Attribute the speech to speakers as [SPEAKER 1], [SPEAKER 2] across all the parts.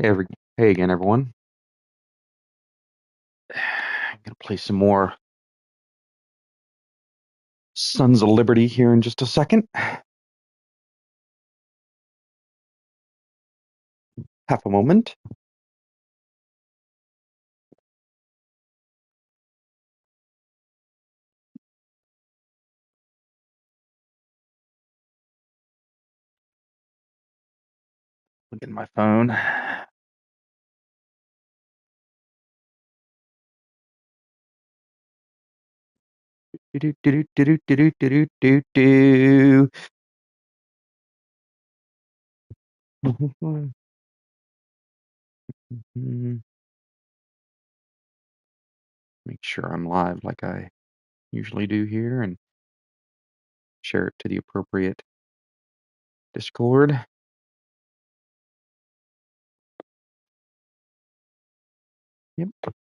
[SPEAKER 1] Hey again, everyone. I'm gonna play some more Sons of Liberty here in just a second. Half a moment. Look at my phone. Do do do do do do do do do do. Make sure I'm live like I usually do here and share it to the appropriate Discord. Yep.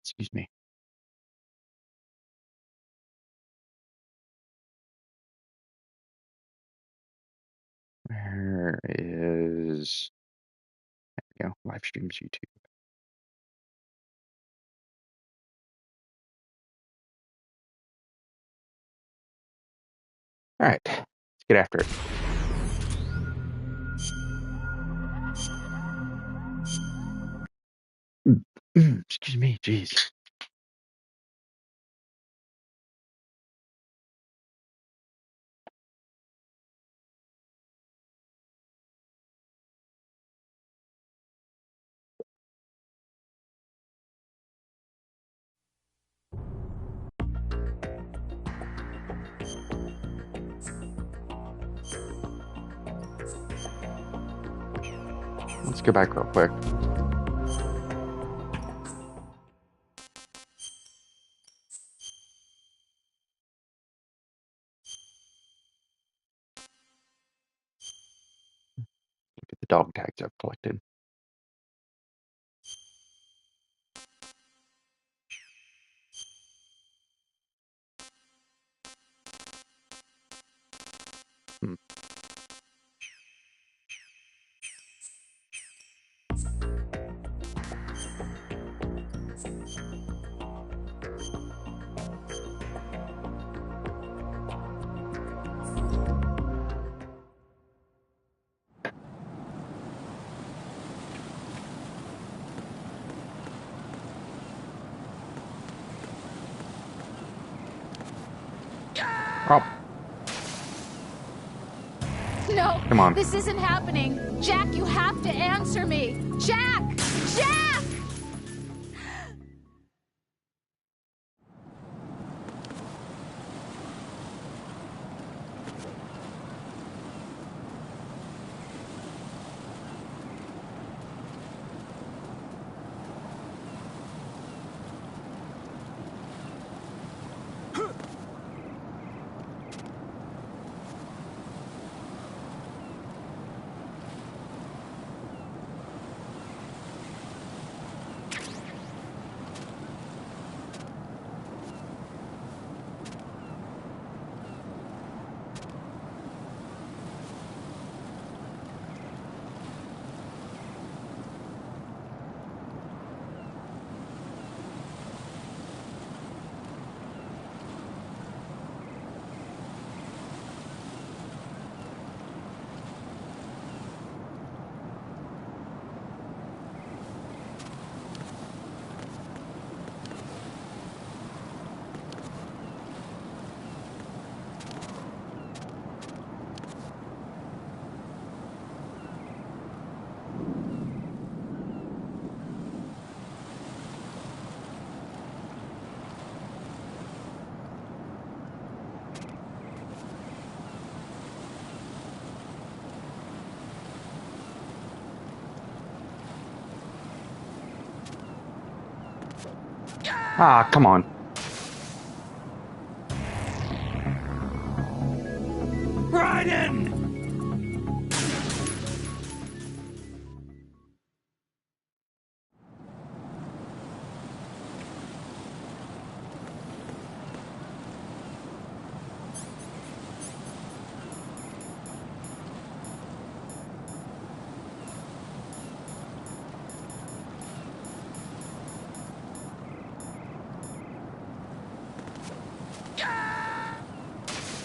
[SPEAKER 1] Excuse me. Where is there we go. Live streams YouTube. All right, let's get after it. Excuse me, jeez. Let's go back real quick. Look at the dog tags I've collected. Hmm. Oh,
[SPEAKER 2] No,
[SPEAKER 1] come on.
[SPEAKER 2] this isn't happening. Jack, you have to answer me. Jack! Jack!
[SPEAKER 1] Ah, come on.
[SPEAKER 3] Ryden!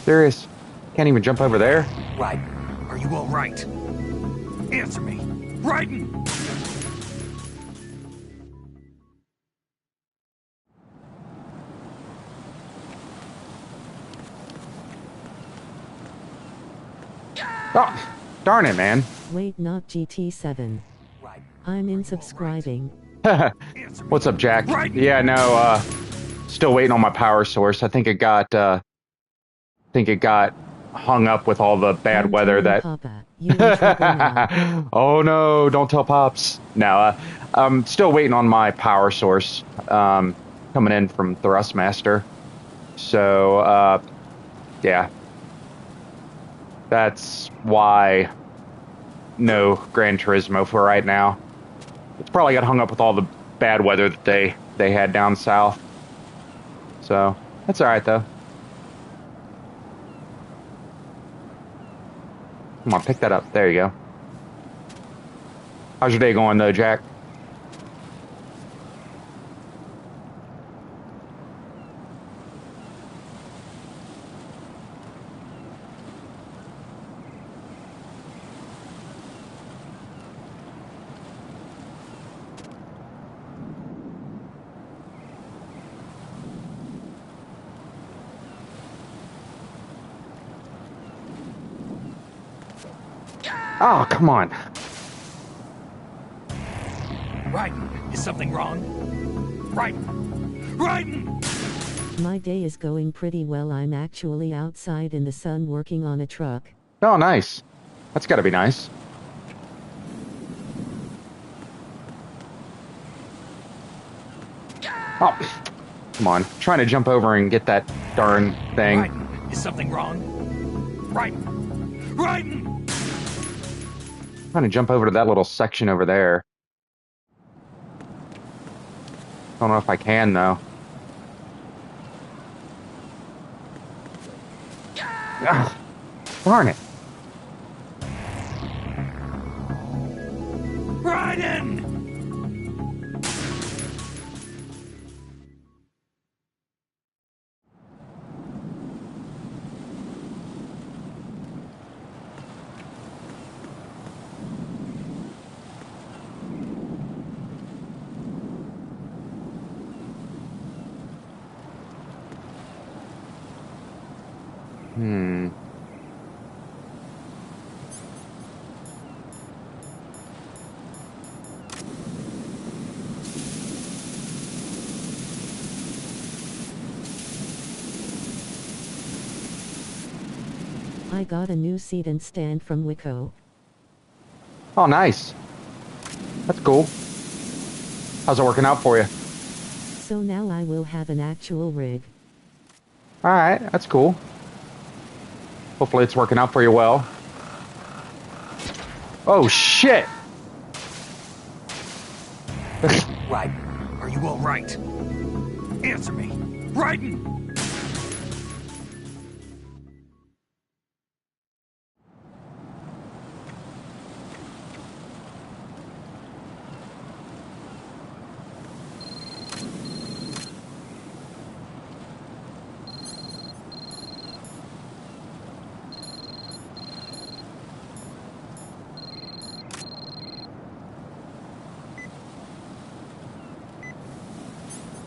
[SPEAKER 1] Serious? Can't even jump over there?
[SPEAKER 3] Ryden, are you all right? Answer me. Ryden!
[SPEAKER 1] Oh, darn it, man.
[SPEAKER 4] Wait, not GT7.
[SPEAKER 3] Ryden,
[SPEAKER 4] I'm in subscribing.
[SPEAKER 3] answer me.
[SPEAKER 1] What's up, Jack?
[SPEAKER 3] Ryden!
[SPEAKER 1] Yeah, no, still waiting on my power source. I think it got hung up with all the bad
[SPEAKER 4] I'm
[SPEAKER 1] weather
[SPEAKER 4] telling
[SPEAKER 1] that.
[SPEAKER 4] Papa, you in trouble now.
[SPEAKER 1] Oh no, don't tell Pops. No, I'm still waiting on my power source, coming in from Thrustmaster. So, yeah. That's why no Gran Turismo for right now. It's probably got hung up with all the bad weather that they had down south. So, that's alright though. Come on, pick that up. There you go. How's your day going though, Jack? Oh, come on.
[SPEAKER 3] Ryden, is something wrong? Ryden! Ryden!
[SPEAKER 4] My day is going pretty well. I'm actually outside in the sun working on a truck.
[SPEAKER 1] Oh, nice. That's gotta be nice. Oh, come on. Trying to jump over and get that darn thing.
[SPEAKER 3] Ryden, is something wrong? Ryden! Ryden!
[SPEAKER 1] Trying to jump over to that little section over there. Don't know if I can, though. Ugh, darn it.
[SPEAKER 3] Ryden!
[SPEAKER 1] Hmm.
[SPEAKER 4] I got a new seat and stand from Wico.
[SPEAKER 1] Oh, nice. That's cool. How's it working out for you?
[SPEAKER 4] So now I will have an actual rig.
[SPEAKER 1] Alright, that's cool. Hopefully it's working out for you well. Oh, shit!
[SPEAKER 3] Ryden, are you all right? Answer me. Ryden!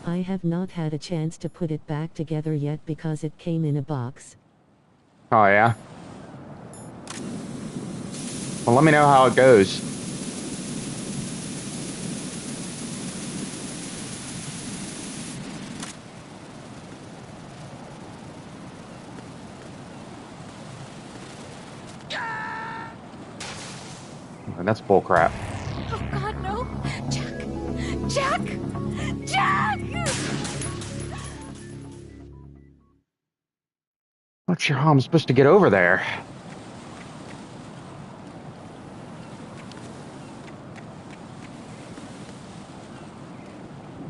[SPEAKER 4] I have not had a chance to put it back together yet because it came in a box.
[SPEAKER 1] Oh, yeah? Well, let me know how it goes. That's bullcrap.
[SPEAKER 2] Oh, God, no. Jack! Jack! Jack!
[SPEAKER 1] Not sure how I'm supposed to get over there.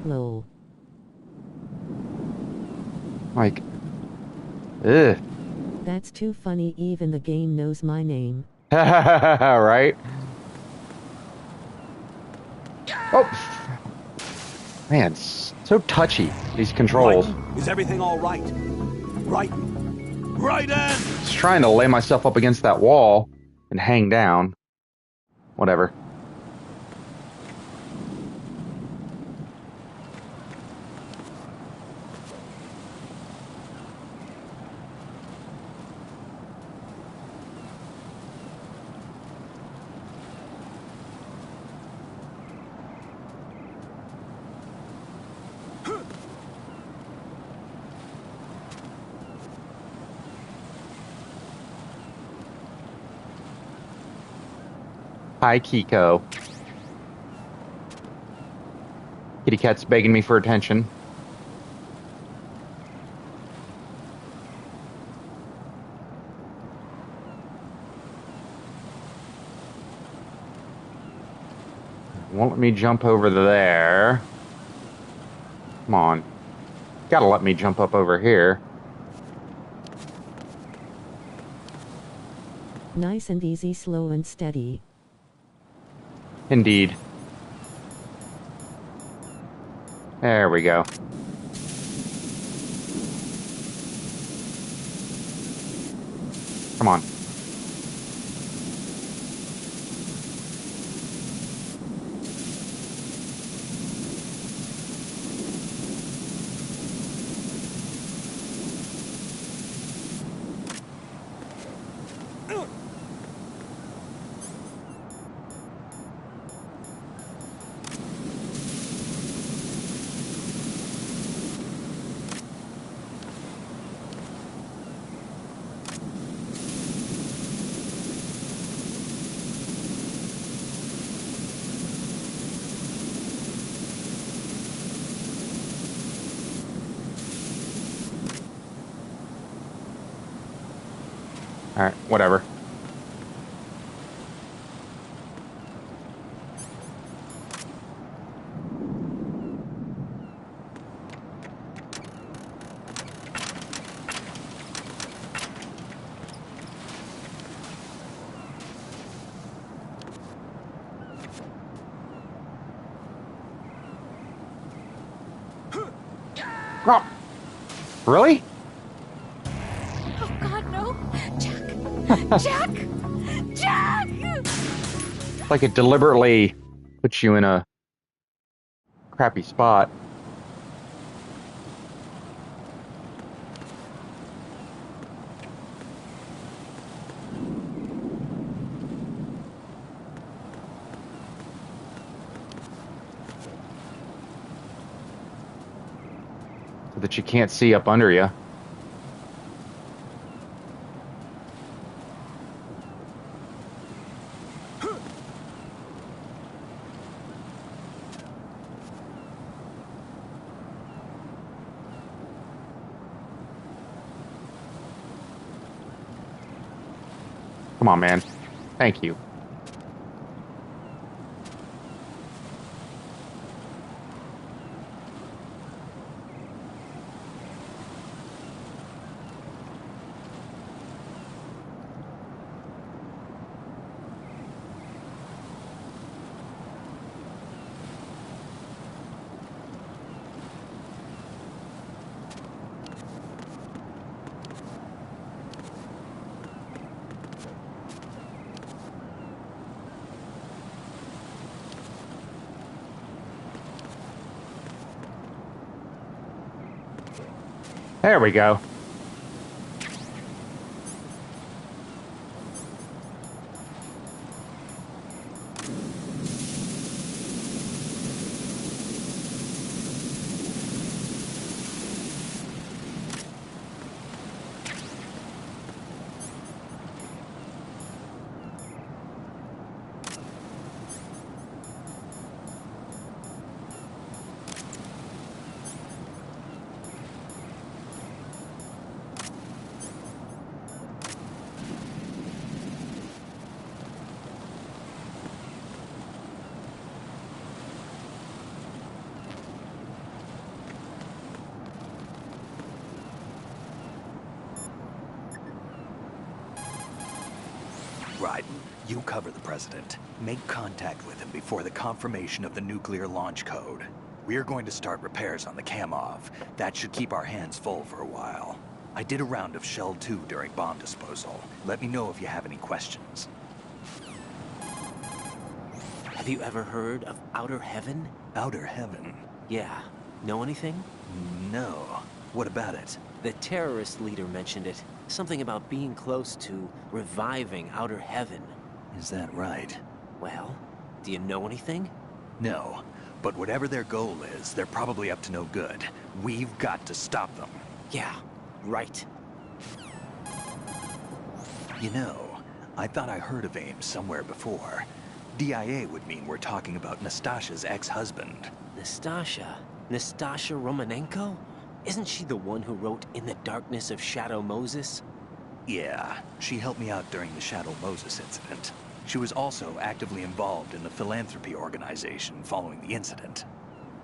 [SPEAKER 4] Lol.
[SPEAKER 1] Like, ugh.
[SPEAKER 4] That's too funny, even the game knows my name.
[SPEAKER 1] Right? Oh! Man, so touchy, these controls.
[SPEAKER 3] Right? Is everything all right? Right? Right, Ann?
[SPEAKER 1] Just trying to lay myself up against that wall and hang down. Whatever. Hi, Kiko. Kitty cat's begging me for attention. Won't let me jump over there. Come on. Gotta let me jump up over here.
[SPEAKER 4] Nice and easy, slow and steady.
[SPEAKER 1] Indeed. There we go. Come on. Alright, whatever. Oh, really?
[SPEAKER 2] Oh, God, no. Jack! Jack! Jack!
[SPEAKER 1] Like it deliberately puts you in a crappy spot. So that you can't see up under you. Come on, man. Thank you. There we go.
[SPEAKER 3] Right. You cover the president. Make contact with him before the confirmation of the nuclear launch code. We're going to start repairs on the Kamov. That should keep our hands full for a while. I did a round of Shell 2 during bomb disposal. Let me know if you have any questions.
[SPEAKER 5] Have you ever heard of Outer Heaven?
[SPEAKER 3] Outer Heaven?
[SPEAKER 5] Yeah. Know anything?
[SPEAKER 3] No. What about it?
[SPEAKER 5] The terrorist leader mentioned it. Something about being close to reviving Outer Heaven.
[SPEAKER 3] Is that right?
[SPEAKER 5] Well, do you know anything?
[SPEAKER 3] No. But whatever their goal is, they're probably up to no good. We've got to stop them.
[SPEAKER 5] Yeah, right.
[SPEAKER 3] You know, I thought I heard of AIM somewhere before. DIA would mean we're talking about Nastasha's ex-husband.
[SPEAKER 5] Nastasha? Nastasha Romanenko? Isn't she the one who wrote In the Darkness of Shadow Moses?
[SPEAKER 3] Yeah, she helped me out during the Shadow Moses incident. She was also actively involved in the philanthropy organization following the incident.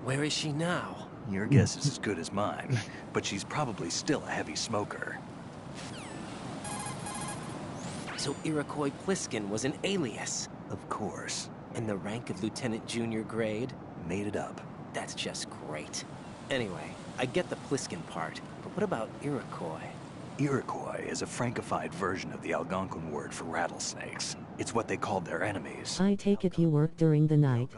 [SPEAKER 5] Where is she now?
[SPEAKER 3] Your guess is as good as mine, but she's probably still a heavy smoker.
[SPEAKER 5] So Iroquois Pliskin was an alias.
[SPEAKER 3] Of course.
[SPEAKER 5] And the rank of Lieutenant Junior grade?
[SPEAKER 3] Made it up.
[SPEAKER 5] That's just great. Anyway, I get the Pliskin part, but what about Iroquois?
[SPEAKER 3] Iroquois is a Frankified version of the Algonquin word for rattlesnakes. It's what they called their enemies.
[SPEAKER 4] I take it you work during the night.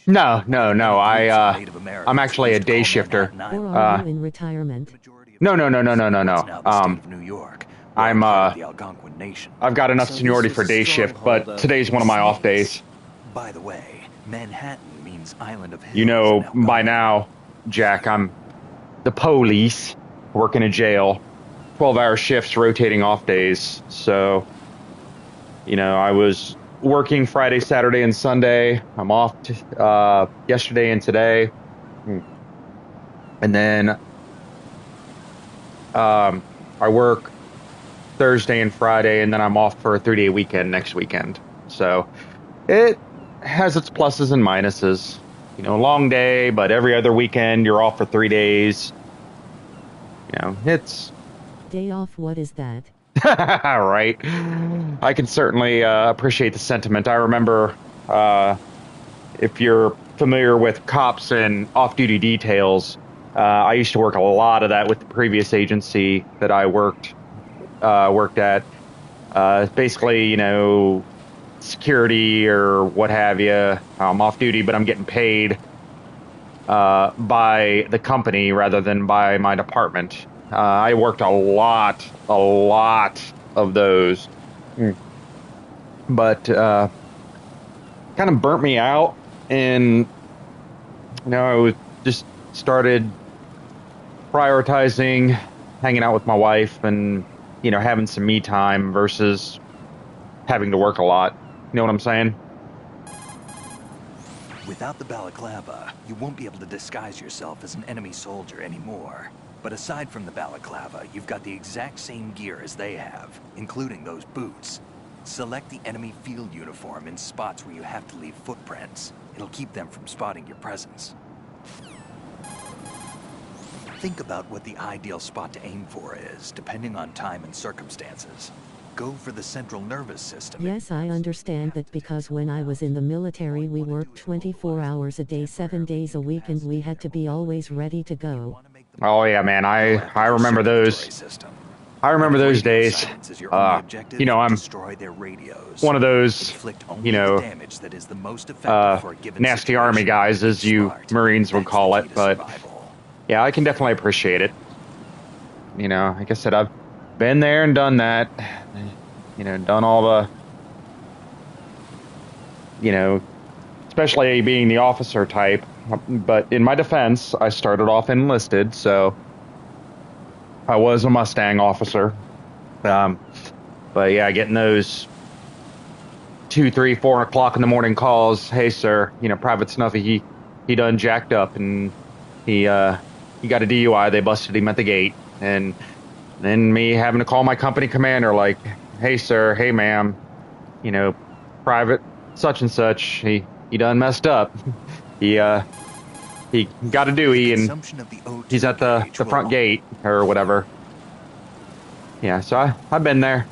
[SPEAKER 1] No. I'm actually a day shifter.
[SPEAKER 4] Or are you in retirement?
[SPEAKER 1] No.
[SPEAKER 3] New York.
[SPEAKER 1] I've got enough seniority for day shift, but today's one of my off days.
[SPEAKER 3] By the way, Manhattan means Island of Hills.
[SPEAKER 1] You know, by now, Jack, I'm the police, work in a jail, 12-hour shifts, rotating off days. So, you know, I was working Friday, Saturday, and Sunday. I'm off yesterday and today. And then I work Thursday and Friday, and then I'm off for a 3-day weekend next weekend. So it has its pluses and minuses. You know, long day, but every other weekend you're off for 3 days. You know, it's...
[SPEAKER 4] Day off, what is that?
[SPEAKER 1] Right. I can certainly appreciate the sentiment. I remember, if you're familiar with cops and off-duty details, I used to work a lot of that with the previous agency that I worked at. Basically, you know, security or what have you. I'm off duty, but I'm getting paid by the company rather than by my department. I worked a lot of those. But kind of burnt me out, and you know, I was just started prioritizing hanging out with my wife and, you know, having some me time versus having to work a lot. You know what I'm saying?
[SPEAKER 3] Without the balaclava, you won't be able to disguise yourself as an enemy soldier anymore. But aside from the balaclava, you've got the exact same gear as they have, including those boots. Select the enemy field uniform in spots where you have to leave footprints. It'll keep them from spotting your presence. Think about what the ideal spot to aim for is, depending on time and circumstances. Go for the central nervous system.
[SPEAKER 4] Yes, I understand that because when I was in the military we worked 24 hours a day, 7 days a week, and we had to be always ready to go.
[SPEAKER 1] Oh yeah, man, I remember those. I remember those days. You know, I'm one of those, you know, nasty army guys, as you Marines would call it, but yeah, I can definitely appreciate it. You know, like I said, I've been there and done that. You know, done all the, you know, especially being the officer type. But in my defense, I started off enlisted, so I was a Mustang officer. But yeah, getting those 2, 3, 4 o'clock in the morning calls. Hey, sir, you know, Private Snuffy, he done jacked up and he got a DUI. They busted him at the gate. And then me having to call my company commander like, hey, sir, hey, ma'am, you know, Private such and such, he done messed up. He got a dewey and he's at the front gate or whatever. Yeah, so I've been there.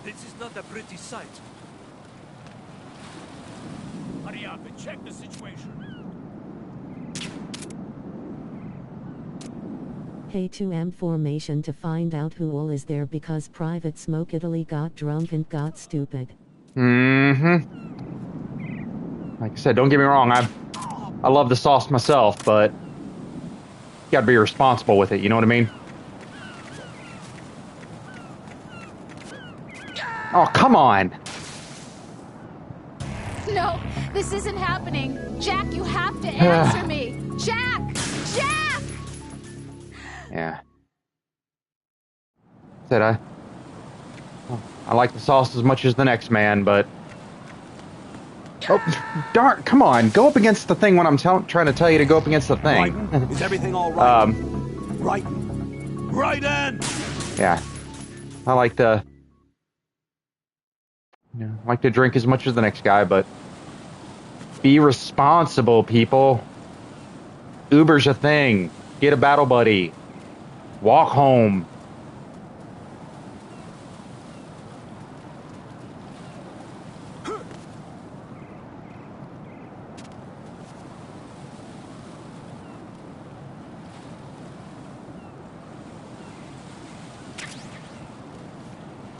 [SPEAKER 6] This is not a pretty sight. Hurry up and check the situation.
[SPEAKER 4] Hey 2M formation to find out who all is there because Private Smoke Italy got drunk and got stupid.
[SPEAKER 1] Mm-hmm. Like I said, don't get me wrong, I love the sauce myself, but you gotta be responsible with it, you know what I mean? Oh, come on!
[SPEAKER 2] No, this isn't happening. Jack, you have to answer me. Jack! Jack!
[SPEAKER 1] Yeah. Said I like the sauce as much as the next man, but... Oh, darn, come on, go up against the thing when I'm trying to tell you to go up against the thing.
[SPEAKER 6] Raiden, is everything all right? Raiden!
[SPEAKER 1] Yeah. I like to... You know, I like to drink as much as the next guy, but... Be responsible, people. Uber's a thing. Get a battle buddy. Walk home.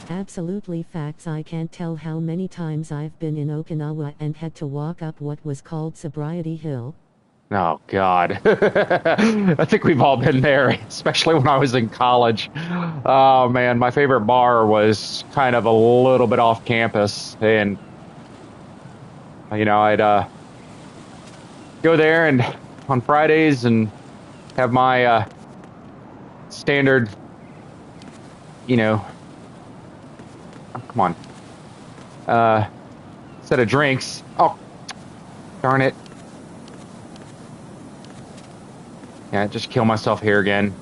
[SPEAKER 4] Absolutely facts. I can't tell how many times I've been in Okinawa and had to walk up what was called Sobriety Hill.
[SPEAKER 1] Oh, God. I think we've all been there, especially when I was in college. Oh, man, my favorite bar was kind of a little bit off campus. And, you know, I'd go there and on Fridays and have my standard, you know, oh, come on, set of drinks. Oh, darn it. Yeah, just kill myself here again.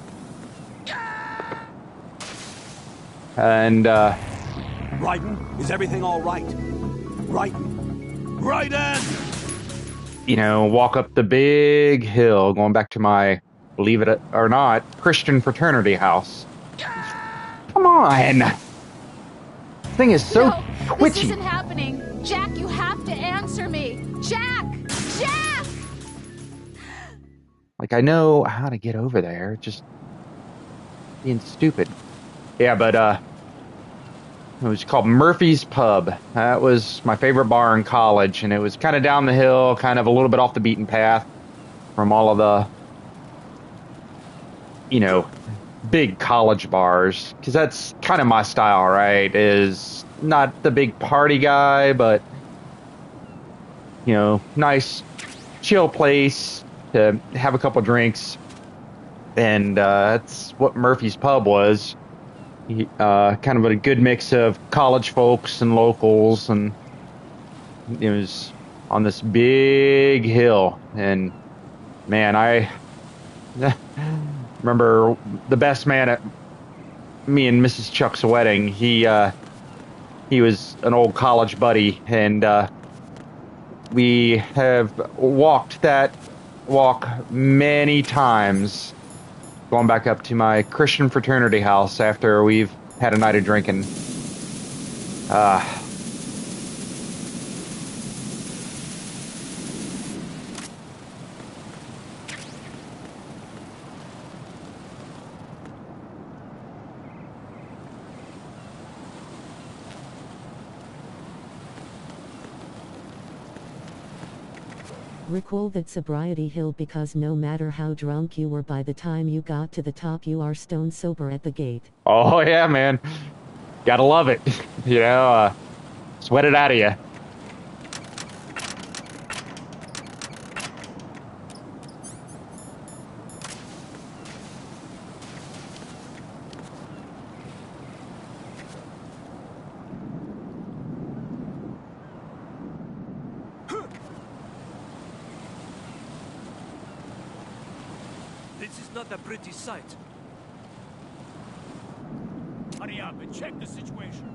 [SPEAKER 1] And,
[SPEAKER 6] Raiden, is everything all right? Raiden!
[SPEAKER 1] you know, walk up the big hill, going back to my, believe it or not, Christian fraternity house. Come on! This thing is so
[SPEAKER 2] No,
[SPEAKER 1] twitchy.
[SPEAKER 2] this isn't happening. Jack, you have to answer me. Jack! Jack!
[SPEAKER 1] Like, I know how to get over there, just being stupid. Yeah, but, it was called Murphy's Pub. That was my favorite bar in college, and it was kind of down the hill, kind of a little bit off the beaten path from all of the, you know, big college bars. Because that's kind of my style, right? Is not the big party guy, but, you know, nice, chill place to have a couple drinks. And that's what Murphy's Pub was. Kind of a good mix of college folks and locals, and it was on this big hill. And man, I remember the best man at me and Mrs. Chuck's wedding. He was an old college buddy, and we have walked that walk many times, going back up to my Christian fraternity house after we've had a night of drinking.
[SPEAKER 4] Recall that Sobriety Hill because no matter how drunk you were by the time you got to the top you are stone sober at the gate.
[SPEAKER 1] Oh yeah, man. Gotta love it. You know, sweat it out of you.
[SPEAKER 6] This is not a pretty sight. Hurry up and check the situation.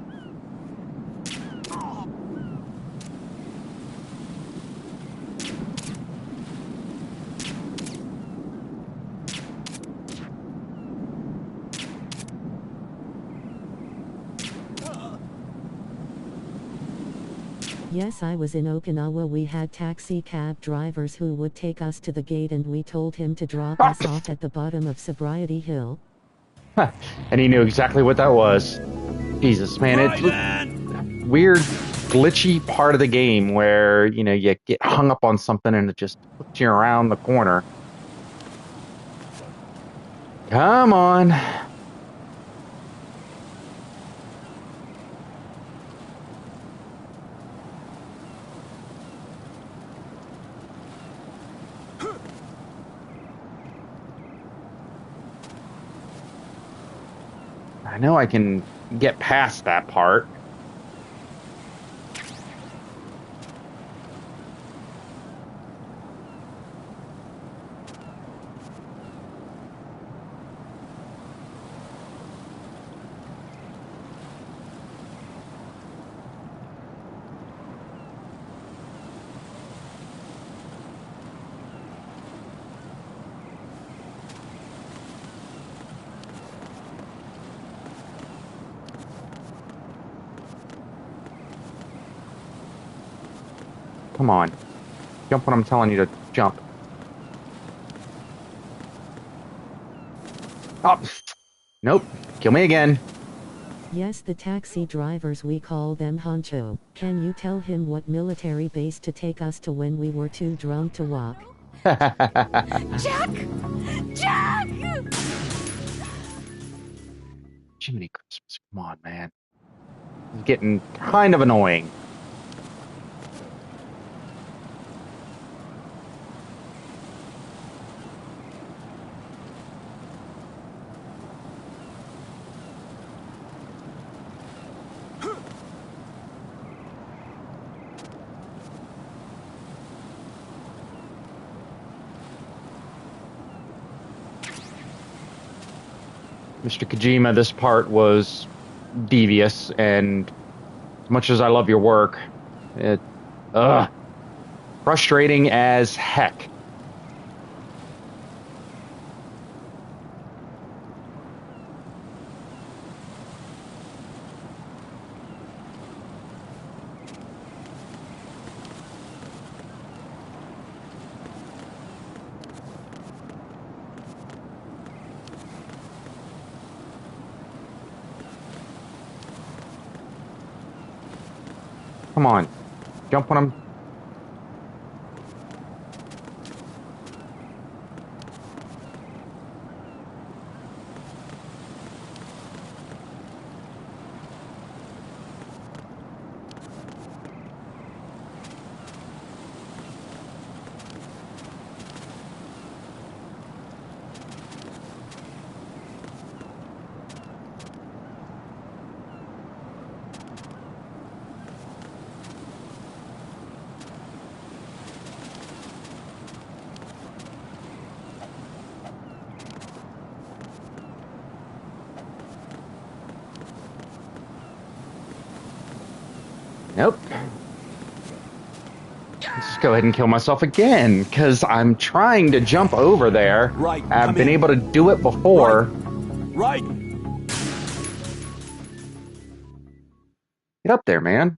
[SPEAKER 4] Yes, I was in Okinawa. We had taxi cab drivers who would take us to the gate and we told him to drop us off at the bottom of Sobriety Hill.
[SPEAKER 1] And he knew exactly what that was. Jesus, man, it's
[SPEAKER 6] Raiden!
[SPEAKER 1] weird, glitchy part of the game where, you know, you get hung up on something and it just puts you around the corner. Come on. I know I can get past that part. Come on. Jump when I'm telling you to jump. Oh, nope. Kill me again.
[SPEAKER 4] Yes, the taxi drivers, we call them Honcho. Can you tell him what military base to take us to when we were too drunk to walk?
[SPEAKER 2] Jack! Jack!
[SPEAKER 1] Jiminy Christmas. Come on, man. It's getting kind of annoying. Mr. Kojima, this part was devious, and as much as I love your work, it, frustrating as heck. Come on. Jump when I'm... Nope. Let's just go ahead and kill myself again, because I'm trying to jump over there.
[SPEAKER 6] Right,
[SPEAKER 1] I've
[SPEAKER 6] come
[SPEAKER 1] been
[SPEAKER 6] in.
[SPEAKER 1] able to do it before.
[SPEAKER 6] Raiden!
[SPEAKER 1] Get up there, man.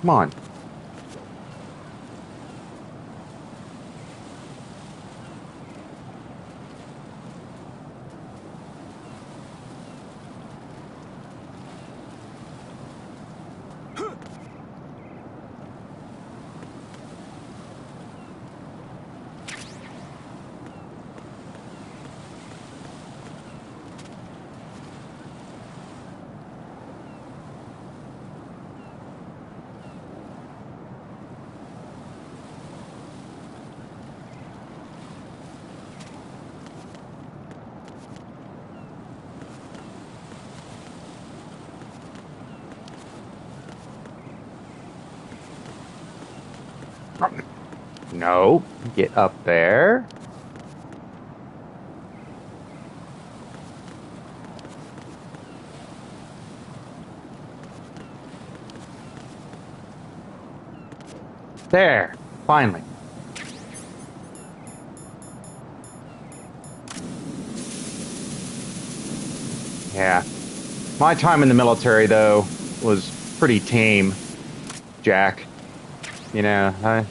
[SPEAKER 1] Come on. No. Get up there. There. Finally. Yeah. My time in the military, though, was pretty tame, Jack. You know,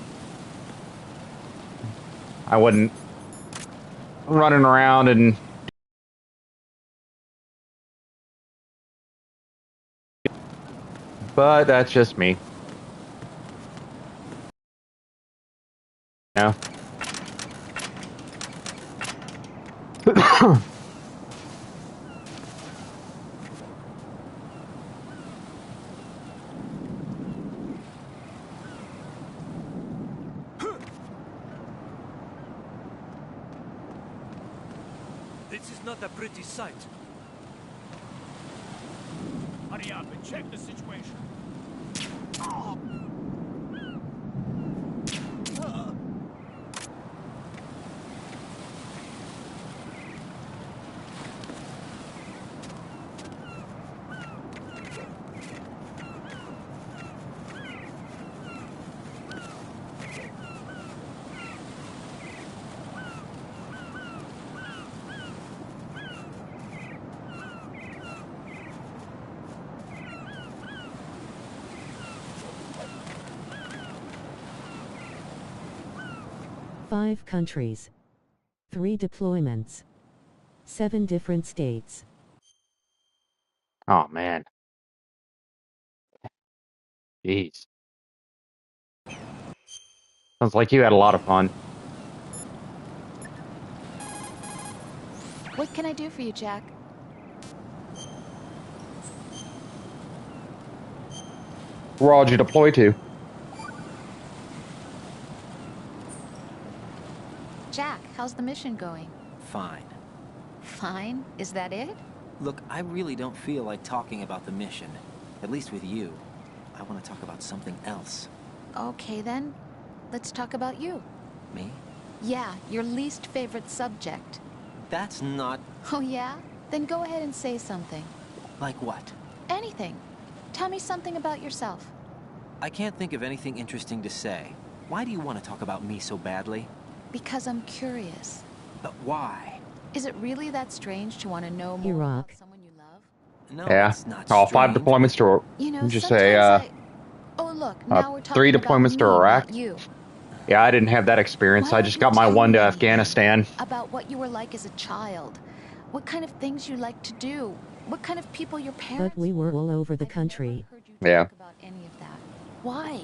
[SPEAKER 1] I wasn't running around and but that's just me. Yeah.
[SPEAKER 6] This is not a pretty sight. Hurry up and check the situation.
[SPEAKER 4] Five countries. 3 deployments. 7 different states.
[SPEAKER 1] Oh man. Jeez. Sounds like you had a lot of fun.
[SPEAKER 2] What can I do for you, Jack?
[SPEAKER 1] Where all did you deploy to?
[SPEAKER 2] Jack, how's the mission going?
[SPEAKER 5] Fine.
[SPEAKER 2] Fine? Is that it?
[SPEAKER 5] Look, I really don't feel like talking about the mission. At least with you. I want to talk about something else.
[SPEAKER 2] Okay then. Let's talk about you.
[SPEAKER 5] Me?
[SPEAKER 2] Yeah, your least favorite subject.
[SPEAKER 5] That's not...
[SPEAKER 2] Oh yeah? Then go ahead and say something.
[SPEAKER 5] Like what?
[SPEAKER 2] Anything. Tell me something about yourself.
[SPEAKER 5] I can't think of anything interesting to say. Why do you want to talk about me so badly?
[SPEAKER 2] Because I'm curious.
[SPEAKER 5] But why?
[SPEAKER 2] Is it really that strange to want to know more
[SPEAKER 4] Iraq.
[SPEAKER 2] about someone you love?
[SPEAKER 5] No,
[SPEAKER 1] Yeah.
[SPEAKER 5] it's not
[SPEAKER 1] All 5
[SPEAKER 5] strange.
[SPEAKER 1] deployments to
[SPEAKER 2] You know,
[SPEAKER 1] just
[SPEAKER 2] sometimes
[SPEAKER 1] say
[SPEAKER 2] Oh look, now we're talking
[SPEAKER 1] 3
[SPEAKER 2] about
[SPEAKER 1] deployments to
[SPEAKER 2] me,
[SPEAKER 1] Iraq.
[SPEAKER 2] not you.
[SPEAKER 1] Yeah, I didn't have that experience.
[SPEAKER 2] Why
[SPEAKER 1] I
[SPEAKER 2] don't
[SPEAKER 1] just
[SPEAKER 2] you
[SPEAKER 1] got my
[SPEAKER 2] tell
[SPEAKER 1] one to
[SPEAKER 2] me
[SPEAKER 1] Afghanistan.
[SPEAKER 2] about what you were like as a child? What kind of things you like to do? What kind of people your parents
[SPEAKER 4] But we were all over the
[SPEAKER 2] I've
[SPEAKER 4] country.
[SPEAKER 2] never heard you
[SPEAKER 1] Yeah.
[SPEAKER 2] talk about any of that. Why?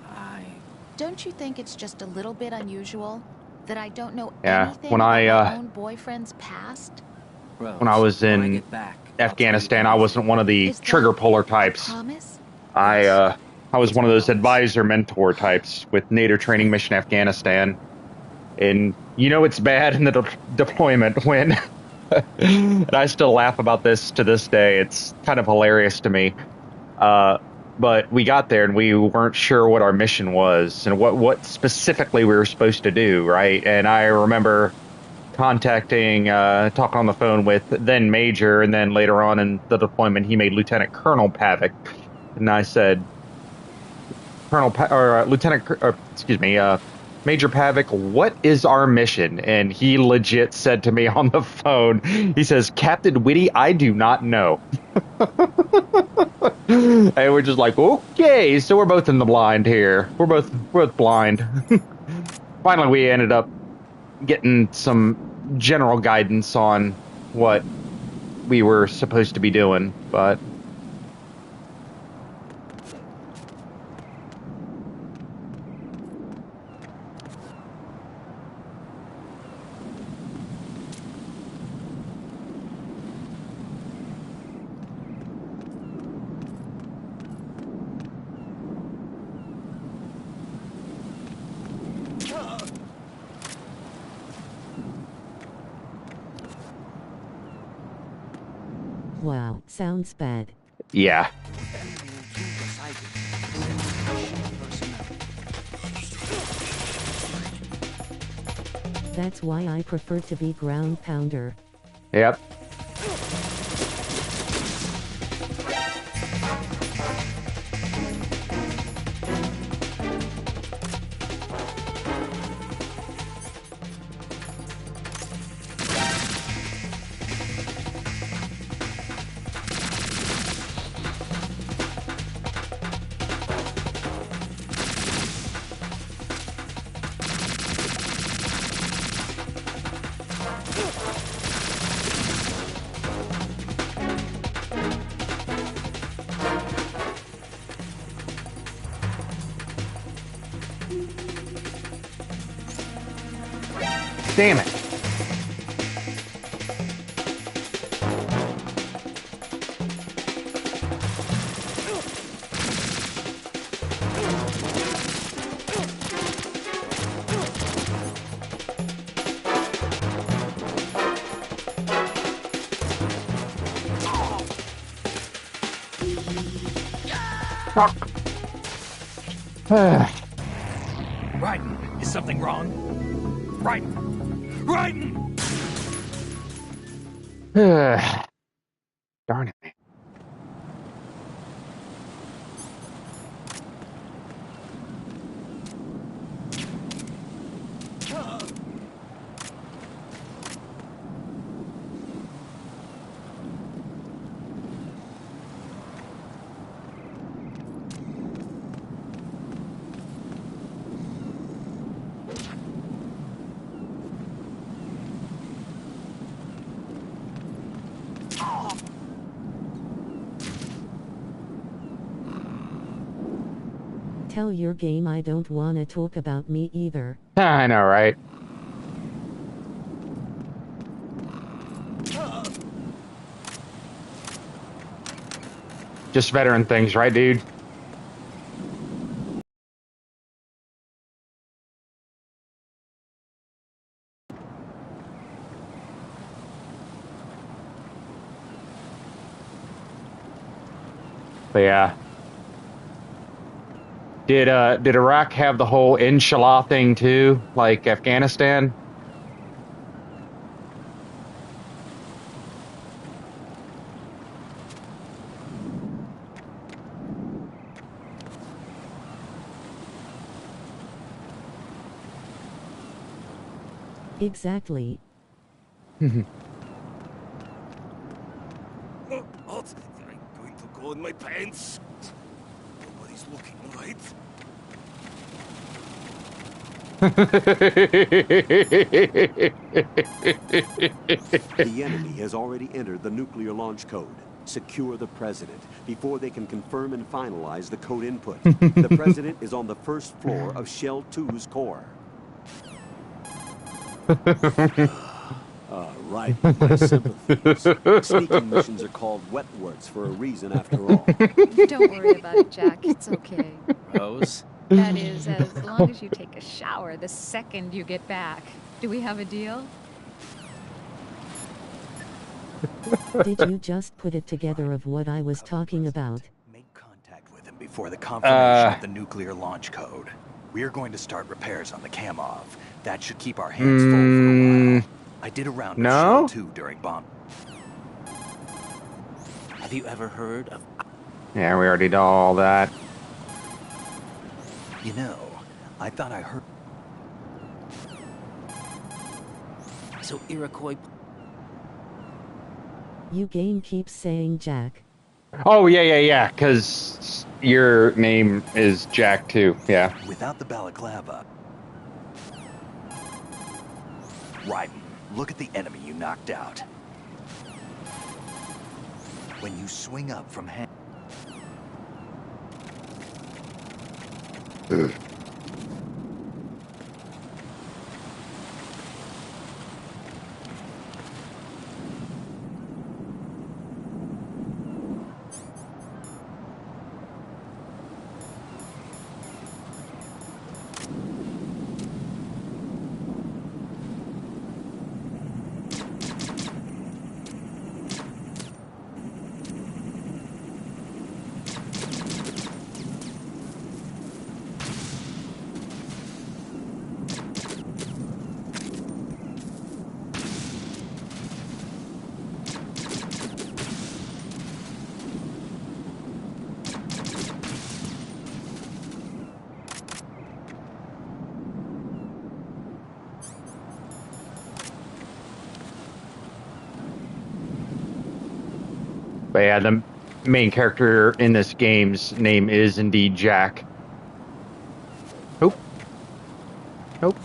[SPEAKER 5] I...
[SPEAKER 2] Don't you think it's just a little bit unusual that I don't know
[SPEAKER 1] Yeah,
[SPEAKER 2] anything
[SPEAKER 1] when
[SPEAKER 2] about
[SPEAKER 1] I,
[SPEAKER 2] my own boyfriend's past?
[SPEAKER 5] Rose,
[SPEAKER 1] When I was
[SPEAKER 5] when I
[SPEAKER 1] in
[SPEAKER 5] get back, I'll tell you
[SPEAKER 1] Afghanistan, I
[SPEAKER 5] everything.
[SPEAKER 1] wasn't one of the
[SPEAKER 2] Is
[SPEAKER 1] trigger
[SPEAKER 2] that
[SPEAKER 1] puller
[SPEAKER 2] a
[SPEAKER 1] types.
[SPEAKER 2] promise?
[SPEAKER 1] I was
[SPEAKER 5] It's
[SPEAKER 1] one of
[SPEAKER 5] a
[SPEAKER 1] those
[SPEAKER 5] promise.
[SPEAKER 1] advisor mentor types with NATO Training Mission Afghanistan. And you know it's bad in the deployment when and I still laugh about this to this day. It's kind of hilarious to me. But we got there and we weren't sure what our mission was and what specifically we were supposed to do, right? And I remember contacting, talking on the phone with then Major, and then later on in the deployment, he made Lieutenant Colonel Pavic. And I said, Major Pavic, what is our mission? And he legit said to me on the phone, he says, Captain Whitty, I do not know. And we're just like, okay, so we're both in the blind here. We're both blind. Finally, we ended up getting some general guidance on what we were supposed to be doing, but
[SPEAKER 4] Wow, sounds bad.
[SPEAKER 1] yeah.
[SPEAKER 4] That's why I prefer to be ground pounder.
[SPEAKER 1] Yep. Damn it.
[SPEAKER 3] Raiden, is something wrong? Raiden! Raiden!
[SPEAKER 1] Darn it, man.
[SPEAKER 4] Tell your game I don't wanna talk about me either.
[SPEAKER 1] I know, right? Just veteran things, right, dude? But yeah. Did Iraq have the whole inshallah thing too, like Afghanistan?
[SPEAKER 4] Exactly.
[SPEAKER 6] What? I'm going to go in my pants. Nobody's looking, right?
[SPEAKER 7] The enemy has already entered the nuclear launch code. Secure the president before they can confirm and finalize the code input. The president is on the first floor of Shell 2's core. Right, my sympathies. Sneaking missions are called wet works for a reason after all.
[SPEAKER 2] Don't worry about it, Jack. It's okay.
[SPEAKER 5] Rose?
[SPEAKER 2] That is, as long as you take a shower the second you get back. Do we have a deal?
[SPEAKER 4] Did you just put it together of what I was talking about?
[SPEAKER 3] Make contact with him before the confirmation of the nuclear launch code. We're going to start repairs on the Kamov. That should keep our hands full for a while. I did a round with Shell 2 during bomb.
[SPEAKER 5] Have you ever heard of...
[SPEAKER 1] Yeah, we already did all that.
[SPEAKER 3] You know, I thought I heard...
[SPEAKER 5] So Iroquois...
[SPEAKER 4] You game keeps saying Jack.
[SPEAKER 1] Oh, yeah, because your name is Jack too, yeah.
[SPEAKER 3] Without the balaclava... Raiden, look at the enemy you knocked out. When you swing up from hand...
[SPEAKER 1] But yeah, the main character in this game's name is indeed Jack. Nope. Nope.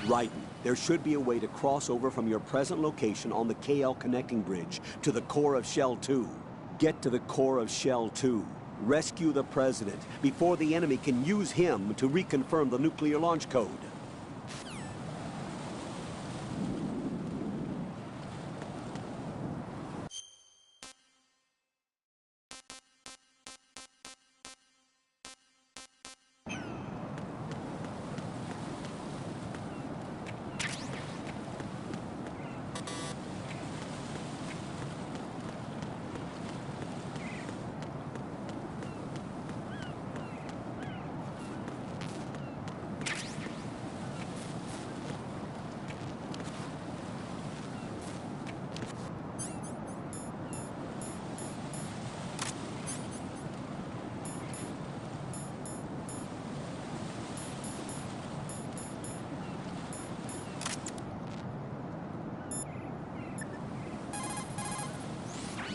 [SPEAKER 7] Right. There should be a way to cross over from your present location on the KL connecting bridge to the core of Shell 2. Get to the core of Shell 2. Rescue the President before the enemy can use him to reconfirm the nuclear launch code.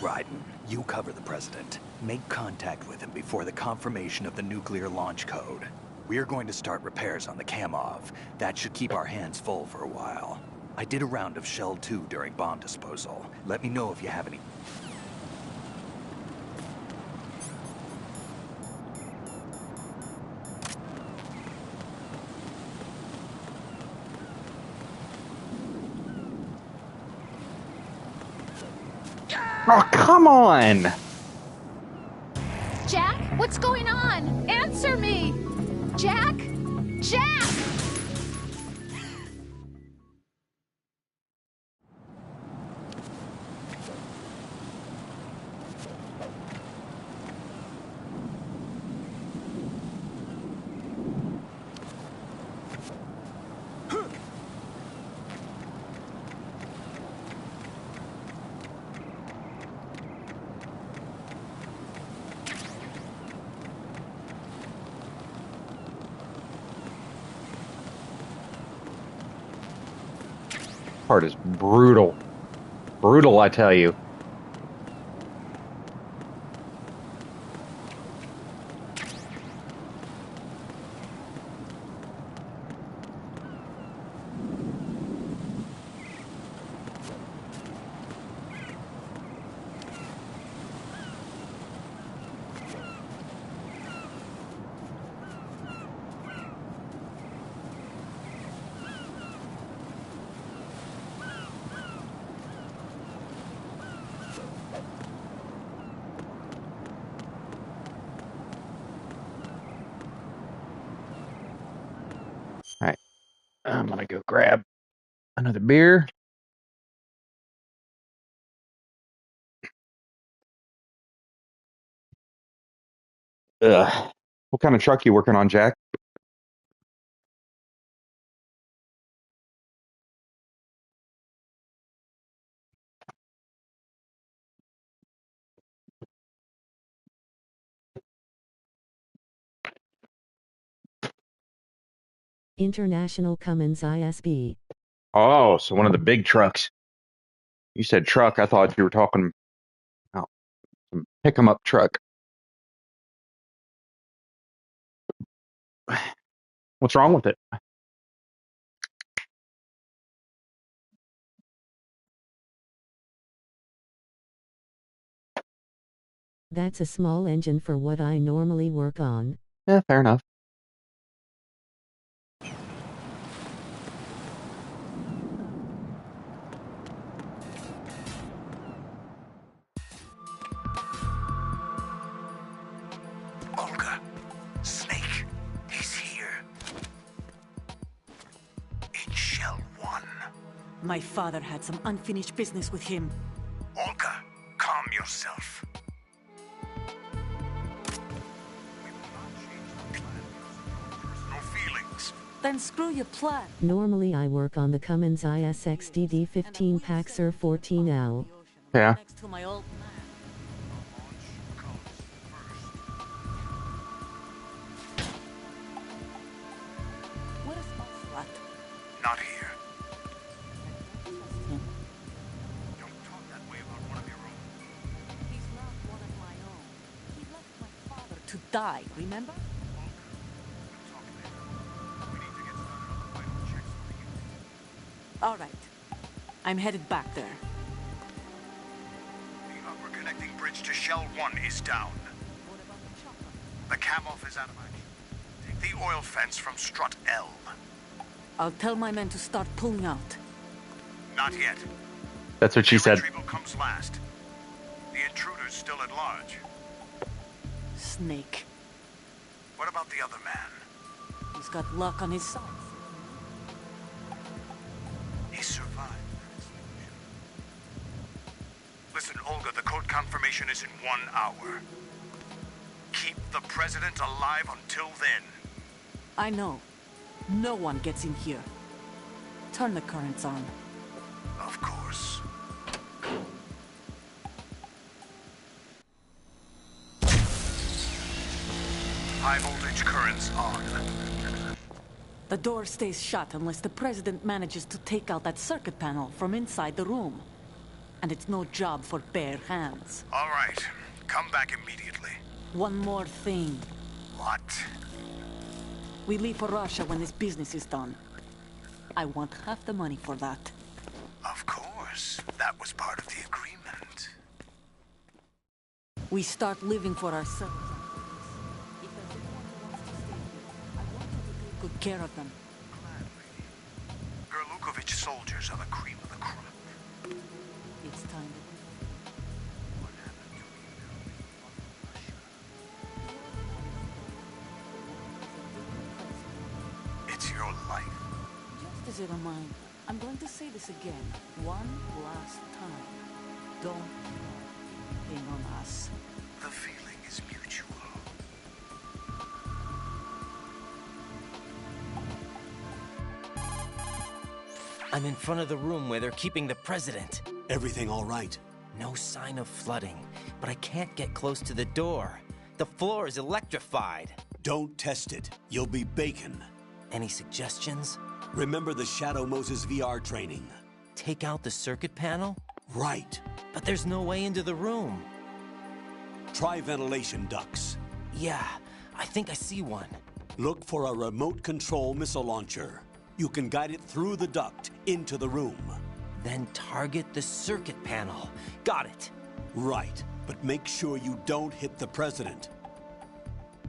[SPEAKER 3] Raiden, you cover the President. Make contact with him before the confirmation of the nuclear launch code. We're going to start repairs on the Kamov. That should keep our hands full for a while. I did a round of Shell 2 during bomb disposal. Let me know if you have any...
[SPEAKER 1] Oh, come on!
[SPEAKER 2] Jack, what's going on? Answer me! Jack? Jack!
[SPEAKER 1] Part is brutal. Brutal, I tell you. Alright. I'm gonna go grab another beer. Ugh. What kind of truck you working on, Jack?
[SPEAKER 4] International Cummins ISB.
[SPEAKER 1] Oh, so one of the big trucks. You said truck. I thought you were talking about some pick 'em up truck. What's wrong with it?
[SPEAKER 4] That's a small engine for what I normally work on.
[SPEAKER 1] Yeah, fair enough.
[SPEAKER 3] Olga, Snake, he's here. In Shell 1.
[SPEAKER 8] My father had some unfinished business with him.
[SPEAKER 3] Olga, calm yourself. No feelings.
[SPEAKER 8] Then screw your plan.
[SPEAKER 4] Normally I work on the Cummins ISX DD15 Paxer 14L.
[SPEAKER 1] Yeah.
[SPEAKER 8] Next to my old man. Where is my flat?
[SPEAKER 3] Not here.
[SPEAKER 8] Him.
[SPEAKER 3] Don't talk that way about one of your own.
[SPEAKER 8] He's not one of my own. He left my father to die, remember?
[SPEAKER 3] Talk later. We need to get started on the final checks for the unit.
[SPEAKER 8] All right. I'm headed back there.
[SPEAKER 6] The upper connecting bridge to Shell 1 is down.
[SPEAKER 8] What about the chopper?
[SPEAKER 6] The cam-off is out of action. Take the oil fence from strut L.
[SPEAKER 8] I'll tell my men to start pulling out.
[SPEAKER 6] Not yet.
[SPEAKER 1] That's what she said.
[SPEAKER 6] Retrieval comes last. The intruder's still at large.
[SPEAKER 8] Snake.
[SPEAKER 6] What about the other man?
[SPEAKER 8] He's got luck on his side.
[SPEAKER 6] He survived. Listen, Olga, the code confirmation is in 1 hour. Keep the president alive until then.
[SPEAKER 8] I know. No one gets in here. Turn the currents on.
[SPEAKER 6] Of course. High voltage currents on.
[SPEAKER 8] The door stays shut unless the president manages to take out that circuit panel from inside the room. And it's no job for bare hands.
[SPEAKER 6] All right. Come back immediately.
[SPEAKER 8] One more thing.
[SPEAKER 6] What?
[SPEAKER 8] We leave for Russia when this business is done. I want half the money for that.
[SPEAKER 6] Of course. That was part of the agreement.
[SPEAKER 8] We start living for ourselves. If there's anyone who wants to stay here, I want you to take good care of them.
[SPEAKER 6] Gerlukovich soldiers are the cream of the crop.
[SPEAKER 8] It's time to...
[SPEAKER 6] What happened to Russia? It's your life.
[SPEAKER 8] Just as a reminder, I'm going to say this again, one last time. Don't rely anything on us.
[SPEAKER 6] The feeling is mutual.
[SPEAKER 5] I'm in front of the room where they're keeping the president.
[SPEAKER 7] Everything all right?
[SPEAKER 5] No sign of flooding, but I can't get close to the door. The floor is electrified.
[SPEAKER 7] Don't test it. You'll be bacon.
[SPEAKER 5] Any suggestions?
[SPEAKER 7] Remember the Shadow Moses VR training?
[SPEAKER 5] Take out the circuit panel?
[SPEAKER 7] Right.
[SPEAKER 5] But there's no way into the room.
[SPEAKER 7] Try ventilation ducts.
[SPEAKER 5] Yeah, I think I see one.
[SPEAKER 7] Look for a remote control missile launcher. You can guide it through the duct into the room.
[SPEAKER 5] Then target the circuit panel. Got it.
[SPEAKER 7] Right, but make sure you don't hit the president.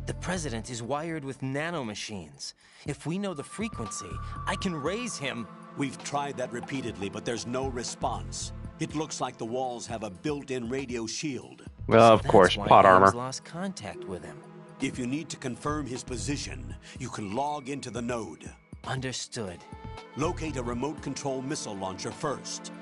[SPEAKER 5] The president is wired with nanomachines. If we know the frequency, I can raise him.
[SPEAKER 7] We've tried that repeatedly, but there's no response. It looks like the walls have a built-in radio shield.
[SPEAKER 1] Well,
[SPEAKER 5] So
[SPEAKER 1] of course,
[SPEAKER 5] that's why
[SPEAKER 1] plot armor.
[SPEAKER 5] Ames lost contact with him.
[SPEAKER 7] If you need to confirm his position, you can log into the node.
[SPEAKER 5] Understood.
[SPEAKER 7] Locate a remote control missile launcher first.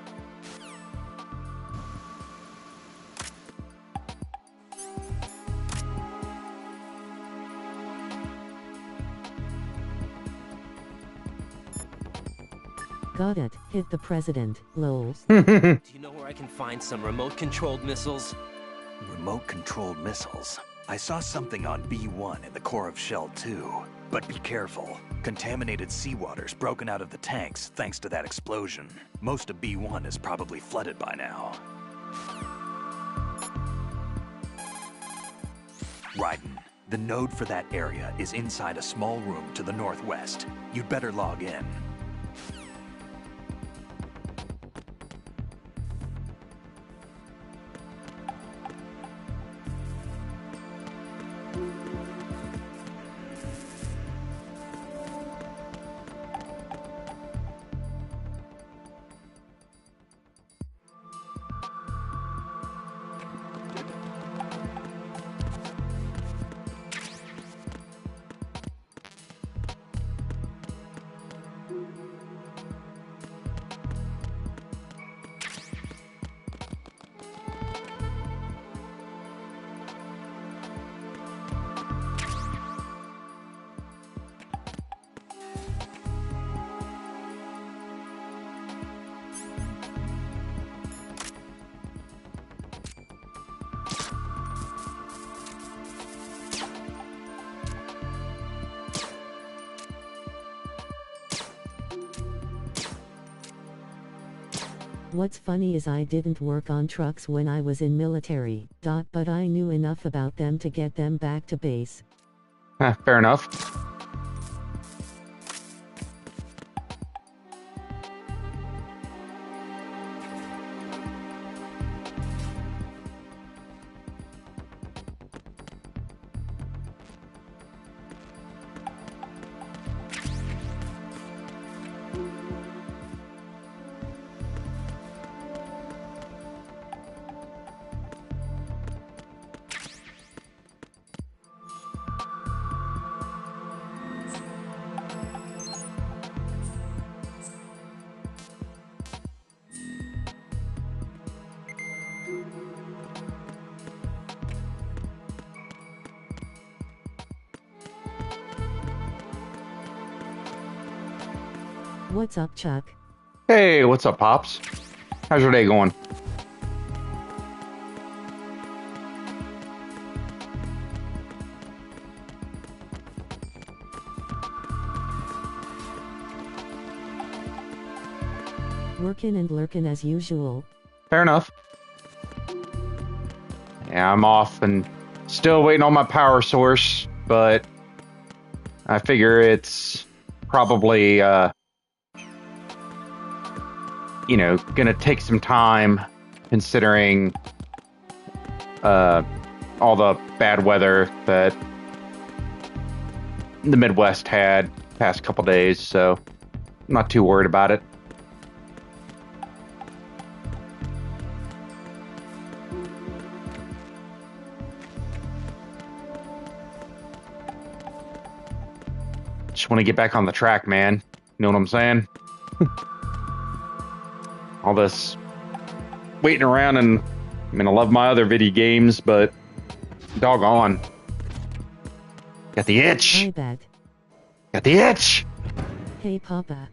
[SPEAKER 4] Got it. Hit the president. Lol.
[SPEAKER 5] Do you know where I can find some remote-controlled missiles?
[SPEAKER 3] Remote-controlled missiles. I saw something on B1 in the core of Shell 2. But be careful. Contaminated seawater's broken out of the tanks thanks to that explosion. Most of B1 is probably flooded by now. Raiden, the node for that area is inside a small room to the northwest. You'd better log in.
[SPEAKER 4] What's funny is I didn't work on trucks when I was in military, but I knew enough about them to get them back to base.
[SPEAKER 1] Fair enough.
[SPEAKER 4] What's up, Chuck?
[SPEAKER 1] Hey, what's up, Pops? How's your day going?
[SPEAKER 4] Workin' and lurkin' as usual.
[SPEAKER 1] Fair enough. Yeah, I'm off and still waiting on my power source, but I figure it's probably, gonna take some time considering, all the bad weather that the Midwest had past couple days, so I'm not too worried about it. Just want to get back on the track, man. You know what I'm saying? All this waiting around, and I mean, I love my other video games, but doggone. Got the itch.
[SPEAKER 4] I bet.
[SPEAKER 1] Got the itch.
[SPEAKER 4] Hey, Papa.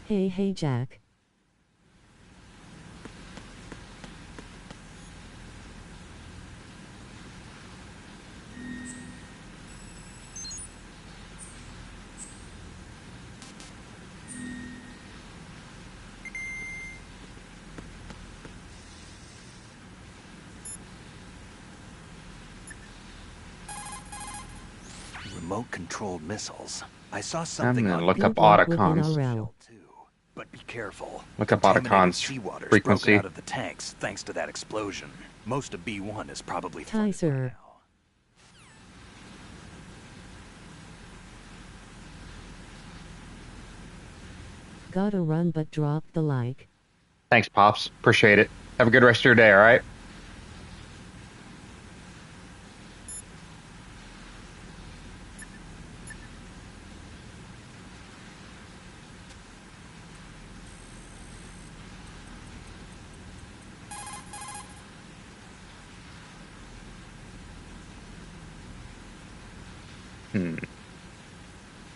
[SPEAKER 4] Hey, Jack.
[SPEAKER 3] Remote-controlled missiles. I saw
[SPEAKER 1] I'm
[SPEAKER 3] something
[SPEAKER 1] gonna
[SPEAKER 3] on
[SPEAKER 1] look up
[SPEAKER 4] Good luck with
[SPEAKER 1] Autocon's.
[SPEAKER 4] NRL.
[SPEAKER 3] too. But be careful.
[SPEAKER 1] Look up
[SPEAKER 3] Contaminated
[SPEAKER 1] Autocon's
[SPEAKER 3] seawater's
[SPEAKER 1] frequency.
[SPEAKER 3] broken out of the tanks thanks to that explosion. Most of B1 is probably flooded by
[SPEAKER 4] Sir.
[SPEAKER 3] now.
[SPEAKER 4] Gotta run but drop the like.
[SPEAKER 1] Thanks, Pops. Appreciate it. Have a good rest of your day, alright?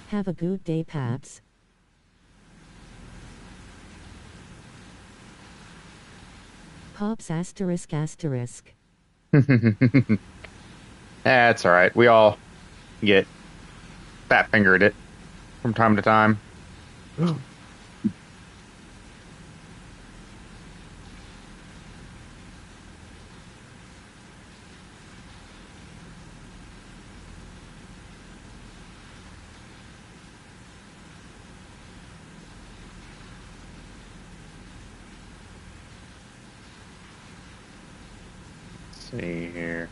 [SPEAKER 4] Have a good day, Paps. Pops asterisk asterisk.
[SPEAKER 1] That's alright. We all get fat-fingered it from time to time. Let's see here.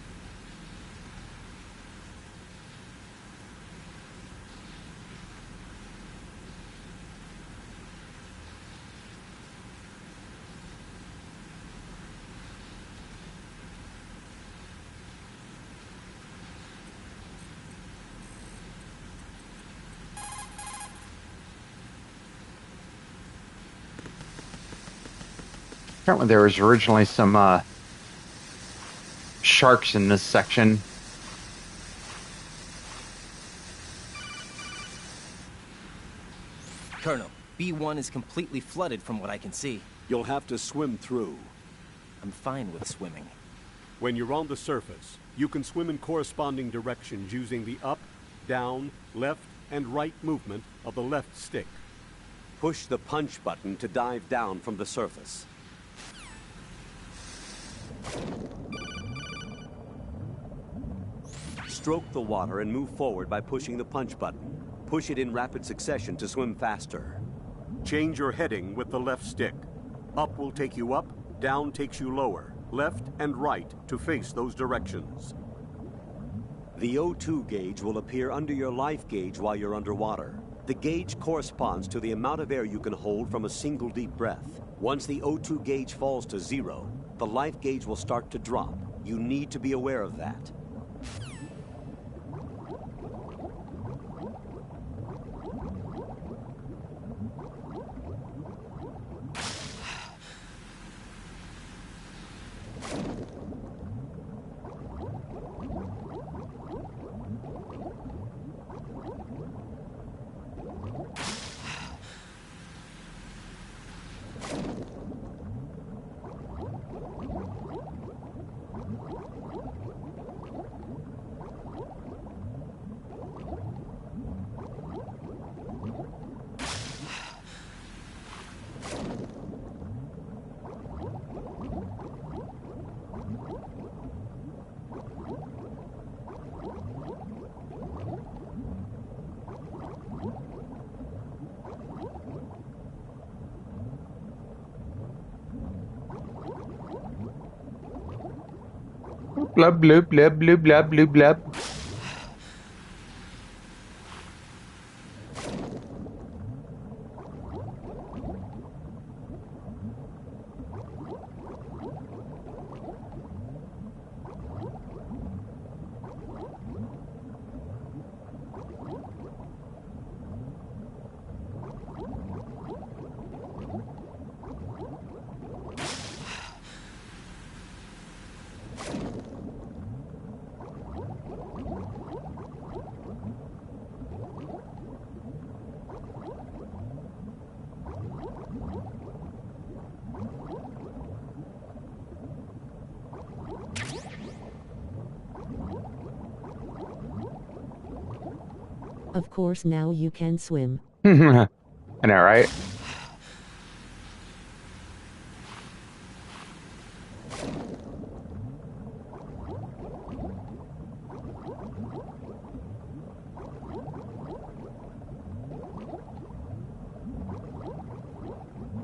[SPEAKER 1] Apparently there was originally some sharks in this section.
[SPEAKER 5] Colonel, B1 is completely flooded from what I can see.
[SPEAKER 7] You'll have to swim through.
[SPEAKER 5] I'm fine with swimming.
[SPEAKER 7] When you're on the surface, you can swim in corresponding directions using the up, down, left, and right movement of the left stick. Push the punch button to dive down from the surface. Stroke the water and move forward by pushing the punch button. Push it in rapid succession to swim faster. Change your heading with the left stick. Up will take you up, down takes you lower, left and right to face those directions. The O2 gauge will appear under your life gauge while you're underwater. The gauge corresponds to the amount of air you can hold from a single deep breath. Once the O2 gauge falls to 0, the life gauge will start to drop. You need to be aware of that.
[SPEAKER 1] Blub, blub, blub, blub, blub, blub, blub.
[SPEAKER 4] Of course now you can swim.
[SPEAKER 1] I know, right?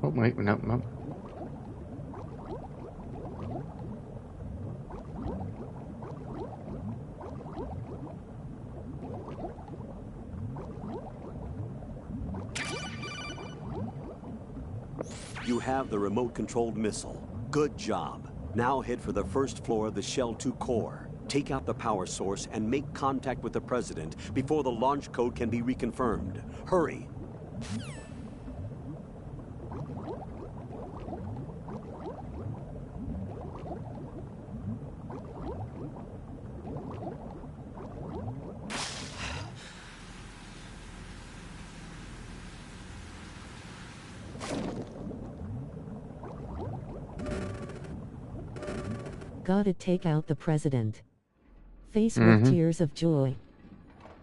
[SPEAKER 1] Oh, wait, no, no.
[SPEAKER 7] You have the remote-controlled missile. Good job. Now head for the first floor of the Shell 2 core. Take out the power source and make contact with the President before the launch code can be reconfirmed. Hurry.
[SPEAKER 4] Gotta take out the president. Face with tears of joy.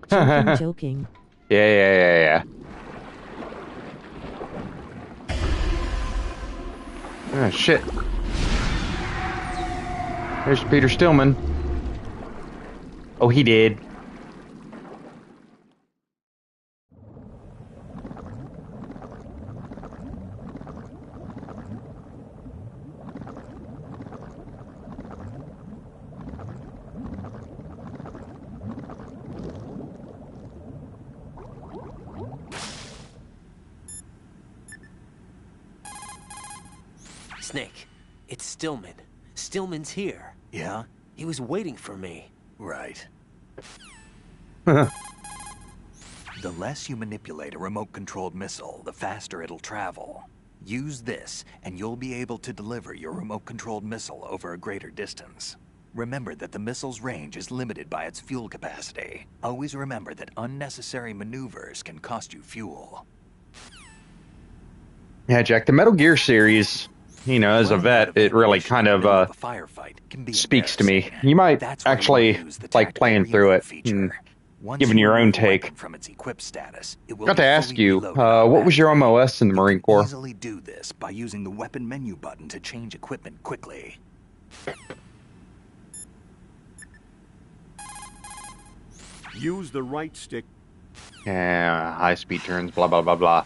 [SPEAKER 4] Joking, joking.
[SPEAKER 1] Yeah. Oh, shit. There's Peter Stillman. Oh, he did.
[SPEAKER 5] Snake, it's Stillman. Stillman's here.
[SPEAKER 3] Yeah?
[SPEAKER 5] He was waiting for me.
[SPEAKER 3] Right. The less you manipulate a remote-controlled missile, the faster it'll travel. Use this, and you'll be able to deliver your remote-controlled missile over a greater distance. Remember that the missile's range is limited by its fuel capacity. Always remember that unnecessary maneuvers can cost you fuel.
[SPEAKER 1] Yeah, Jack, the Metal Gear series, you know, as a vet, it really kind of speaks to me. You might actually like playing through it and giving your own take. Got to ask you, what was your MOS in the Marine Corps?
[SPEAKER 3] Easily do this by using the weapon menu button to change equipment quickly.
[SPEAKER 7] Use the right stick.
[SPEAKER 1] Yeah, high speed turns, blah, blah, blah, blah.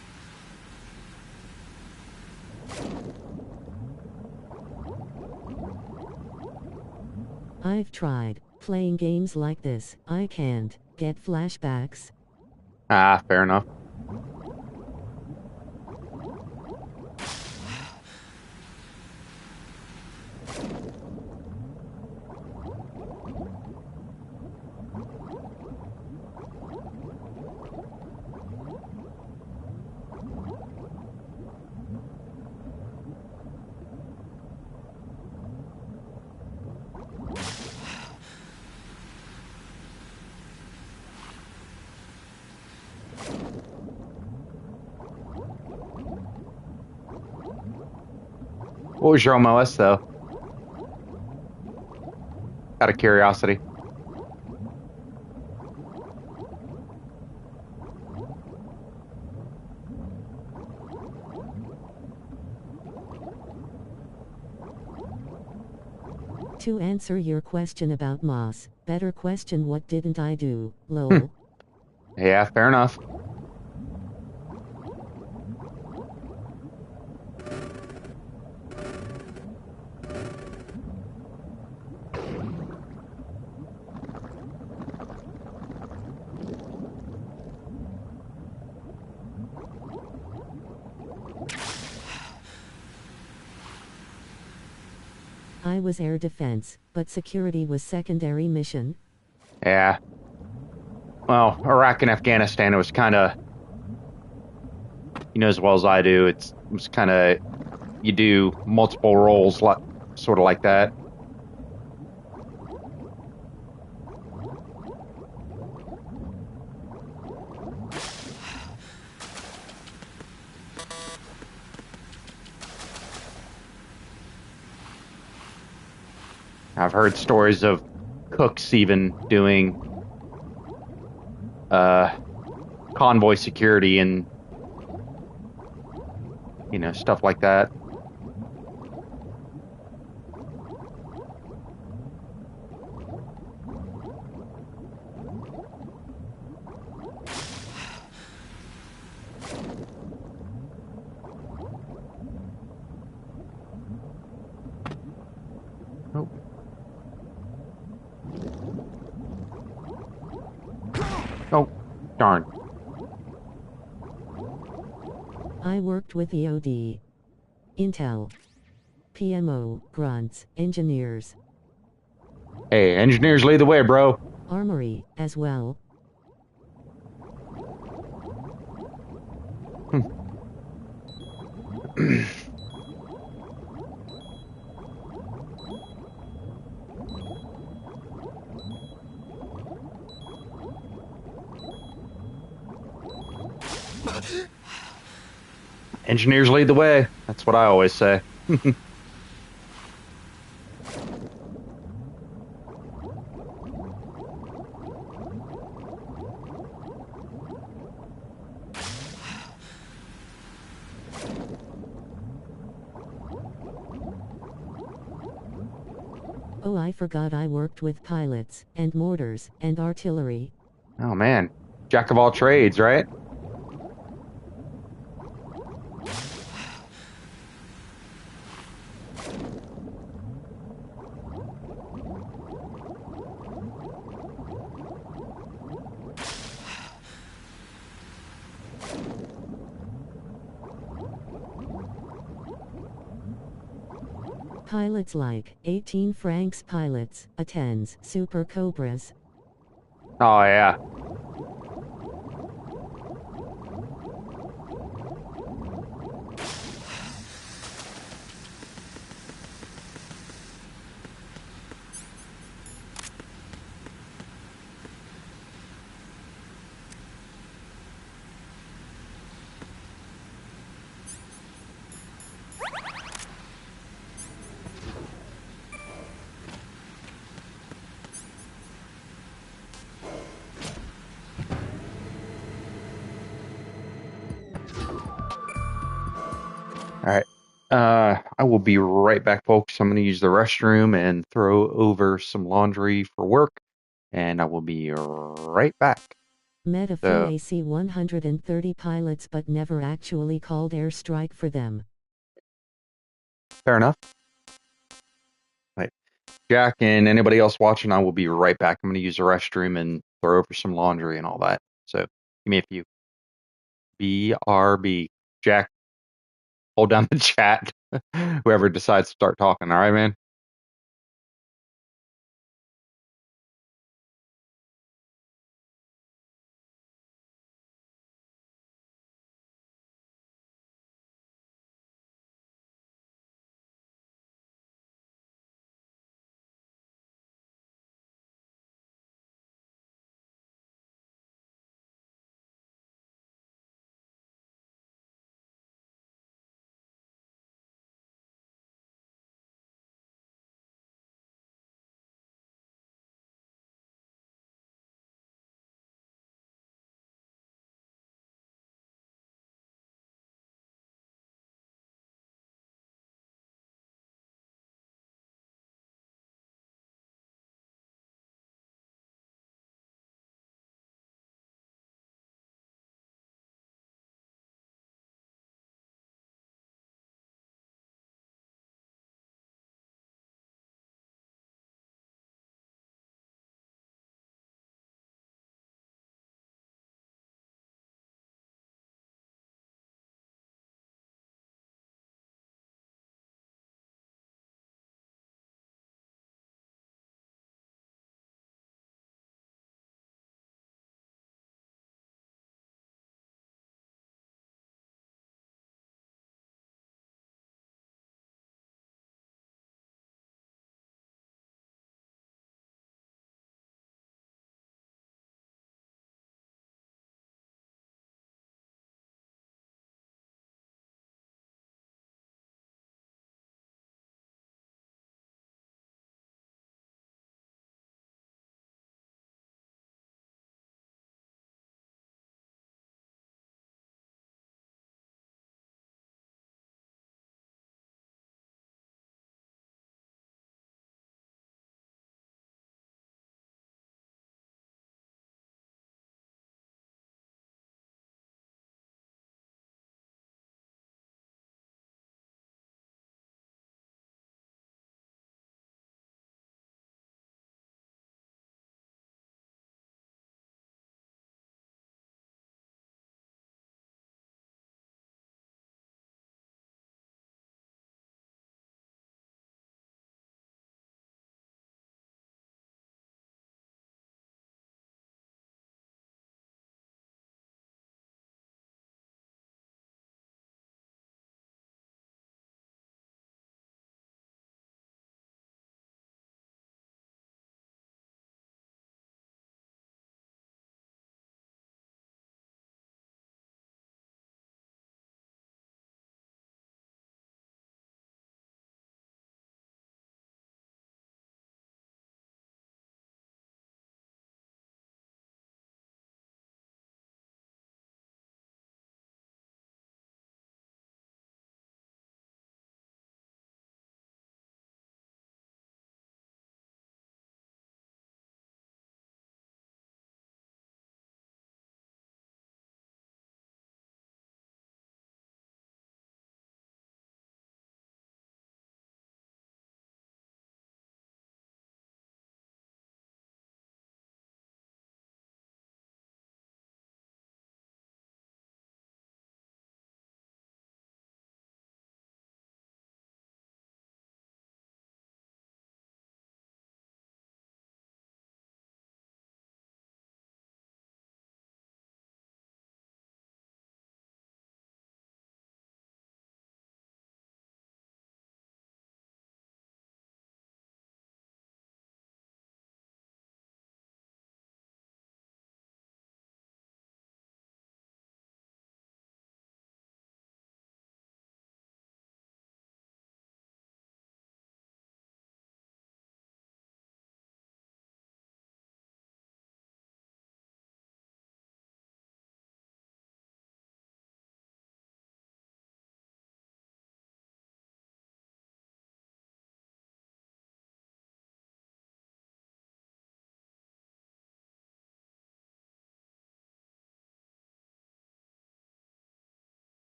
[SPEAKER 4] I've tried playing games like this. I can't get flashbacks.
[SPEAKER 1] Ah, fair enough. What was your MOS, though? Out of curiosity.
[SPEAKER 4] To answer your question about Moss, better question what didn't I do, lol.
[SPEAKER 1] Yeah, fair enough.
[SPEAKER 4] I was air defense, but security was secondary mission.
[SPEAKER 1] Yeah. Well, Iraq and Afghanistan, it was kind of, you know as well as I do, it was kind of, you do multiple roles, sort of like that. I've heard stories of cooks even doing convoy security and stuff like that. Oh. Oh, darn.
[SPEAKER 4] I worked with EOD, Intel, PMO, grunts, engineers.
[SPEAKER 1] Hey, engineers lead the way, bro.
[SPEAKER 4] Armory, as well.
[SPEAKER 1] Engineers lead the way. That's what I always say.
[SPEAKER 4] Oh, I forgot I worked with pilots, and mortars, and artillery.
[SPEAKER 1] Oh, man. Jack of all trades, right?
[SPEAKER 4] Pilots like 18 Franks pilots, A-10s, Super Cobras.
[SPEAKER 1] Oh, yeah. All right. I will be right back, folks. I'm going to use the restroom and throw over some laundry for work, and I will be right back.
[SPEAKER 4] Met a few AC-130 pilots but never actually called airstrike for them.
[SPEAKER 1] Fair enough. Right. Jack and anybody else watching, I will be right back. I'm going to use the restroom and throw over some laundry and all that. So give me a few. BRB. Jack, hold down the chat. Whoever decides to start talking. All right, man?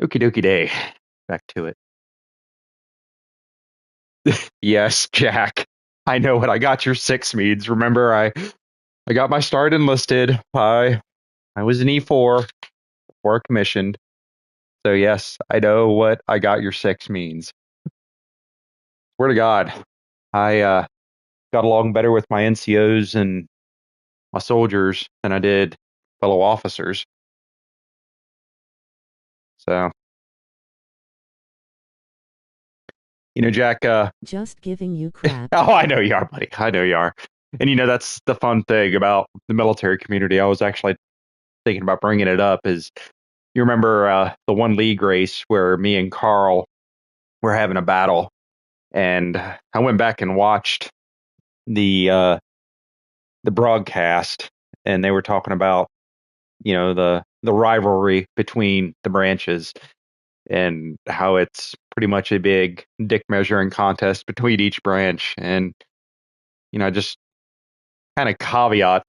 [SPEAKER 1] Okie dokie day. Back to it. Yes, Jack. I know what I got your 6 means. Remember, I got my start enlisted. I was an E4 before commissioned. So yes, I know what I got your 6 means. Swear to God, I got along better with my NCOs and my soldiers than I did fellow officers. So, Jack.
[SPEAKER 4] Just giving you crap.
[SPEAKER 1] Oh, I know you are, buddy. I know you are. And that's the fun thing about the military community. I was actually thinking about bringing it up. Is you remember the one league race where me and Carl were having a battle, and I went back and watched the broadcast, and they were talking about the rivalry between the branches and how it's pretty much a big dick measuring contest between each branch. And just kind of caveat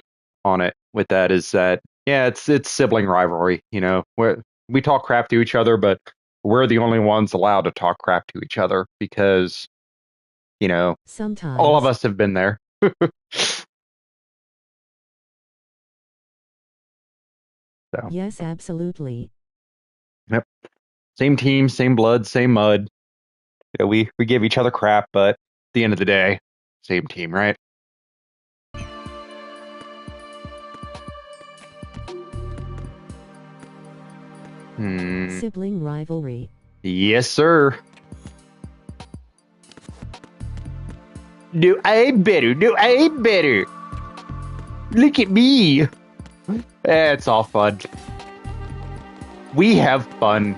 [SPEAKER 1] on it with that is that yeah, it's sibling rivalry. We talk crap to each other, but we're the only ones allowed to talk crap to each other because
[SPEAKER 4] Sometimes
[SPEAKER 1] all of us have been there. So
[SPEAKER 4] yes, absolutely.
[SPEAKER 1] yep, same team, same blood, same mud. We give each other crap, but at the end of the day, same team, right?
[SPEAKER 4] Sibling rivalry.
[SPEAKER 1] Yes, sir. Do I better? Do I better? Look at me. It's all fun. We have fun.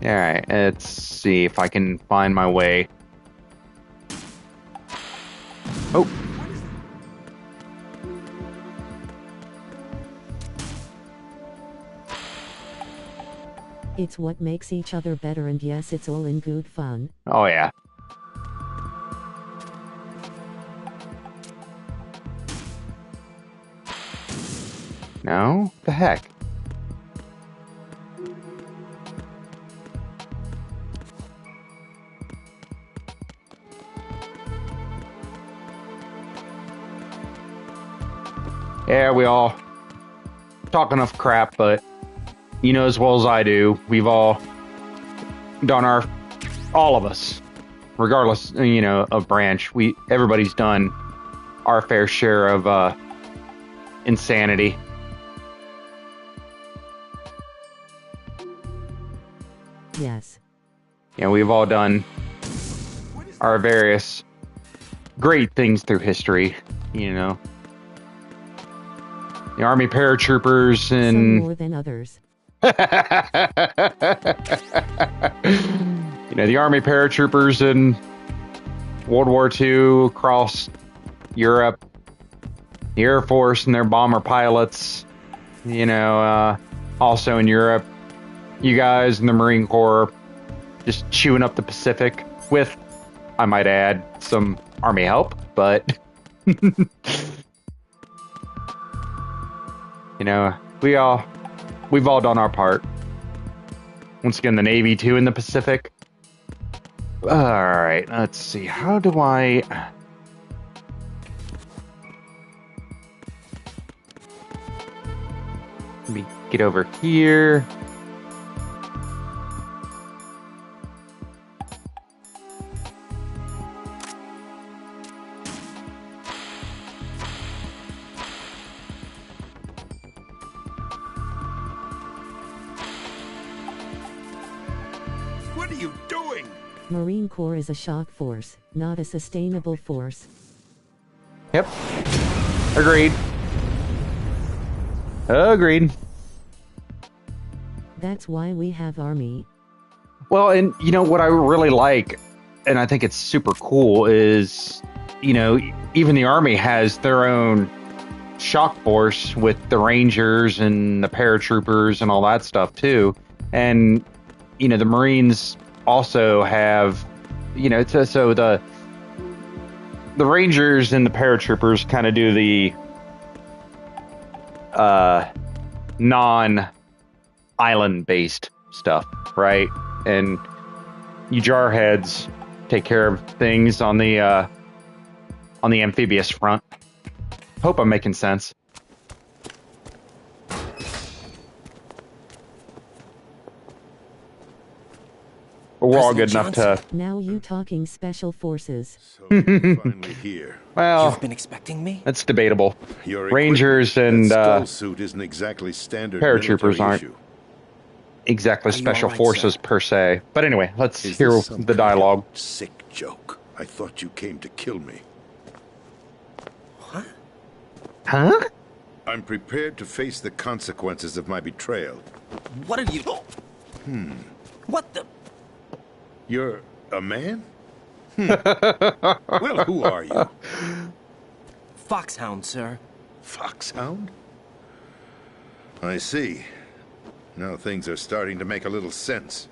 [SPEAKER 1] All right, let's see if I can find my way. Oh.
[SPEAKER 4] It's what makes each other better, and yes, it's all in good fun.
[SPEAKER 1] Oh, yeah. No? The heck? Yeah, we all talk enough crap, but as well as I do, we've all done all of us, regardless, of branch. Everybody's done our fair share of insanity.
[SPEAKER 4] Yes.
[SPEAKER 1] We've all done our various great things through history, The Army paratroopers and
[SPEAKER 4] some more than others.
[SPEAKER 1] The Army paratroopers in World War II across Europe, the Air Force and their bomber pilots, also in Europe, you guys in the Marine Corps just chewing up the Pacific with, I might add, some Army help, but we've all done our part. Once again, the Navy too in the Pacific. All right, let's see. How do I? Let me get over here.
[SPEAKER 6] What are you doing?
[SPEAKER 4] Marine Corps is a shock force, not a sustainable force.
[SPEAKER 1] Yep. Agreed. Agreed.
[SPEAKER 4] That's why we have Army.
[SPEAKER 1] Well, and what I really like, and I think it's super cool, is, even the Army has their own shock force with the Rangers and the paratroopers and all that stuff too. And, the Marines also have, so the Rangers and the paratroopers kind of do the non-island-based stuff, right? And you jarheads take care of things on the amphibious front. Hope I'm making sense. But we're all good enough to...
[SPEAKER 4] Now you talking special forces.
[SPEAKER 6] So you're finally here.
[SPEAKER 1] Well,
[SPEAKER 5] You've been expecting me?
[SPEAKER 1] that's debatable.
[SPEAKER 6] Your
[SPEAKER 1] Rangers
[SPEAKER 6] equipment,
[SPEAKER 1] and
[SPEAKER 6] that skull suit isn't exactly standard
[SPEAKER 1] paratroopers
[SPEAKER 6] military
[SPEAKER 1] aren't
[SPEAKER 6] issue.
[SPEAKER 1] exactly
[SPEAKER 5] Are you
[SPEAKER 1] special
[SPEAKER 5] all right,
[SPEAKER 1] forces
[SPEAKER 5] sir?
[SPEAKER 1] per se. But anyway, let's
[SPEAKER 6] Is
[SPEAKER 1] hear
[SPEAKER 6] this some
[SPEAKER 1] the
[SPEAKER 6] kind of
[SPEAKER 1] dialogue.
[SPEAKER 6] sick joke? I thought you came to kill me.
[SPEAKER 5] What?
[SPEAKER 1] Huh?
[SPEAKER 6] I'm prepared to face the consequences of my betrayal.
[SPEAKER 5] What are you... What the...
[SPEAKER 6] You're a man? Well, who are you?
[SPEAKER 5] Foxhound, sir.
[SPEAKER 6] Foxhound? I see. Now things are starting to make a little sense.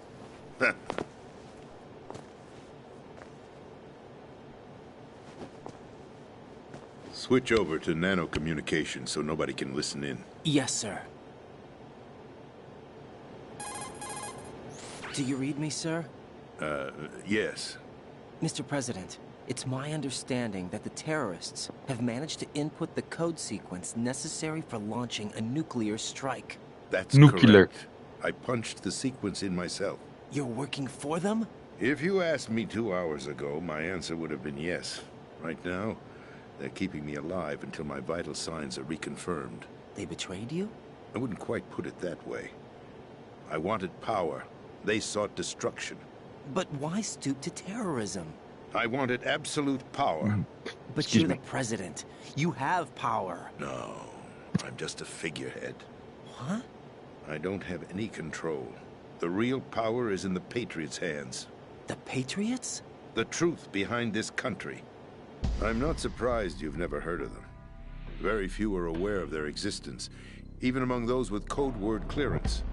[SPEAKER 6] Switch over to nano-communication so nobody can listen in.
[SPEAKER 5] Yes, sir. Do you read me, sir?
[SPEAKER 6] Yes.
[SPEAKER 5] Mr. President, it's my understanding that the terrorists have managed to input the code sequence necessary for launching a nuclear strike.
[SPEAKER 6] That's
[SPEAKER 1] Nuclear.
[SPEAKER 6] correct. I punched the sequence in myself.
[SPEAKER 5] You're working for them?
[SPEAKER 6] If you asked me 2 hours ago, my answer would have been yes. Right now, they're keeping me alive until my vital signs are reconfirmed.
[SPEAKER 5] They betrayed you?
[SPEAKER 6] I wouldn't quite put it that way. I wanted power. They sought destruction.
[SPEAKER 5] But why stoop to terrorism?
[SPEAKER 6] I wanted absolute power.
[SPEAKER 5] But
[SPEAKER 1] Excuse
[SPEAKER 5] you're
[SPEAKER 1] me.
[SPEAKER 5] the president. You have power.
[SPEAKER 6] No, I'm just a figurehead.
[SPEAKER 5] What?
[SPEAKER 6] I don't have any control. The real power is in the Patriots' hands.
[SPEAKER 5] The Patriots?
[SPEAKER 6] The truth behind this country. I'm not surprised you've never heard of them. Very few are aware of their existence, even among those with code word clearance.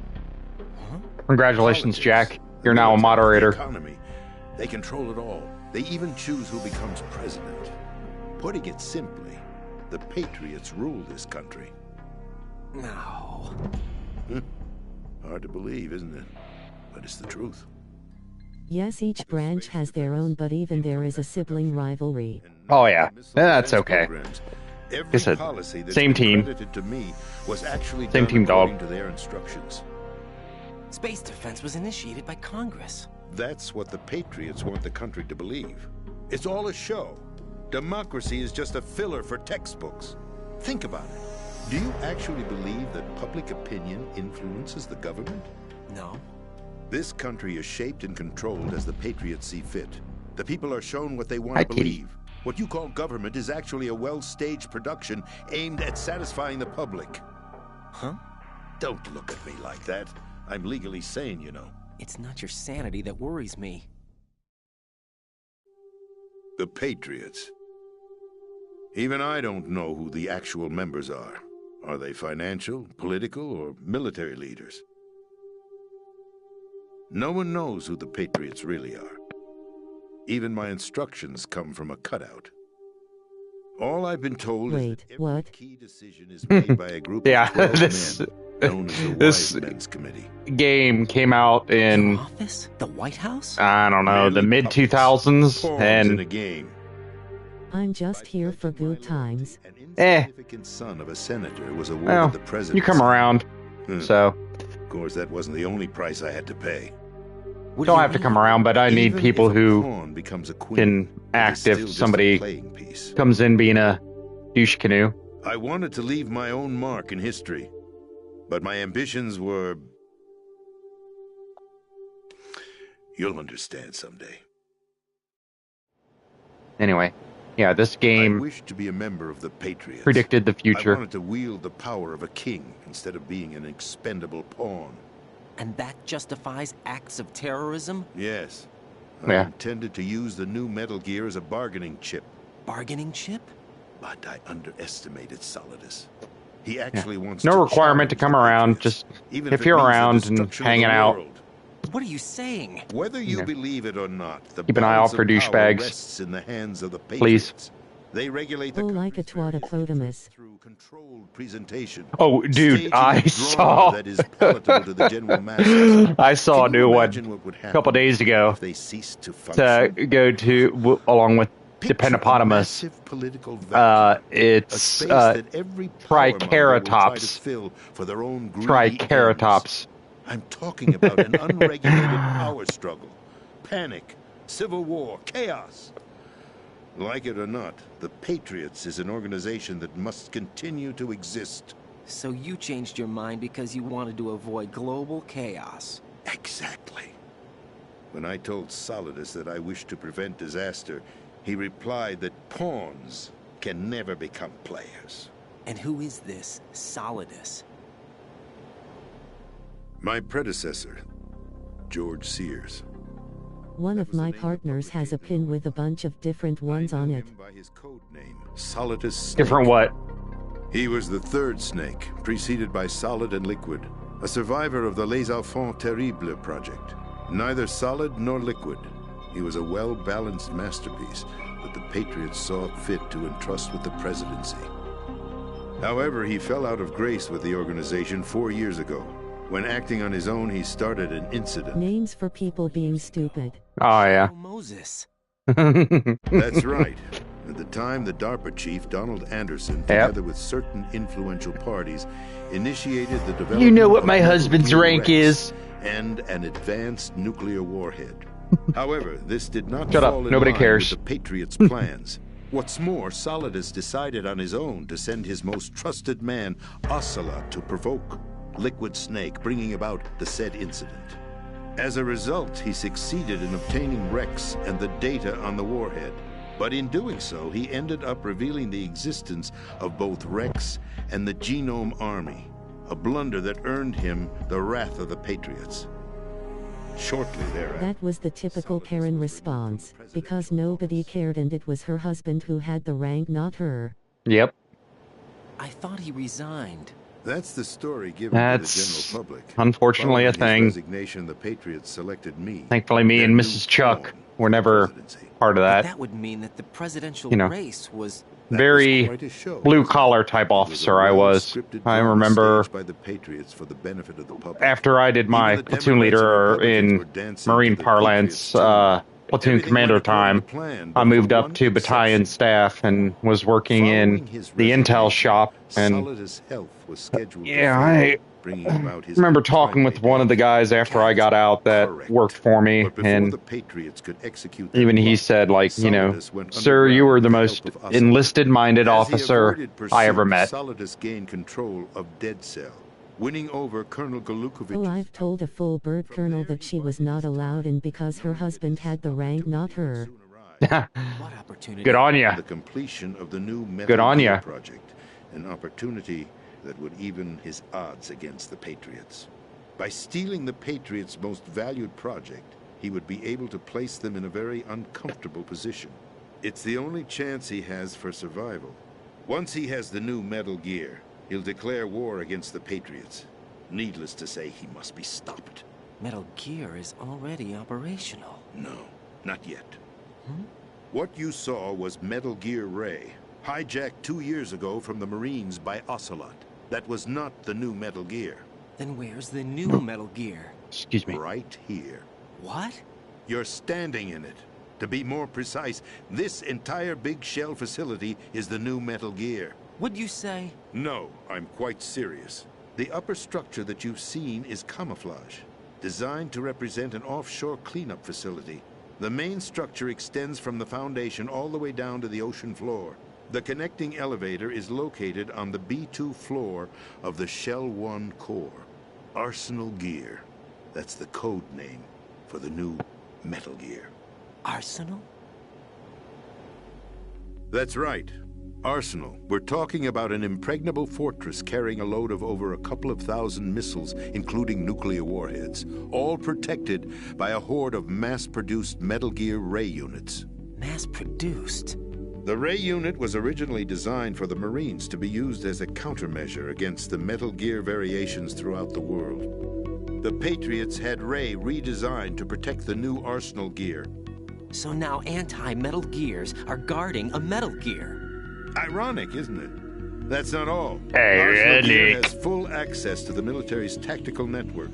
[SPEAKER 1] Congratulations,
[SPEAKER 6] Politics,
[SPEAKER 1] Jack.
[SPEAKER 6] the
[SPEAKER 1] You're now a
[SPEAKER 6] military,
[SPEAKER 1] moderator.
[SPEAKER 6] The economy. They control it all. They even choose who becomes president. Putting it simply, the Patriots rule this country.
[SPEAKER 5] No.
[SPEAKER 6] Hard to believe, isn't it? But it's the truth.
[SPEAKER 4] Yes, each branch has their own, but even there is a sibling rivalry.
[SPEAKER 1] Oh, yeah.
[SPEAKER 6] Missile
[SPEAKER 1] That's
[SPEAKER 6] defense
[SPEAKER 1] okay.
[SPEAKER 6] programs, every
[SPEAKER 1] Guess it-
[SPEAKER 6] policy that's
[SPEAKER 1] same
[SPEAKER 6] been
[SPEAKER 1] team.
[SPEAKER 6] credited to me was actually
[SPEAKER 1] Same
[SPEAKER 6] done
[SPEAKER 1] team, dog.
[SPEAKER 6] according to their instructions.
[SPEAKER 5] Space defense was initiated by Congress.
[SPEAKER 6] That's what the Patriots want the country to believe. It's all a show. Democracy is just a filler for textbooks. Think about it. Do you actually believe that public opinion influences the government?
[SPEAKER 5] No.
[SPEAKER 6] This country is shaped and controlled as the Patriots see fit. The people are shown what they want
[SPEAKER 1] Hi,
[SPEAKER 6] to
[SPEAKER 1] kitty.
[SPEAKER 6] believe. What you call government is actually a well-staged production aimed at satisfying the public.
[SPEAKER 5] Huh?
[SPEAKER 6] Don't look at me like that. I'm legally sane, you know.
[SPEAKER 5] It's not your sanity that worries me.
[SPEAKER 6] The Patriots. Even I don't know who the actual members are. Are they financial, political, or military leaders? No one knows who the Patriots really are. Even my instructions come from a cutout. All I've been told is
[SPEAKER 4] Wait,
[SPEAKER 6] that every
[SPEAKER 4] what?
[SPEAKER 6] key decision is made by a group
[SPEAKER 1] Yeah,
[SPEAKER 6] of 12
[SPEAKER 1] this-
[SPEAKER 6] men, known as the
[SPEAKER 1] this-
[SPEAKER 6] Wise Men's Committee.
[SPEAKER 1] Game came out in,
[SPEAKER 5] Your office? The White House?
[SPEAKER 1] I don't know, the
[SPEAKER 6] Merely
[SPEAKER 1] mid-2000s,
[SPEAKER 6] Pawns in a
[SPEAKER 1] and
[SPEAKER 6] game.
[SPEAKER 4] I'm just here for good times.
[SPEAKER 6] An
[SPEAKER 1] Eh.
[SPEAKER 6] insignificant son of a senator was awarded
[SPEAKER 1] well,
[SPEAKER 6] the presidency.
[SPEAKER 1] you come around,
[SPEAKER 6] Hmm.
[SPEAKER 1] so
[SPEAKER 6] Of course, that wasn't the only price I had to pay.
[SPEAKER 5] What do
[SPEAKER 1] don't
[SPEAKER 5] you
[SPEAKER 1] have to
[SPEAKER 5] mean?
[SPEAKER 1] come around, but I need
[SPEAKER 6] Even
[SPEAKER 1] people
[SPEAKER 6] if a
[SPEAKER 1] who
[SPEAKER 6] pawn becomes a queen,
[SPEAKER 1] can
[SPEAKER 6] it is
[SPEAKER 1] act
[SPEAKER 6] still
[SPEAKER 1] if
[SPEAKER 6] just a
[SPEAKER 1] somebody
[SPEAKER 6] playing piece.
[SPEAKER 1] comes in being a douche canoe.
[SPEAKER 6] I wanted to leave my own mark in history, but my ambitions were... You'll understand someday.
[SPEAKER 1] Anyway, yeah, this
[SPEAKER 6] I
[SPEAKER 1] game
[SPEAKER 6] wished to be a member of the Patriots.
[SPEAKER 1] predicted the
[SPEAKER 6] I
[SPEAKER 1] future.
[SPEAKER 6] wanted to wield the power of a king instead of being an expendable pawn.
[SPEAKER 5] And that justifies acts of terrorism?
[SPEAKER 6] Yes. I
[SPEAKER 1] Yeah.
[SPEAKER 6] intended to use the new Metal Gear as a bargaining chip,
[SPEAKER 5] Bargaining chip?
[SPEAKER 6] but I underestimated Solidus. He actually wants
[SPEAKER 1] No
[SPEAKER 6] to
[SPEAKER 1] requirement to
[SPEAKER 6] challenge
[SPEAKER 1] come
[SPEAKER 6] the
[SPEAKER 1] around,
[SPEAKER 6] Patriots,
[SPEAKER 1] just
[SPEAKER 6] even
[SPEAKER 1] if
[SPEAKER 6] it
[SPEAKER 1] you're
[SPEAKER 6] means the
[SPEAKER 1] around and
[SPEAKER 6] destruction of
[SPEAKER 1] hanging
[SPEAKER 6] the
[SPEAKER 1] out.
[SPEAKER 6] world.
[SPEAKER 5] What are you saying?
[SPEAKER 6] Whether you
[SPEAKER 1] Yeah.
[SPEAKER 6] believe it or not, the
[SPEAKER 1] Keep an eye out
[SPEAKER 6] balance
[SPEAKER 1] for
[SPEAKER 6] of power
[SPEAKER 1] douchebags.
[SPEAKER 6] rests in the hands of the
[SPEAKER 1] Please.
[SPEAKER 6] Patriots. They regulate the
[SPEAKER 4] Oh, like a
[SPEAKER 6] country's
[SPEAKER 4] twatopotamus.
[SPEAKER 6] through controlled presentation.
[SPEAKER 1] Oh, dude,
[SPEAKER 6] staging
[SPEAKER 1] I
[SPEAKER 6] a drama
[SPEAKER 1] saw.
[SPEAKER 6] that is palatable to the general masses.
[SPEAKER 1] I saw a
[SPEAKER 6] Can you
[SPEAKER 1] new one
[SPEAKER 6] imagine what would
[SPEAKER 1] a couple
[SPEAKER 6] happen
[SPEAKER 1] days ago
[SPEAKER 6] if they ceased to
[SPEAKER 1] to
[SPEAKER 6] function?
[SPEAKER 1] go to along with the
[SPEAKER 6] Picture a
[SPEAKER 1] Pentopotamus.
[SPEAKER 6] massive political vacuum, a
[SPEAKER 1] It's
[SPEAKER 6] space that every power monger will try to
[SPEAKER 1] Triceratops.
[SPEAKER 6] fill for their own greedy ends.
[SPEAKER 1] Triceratops.
[SPEAKER 6] I'm talking about an unregulated power struggle, panic, civil war, chaos. Like it or not, the Patriots is an organization that must continue to exist.
[SPEAKER 5] So you changed your mind because you wanted to avoid global chaos.
[SPEAKER 6] Exactly. When I told Solidus that I wished to prevent disaster, he replied that pawns can never become players.
[SPEAKER 5] And who is this Solidus?
[SPEAKER 6] My predecessor, George Sears.
[SPEAKER 4] One of my partners has a pin with a bunch of different ones
[SPEAKER 6] I
[SPEAKER 4] on
[SPEAKER 6] knew
[SPEAKER 4] it.
[SPEAKER 6] him by his code name, Solidus Snake.
[SPEAKER 1] Different what?
[SPEAKER 6] He was the third snake, preceded by Solid and Liquid, a survivor of the Les Enfants Terribles project. Neither solid nor liquid, he was a well-balanced masterpiece that the Patriots saw fit to entrust with the presidency. However, he fell out of grace with the organization 4 years ago. When acting on his own, he started an incident.
[SPEAKER 4] Names for people being stupid.
[SPEAKER 1] Oh, yeah.
[SPEAKER 5] Oh, Moses.
[SPEAKER 6] That's right. At the time, the DARPA chief, Donald Anderson, together with certain influential parties, initiated the development
[SPEAKER 1] You know what my
[SPEAKER 6] of
[SPEAKER 1] husband's
[SPEAKER 6] nuclear
[SPEAKER 1] rank
[SPEAKER 6] Rex
[SPEAKER 1] is.
[SPEAKER 6] and an advanced nuclear warhead. However, this did not
[SPEAKER 1] Shut up.
[SPEAKER 6] fall in
[SPEAKER 1] Nobody
[SPEAKER 6] line
[SPEAKER 1] cares.
[SPEAKER 6] with the Patriots' plans. What's more, Solidus decided on his own to send his most trusted man, Ocelot, to provoke Liquid Snake, bringing about the said incident. As a result, he succeeded in obtaining Rex and the data on the warhead. But in doing so, he ended up revealing the existence of both Rex and the Genome Army, a blunder that earned him the wrath of the Patriots. Shortly thereafter,
[SPEAKER 4] That was the typical Karen response, because nobody cared and it was her husband who had the rank, not her.
[SPEAKER 1] Yep.
[SPEAKER 5] I thought he resigned.
[SPEAKER 6] that's the story given
[SPEAKER 1] That's
[SPEAKER 6] to the general public.
[SPEAKER 1] unfortunately a
[SPEAKER 6] Following his
[SPEAKER 1] thing.
[SPEAKER 6] resignation, the Patriots selected me.
[SPEAKER 1] Thankfully, me
[SPEAKER 6] their
[SPEAKER 1] and
[SPEAKER 6] new
[SPEAKER 1] Mrs. Chuck
[SPEAKER 6] pawn
[SPEAKER 1] were
[SPEAKER 6] for
[SPEAKER 1] never
[SPEAKER 6] presidency.
[SPEAKER 1] part of
[SPEAKER 5] But
[SPEAKER 1] that.
[SPEAKER 5] that would mean that the presidential
[SPEAKER 1] You know,
[SPEAKER 5] race was...
[SPEAKER 6] That was
[SPEAKER 1] Very
[SPEAKER 6] quite a show,
[SPEAKER 1] blue
[SPEAKER 6] wasn't it?
[SPEAKER 1] collar type
[SPEAKER 6] It was a
[SPEAKER 1] officer I was.
[SPEAKER 6] well-scripted
[SPEAKER 1] I
[SPEAKER 6] drama
[SPEAKER 1] remember
[SPEAKER 6] staged by the Patriots for the benefit of the public.
[SPEAKER 1] after I did my
[SPEAKER 6] Even the
[SPEAKER 1] platoon
[SPEAKER 6] Democrats and
[SPEAKER 1] leader
[SPEAKER 6] Republicans
[SPEAKER 1] in
[SPEAKER 6] were dancing to
[SPEAKER 1] Marine
[SPEAKER 6] the
[SPEAKER 1] parlance,
[SPEAKER 6] Patriots' tune.
[SPEAKER 1] platoon
[SPEAKER 6] Everything
[SPEAKER 1] commander
[SPEAKER 6] went according
[SPEAKER 1] time,
[SPEAKER 6] to plan,
[SPEAKER 1] I
[SPEAKER 6] but
[SPEAKER 1] moved
[SPEAKER 6] for
[SPEAKER 1] up
[SPEAKER 6] one
[SPEAKER 1] to battalion
[SPEAKER 6] exception.
[SPEAKER 1] staff and was working in
[SPEAKER 6] Following his
[SPEAKER 1] the intel
[SPEAKER 6] resignation,
[SPEAKER 1] shop. And
[SPEAKER 6] Solidus' health was scheduled to
[SPEAKER 1] yeah,
[SPEAKER 6] fail,
[SPEAKER 1] I
[SPEAKER 6] bringing about his
[SPEAKER 1] remember talking with
[SPEAKER 6] untimely
[SPEAKER 1] one of the
[SPEAKER 6] death.
[SPEAKER 1] guys after I got out that
[SPEAKER 6] Correct.
[SPEAKER 1] worked for me,
[SPEAKER 6] But before
[SPEAKER 1] and
[SPEAKER 6] the Patriots could execute their
[SPEAKER 1] even he
[SPEAKER 6] plot,
[SPEAKER 1] said, like, you know,
[SPEAKER 6] Solidus went
[SPEAKER 1] sir, you
[SPEAKER 6] underground
[SPEAKER 1] were
[SPEAKER 6] with
[SPEAKER 1] the
[SPEAKER 6] the
[SPEAKER 1] most
[SPEAKER 6] help of Ocelot.
[SPEAKER 1] enlisted-minded
[SPEAKER 6] As he
[SPEAKER 1] officer
[SPEAKER 6] avoided
[SPEAKER 1] I ever
[SPEAKER 6] pursuit,
[SPEAKER 1] met.
[SPEAKER 6] Solidus gained control of Dead Cell, winning over Colonel Galukovich.
[SPEAKER 4] Oh, I've told a full bird colonel that she was not allowed in because her husband had the rank, not her.
[SPEAKER 5] What opportunity?
[SPEAKER 1] Good on ya.
[SPEAKER 6] The completion of the new Metal
[SPEAKER 1] Good on
[SPEAKER 6] Gear
[SPEAKER 1] ya.
[SPEAKER 6] project, an opportunity that would even his odds against the Patriots. By stealing the Patriots' most valued project, he would be able to place them in a very uncomfortable position. It's the only chance he has for survival. Once he has the new Metal Gear, he'll declare war against the Patriots. Needless to say, he must be stopped.
[SPEAKER 5] Metal Gear is already operational.
[SPEAKER 6] No, not yet. What you saw was Metal Gear Ray, hijacked 2 years ago from the Marines by Ocelot. That was not the new Metal Gear.
[SPEAKER 5] Then where's the new Metal Gear?
[SPEAKER 1] Excuse me.
[SPEAKER 6] Right here.
[SPEAKER 5] What?
[SPEAKER 6] You're standing in it. To be more precise, this entire big shell facility is the new Metal Gear.
[SPEAKER 5] What'd you say?
[SPEAKER 6] No, I'm quite serious. The upper structure that you've seen is camouflage, designed to represent an offshore cleanup facility. The main structure extends from the foundation all the way down to the ocean floor. The connecting elevator is located on the B2 floor of the Shell 1 core. Arsenal Gear. That's the code name for the new Metal Gear.
[SPEAKER 5] Arsenal?
[SPEAKER 6] That's right. Arsenal. We're talking about an impregnable fortress carrying a load of over a couple of thousand missiles, including nuclear warheads, all protected by a horde of mass-produced Metal Gear Ray units.
[SPEAKER 5] Mass-produced?
[SPEAKER 6] The Ray unit was originally designed for the Marines to be used as a countermeasure against the Metal Gear variations throughout the world. The Patriots had Ray redesigned to protect the new Arsenal Gear.
[SPEAKER 5] So now anti-Metal Gears are guarding a Metal Gear.
[SPEAKER 6] Ironic, isn't it? That's not all.
[SPEAKER 1] Ironic.
[SPEAKER 6] Arsenal Gear has full access to the military's tactical network,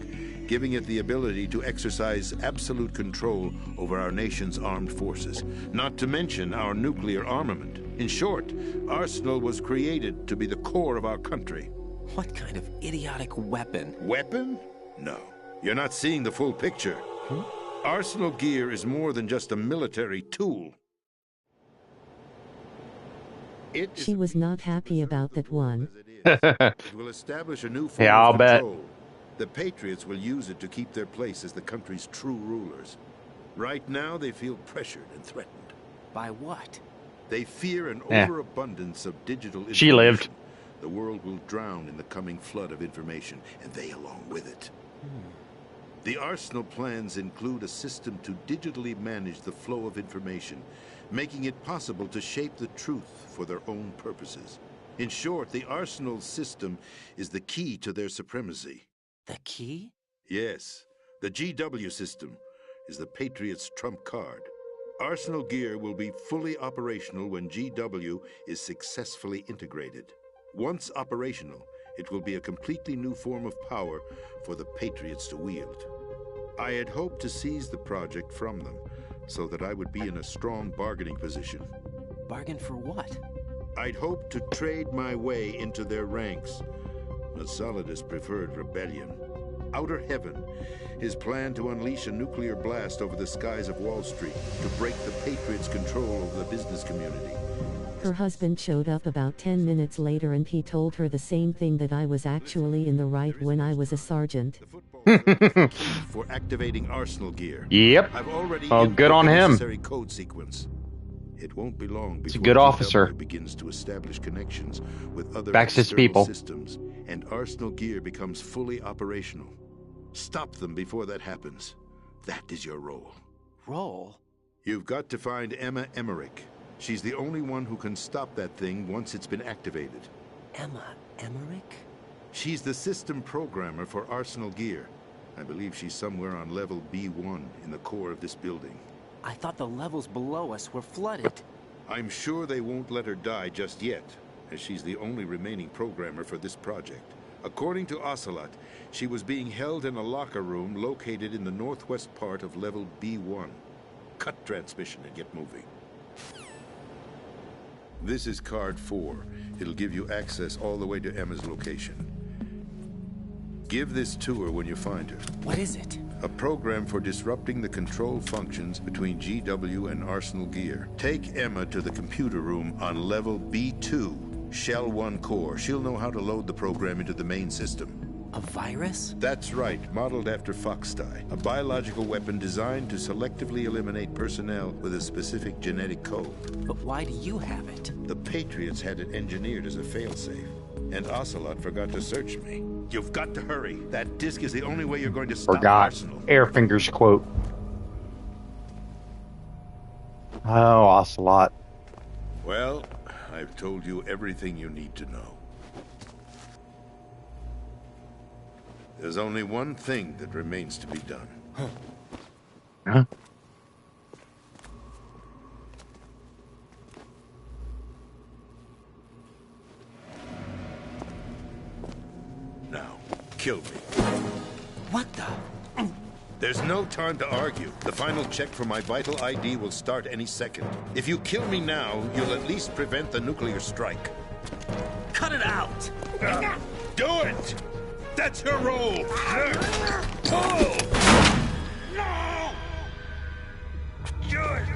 [SPEAKER 6] giving it the ability to exercise absolute control over our nation's armed forces, not to mention our nuclear armament. In short, Arsenal was created to be the core of our country.
[SPEAKER 5] What kind of idiotic weapon?
[SPEAKER 6] Weapon? No. You're not seeing the full picture. Arsenal Gear is more than just a military tool.
[SPEAKER 4] She was not happy about that one.
[SPEAKER 6] It will establish a new form
[SPEAKER 1] Yeah, I'll
[SPEAKER 6] of
[SPEAKER 1] bet.
[SPEAKER 6] control. The Patriots will use it to keep their place as the country's true rulers. Right now, they feel pressured and threatened.
[SPEAKER 5] By what?
[SPEAKER 6] They fear an
[SPEAKER 1] Yeah.
[SPEAKER 6] overabundance of digital information.
[SPEAKER 1] She lived.
[SPEAKER 6] The world will drown in the coming flood of information, and they along with it. The Arsenal plans include a system to digitally manage the flow of information, making it possible to shape the truth for their own purposes. In short, the Arsenal system is the key to their supremacy.
[SPEAKER 5] The key?
[SPEAKER 6] Yes, the GW system is the Patriots' trump card. Arsenal Gear will be fully operational when GW is successfully integrated. Once operational, it will be a completely new form of power for the Patriots to wield. I had hoped to seize the project from them, so that I would be in a strong bargaining position.
[SPEAKER 5] Bargain for what?
[SPEAKER 6] I'd hoped to trade my way into their ranks, but Solidus preferred rebellion. Outer Heaven, his plan to unleash a nuclear blast over the skies of Wall Street to break the Patriots' control over the business community.
[SPEAKER 4] Her husband showed up about 10 minutes later and he told her the same thing, that I was actually in the right when I was a sergeant.
[SPEAKER 6] For activating Arsenal Gear.
[SPEAKER 1] Yep.
[SPEAKER 6] I've already
[SPEAKER 1] Well, good on
[SPEAKER 6] input the
[SPEAKER 1] him.
[SPEAKER 6] necessary code sequence. It won't be long before
[SPEAKER 1] a good
[SPEAKER 6] GW
[SPEAKER 1] officer.
[SPEAKER 6] begins to establish connections with other
[SPEAKER 1] Backs his
[SPEAKER 6] external
[SPEAKER 1] people.
[SPEAKER 6] systems, and Arsenal Gear becomes fully operational. Stop them before that happens. That is your role.
[SPEAKER 5] Roll?
[SPEAKER 6] You've got to find Emma Emmerich. She's the only one who can stop that thing once it's been activated.
[SPEAKER 5] Emma Emmerich?
[SPEAKER 6] She's the system programmer for Arsenal Gear. I believe she's somewhere on level B1 in the core of this building.
[SPEAKER 5] I thought the levels below us were flooded.
[SPEAKER 6] I'm sure they won't let her die just yet, as she's the only remaining programmer for this project. According to Ocelot, she was being held in a locker room located in the northwest part of level B1. Cut transmission and get moving. This is card 4. It'll give you access all the way to Emma's location. Give this to her when you find her.
[SPEAKER 5] What is it?
[SPEAKER 6] A program for disrupting the control functions between GW and Arsenal Gear. Take Emma to the computer room on level B2, Shell 1 core. She'll know how to load the program into the main system.
[SPEAKER 5] A virus?
[SPEAKER 6] That's right, modeled after Foxdie, a biological weapon designed to selectively eliminate personnel with a specific genetic code.
[SPEAKER 5] But why do you have it?
[SPEAKER 6] The Patriots had it engineered as a failsafe, and Ocelot forgot to search me. You've got to hurry. That disk is the only way you're going to stop
[SPEAKER 1] Forgot.
[SPEAKER 6] Arsenal.
[SPEAKER 1] Airfingers quote. Oh, Ocelot.
[SPEAKER 6] Well, I've told you everything you need to know. There's only one thing that remains to be done.
[SPEAKER 1] Huh?
[SPEAKER 6] Now, kill me.
[SPEAKER 5] What the?
[SPEAKER 6] There's no time to argue. The final check for my vital ID will start any second. If you kill me now, you'll at least prevent the nuclear strike.
[SPEAKER 5] Cut it out!
[SPEAKER 6] Do it! That's your role! Pull! No! Do it!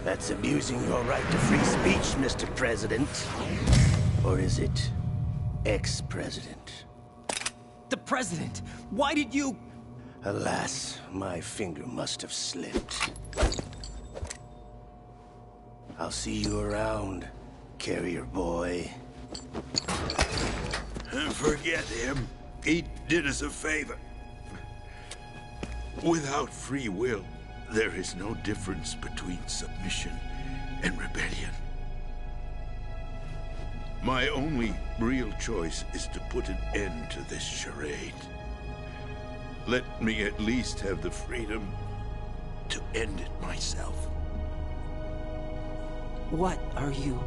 [SPEAKER 9] That's abusing your right to free speech, Mr. President. Or is it ex-president?
[SPEAKER 5] The president! Why did you...
[SPEAKER 9] Alas, my finger must have slipped. I'll see you around, carrier boy.
[SPEAKER 6] Forget him. He did us a favor. Without free will, there is no difference between submission and rebellion. My only real choice is to put an end to this charade. Let me at least have the freedom to end it myself.
[SPEAKER 5] What are you...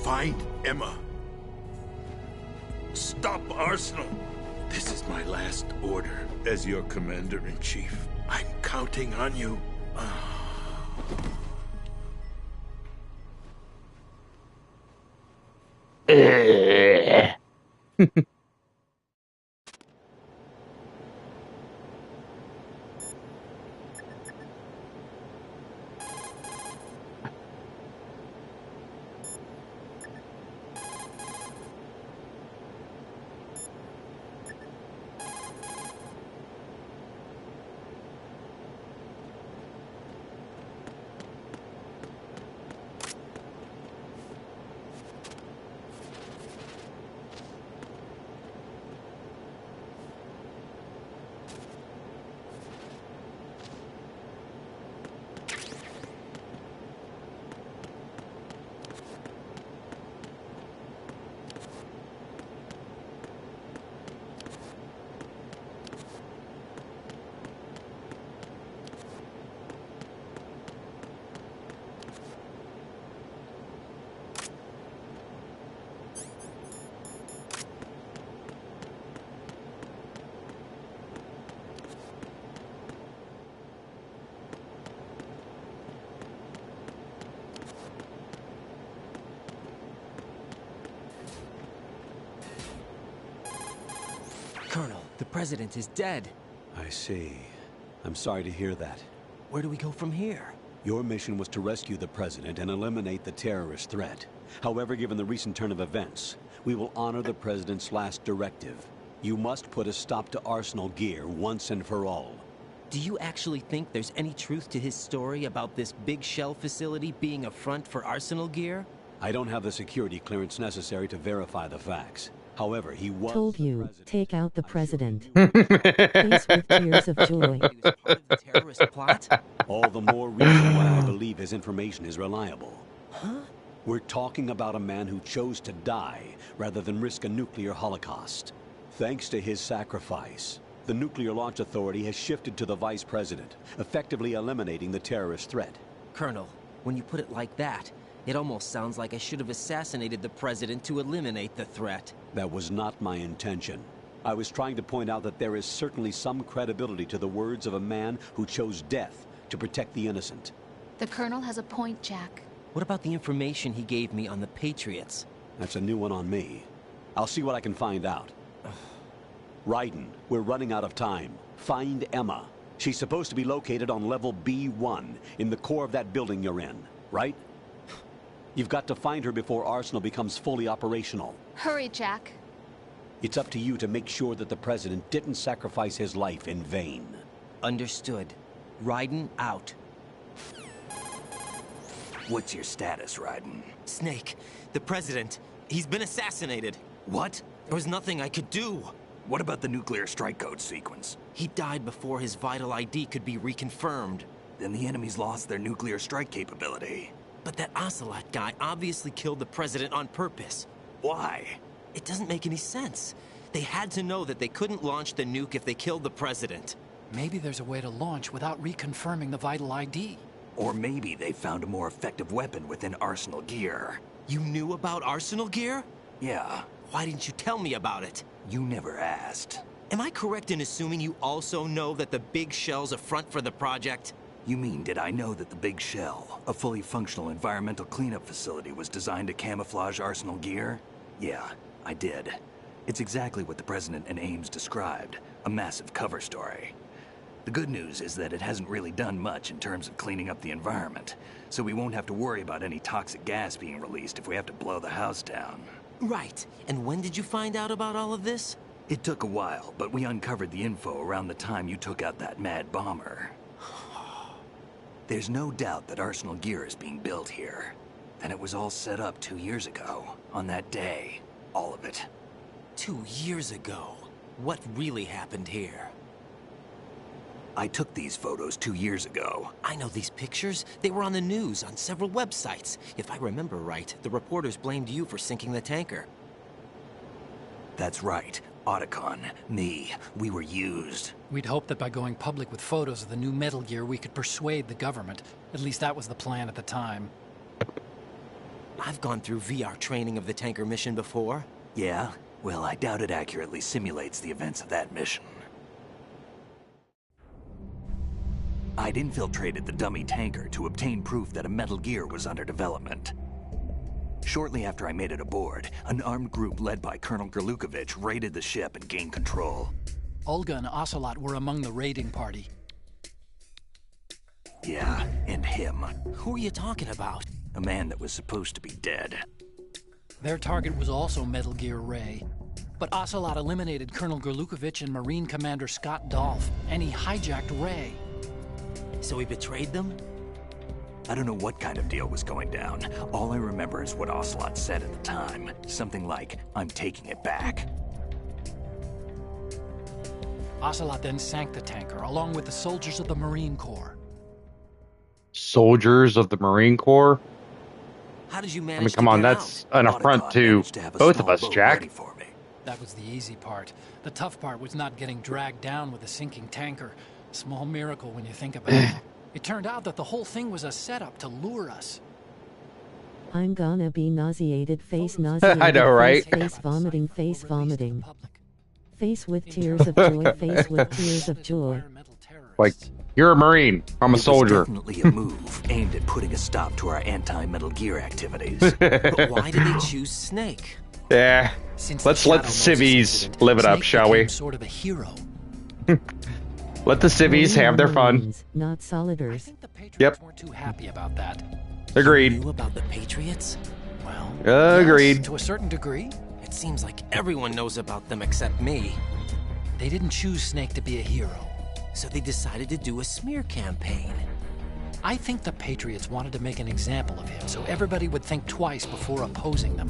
[SPEAKER 6] Find Emma. Stop Arsenal. This is my last order as your commander-in-chief. I'm counting on you.
[SPEAKER 5] Colonel, the president is dead.
[SPEAKER 7] I see. I'm sorry to hear that.
[SPEAKER 5] Where do we go from here?
[SPEAKER 7] Your mission was to rescue the president and eliminate the terrorist threat. However, given the recent turn of events, we will honor the president's last directive. You must put a stop to Arsenal Gear once and for all.
[SPEAKER 5] Do you actually think there's any truth to his story about this big shell facility being a front for Arsenal Gear?
[SPEAKER 7] I don't have the security clearance necessary to verify the facts. However, he was...
[SPEAKER 4] Told you, take out the president. Face with tears of joy.
[SPEAKER 5] He was part of the terrorist plot?
[SPEAKER 7] All the more reason why I believe his information is reliable.
[SPEAKER 5] Huh?
[SPEAKER 7] We're talking about a man who chose to die rather than risk a nuclear holocaust. Thanks to his sacrifice, the Nuclear Launch Authority has shifted to the vice president, effectively eliminating the terrorist threat.
[SPEAKER 5] Colonel, when you put it like that, it almost sounds like I should have assassinated the president to eliminate the threat.
[SPEAKER 7] That was not my intention. I was trying to point out that there is certainly some credibility to the words of a man who chose death to protect the innocent.
[SPEAKER 2] The Colonel has a point, Jack.
[SPEAKER 5] What about the information he gave me on the Patriots?
[SPEAKER 7] That's a new one on me. I'll see what I can find out. Raiden, we're running out of time. Find Emma. She's supposed to be located on level B1, in the core of that building you're in, right? You've got to find her before Arsenal becomes fully operational.
[SPEAKER 2] Hurry, Jack.
[SPEAKER 7] It's up to you to make sure that the president didn't sacrifice his life in vain.
[SPEAKER 5] Understood. Raiden out.
[SPEAKER 3] What's your status, Raiden?
[SPEAKER 5] Snake, the president, he's been assassinated.
[SPEAKER 3] What?
[SPEAKER 5] There was nothing I could do.
[SPEAKER 3] What about the nuclear strike code sequence?
[SPEAKER 5] He died before his vital ID could be reconfirmed.
[SPEAKER 3] Then the enemy's lost their nuclear strike capability.
[SPEAKER 5] But that Ocelot guy obviously killed the president on purpose.
[SPEAKER 3] Why?
[SPEAKER 5] It doesn't make any sense. They had to know that they couldn't launch the nuke if they killed the president.
[SPEAKER 10] Maybe there's a way to launch without reconfirming the vital ID.
[SPEAKER 3] Or maybe they found a more effective weapon within Arsenal Gear.
[SPEAKER 5] You knew about Arsenal Gear?
[SPEAKER 3] Yeah.
[SPEAKER 5] Why didn't you tell me about it?
[SPEAKER 3] You never asked.
[SPEAKER 5] Am I correct in assuming you also know that the Big Shell's a front for the project?
[SPEAKER 3] You mean, did I know that the Big Shell, a fully functional environmental cleanup facility, was designed to camouflage Arsenal Gear? Yeah, I did. It's exactly what the President and Ames described, a massive cover story. The good news is that it hasn't really done much in terms of cleaning up the environment, so we won't have to worry about any toxic gas being released if we have to blow the house down.
[SPEAKER 5] Right. And when did you find out about all of this?
[SPEAKER 3] It took a while, but we uncovered the info around the time you took out that mad bomber. There's no doubt that Arsenal Gear is being built here. And it was all set up 2 years ago, on that day. All of it.
[SPEAKER 5] 2 years ago? What really happened here?
[SPEAKER 3] I took these photos 2 years ago.
[SPEAKER 5] I know these pictures. They were on the news, on several websites. If I remember right, the reporters blamed you for sinking the tanker.
[SPEAKER 3] That's right. Otacon, me, we were used.
[SPEAKER 10] We'd hoped that by going public with photos of the new Metal Gear, we could persuade the government. At least that was the plan at the time.
[SPEAKER 5] I've gone through VR training of the tanker mission before.
[SPEAKER 3] Yeah? Well, I doubt it accurately simulates the events of that mission. I'd infiltrated the dummy tanker to obtain proof that a Metal Gear was under development. Shortly after I made it aboard, an armed group led by Colonel Gerlukovich raided the ship and gained control.
[SPEAKER 10] Olga and Ocelot were among the raiding party.
[SPEAKER 3] Yeah, and him.
[SPEAKER 5] Who are you talking about?
[SPEAKER 3] A man that was supposed to be dead.
[SPEAKER 10] Their target was also Metal Gear Ray. But Ocelot eliminated Colonel Gerlukovich and Marine Commander Scott Dolph, and he hijacked Ray.
[SPEAKER 5] So he betrayed them?
[SPEAKER 3] I don't know what kind of deal was going down. All I remember is what Ocelot said at the time. Something like, "I'm taking it back."
[SPEAKER 10] Ocelot then sank the tanker, along with the soldiers of the Marine Corps.
[SPEAKER 1] Soldiers of the Marine Corps?
[SPEAKER 5] How did you
[SPEAKER 1] I
[SPEAKER 5] manage
[SPEAKER 1] mean,
[SPEAKER 5] to
[SPEAKER 1] come on,
[SPEAKER 5] get
[SPEAKER 1] that's
[SPEAKER 5] out?
[SPEAKER 1] an affront to both of us, Jack.
[SPEAKER 10] That was the easy part. The tough part was not getting dragged down with a sinking tanker. Small miracle when you think about it. It turned out that the whole thing was a setup to lure us.
[SPEAKER 4] I'm gonna be nauseated, face nauseated.
[SPEAKER 1] I know, right?
[SPEAKER 4] Face vomiting, face vomiting. Face with tears of joy, face with tears of joy.
[SPEAKER 1] Like, you're a Marine. I'm a soldier.
[SPEAKER 3] It was definitely a move aimed at putting a stop to our anti-Metal Gear activities.
[SPEAKER 5] But why did they choose Snake?
[SPEAKER 1] Yeah.
[SPEAKER 10] Since
[SPEAKER 1] Let's
[SPEAKER 10] the
[SPEAKER 1] let the
[SPEAKER 10] Shadow Moses
[SPEAKER 1] civvies
[SPEAKER 10] incident,
[SPEAKER 1] live it up,
[SPEAKER 10] Snake
[SPEAKER 1] shall we?
[SPEAKER 10] became sort of a hero.
[SPEAKER 1] Let the civvies have their fun.
[SPEAKER 4] Marines, not soliders.
[SPEAKER 10] I think the Patriots
[SPEAKER 1] Yep.
[SPEAKER 10] weren't too happy about that.
[SPEAKER 1] Agreed.
[SPEAKER 5] Knew about the Patriots?
[SPEAKER 10] Well,
[SPEAKER 1] Agreed.
[SPEAKER 10] yes, to a certain degree.
[SPEAKER 5] It seems like everyone knows about them except me.
[SPEAKER 10] They didn't choose Snake to be a hero.
[SPEAKER 5] So they decided to do a smear campaign.
[SPEAKER 10] I think the Patriots wanted to make an example of him so everybody would think twice before opposing them.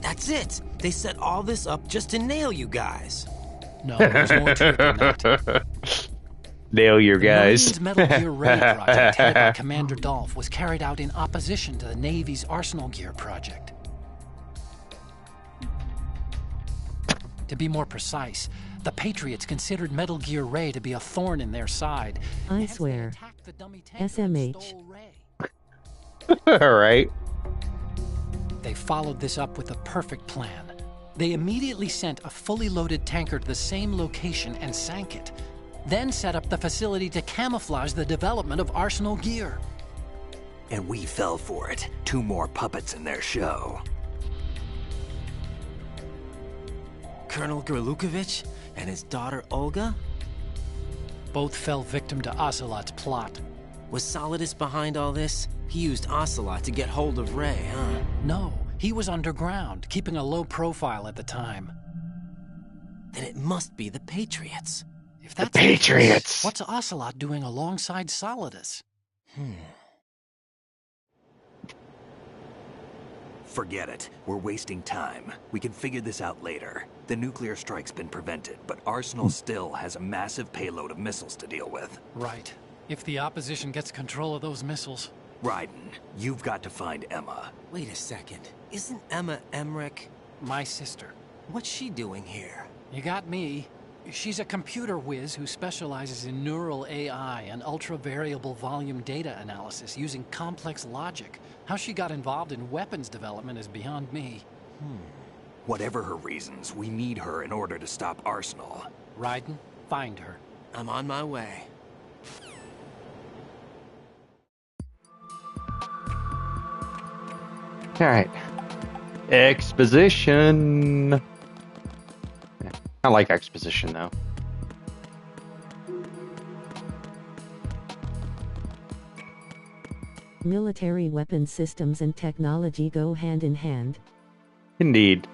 [SPEAKER 5] That's it! They set all this up just to nail you guys.
[SPEAKER 10] No, there's more to it than that.
[SPEAKER 1] Nail your
[SPEAKER 10] Marine's
[SPEAKER 1] guys.
[SPEAKER 10] Metal Gear Ray project, headed by Commander Dolph, was carried out in opposition to the Navy's Arsenal Gear project. To be more precise, the Patriots considered Metal Gear Ray to be a thorn in their side.
[SPEAKER 4] I
[SPEAKER 10] Hence, they
[SPEAKER 4] swear.
[SPEAKER 10] attacked the dummy tanker and
[SPEAKER 4] SMH.
[SPEAKER 10] stole Ray.
[SPEAKER 1] All right.
[SPEAKER 10] They followed this up with a perfect plan. They immediately sent a fully loaded tanker to the same location and sank it, then set up the facility to camouflage the development of Arsenal Gear.
[SPEAKER 3] And we fell for it. 2 more puppets in their show.
[SPEAKER 5] Colonel Gerlukovich and his daughter Olga?
[SPEAKER 10] Both fell victim to Ocelot's plot.
[SPEAKER 5] Was Solidus behind all this? He used Ocelot to get hold of Ray, huh?
[SPEAKER 10] No, he was underground, keeping a low profile at the time.
[SPEAKER 5] Then it must be the Patriots.
[SPEAKER 10] If that's
[SPEAKER 1] The Patriots.
[SPEAKER 10] What's Ocelot doing alongside Solidus?
[SPEAKER 3] Forget it. We're wasting time. We can figure this out later. The nuclear strike's been prevented, but Arsenal still has a massive payload of missiles to deal with.
[SPEAKER 10] Right. If the opposition gets control of those missiles.
[SPEAKER 3] Raiden, you've got to find Emma.
[SPEAKER 5] Wait a second. Isn't Emma Emmerich?
[SPEAKER 10] My sister.
[SPEAKER 5] What's she doing here?
[SPEAKER 10] You got me. She's a computer whiz who specializes in neural AI and ultra-variable volume data analysis using complex logic. How she got involved in weapons development is beyond me.
[SPEAKER 3] Whatever her reasons, we need her in order to stop Arsenal.
[SPEAKER 10] Raiden, find her.
[SPEAKER 5] I'm on my way.
[SPEAKER 1] All right. Exposition. I like exposition, though.
[SPEAKER 4] Military weapon systems and technology go hand in hand.
[SPEAKER 1] Indeed.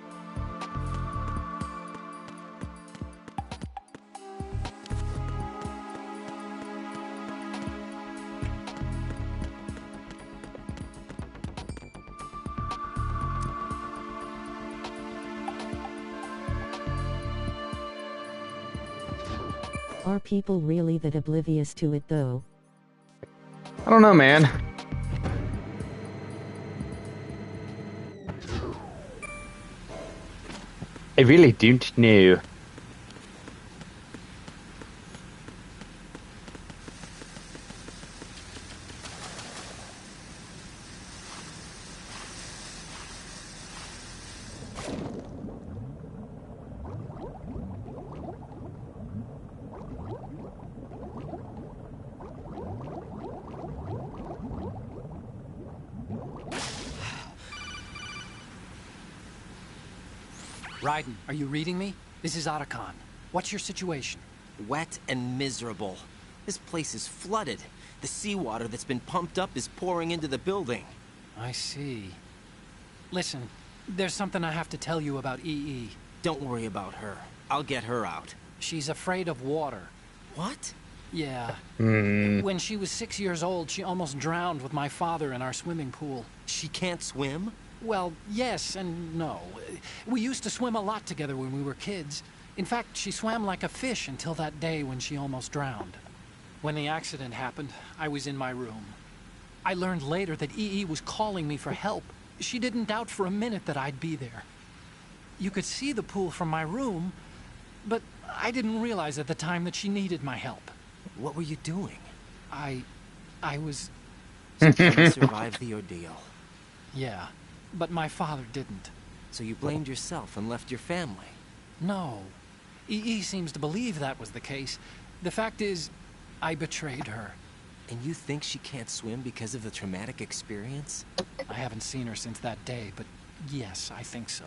[SPEAKER 4] Are people really that oblivious to it though?
[SPEAKER 1] I don't know, man. I really don't know.
[SPEAKER 10] Raiden, are you reading me? This is Otacon. What's your situation?
[SPEAKER 5] Wet and miserable. This place is flooded. The seawater that's been pumped up is pouring into the building.
[SPEAKER 10] I see. Listen, there's something I have to tell you about EE.
[SPEAKER 5] Don't worry about her. I'll get her out.
[SPEAKER 10] She's afraid of water.
[SPEAKER 5] What?
[SPEAKER 10] Yeah. When she was 6 years old, she almost drowned with my father in our swimming pool.
[SPEAKER 5] She can't swim?
[SPEAKER 10] Well, yes and no. We used to swim a lot together when we were kids. In fact, she swam like a fish until that day when she almost drowned. When the accident happened, I was in my room. I learned later that EE was calling me for help. She didn't doubt for a minute that I'd be there. You could see the pool from my room, but I didn't realize at the time that she needed my help.
[SPEAKER 5] What were you doing?
[SPEAKER 10] I was...
[SPEAKER 5] So you survived the ordeal.
[SPEAKER 10] Yeah, but my father didn't.
[SPEAKER 5] So you blamed yourself and left your family?
[SPEAKER 10] No. EE seems to believe that was the case. The fact is, I betrayed her.
[SPEAKER 5] And you think she can't swim because of the traumatic experience?
[SPEAKER 10] I haven't seen her since that day, but yes, I think so.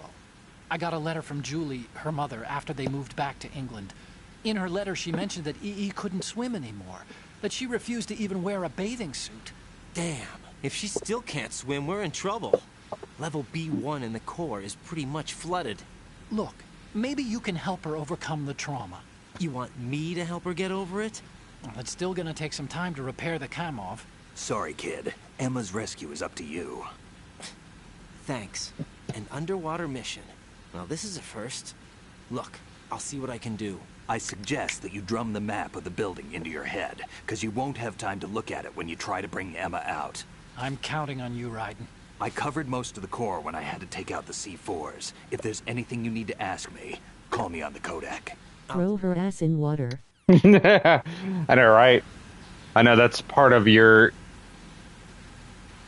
[SPEAKER 10] I got a letter from Julie, her mother, after they moved back to England. In her letter, she mentioned that EE couldn't swim anymore, that she refused to even wear a bathing suit.
[SPEAKER 5] Damn, if she still can't swim, we're in trouble. Level B1 in the core is pretty much flooded.
[SPEAKER 10] Look, maybe you can help her overcome the trauma.
[SPEAKER 5] You want me to help her get over it?
[SPEAKER 10] Well, it's still gonna take some time to repair the Kamov.
[SPEAKER 3] Sorry, kid. Emma's rescue is up to you.
[SPEAKER 5] Thanks. An underwater mission. Well, this is a first. Look, I'll see what I can do.
[SPEAKER 3] I suggest that you drum the map of the building into your head, because you won't have time to look at it when you try to bring Emma out.
[SPEAKER 10] I'm counting on you, Raiden.
[SPEAKER 3] I covered most of the core when I had to take out the C4s. If there's anything you need to ask me, call me on the Kodak.
[SPEAKER 4] Throw her ass in water.
[SPEAKER 1] I know, right? I know that's part of you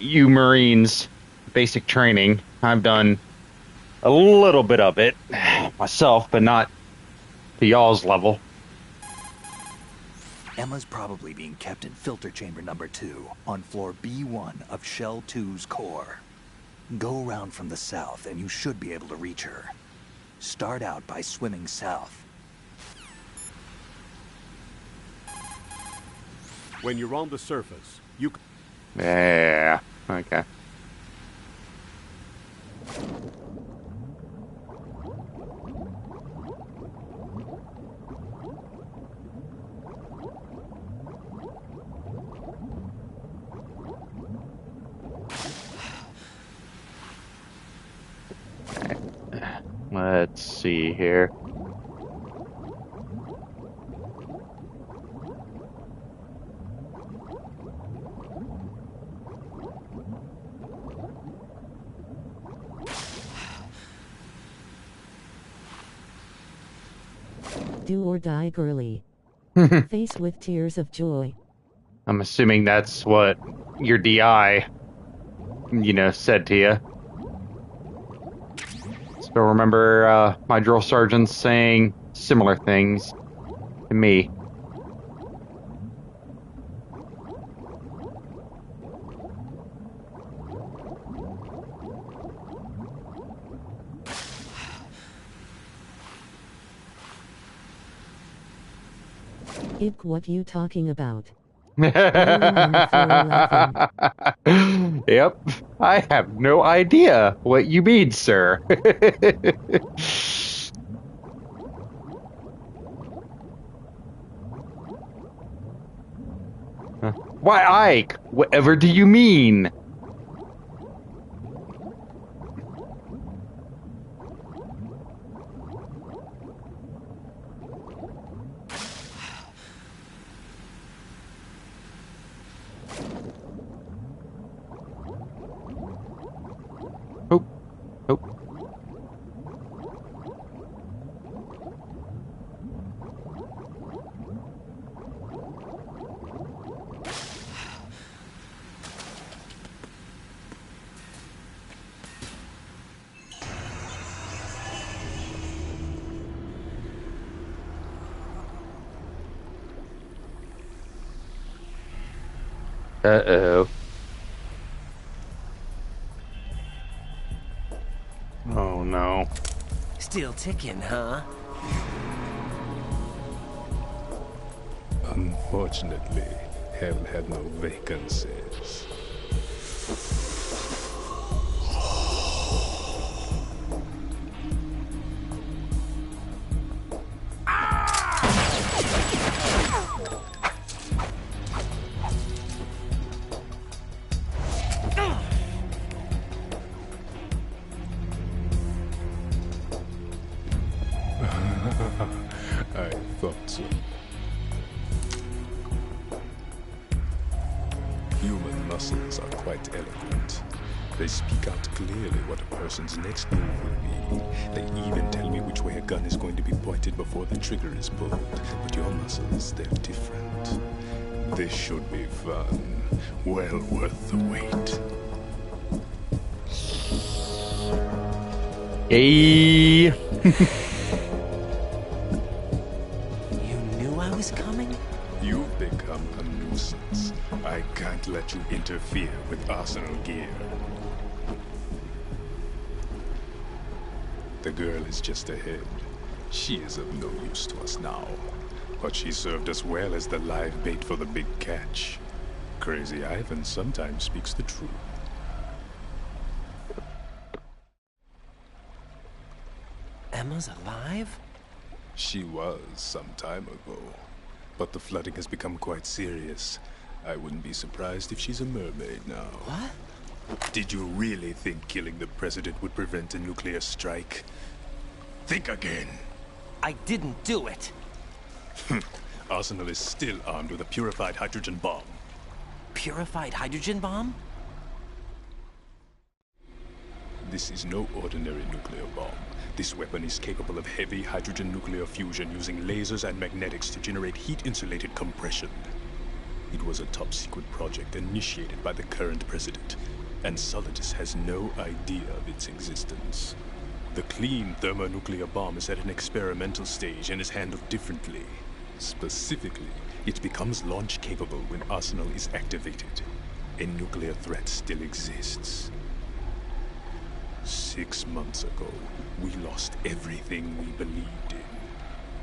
[SPEAKER 1] Marines basic training. I've done a little bit of it myself, but not to y'all's level.
[SPEAKER 3] Emma's probably being kept in filter chamber number 2 on floor B1 of Shell 2's core. Go around from the south and you should be able to reach her. Start out by swimming south.
[SPEAKER 7] When you're on the surface, you...
[SPEAKER 1] Yeah, okay. Let's see here.
[SPEAKER 4] Do or die girly. Face with tears of joy.
[SPEAKER 1] I'm assuming that's what your DI, said to you. Still remember my drill sergeants saying similar things to me.
[SPEAKER 4] Ibk, what you talking about?
[SPEAKER 1] Yep, I have no idea what you mean, sir. Why, Ike? Whatever do you mean? Uh-oh. Oh, no.
[SPEAKER 5] Still ticking, huh?
[SPEAKER 11] Unfortunately, hell had no vacancies. I thought so. Human muscles are quite eloquent. They speak out clearly what a person's next move will be. They even tell me which way a gun is going to be pointed before the trigger is pulled. But your muscles, they're different. This should be fun. Well worth the wait.
[SPEAKER 1] Hey.
[SPEAKER 5] I was coming?
[SPEAKER 11] You've become a nuisance. I can't let you interfere with Arsenal gear. The girl is just ahead. She is of no use to us now. But she served us well as the live bait for the big catch. Crazy Ivan sometimes speaks the truth.
[SPEAKER 5] Emma's alive?
[SPEAKER 11] She was some time ago, but the flooding has become quite serious. I wouldn't be surprised if she's a mermaid now.
[SPEAKER 5] What?
[SPEAKER 11] Did you really think killing the president would prevent a nuclear strike? Think again.
[SPEAKER 5] I didn't do it.
[SPEAKER 11] Arsenal is still armed with a purified hydrogen bomb.
[SPEAKER 5] Purified hydrogen bomb?
[SPEAKER 11] This is no ordinary nuclear bomb. This weapon is capable of heavy hydrogen nuclear fusion using lasers and magnetics to generate heat-insulated compression. It was a top-secret project initiated by the current president, and Solidus has no idea of its existence. The clean thermonuclear bomb is at an experimental stage and is handled differently. Specifically, it becomes launch-capable when Arsenal is activated. A nuclear threat still exists. 6 months ago, we lost everything we believed in.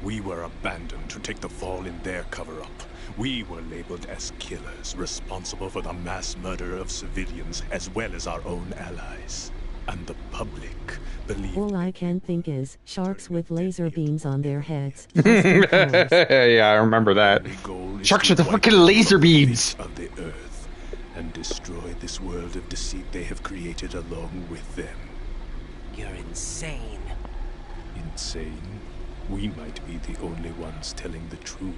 [SPEAKER 11] We were abandoned to take the fall in their cover-up. We were labeled as killers, responsible for the mass murder of civilians as well as our own allies. And the public believed...
[SPEAKER 4] All I can think is sharks with laser beams on their heads. Yeah,
[SPEAKER 1] I remember that. Sharks with the fucking laser beams!
[SPEAKER 11] ...of the earth and destroy this world of deceit they have created along with them.
[SPEAKER 5] You're insane.
[SPEAKER 11] Insane? We might be the only ones telling the truth.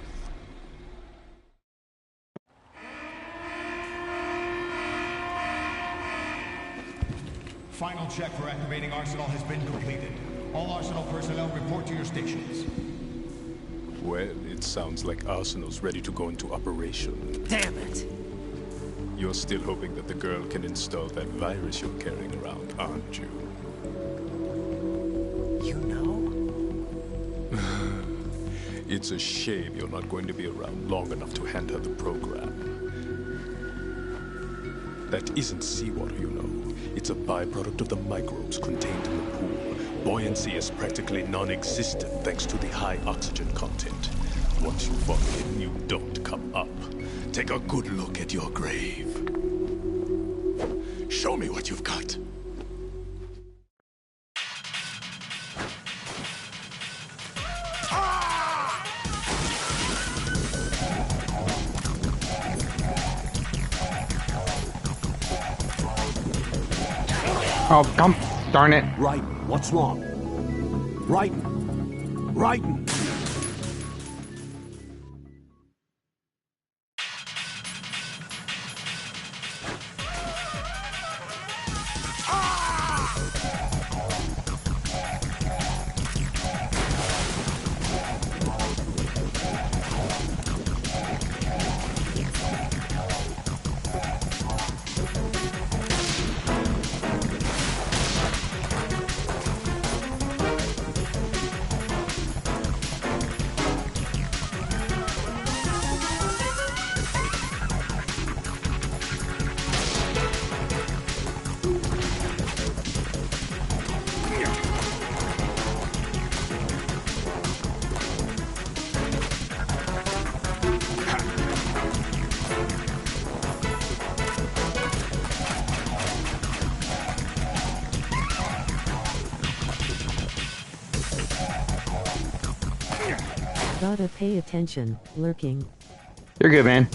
[SPEAKER 12] Final check for activating Arsenal has been completed. All Arsenal personnel report to your stations.
[SPEAKER 11] Well, it sounds like Arsenal's ready to go into operation.
[SPEAKER 5] Damn it!
[SPEAKER 11] You're still hoping that the girl can install that virus you're carrying around, aren't you?
[SPEAKER 5] You know?
[SPEAKER 11] It's a shame you're not going to be around long enough to hand her the program. That isn't seawater, you know. It's a byproduct of the microbes contained in the pool. Buoyancy is practically non-existent thanks to the high oxygen content. Once you fall in, you don't come up. Take a good look at your grave. Show me what you've got.
[SPEAKER 1] Oh, come, darn it.
[SPEAKER 7] Raiden, what's wrong? Raiden! Raiden!
[SPEAKER 4] Gotta pay attention, lurking.
[SPEAKER 1] You're good, man.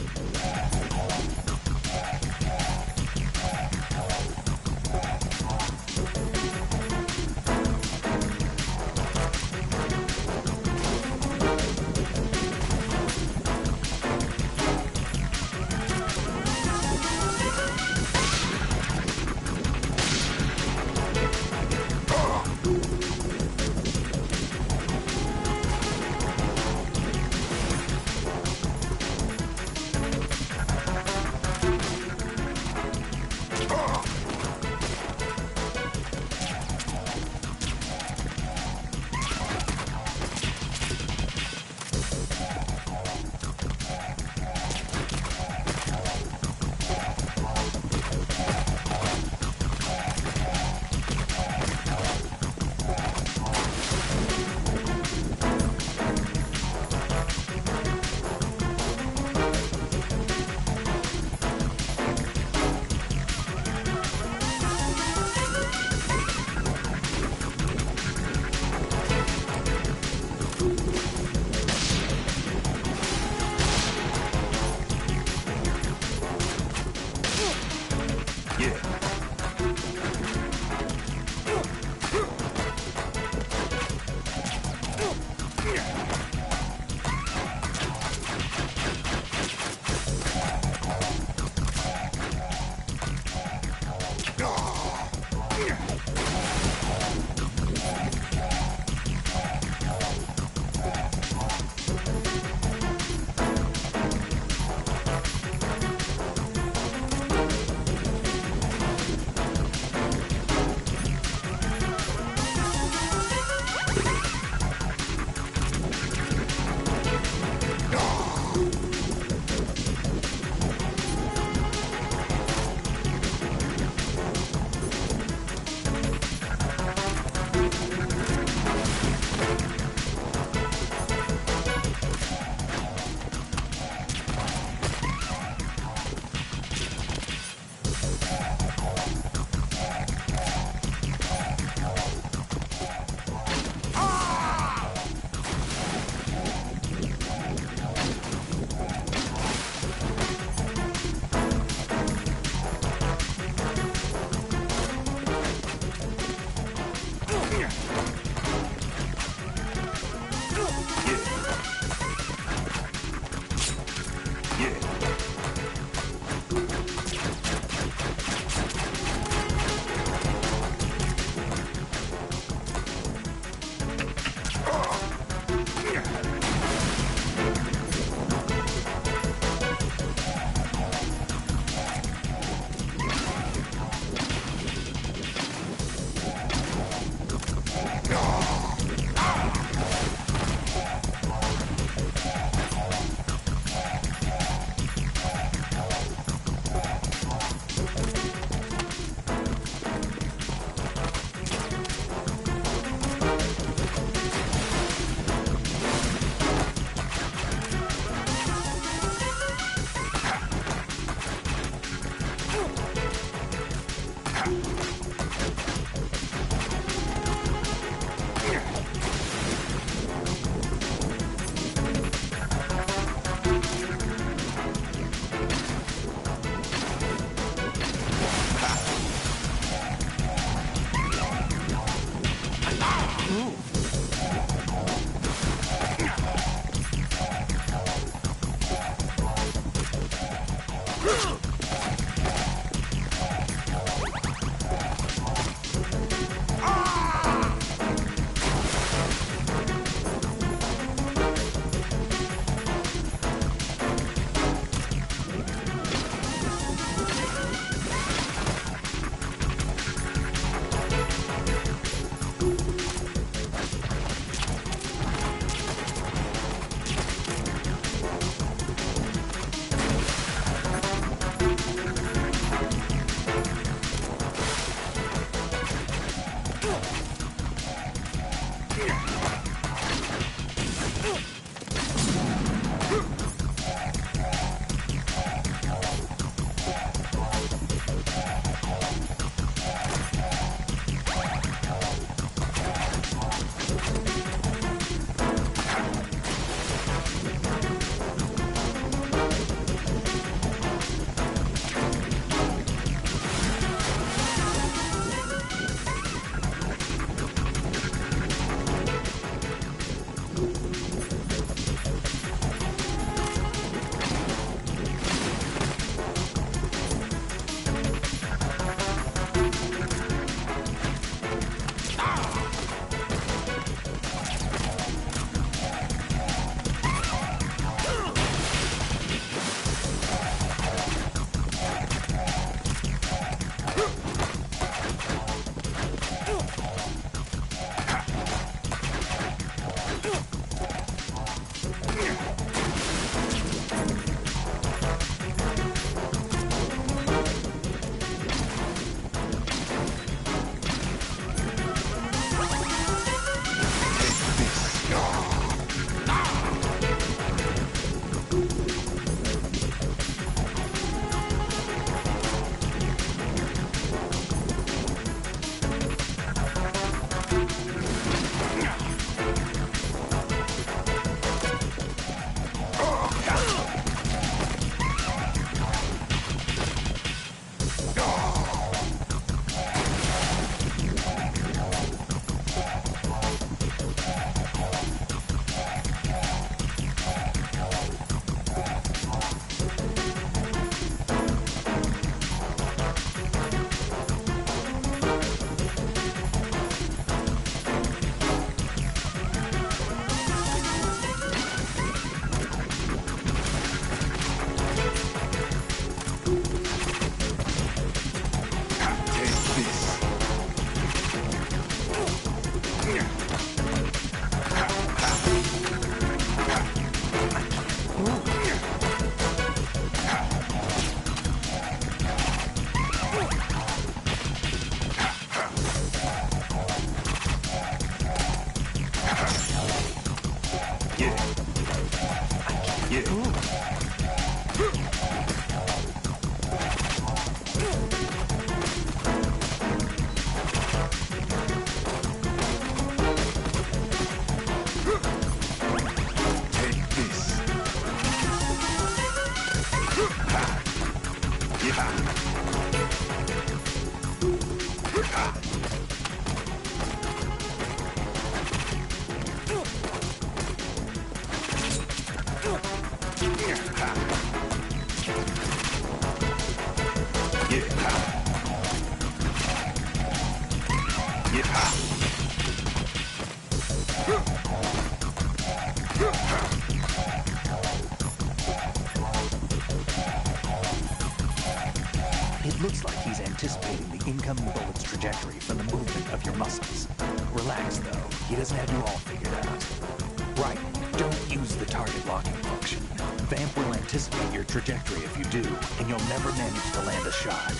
[SPEAKER 3] It looks like he's anticipating the incoming bullet's trajectory from the movement of your muscles. Relax, though. He doesn't have you all figured out. Right. Don't use the target locking function. Vamp will anticipate your trajectory if you do, and you'll never manage to land a shot.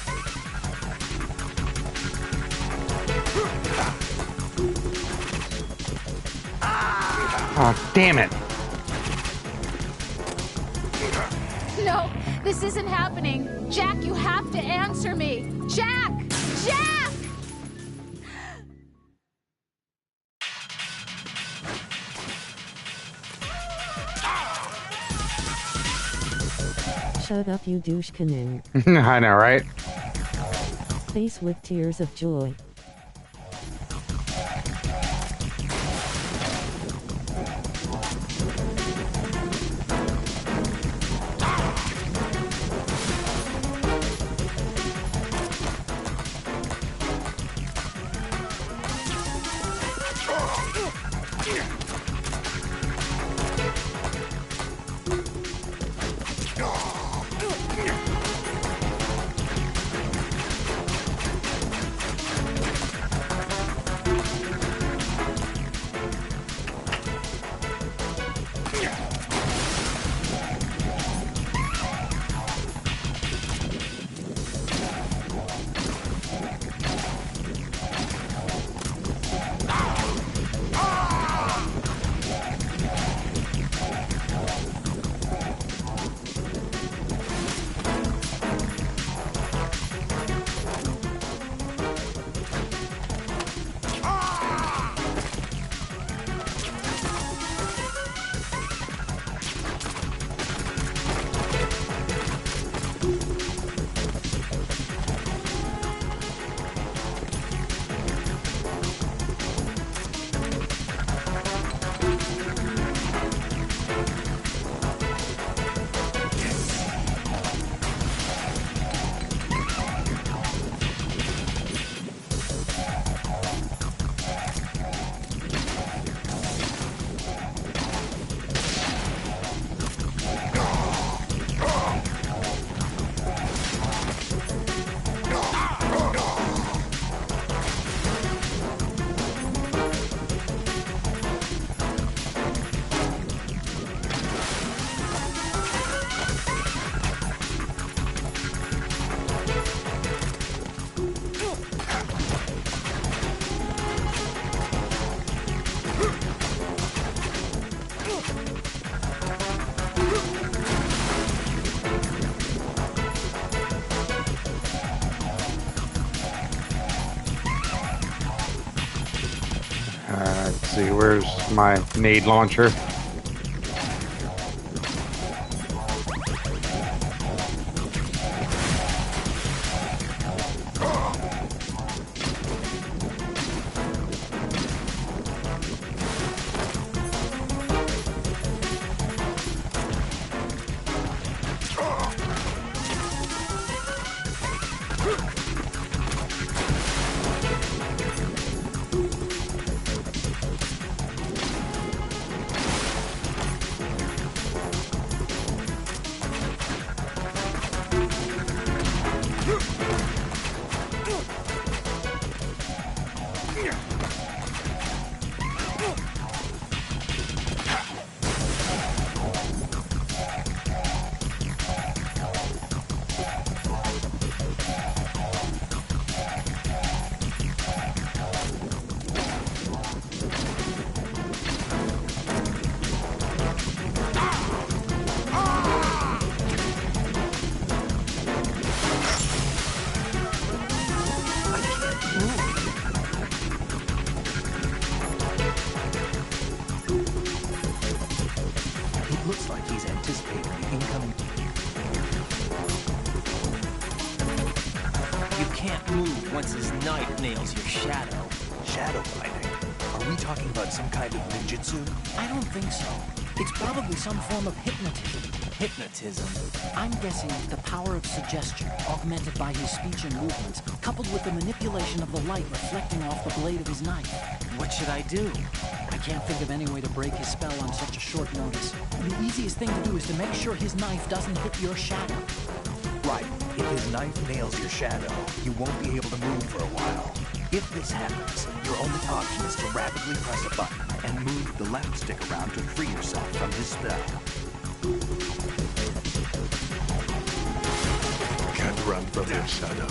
[SPEAKER 1] Oh, damn it.
[SPEAKER 2] No, this isn't happening. Jack, you have to answer me. Jack! Jack!
[SPEAKER 4] Shut up, you douche canoe.
[SPEAKER 1] I know, right?
[SPEAKER 4] Face with tears of joy.
[SPEAKER 1] Let's see, where's my nade launcher?
[SPEAKER 5] once his knife nails your shadow.
[SPEAKER 3] Shadow binding? Are we talking about some kind of ninjutsu?
[SPEAKER 10] I don't think so. It's probably some form of hypnotism.
[SPEAKER 5] Hypnotism?
[SPEAKER 10] I'm guessing the power of suggestion, augmented by his speech and movements, coupled with the manipulation of the light reflecting off the blade of his knife.
[SPEAKER 5] What should I do?
[SPEAKER 10] I can't think of any way to break his spell on such a short notice. The easiest thing to do is to make sure his knife doesn't hit your shadow.
[SPEAKER 3] Right. If his knife nails your shadow, you won't be able to move for a while. If this happens, your only option is to rapidly press a button and move the left stick around to free yourself from his spell.
[SPEAKER 11] Can't run from your shadow.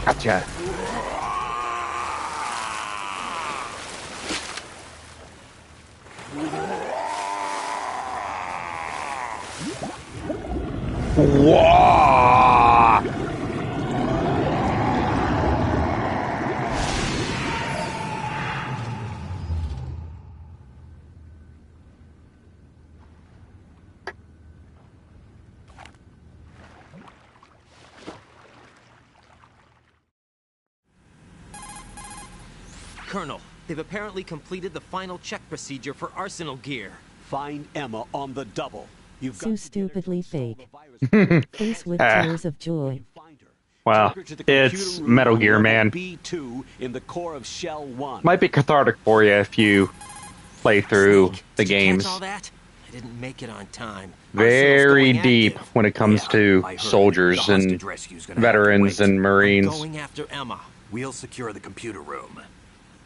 [SPEAKER 1] Gotcha. Whoa!
[SPEAKER 5] Colonel, they've apparently completed the final check procedure for arsenal gear.
[SPEAKER 7] Find Emma on the double. You've
[SPEAKER 4] So
[SPEAKER 7] got
[SPEAKER 4] stupidly fake. Face with tears of joy.
[SPEAKER 1] Well, it's Metal Gear, man.
[SPEAKER 7] B2 in the core of Shell 1.
[SPEAKER 1] Might be cathartic for you if you play through
[SPEAKER 5] Snake,
[SPEAKER 1] the
[SPEAKER 5] did you
[SPEAKER 1] games.
[SPEAKER 5] catch all that? I didn't make it on time.
[SPEAKER 1] Very
[SPEAKER 5] Arsenal's going
[SPEAKER 1] deep
[SPEAKER 5] active.
[SPEAKER 1] when it comes to
[SPEAKER 3] I heard
[SPEAKER 1] soldiers
[SPEAKER 3] the
[SPEAKER 1] and
[SPEAKER 3] hostage rescue's gonna have to
[SPEAKER 1] veterans
[SPEAKER 3] wait.
[SPEAKER 1] and Marines.
[SPEAKER 5] Going after Emma.
[SPEAKER 3] We'll secure the computer room.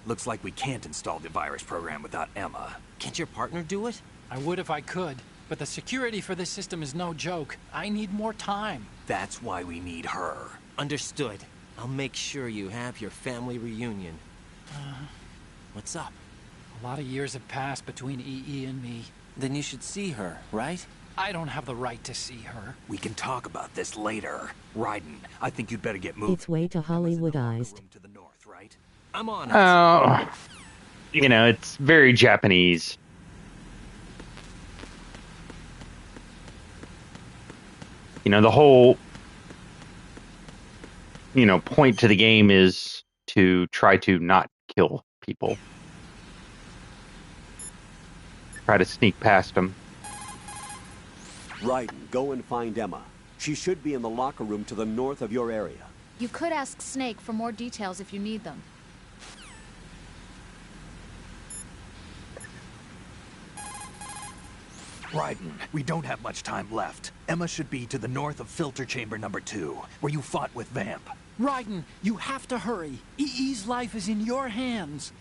[SPEAKER 3] Looks like we can't install the virus program without Emma.
[SPEAKER 5] Can't your partner do it?
[SPEAKER 10] I would if I could, but the security for this system is no joke. I need more time.
[SPEAKER 3] That's why we need her.
[SPEAKER 5] Understood. I'll make sure you have your family reunion. What's up?
[SPEAKER 10] A lot of years have passed between EE and me.
[SPEAKER 5] Then you should see her, right?
[SPEAKER 10] I don't have the right to see her.
[SPEAKER 3] We can talk about this later. Raiden, I think you'd better get moving.
[SPEAKER 4] It's way too Hollywoodized.
[SPEAKER 3] To the north, right?
[SPEAKER 5] I'm on it.
[SPEAKER 1] Oh, you know, it's very Japanese. You know, the whole, point to the game is to try to not kill people. Try to sneak past them.
[SPEAKER 7] Raiden, go and find Emma. She should be in the locker room to the north of your area.
[SPEAKER 2] You could ask Snake for more details if you need them.
[SPEAKER 3] Raiden, we don't have much time left. Emma should be to the north of filter chamber number 2, where you fought with Vamp.
[SPEAKER 10] Raiden, you have to hurry. EE's life is in your hands.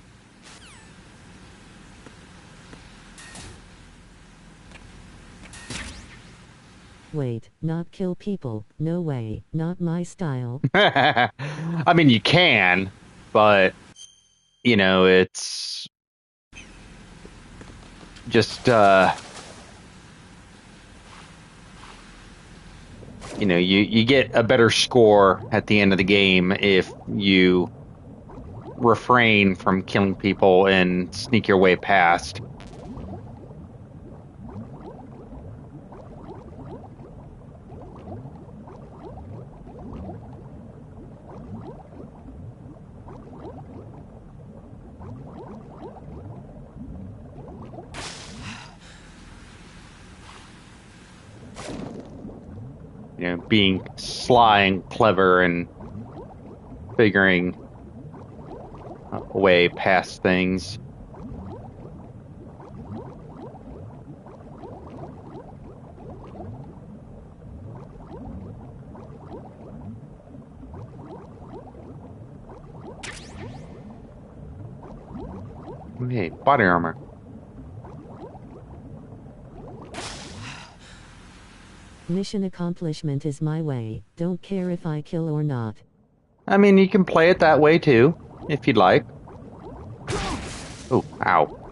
[SPEAKER 4] Wait, not kill people. No way, not my style.
[SPEAKER 1] I mean, you can, but, it's just, you get a better score at the end of the game if you refrain from killing people and sneak your way past. Being sly and clever and figuring a way past things. Hey, body armor.
[SPEAKER 4] Mission accomplishment is my way. Don't care if I kill or not.
[SPEAKER 1] I mean, you can play it that way too, if you'd like. Oh, ow.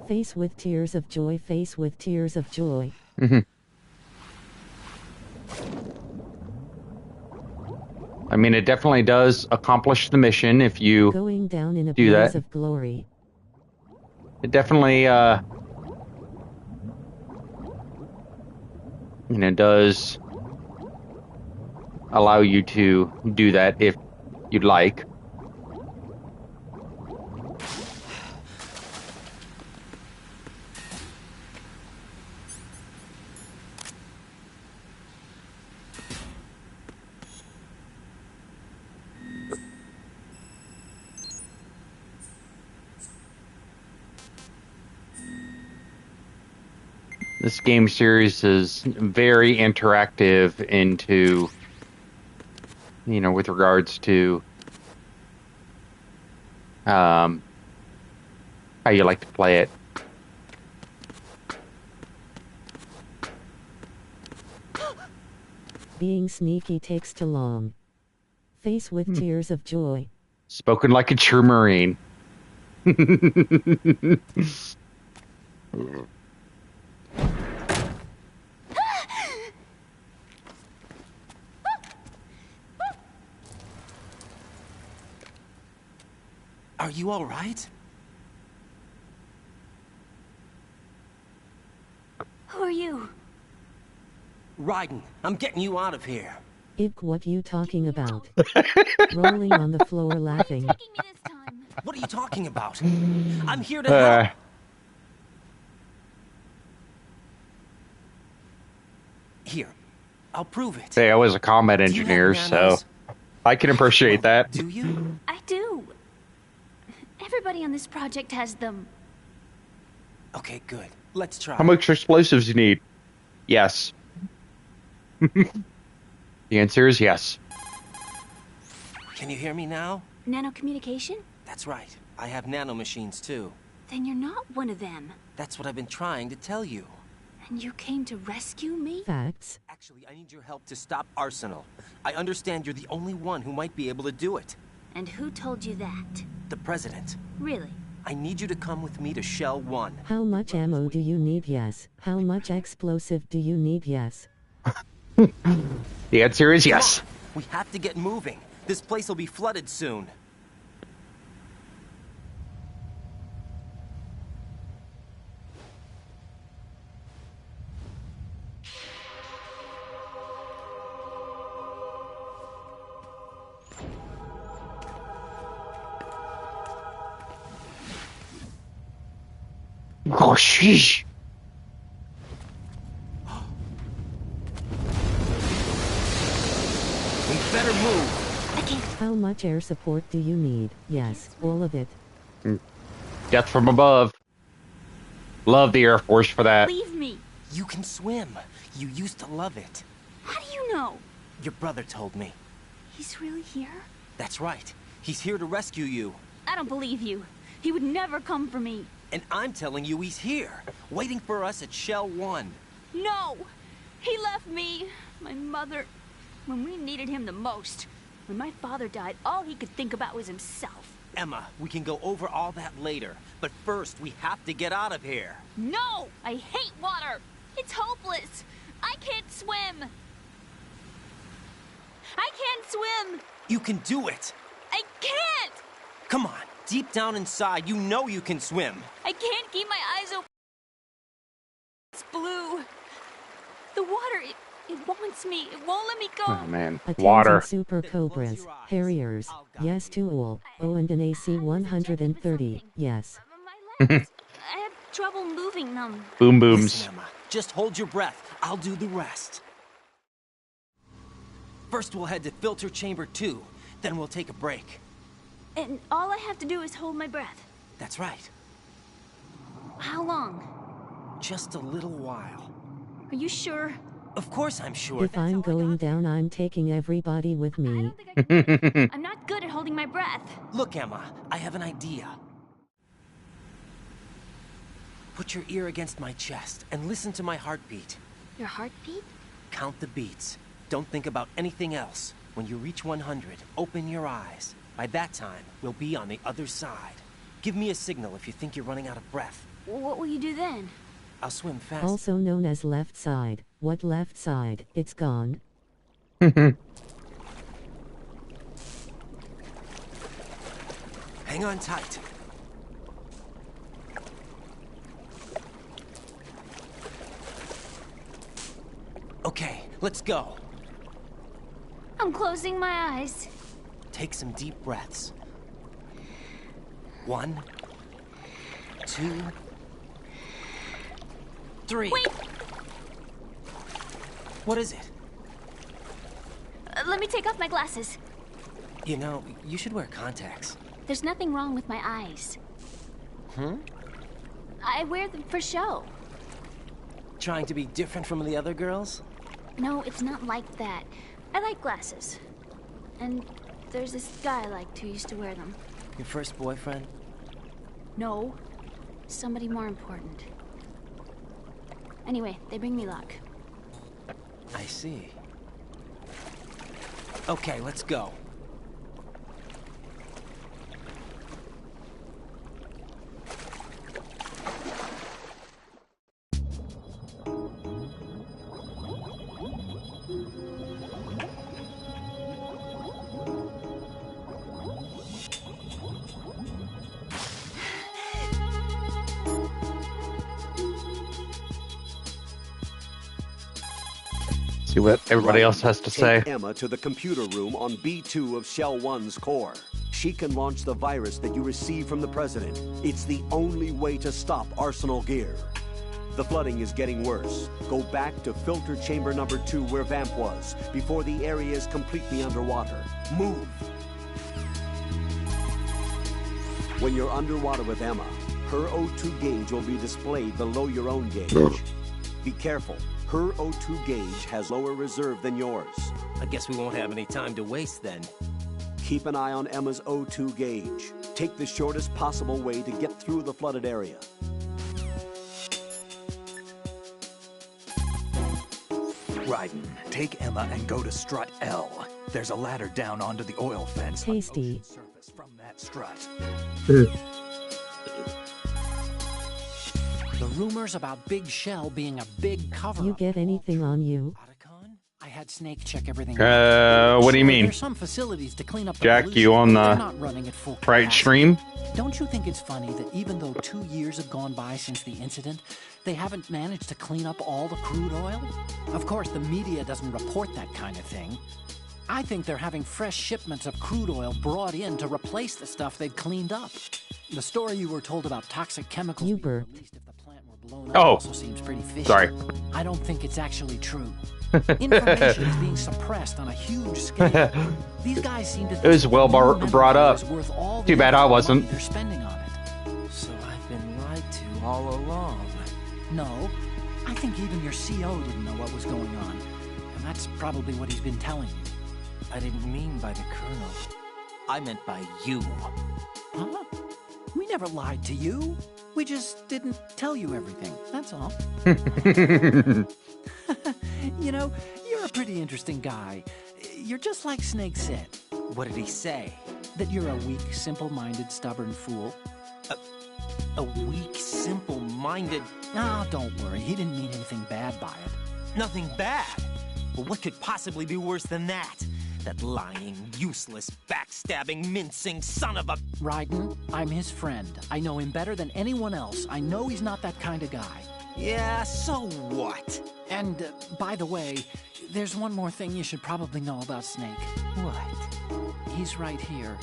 [SPEAKER 4] Face with tears of joy, face with tears of joy.
[SPEAKER 1] I mean, it definitely does accomplish the mission if you
[SPEAKER 4] Going down in a
[SPEAKER 1] do
[SPEAKER 4] blaze
[SPEAKER 1] that.
[SPEAKER 4] of glory.
[SPEAKER 1] It definitely, does allow you to do that if you'd like. This game series is very interactive into, with regards to how you like to play it.
[SPEAKER 4] Being sneaky takes too long. Face with tears of joy.
[SPEAKER 1] Spoken like a true Marine.
[SPEAKER 5] Are you all right?
[SPEAKER 13] Who are you?
[SPEAKER 5] Raiden, I'm getting you out of here.
[SPEAKER 4] Ibk, what you talking about? Rolling on the floor laughing.
[SPEAKER 5] What are you talking about? I'm here to help. Here, I'll prove it.
[SPEAKER 1] Hey, I was a combat engineer, so I can appreciate that.
[SPEAKER 5] Do you?
[SPEAKER 13] I do. Everybody on this project has them.
[SPEAKER 5] Okay, good. Let's try.
[SPEAKER 1] How much explosives you need? Yes. The answer is yes.
[SPEAKER 5] Can you hear me now?
[SPEAKER 13] Nanocommunication?
[SPEAKER 5] That's right. I have nanomachines too.
[SPEAKER 13] Then you're not one of them.
[SPEAKER 5] That's what I've been trying to tell you.
[SPEAKER 13] And you came to rescue me?
[SPEAKER 4] Facts.
[SPEAKER 5] Actually, I need your help to stop Arsenal. I understand you're the only one who might be able to do it.
[SPEAKER 13] And who told you that?
[SPEAKER 5] The President.
[SPEAKER 13] Really?
[SPEAKER 5] I need you to come with me to Shell 1.
[SPEAKER 4] How much ammo do you need? Yes. How much explosive do you need? Yes.
[SPEAKER 1] The answer is yes.
[SPEAKER 5] We have to get moving. This place will be flooded soon.
[SPEAKER 1] Oh, sheesh.
[SPEAKER 5] We better move.
[SPEAKER 4] How much air support do you need? Yes, all of it.
[SPEAKER 1] Death from above. Love the Air Force for that.
[SPEAKER 13] Leave me.
[SPEAKER 5] You can swim. You used to love it.
[SPEAKER 13] How do you know?
[SPEAKER 5] Your brother told me.
[SPEAKER 13] He's really here?
[SPEAKER 5] That's right. He's here to rescue you.
[SPEAKER 13] I don't believe you. He would never come for me.
[SPEAKER 5] And I'm telling you he's here, waiting for us at Shell 1.
[SPEAKER 13] No! He left me, my mother, when we needed him the most. When my father died, all he could think about was himself.
[SPEAKER 5] Emma, we can go over all that later. But first, we have to get out of here.
[SPEAKER 13] No! I hate water! It's hopeless! I can't swim! I can't swim!
[SPEAKER 5] You can do it!
[SPEAKER 13] I can't!
[SPEAKER 5] Come on, deep down inside, you know you can swim.
[SPEAKER 13] I can't keep my eyes open. It's blue. The water, it wants me. It won't let me go.
[SPEAKER 1] Oh, man.
[SPEAKER 4] Attention
[SPEAKER 1] Water.
[SPEAKER 4] Super Cobras, Harriers, yes to all. Oh, and an AC 130, yes.
[SPEAKER 13] My legs, I have trouble moving them.
[SPEAKER 1] Boom booms.
[SPEAKER 5] Listen, Emma, just hold your breath. I'll do the rest. First, we'll head to filter chamber 2. Then we'll take a break.
[SPEAKER 13] And all I have to do is hold my breath.
[SPEAKER 5] That's right.
[SPEAKER 13] How long?
[SPEAKER 5] Just a little while.
[SPEAKER 13] Are you sure?
[SPEAKER 5] Of course I'm sure.
[SPEAKER 4] If I'm going down, I'm taking everybody with me.
[SPEAKER 13] I'm not good at holding my breath.
[SPEAKER 5] Look, Emma, I have an idea. Put your ear against my chest and listen to my heartbeat.
[SPEAKER 13] Your heartbeat?
[SPEAKER 5] Count the beats. Don't think about anything else. When you reach 100, open your eyes. By that time, we'll be on the other side. Give me a signal if you think you're running out of breath.
[SPEAKER 13] What will you do then?
[SPEAKER 5] I'll swim fast.
[SPEAKER 4] Also known as left side. What left side? It's gone.
[SPEAKER 5] Hang on tight. Okay, let's go.
[SPEAKER 13] I'm closing my eyes.
[SPEAKER 5] Take some deep breaths. 1, 2, 3.
[SPEAKER 13] Wait!
[SPEAKER 5] What is it?
[SPEAKER 13] Let me take off my glasses.
[SPEAKER 5] You know, you should wear contacts.
[SPEAKER 13] There's nothing wrong with my eyes. I wear them for show.
[SPEAKER 5] Trying to be different from the other girls?
[SPEAKER 13] No, it's not like that. I like glasses. And there's this guy I liked who used to wear them.
[SPEAKER 5] Your first boyfriend?
[SPEAKER 13] No. Somebody more important. Anyway, they bring me luck.
[SPEAKER 5] I see. Okay, let's go.
[SPEAKER 1] See what everybody else has to say.
[SPEAKER 7] Take Emma to the computer room on B2 of Shell 1's core. She can launch the virus that you receive from the President. It's the only way to stop Arsenal Gear. The flooding is getting worse. Go back to filter chamber number 2 where Vamp was, before the area is completely underwater. Move! When you're underwater with Emma, her O2 gauge will be displayed below your own gauge. Be careful. Her O2 gauge has lower reserve than yours.
[SPEAKER 5] I guess we won't have any time to waste then.
[SPEAKER 7] Keep an eye on Emma's O2 gauge. Take the shortest possible way to get through the flooded area.
[SPEAKER 3] Raiden, take Emma and go to strut L. There's a ladder down onto the oil fence.
[SPEAKER 4] Tasty.
[SPEAKER 3] Surface from that strut.
[SPEAKER 10] The rumors about Big Shell being a big cover-up.
[SPEAKER 4] You get anything on you?
[SPEAKER 10] I had Snake check everything.
[SPEAKER 1] What do you mean?
[SPEAKER 10] There's some facilities to clean up the
[SPEAKER 1] Jack,
[SPEAKER 10] pollution,
[SPEAKER 1] you on
[SPEAKER 10] but they're
[SPEAKER 1] the
[SPEAKER 10] not running at full
[SPEAKER 1] right
[SPEAKER 10] capacity.
[SPEAKER 1] stream?
[SPEAKER 10] Don't you think it's funny that even though 2 years have gone by since the incident, they haven't managed to clean up all the crude oil? Of course, the media doesn't report that kind of thing. I think they're having fresh shipments of crude oil brought in to replace the stuff they've cleaned up. The story you were told about toxic chemicals
[SPEAKER 4] You
[SPEAKER 10] being
[SPEAKER 4] burped.
[SPEAKER 10] released if the plant were blown up
[SPEAKER 1] Oh.
[SPEAKER 10] also seems pretty fishy.
[SPEAKER 1] Sorry.
[SPEAKER 10] I don't think it's actually true. Information is being suppressed on a huge scale. These guys seem to think
[SPEAKER 1] It was well brought up.
[SPEAKER 10] is worth all
[SPEAKER 1] Too
[SPEAKER 10] the
[SPEAKER 1] bad I
[SPEAKER 10] money
[SPEAKER 1] wasn't.
[SPEAKER 10] they're spending on it.
[SPEAKER 5] So I've been lied to all along.
[SPEAKER 10] No, I think even your CO didn't know what was going on, and that's probably what he's been telling you.
[SPEAKER 5] I didn't mean by the Colonel. I meant by you.
[SPEAKER 10] Huh? We never lied to you. We just didn't tell you everything, that's all. You know, you're a pretty interesting guy. You're just like Snake said.
[SPEAKER 5] What did he say?
[SPEAKER 10] That you're a weak, simple-minded, stubborn fool.
[SPEAKER 5] A weak, simple-minded...
[SPEAKER 10] Oh, don't worry. He didn't mean anything bad by it.
[SPEAKER 5] Nothing bad? Well, what could possibly be worse than that? That lying, useless, backstabbing, mincing son of a...
[SPEAKER 10] Raiden, I'm his friend. I know him better than anyone else. I know he's not that kind of guy.
[SPEAKER 5] Yeah, so what?
[SPEAKER 10] And, by the way, there's one more thing you should probably know about Snake.
[SPEAKER 5] What?
[SPEAKER 10] He's right here.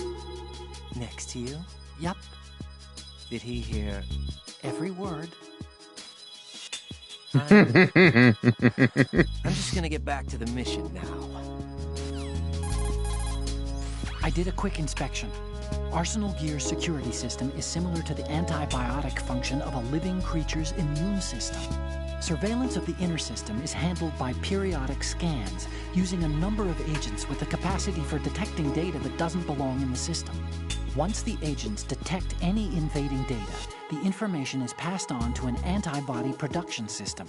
[SPEAKER 5] Next to you?
[SPEAKER 10] Yep.
[SPEAKER 5] Did he hear...
[SPEAKER 10] Every word.
[SPEAKER 5] I'm just gonna get back to the mission now.
[SPEAKER 10] I did a quick inspection. Arsenal Gear's security system is similar to the antibiotic function of a living creature's immune system. Surveillance of the inner system is handled by periodic scans, using a number of agents with the capacity for detecting data that doesn't belong in the system. Once the agents detect any invading data, the information is passed on to an antibody production system.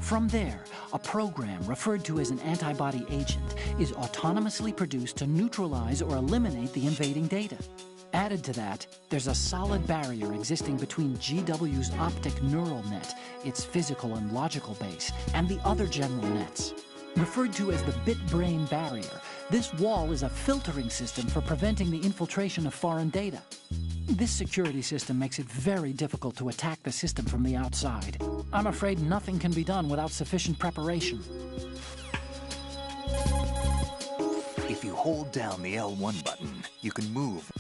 [SPEAKER 10] From there, a program referred to as an antibody agent is autonomously produced to neutralize or eliminate the invading data. Added to that, there's a solid barrier existing between GW's optic neural net, its physical and logical base, and the other general nets. Referred to as the bit-brain barrier, this wall is a filtering system for preventing the infiltration of foreign data. This security system makes it very difficult to attack the system from the outside. I'm afraid nothing can be done without sufficient preparation.
[SPEAKER 3] If you hold down the L1 button, you can move.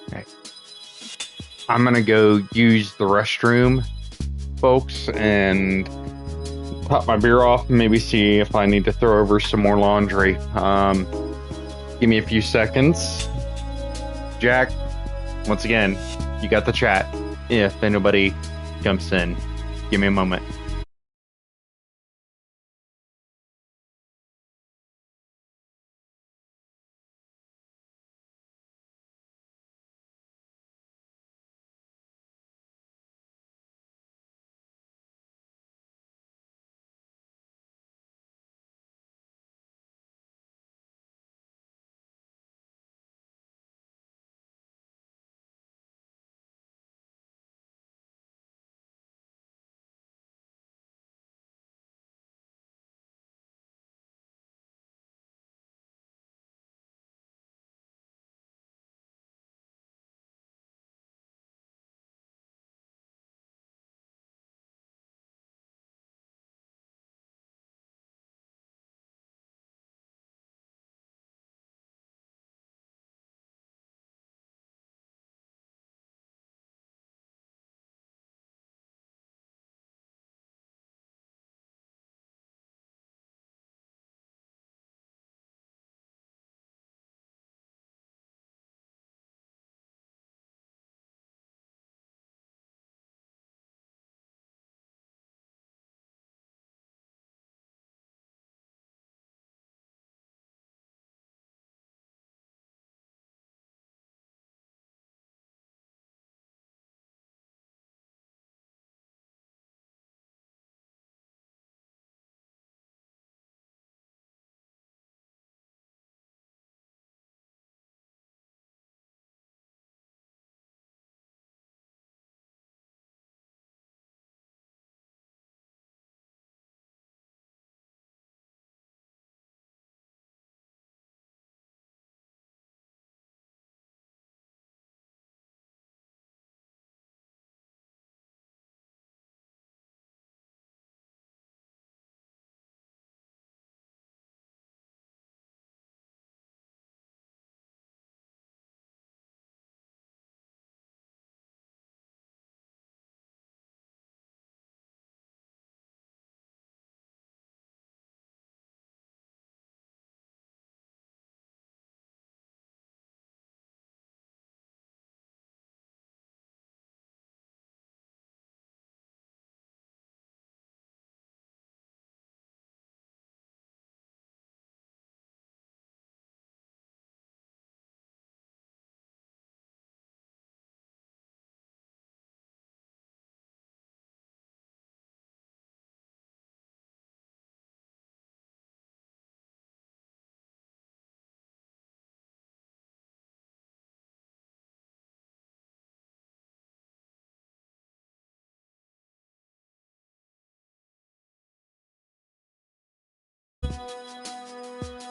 [SPEAKER 1] Okay. I'm gonna go use the restroom, folks, and top my beer off and maybe see if I need to throw over some more laundry. Give me a few seconds. Jack, once again, you got the chat. If anybody jumps in, give me a moment.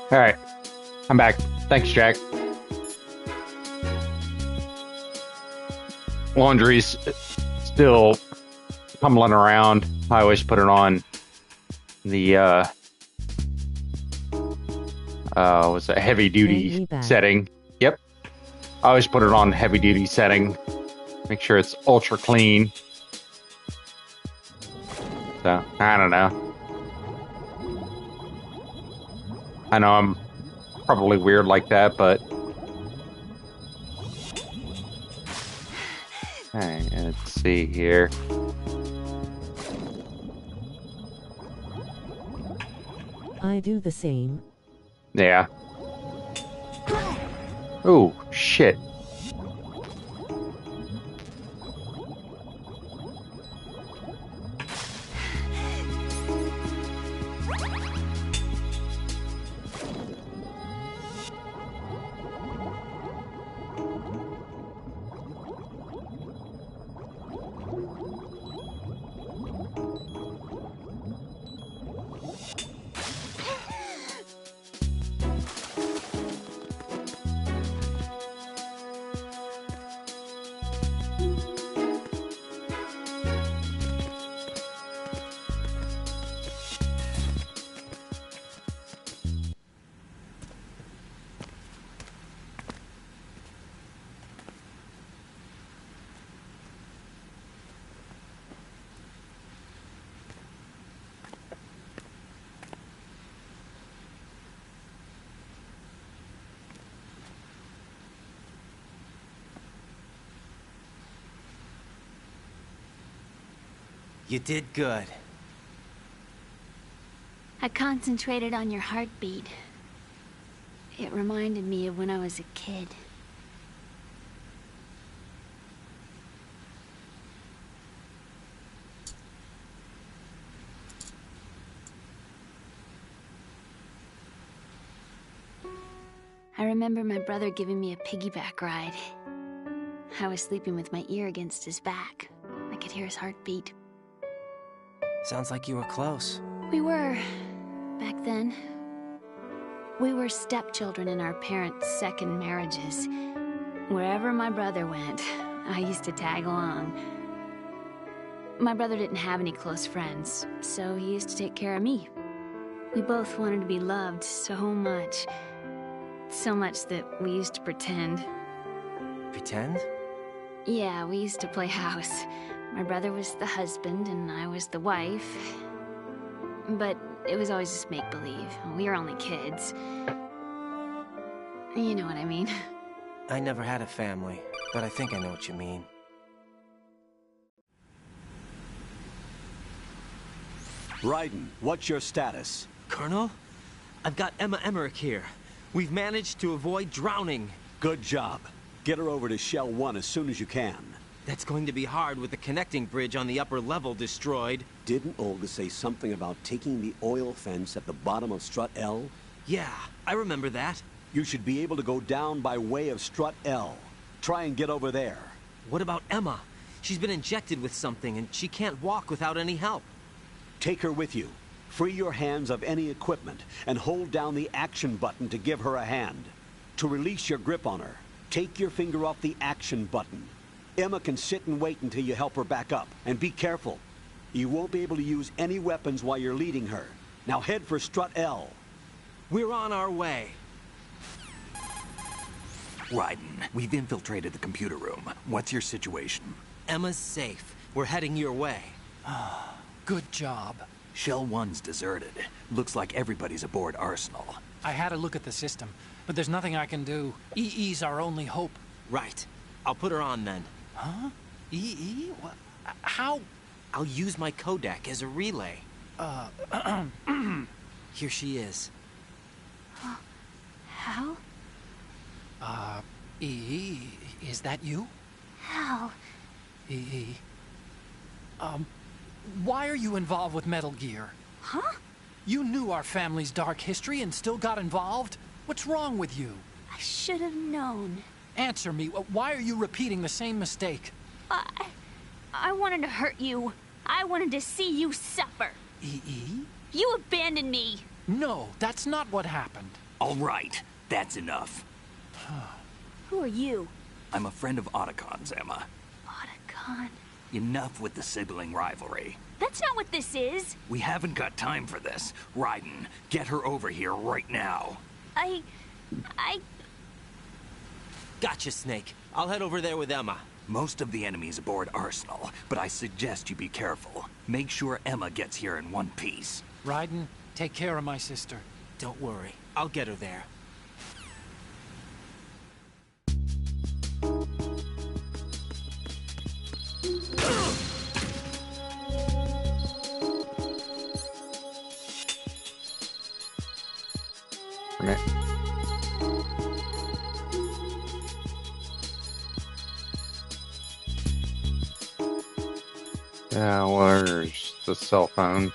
[SPEAKER 1] All right, I'm back. Thanks, Jack. Laundry's still tumbling around. I always put it on the was a heavy duty setting. Yep. I always put it on heavy duty setting. Make sure it's ultra clean. So, I don't know. I know I'm probably weird like that, but... Okay, let's see here.
[SPEAKER 4] I do the same.
[SPEAKER 1] Yeah. Oh, shit.
[SPEAKER 5] You did good.
[SPEAKER 13] I concentrated on your heartbeat. It reminded me of when I was a kid. I remember my brother giving me a piggyback ride. I was sleeping with my ear against his back. I could hear his heartbeat.
[SPEAKER 5] Sounds like you were close.
[SPEAKER 13] We were, back then. We were stepchildren in our parents' second marriages. Wherever my brother went, I used to tag along. My brother didn't have any close friends, so he used to take care of me. We both wanted to be loved so much. So much that we used to pretend.
[SPEAKER 5] Pretend?
[SPEAKER 13] Yeah, we used to play house. My brother was the husband and I was the wife. But it was always just make-believe. We were only kids. You know what I mean.
[SPEAKER 5] I never had a family, but I think I know what you mean.
[SPEAKER 7] Raiden, what's your status?
[SPEAKER 5] Colonel? I've got Emma Emmerich here. We've managed to avoid drowning.
[SPEAKER 7] Good job. Get her over to Shell 1 as soon as you can.
[SPEAKER 5] That's going to be hard with the connecting bridge on the upper level destroyed.
[SPEAKER 7] Didn't Olga say something about taking the oil fence at the bottom of Strut L?
[SPEAKER 5] Yeah, I remember that.
[SPEAKER 7] You should be able to go down by way of Strut L. Try and get over there.
[SPEAKER 5] What about Emma? She's been injected with something and she can't walk without any help.
[SPEAKER 7] Take her with you. Free your hands of any equipment and hold down the action button to give her a hand. To release your grip on her, take your finger off the action button. Emma can sit and wait until you help her back up. And be careful. You won't be able to use any weapons while you're leading her. Now head for Strut L.
[SPEAKER 5] We're on our way.
[SPEAKER 3] Raiden, we've infiltrated the computer room. What's your situation?
[SPEAKER 5] Emma's safe. We're heading your way.
[SPEAKER 10] Good job.
[SPEAKER 3] Shell 1's deserted. Looks like everybody's aboard Arsenal.
[SPEAKER 10] I had a look at the system, but there's nothing I can do. EE's our only hope.
[SPEAKER 5] Right. I'll put her on then.
[SPEAKER 10] Huh? EE? What? How?
[SPEAKER 5] I'll use my Kodak as a relay. Here she is.
[SPEAKER 13] Hal?
[SPEAKER 10] EE, is that you?
[SPEAKER 13] Hal?
[SPEAKER 10] EE. Why are you involved with Metal Gear?
[SPEAKER 13] Huh?
[SPEAKER 10] You knew our family's dark history and still got involved? What's wrong with you?
[SPEAKER 13] I should have known.
[SPEAKER 10] Answer me. Why are you repeating the same mistake?
[SPEAKER 13] I wanted to hurt you. I wanted to see you suffer.
[SPEAKER 10] EE?
[SPEAKER 13] You abandoned me.
[SPEAKER 10] No, that's not what happened.
[SPEAKER 3] All right, that's enough.
[SPEAKER 13] Who are you?
[SPEAKER 3] I'm a friend of Otacon's, Emma.
[SPEAKER 13] Otacon?
[SPEAKER 3] Enough with the sibling rivalry.
[SPEAKER 13] That's not what this is.
[SPEAKER 3] We haven't got time for this. Raiden, get her over here right now.
[SPEAKER 13] I...
[SPEAKER 5] Gotcha, Snake. I'll head over there with Emma.
[SPEAKER 3] Most of the enemy's aboard Arsenal, but I suggest you be careful. Make sure Emma gets here in one piece.
[SPEAKER 10] Raiden, take care of my sister.
[SPEAKER 5] Don't worry. I'll get her there.
[SPEAKER 1] darn it. Yeah, where's the cell phone?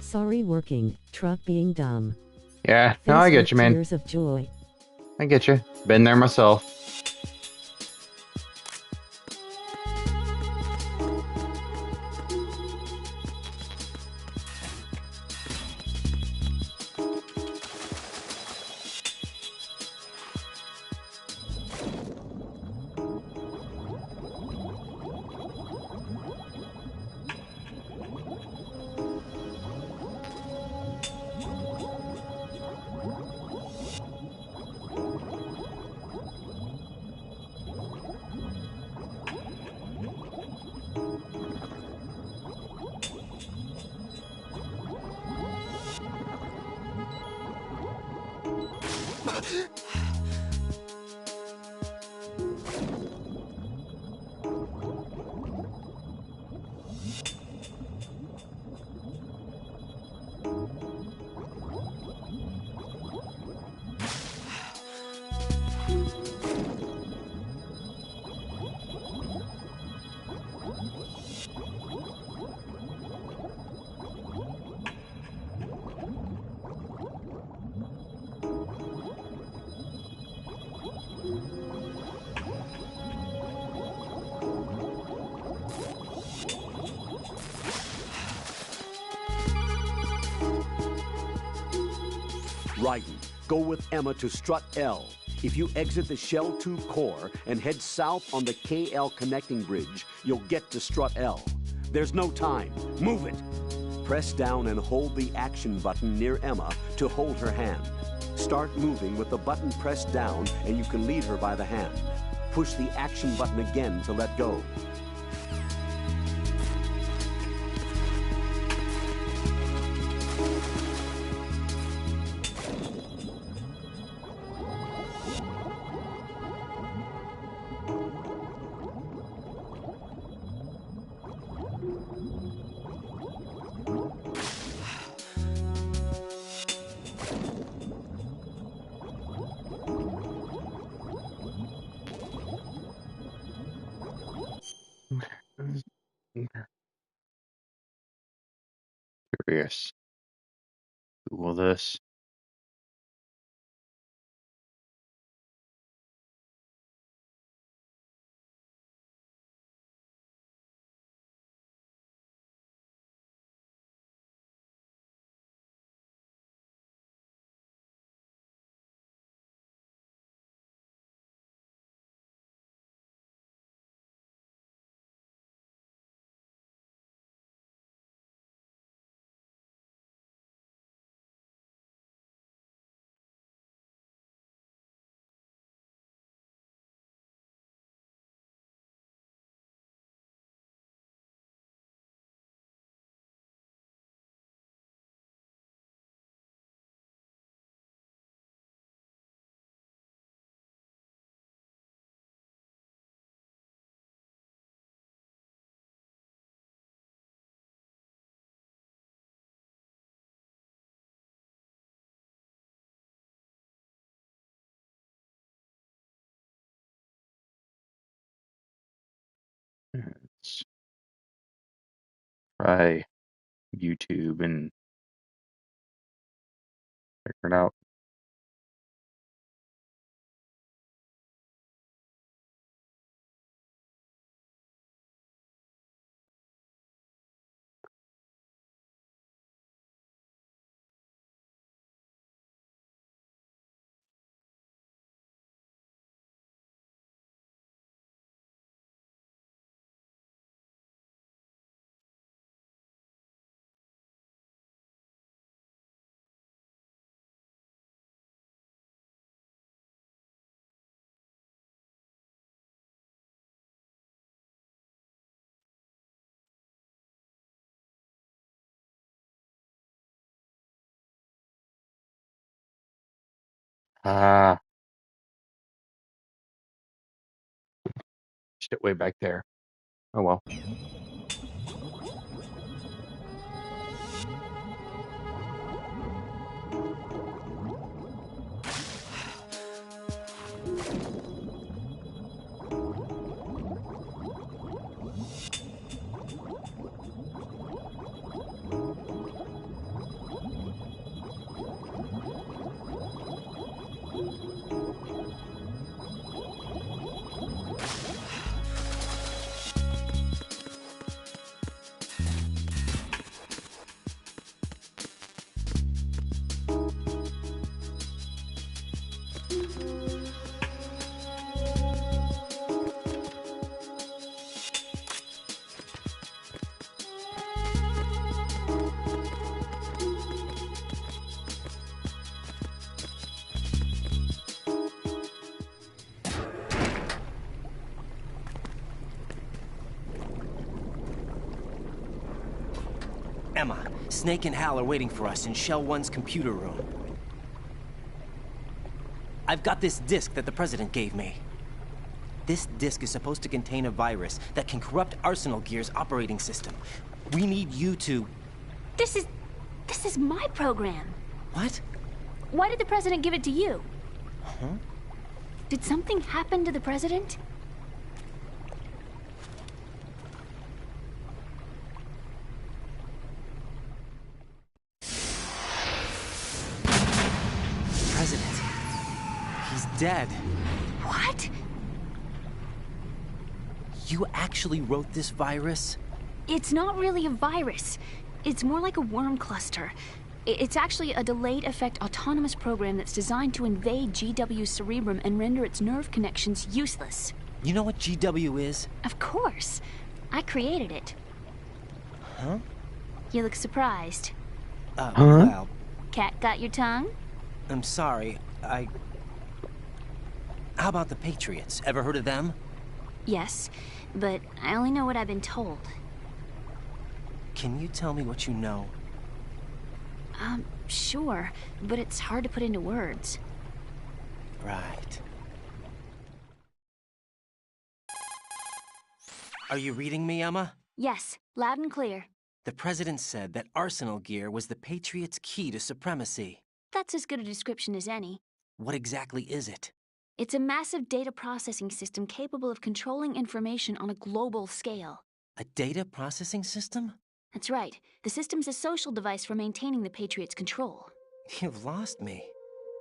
[SPEAKER 4] Sorry working, truck being dumb.
[SPEAKER 1] Yeah, no, I get you, man.
[SPEAKER 4] Tears of joy.
[SPEAKER 1] I get you. Been there myself.
[SPEAKER 7] Raiden, go with Emma to Strut L. If you exit the Shell 2 core and head south on the KL connecting bridge, you'll get to Strut L. There's no time. Move it. Press down and hold the action button near Emma to hold her hand. Start moving with the button pressed down and you can lead her by the hand. Push the action button again to let go.
[SPEAKER 1] Curious. Google this. Let's try YouTube and figure it out. Ah, just it way back there. Oh well.
[SPEAKER 5] Emma, Snake and Hal are waiting for us in Shell 1's computer room. I've got this disk that the President gave me. This disk is supposed to contain a virus that can corrupt Arsenal Gear's operating system. We need you to...
[SPEAKER 13] This is my program.
[SPEAKER 5] What?
[SPEAKER 13] Why did the President give it to you?
[SPEAKER 5] Huh?
[SPEAKER 13] Did something happen to the President?
[SPEAKER 5] President. He's dead.
[SPEAKER 13] What?
[SPEAKER 5] You actually wrote this virus?
[SPEAKER 13] It's not really a virus. It's more like a worm cluster. It's actually a delayed effect autonomous program that's designed to invade GW's cerebrum and render its nerve connections useless.
[SPEAKER 5] You know what GW is?
[SPEAKER 13] Of course. I created it.
[SPEAKER 5] Huh?
[SPEAKER 13] You look surprised.
[SPEAKER 5] Well...
[SPEAKER 13] Cat got your tongue?
[SPEAKER 5] I'm sorry, How about the Patriots? Ever heard of them?
[SPEAKER 13] Yes, but I only know what I've been told.
[SPEAKER 5] Can you tell me what you know?
[SPEAKER 13] Sure, but it's hard to put into words.
[SPEAKER 5] Right. Are you reading me, Emma?
[SPEAKER 13] Yes, loud and clear.
[SPEAKER 5] The President said that Arsenal Gear was the Patriots' key to supremacy.
[SPEAKER 13] That's as good a description as any.
[SPEAKER 5] What exactly is it?
[SPEAKER 13] It's a massive data processing system capable of controlling information on a global scale.
[SPEAKER 5] A data processing system?
[SPEAKER 13] That's right. The system's a social device for maintaining the Patriots' control.
[SPEAKER 5] You've lost me.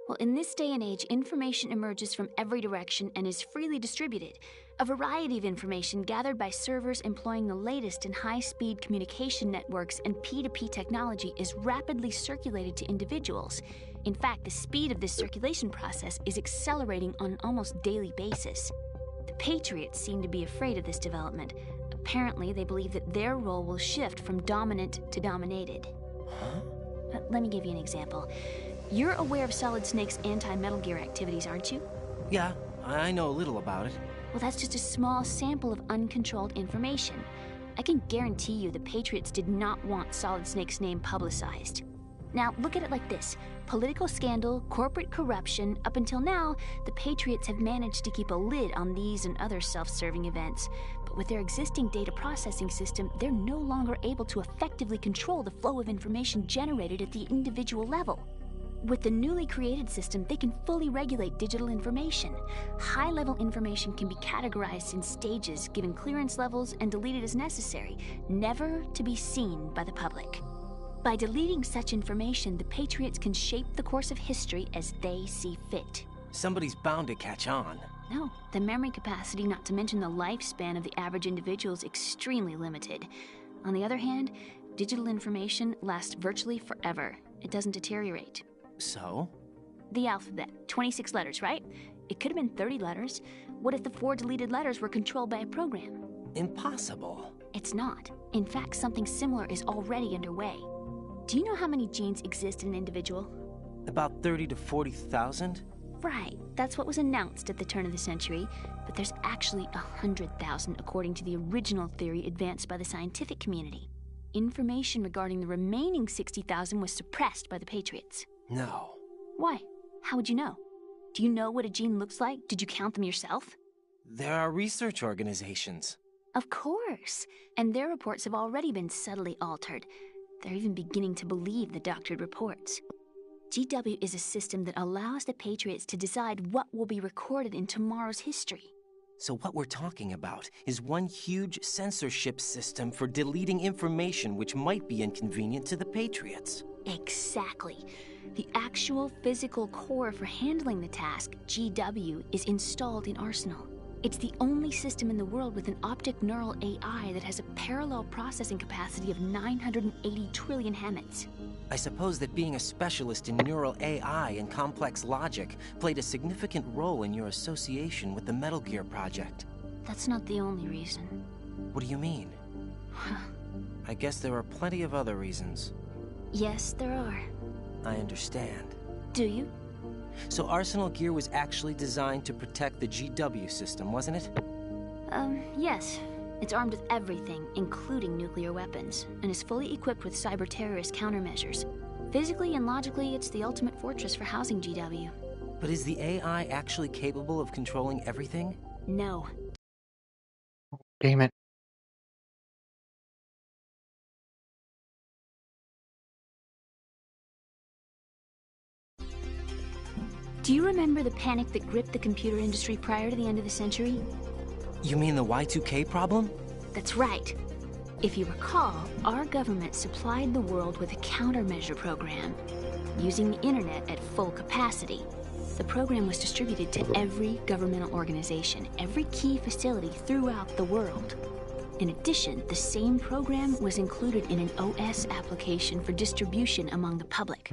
[SPEAKER 13] Well, in this day and age, information emerges from every direction and is freely distributed. A variety of information gathered by servers employing the latest in high-speed communication networks and P2P technology is rapidly circulated to individuals. In fact, the speed of this circulation process is accelerating on an almost daily basis. The Patriots seem to be afraid of this development. Apparently, they believe that their role will shift from dominant to dominated.
[SPEAKER 5] Huh?
[SPEAKER 13] Let me give you an example. You're aware of Solid Snake's anti-Metal Gear activities, aren't you?
[SPEAKER 5] Yeah, I know a little about it.
[SPEAKER 13] Well, that's just a small sample of uncontrolled information. I can guarantee you the Patriots did not want Solid Snake's name publicized. Now, look at it like this. Political scandal, corporate corruption, up until now, the Patriots have managed to keep a lid on these and other self-serving events. But with their existing data processing system, they're no longer able to effectively control the flow of information generated at the individual level. With the newly created system, they can fully regulate digital information. High-level information can be categorized in stages, given clearance levels, and deleted as necessary, never to be seen by the public. By deleting such information, the Patriots can shape the course of history as they see fit.
[SPEAKER 5] Somebody's bound to catch on.
[SPEAKER 13] No, the memory capacity, not to mention the lifespan of the average individual, is extremely limited. On the other hand, digital information lasts virtually forever. It doesn't deteriorate.
[SPEAKER 5] So?
[SPEAKER 13] The alphabet, 26 letters, right? It could have been 30 letters. What if the 4 deleted letters were controlled by a program?
[SPEAKER 5] Impossible.
[SPEAKER 13] It's not. In fact, something similar is already underway. Do you know how many genes exist in an individual?
[SPEAKER 5] About 30 to 40,000?
[SPEAKER 13] Right, that's what was announced at the turn of the century, but there's actually 100,000 according to the original theory advanced by the scientific community. Information regarding the remaining 60,000 was suppressed by the Patriots.
[SPEAKER 5] No.
[SPEAKER 13] Why? How would you know? Do you know what a gene looks like? Did you count them yourself?
[SPEAKER 5] There are research organizations.
[SPEAKER 13] Of course. And their reports have already been subtly altered. They're even beginning to believe the doctored reports. GW is a system that allows the Patriots to decide what will be recorded in tomorrow's history.
[SPEAKER 5] So what we're talking about is one huge censorship system for deleting information which might be inconvenient to the Patriots.
[SPEAKER 13] Exactly. The actual physical core for handling the task, GW, is installed in Arsenal. It's the only system in the world with an optic neural AI that has a parallel processing capacity of 980 trillion Hammets.
[SPEAKER 5] I suppose that being a specialist in neural AI and complex logic played a significant role in your association with the Metal Gear project.
[SPEAKER 13] That's not the only reason.
[SPEAKER 5] What do you mean? I guess there are plenty of other reasons.
[SPEAKER 13] Yes, there are.
[SPEAKER 5] I understand.
[SPEAKER 13] Do you?
[SPEAKER 5] So Arsenal Gear was actually designed to protect the GW system, wasn't it?
[SPEAKER 13] Yes. It's armed with everything, including nuclear weapons, and is fully equipped with cyber-terrorist countermeasures. Physically and logically, it's the ultimate fortress for housing GW.
[SPEAKER 5] But is the AI actually capable of controlling everything?
[SPEAKER 13] No.
[SPEAKER 1] Damn it.
[SPEAKER 13] Do you remember the panic that gripped the computer industry prior to the end of the century?
[SPEAKER 5] You mean the Y2K problem?
[SPEAKER 13] That's right. If you recall, our government supplied the world with a countermeasure program, using the internet at full capacity. The program was distributed to every governmental organization, every key facility throughout the world. In addition, the same program was included in an OS application for distribution among the public.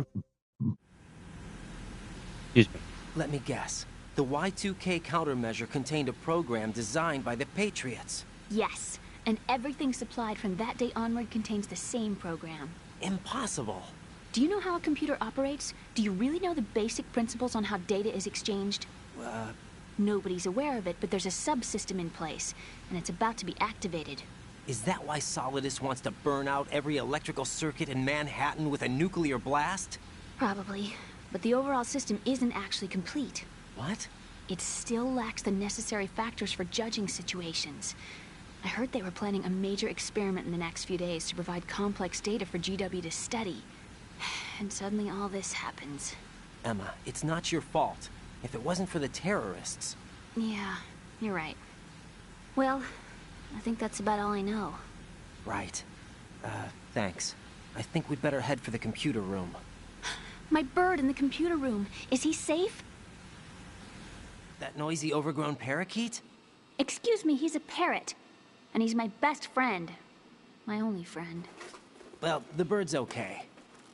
[SPEAKER 1] Excuse me.
[SPEAKER 5] Let me guess. The Y2K countermeasure contained a program designed by the Patriots.
[SPEAKER 13] Yes, and everything supplied from that day onward contains the same program.
[SPEAKER 5] Impossible.
[SPEAKER 13] Do you know how a computer operates? Do you really know the basic principles on how data is exchanged? Nobody's aware of it, but there's a subsystem in place, and it's about to be activated.
[SPEAKER 5] Is that why Solidus wants to burn out every electrical circuit in Manhattan with a nuclear blast?
[SPEAKER 13] Probably, but the overall system isn't actually complete.
[SPEAKER 5] What?
[SPEAKER 13] It still lacks the necessary factors for judging situations. I heard they were planning a major experiment in the next few days to provide complex data for GW to study. And suddenly all this happens.
[SPEAKER 5] Emma, it's not your fault. If it wasn't for the terrorists...
[SPEAKER 13] Yeah, you're right. Well, I think that's about all I know.
[SPEAKER 5] Right. Thanks. I think we'd better head for the computer room.
[SPEAKER 13] My bird in the computer room. Is he safe?
[SPEAKER 5] That noisy, overgrown parakeet?
[SPEAKER 13] Excuse me, he's a parrot. And he's my best friend. My only friend.
[SPEAKER 5] Well, the bird's okay.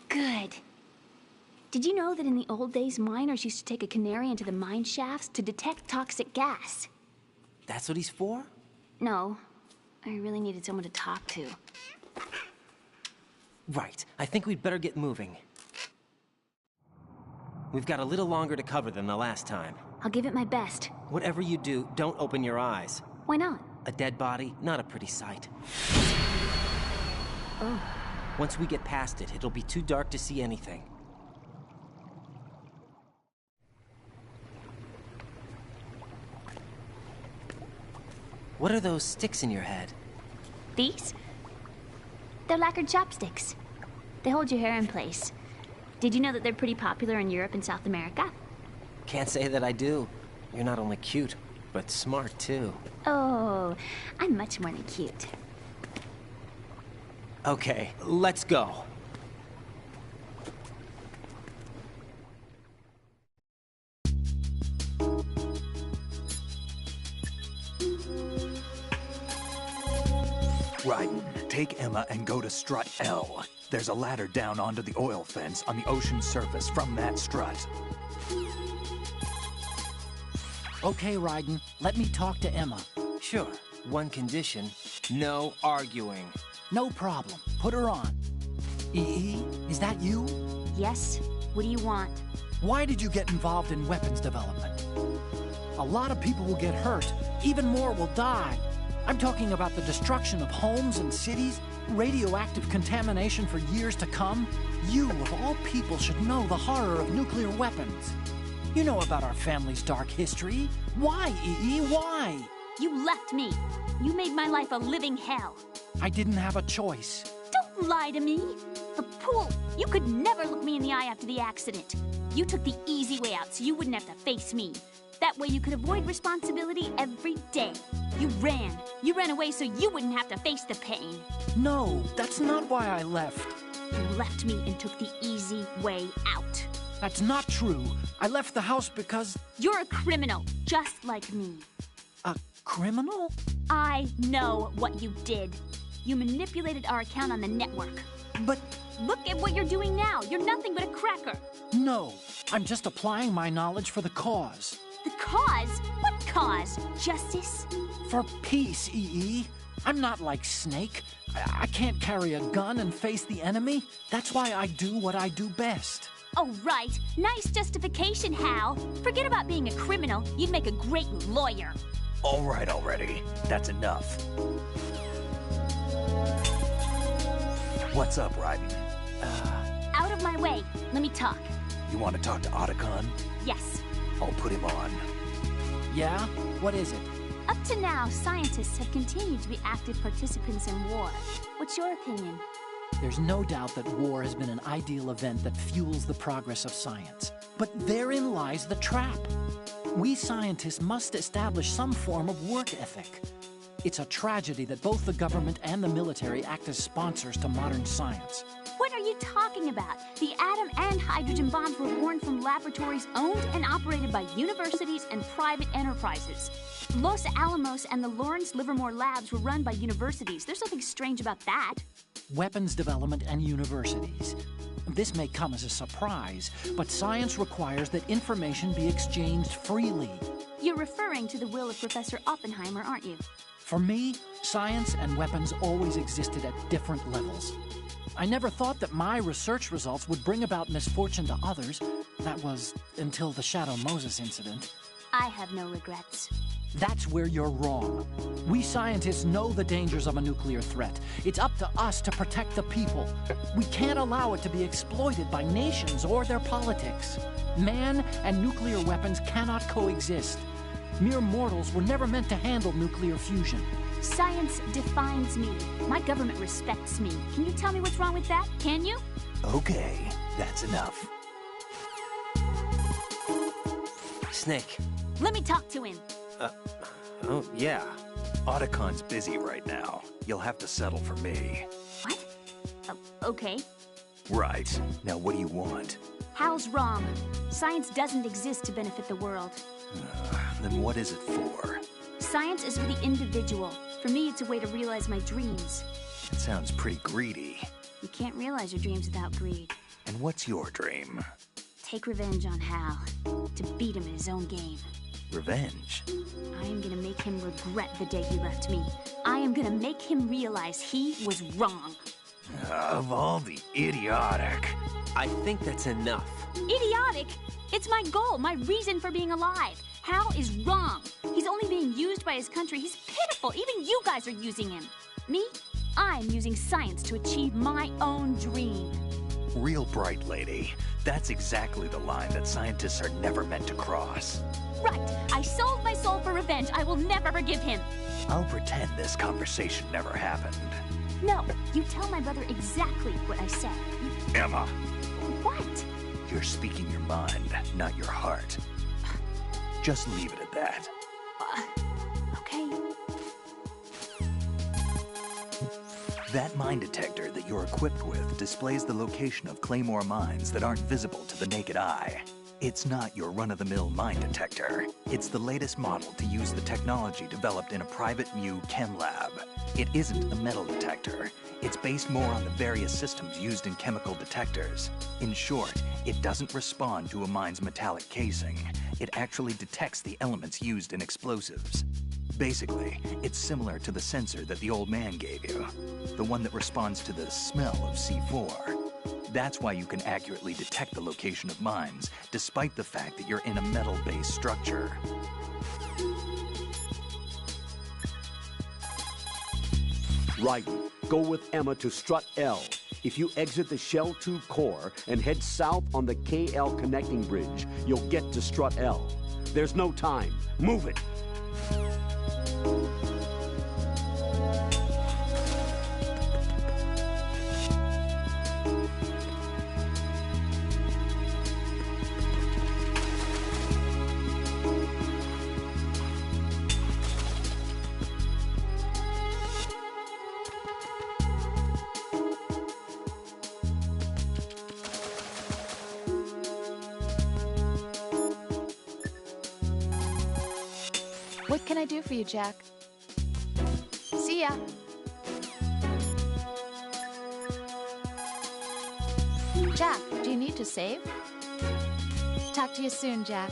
[SPEAKER 13] Good. Did you know that in the old days, miners used to take a canary into the mine shafts to detect toxic gas?
[SPEAKER 5] That's what he's for?
[SPEAKER 13] No. I really needed someone to talk to.
[SPEAKER 5] Right. I think we'd better get moving. We've got a little longer to cover than the last time.
[SPEAKER 13] I'll give it my best.
[SPEAKER 5] Whatever you do, don't open your eyes.
[SPEAKER 13] Why not?
[SPEAKER 5] A dead body, not a pretty sight.
[SPEAKER 13] Oh.
[SPEAKER 5] Once we get past it, it'll be too dark to see anything. What are those sticks in your head?
[SPEAKER 13] These? They're lacquered chopsticks. They hold your hair in place. Did you know that they're pretty popular in Europe and South America?
[SPEAKER 5] Can't say that I do. You're not only cute, but smart too.
[SPEAKER 13] Oh, I'm much more than cute.
[SPEAKER 5] Okay, let's go.
[SPEAKER 3] Right. Take Emma and go to strut L. There's a ladder down onto the oil fence on the ocean surface from that strut.
[SPEAKER 10] Okay, Raiden, let me talk to Emma.
[SPEAKER 5] Sure. One condition, no arguing.
[SPEAKER 10] No problem. Put her on. EE, is that you?
[SPEAKER 13] Yes. What do you want?
[SPEAKER 10] Why did you get involved in weapons development? A lot of people will get hurt. Even more will die. I'm talking about the destruction of homes and cities, radioactive contamination for years to come. You, of all people, should know the horror of nuclear weapons. You know about our family's dark history. Why, EE? Why?
[SPEAKER 14] You left me. You made my life a living hell.
[SPEAKER 10] I didn't have a choice.
[SPEAKER 14] Don't lie to me. The pool. You could never look me in the eye after the accident. You took the easy way out so you wouldn't have to face me. That way you could avoid responsibility every day. You ran. You ran away so you wouldn't have to face the pain.
[SPEAKER 10] No, that's not why I left.
[SPEAKER 14] You left me and took the easy way out.
[SPEAKER 10] That's not true. I left the house because...
[SPEAKER 14] You're a criminal, just like me.
[SPEAKER 10] A criminal?
[SPEAKER 14] I know what you did. You manipulated our account on the network.
[SPEAKER 10] But...
[SPEAKER 14] Look at what you're doing now. You're nothing but a cracker.
[SPEAKER 10] No, I'm just applying my knowledge for the cause.
[SPEAKER 14] The cause? What cause? Justice?
[SPEAKER 10] For peace, EE. I'm not like Snake. I can't carry a gun and face the enemy. That's why I do what I do best.
[SPEAKER 14] Oh, right. Nice justification, Hal. Forget about being a criminal. You'd make a great lawyer.
[SPEAKER 3] All right already. That's enough. What's up, Raiden?
[SPEAKER 14] Out of my way. Let me talk.
[SPEAKER 3] You want to talk to Otacon?
[SPEAKER 14] Yes.
[SPEAKER 3] I'll put him on.
[SPEAKER 10] Yeah? What is it?
[SPEAKER 14] Up to now, scientists have continued to be active participants in war. What's your opinion?
[SPEAKER 10] There's no doubt that war has been an ideal event that fuels the progress of science. But therein lies the trap. We scientists must establish some form of work ethic. It's a tragedy that both the government and the military act as sponsors to modern science.
[SPEAKER 14] What are you talking about? The atom and hydrogen bombs were born from laboratories owned and operated by universities and private enterprises. Los Alamos and the Lawrence Livermore labs were run by universities. There's nothing strange about that.
[SPEAKER 10] Weapons development and universities. This may come as a surprise, but science requires that information be exchanged freely.
[SPEAKER 14] You're referring to the will of Professor Oppenheimer, aren't you?
[SPEAKER 10] For me, science and weapons always existed at different levels. I never thought that my research results would bring about misfortune to others. That was until the Shadow Moses incident.
[SPEAKER 14] I have no regrets.
[SPEAKER 10] That's where you're wrong. We scientists know the dangers of a nuclear threat. It's up to us to protect the people. We can't allow it to be exploited by nations or their politics. Man and nuclear weapons cannot coexist. Mere mortals were never meant to handle nuclear fusion.
[SPEAKER 14] Science defines me. My government respects me. Can you tell me what's wrong with that? Can you?
[SPEAKER 3] Okay, that's enough.
[SPEAKER 5] Snake.
[SPEAKER 14] Let me talk to him.
[SPEAKER 5] Oh, yeah.
[SPEAKER 3] Otacon's busy right now. You'll have to settle for me.
[SPEAKER 14] What? Okay.
[SPEAKER 3] Right. Now what do you want?
[SPEAKER 14] Hal's wrong. Science doesn't exist to benefit the world.
[SPEAKER 3] Then what is it for?
[SPEAKER 14] Science is for the individual. For me, it's a way to realize my dreams.
[SPEAKER 3] It sounds pretty greedy.
[SPEAKER 14] You can't realize your dreams without greed.
[SPEAKER 3] And what's your dream?
[SPEAKER 14] Take revenge on Hal. To beat him in his own game.
[SPEAKER 3] Revenge?
[SPEAKER 14] I am gonna make him regret the day he left me. I am gonna make him realize he was wrong.
[SPEAKER 3] Of all the idiotic...
[SPEAKER 5] I think that's enough.
[SPEAKER 14] Idiotic? It's my goal, my reason for being alive. Hal is wrong. He's only being used by his country. He's pitiful. Even you guys are using him. Me? I'm using science to achieve my own dream.
[SPEAKER 3] Real bright, lady. That's exactly the line that scientists are never meant to cross.
[SPEAKER 14] Right. I sold my soul for revenge. I will never forgive him.
[SPEAKER 3] I'll pretend this conversation never happened.
[SPEAKER 14] No, you tell my brother exactly what I said.
[SPEAKER 3] Emma.
[SPEAKER 14] What?
[SPEAKER 3] You're speaking your mind, not your heart. Just leave it at that.
[SPEAKER 14] Okay.
[SPEAKER 3] That mine detector that you're equipped with displays the location of Claymore mines that aren't visible to the naked eye. It's not your run-of-the-mill mine detector. It's the latest model to use the technology developed in a private Mu chem lab. It isn't a metal detector. It's based more on the various systems used in chemical detectors. In short, it doesn't respond to a mine's metallic casing. It actually detects the elements used in explosives. Basically, it's similar to the sensor that the old man gave you. The one that responds to the smell of C4. That's why you can accurately detect the location of mines, despite the fact that you're in a metal-based structure.
[SPEAKER 7] Raiden, go with Emma to Strut L. If you exit the Shell 2 core and head south on the KL connecting bridge, you'll get to Strut L. There's no time. Move it!
[SPEAKER 2] What can I do for you, Jack? See ya. Jack, do you need to save? Talk to you soon, Jack.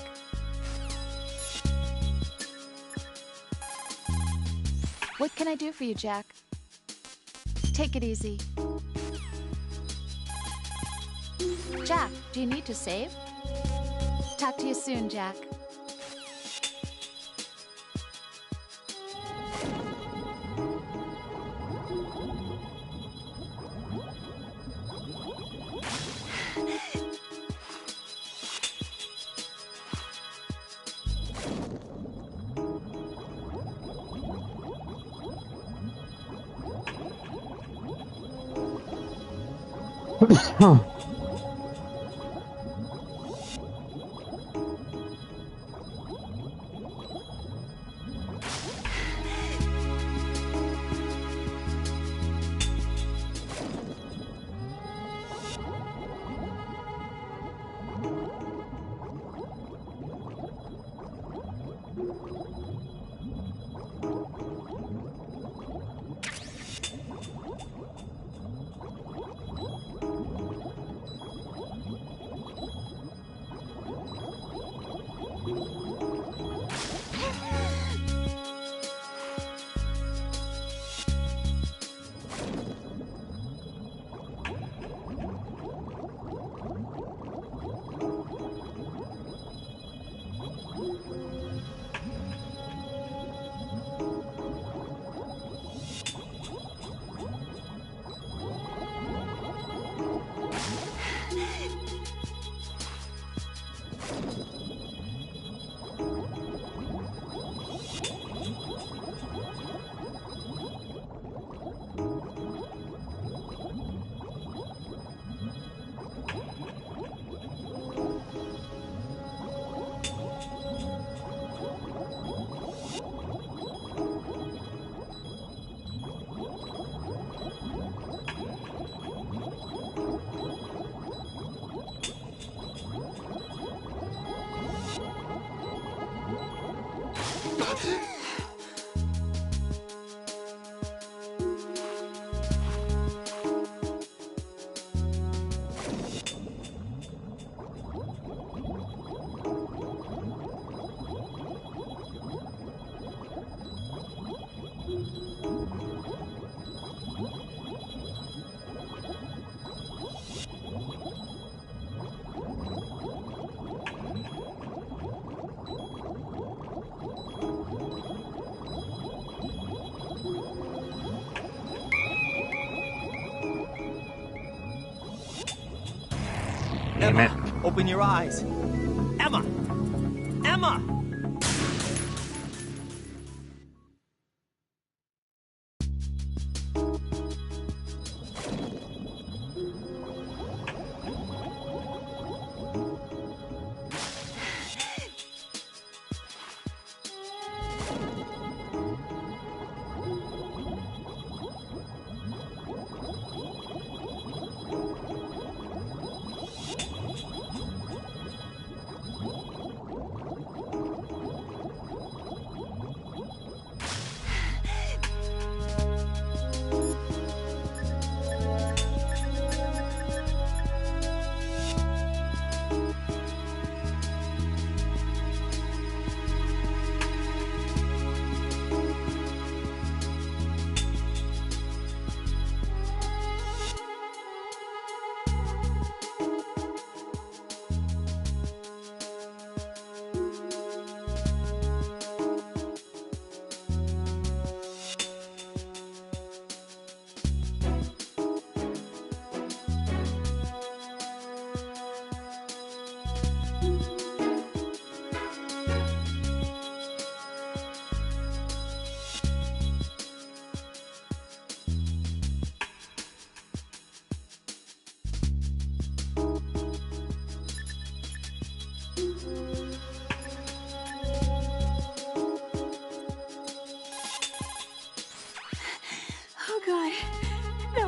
[SPEAKER 2] What can I do for you, Jack? Take it easy. Jack, do you need to save? Talk to you soon, Jack.
[SPEAKER 1] Huh.
[SPEAKER 5] Damn it. Open your eyes. Emma! Emma!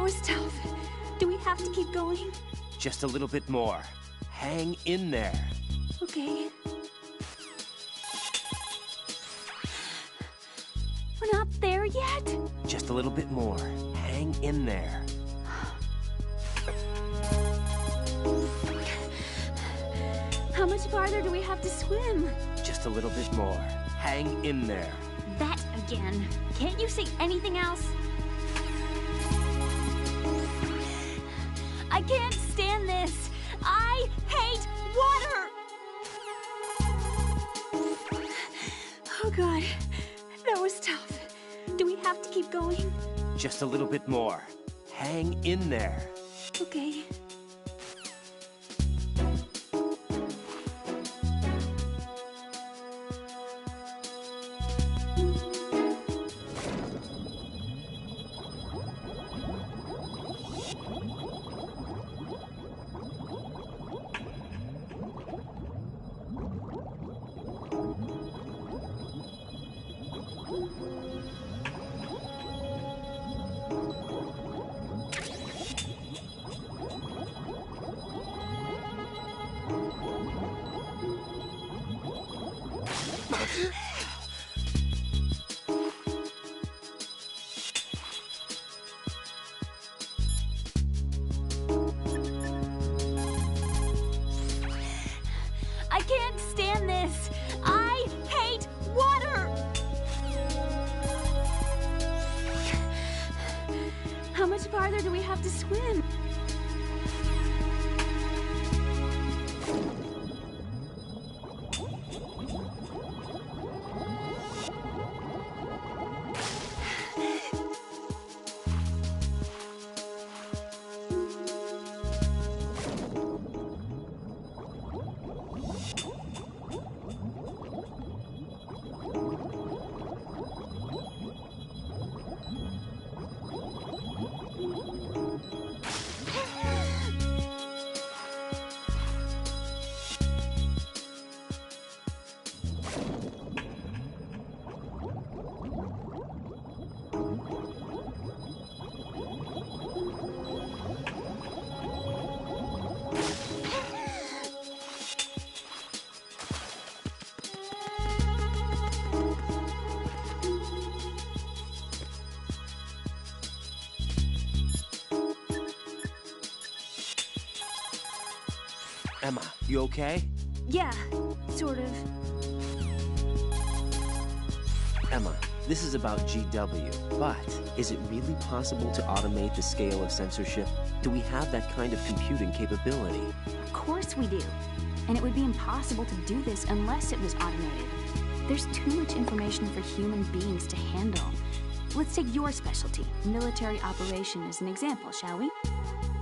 [SPEAKER 14] was tough. Do we have to keep going?
[SPEAKER 5] Just a little bit more. Hang in there.
[SPEAKER 14] Okay. We're not there yet?
[SPEAKER 5] Just a little bit more. Hang in there.
[SPEAKER 14] How much farther do we have to swim?
[SPEAKER 5] Just a little bit more. Hang in there.
[SPEAKER 14] That again. Can't you say anything else? I can't stand this. I hate water. Oh God, that was tough. Do we have to keep going?
[SPEAKER 5] Just a little bit more. Hang in there.
[SPEAKER 14] Okay. I can't stand this. I hate water. How much farther do we have to swim?
[SPEAKER 5] Emma, you okay?
[SPEAKER 14] Yeah, sort of.
[SPEAKER 5] Emma, this is about GW, but is it really possible to automate the scale of censorship? Do we have that kind of computing capability?
[SPEAKER 14] Of course we do. And it would be impossible to do this unless it was automated. There's too much information for human beings to handle. Let's take your specialty, military operation, as an example, shall we?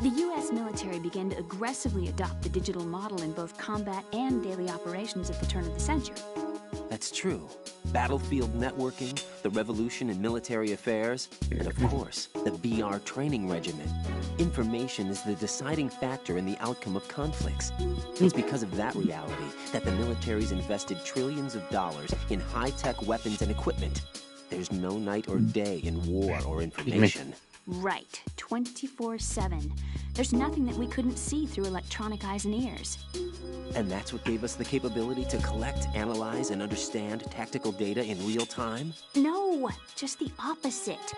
[SPEAKER 14] The U.S. military began to aggressively adopt the digital model in both combat and daily operations at the turn of the century.
[SPEAKER 5] That's true. Battlefield networking, the revolution in military affairs, and of course, the BR training regimen. Information is the deciding factor in the outcome of conflicts. It's because of that reality that the military's invested trillions of dollars in high-tech weapons and equipment. There's no night or day in war or information.
[SPEAKER 14] Right, 24/7. There's nothing that we couldn't see through electronic eyes and ears.
[SPEAKER 5] And that's what gave us the capability to collect, analyze, and understand tactical data in real time?
[SPEAKER 14] No, just the opposite.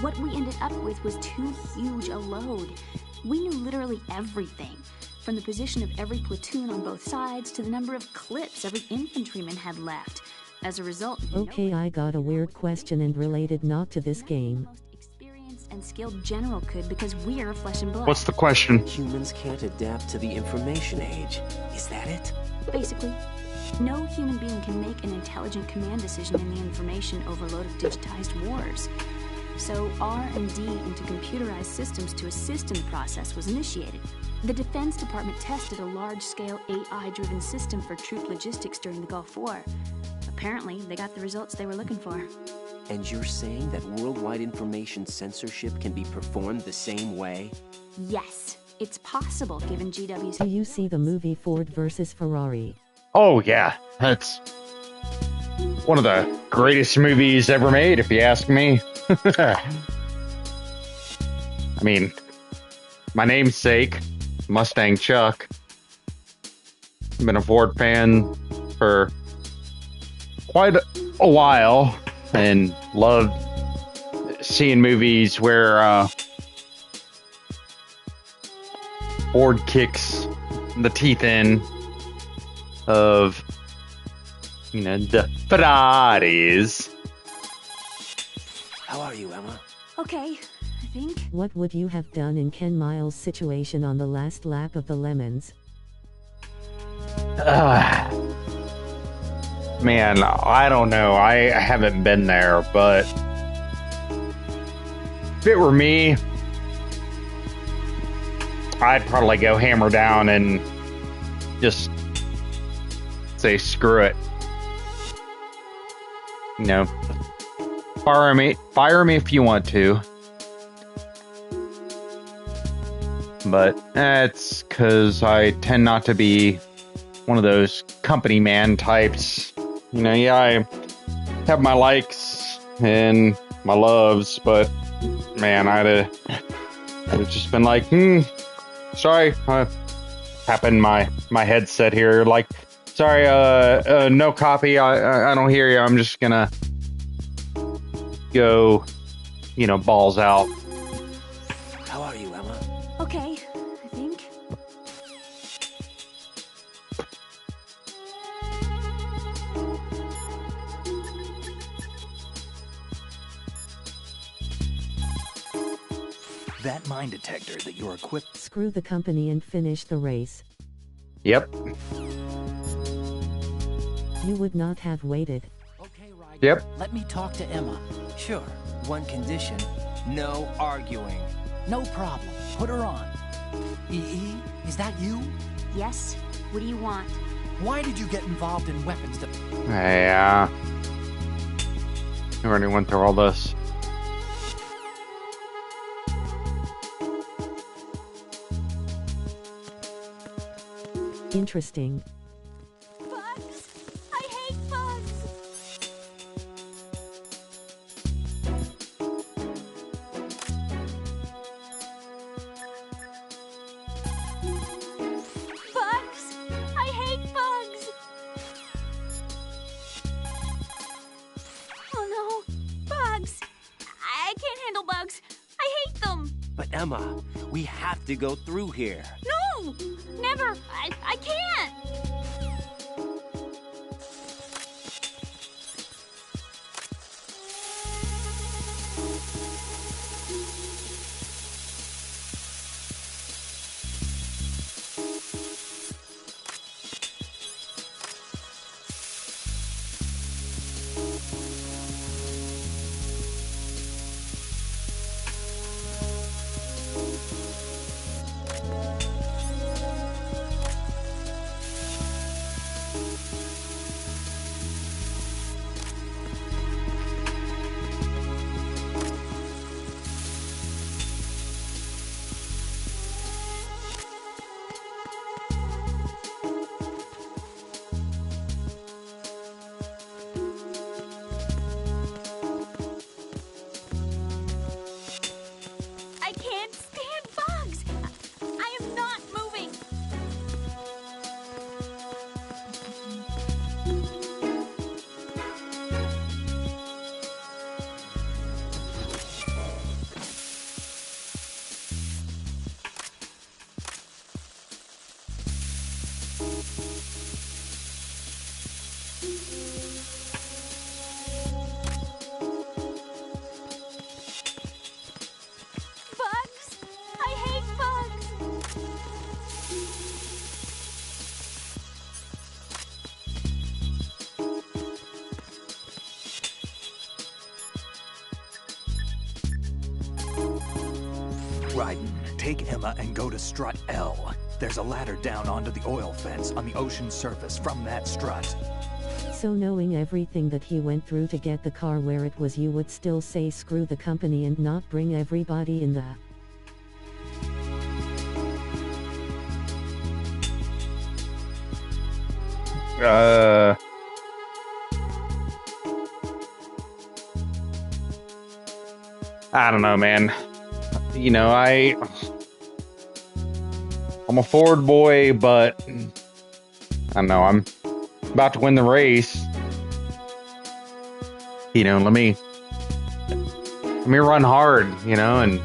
[SPEAKER 14] What we ended up with was too huge a load. We knew literally everything, from the position of every platoon on both sides to the number of clips every infantryman had left. As a result,
[SPEAKER 4] Okay, I got a weird question and related not to this game.
[SPEAKER 14] and skilled general could because we're flesh and blood.
[SPEAKER 1] What's the question?
[SPEAKER 5] Humans can't adapt to the information age. Is that it?
[SPEAKER 14] Basically. No human being can make an intelligent command decision in the information overload of digitized wars. So R&D into computerized systems to assist in the process was initiated. The Defense Department tested a large-scale AI-driven system for troop logistics during the Gulf War. Apparently, they got the results they were looking for.
[SPEAKER 5] And you're saying that worldwide information censorship can be performed the same way?
[SPEAKER 14] Yes, it's possible given GW's...
[SPEAKER 4] Do you see the movie Ford versus Ferrari?
[SPEAKER 1] Oh yeah, that's one of the greatest movies ever made, if you ask me. I mean, my namesake, Mustang Chuck. I've been a Ford fan for quite a while and loved seeing movies where Ford kicks the teeth in of, you know, the Ferraris.
[SPEAKER 9] How are you, Emma?
[SPEAKER 14] Okay, I think.
[SPEAKER 4] What would you have done in Ken Miles' situation on the last lap of the Lemons?
[SPEAKER 1] Man, I don't know. I haven't been there, but if it were me, I'd probably go hammer down and just say screw it. You know, fire me if you want to. But that's because I tend not to be one of those company man types. You know, yeah, I have my likes and my loves, but man, I'd have just been like, sorry, tapping my headset here, like, sorry, no copy, I don't hear you, I'm just gonna go, you know, balls out.
[SPEAKER 9] How are you, Emma?
[SPEAKER 14] Okay, I think.
[SPEAKER 3] That mine detector that you're equipped...
[SPEAKER 4] Screw the company and finish the race.
[SPEAKER 1] Yep.
[SPEAKER 4] You would not have waited.
[SPEAKER 10] Okay, Ryder.
[SPEAKER 1] Yep.
[SPEAKER 10] Let me talk to Emma.
[SPEAKER 5] Sure, one condition. No arguing.
[SPEAKER 10] No problem. Put her on. EE, is that you?
[SPEAKER 14] Yes? What do you want?
[SPEAKER 10] Why did you get involved in weapons that...
[SPEAKER 1] Yeah. I already went through all this.
[SPEAKER 4] Interesting.
[SPEAKER 14] Bugs! I hate bugs! Bugs! I hate bugs! Oh no! Bugs! I can't handle bugs! I hate them!
[SPEAKER 5] But Emma, we have to go through here.
[SPEAKER 14] No! Never! I can't! I can't stand bugs! I am not moving! Bugs! I hate bugs!
[SPEAKER 3] Ryden, take Emma and go to strut L. There's a ladder down onto the oil fence on the ocean surface from that strut.
[SPEAKER 4] So knowing everything that he went through to get the car where it was, you would still say screw the company and not bring everybody in the...
[SPEAKER 1] I don't know, man. you know, I'm a Ford boy, but I know I'm about to win the race. You know, let me run hard, you know, and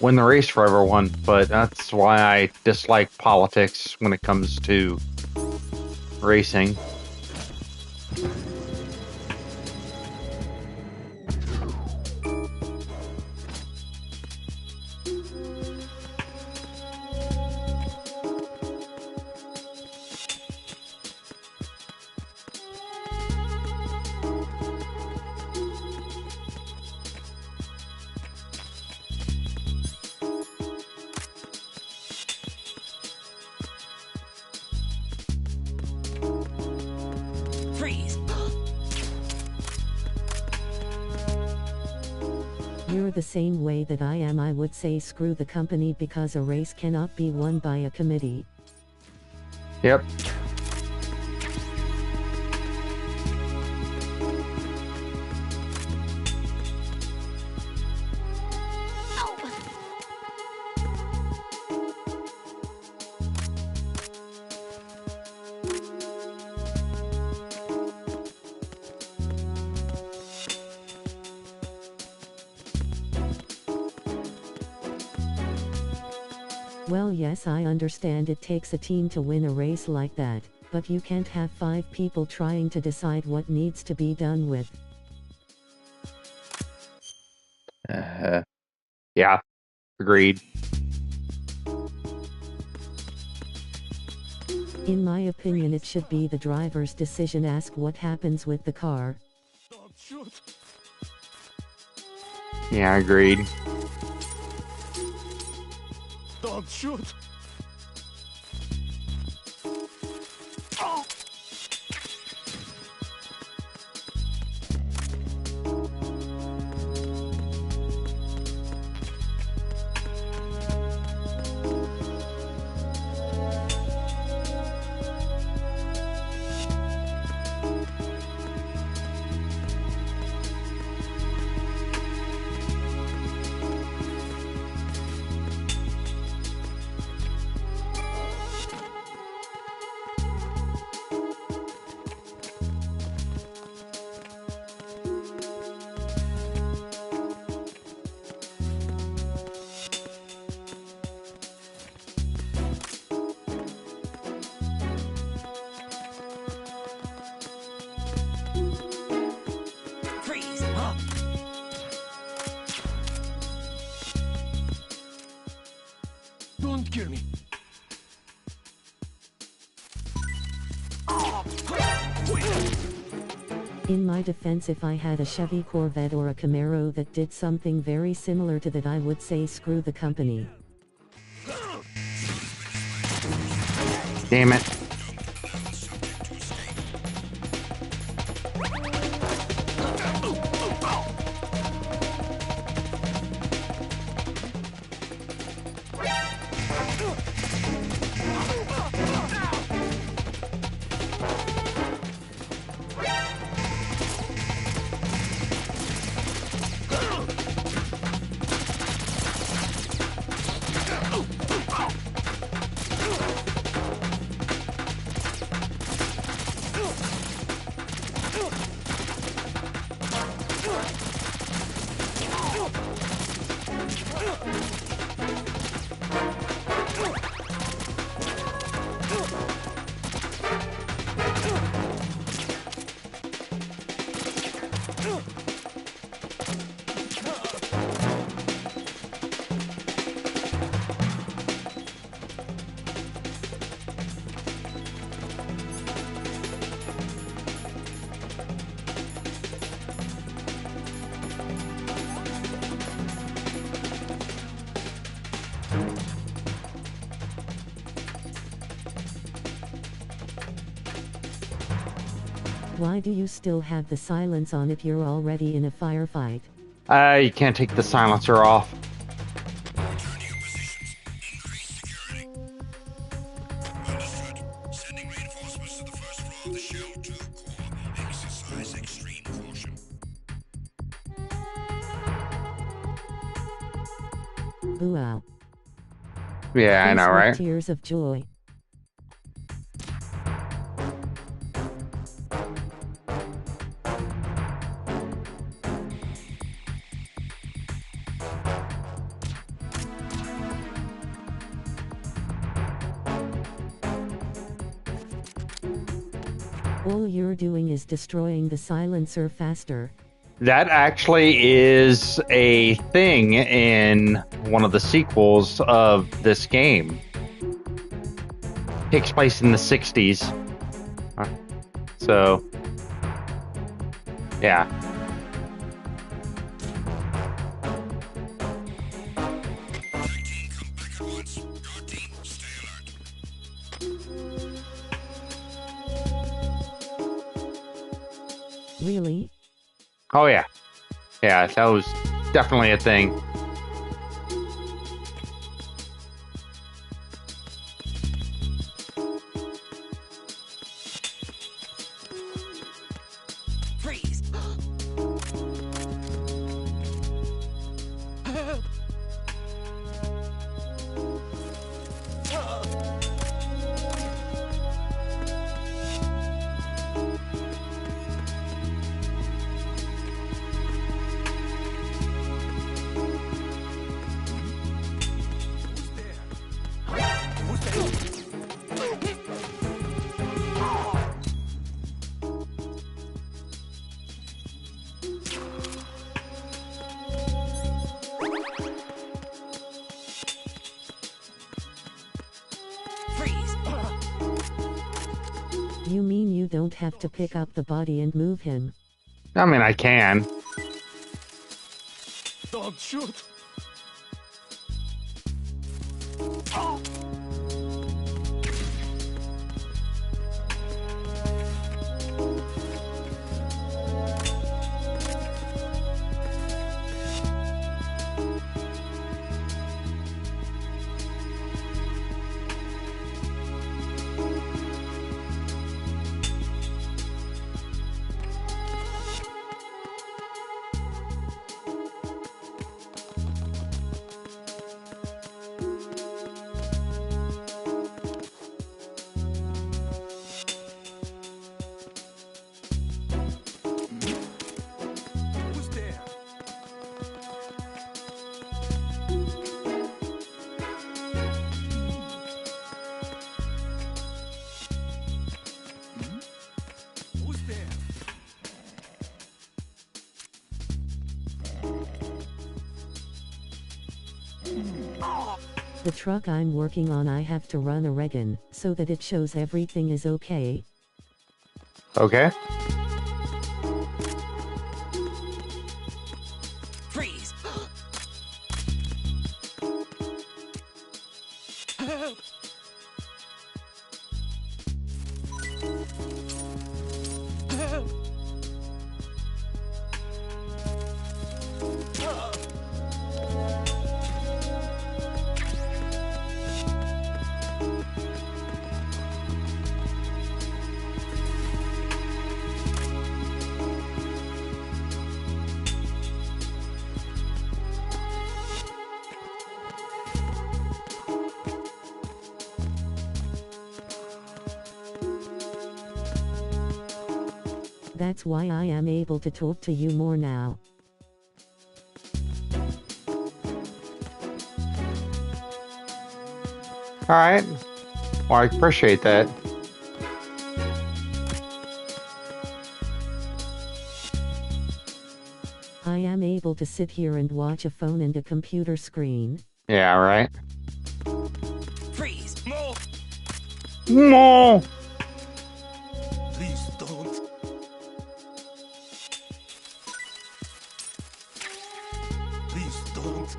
[SPEAKER 1] win the race for everyone. But that's why I dislike politics when it comes to racing.
[SPEAKER 8] Freeze!
[SPEAKER 4] You're the same way that I am. I would say screw the company because a race cannot be won by a committee.
[SPEAKER 1] Yep.
[SPEAKER 4] Well, yes, I understand it takes a team to win a race like that, but you can't have 5 people trying to decide what needs to be done with.
[SPEAKER 1] Yeah, agreed.
[SPEAKER 4] In my opinion, it should be the driver's decision. Ask what happens with the car.
[SPEAKER 1] Yeah, agreed.
[SPEAKER 15] Don't shoot! Don't kill me.
[SPEAKER 4] In my defense, if I had a Chevy Corvette or a Camaro that did something very similar to that, I would say screw the company.
[SPEAKER 1] Damn it.
[SPEAKER 4] Why do you still have the silence on if you're already in a firefight?
[SPEAKER 1] You can't take the silencer off.
[SPEAKER 4] Wow.
[SPEAKER 1] Yeah, I know,
[SPEAKER 4] Face with
[SPEAKER 1] right?
[SPEAKER 4] tears of joy. All you're doing is destroying the silencer faster.
[SPEAKER 1] That actually is a thing in one of the sequels of this game. Takes place in the 60s. So, yeah.
[SPEAKER 4] Really?
[SPEAKER 1] Oh, yeah. Yeah, that was definitely a thing.
[SPEAKER 15] Freeze! Help!
[SPEAKER 4] You mean you don't have to pick up the body and move him?
[SPEAKER 1] I mean, I can.
[SPEAKER 15] Don't shoot!
[SPEAKER 4] The truck I'm working on, I have to run a regen, so that it shows everything is okay.
[SPEAKER 1] Okay.
[SPEAKER 15] Freeze! Help! Help!
[SPEAKER 4] That's why I am able to talk to you more now.
[SPEAKER 1] Alright. Well, I appreciate that.
[SPEAKER 4] I am able to sit here and watch a phone and a computer screen.
[SPEAKER 1] Yeah, right.
[SPEAKER 15] Freeze! No!
[SPEAKER 1] No!
[SPEAKER 15] Please don't. Please don't.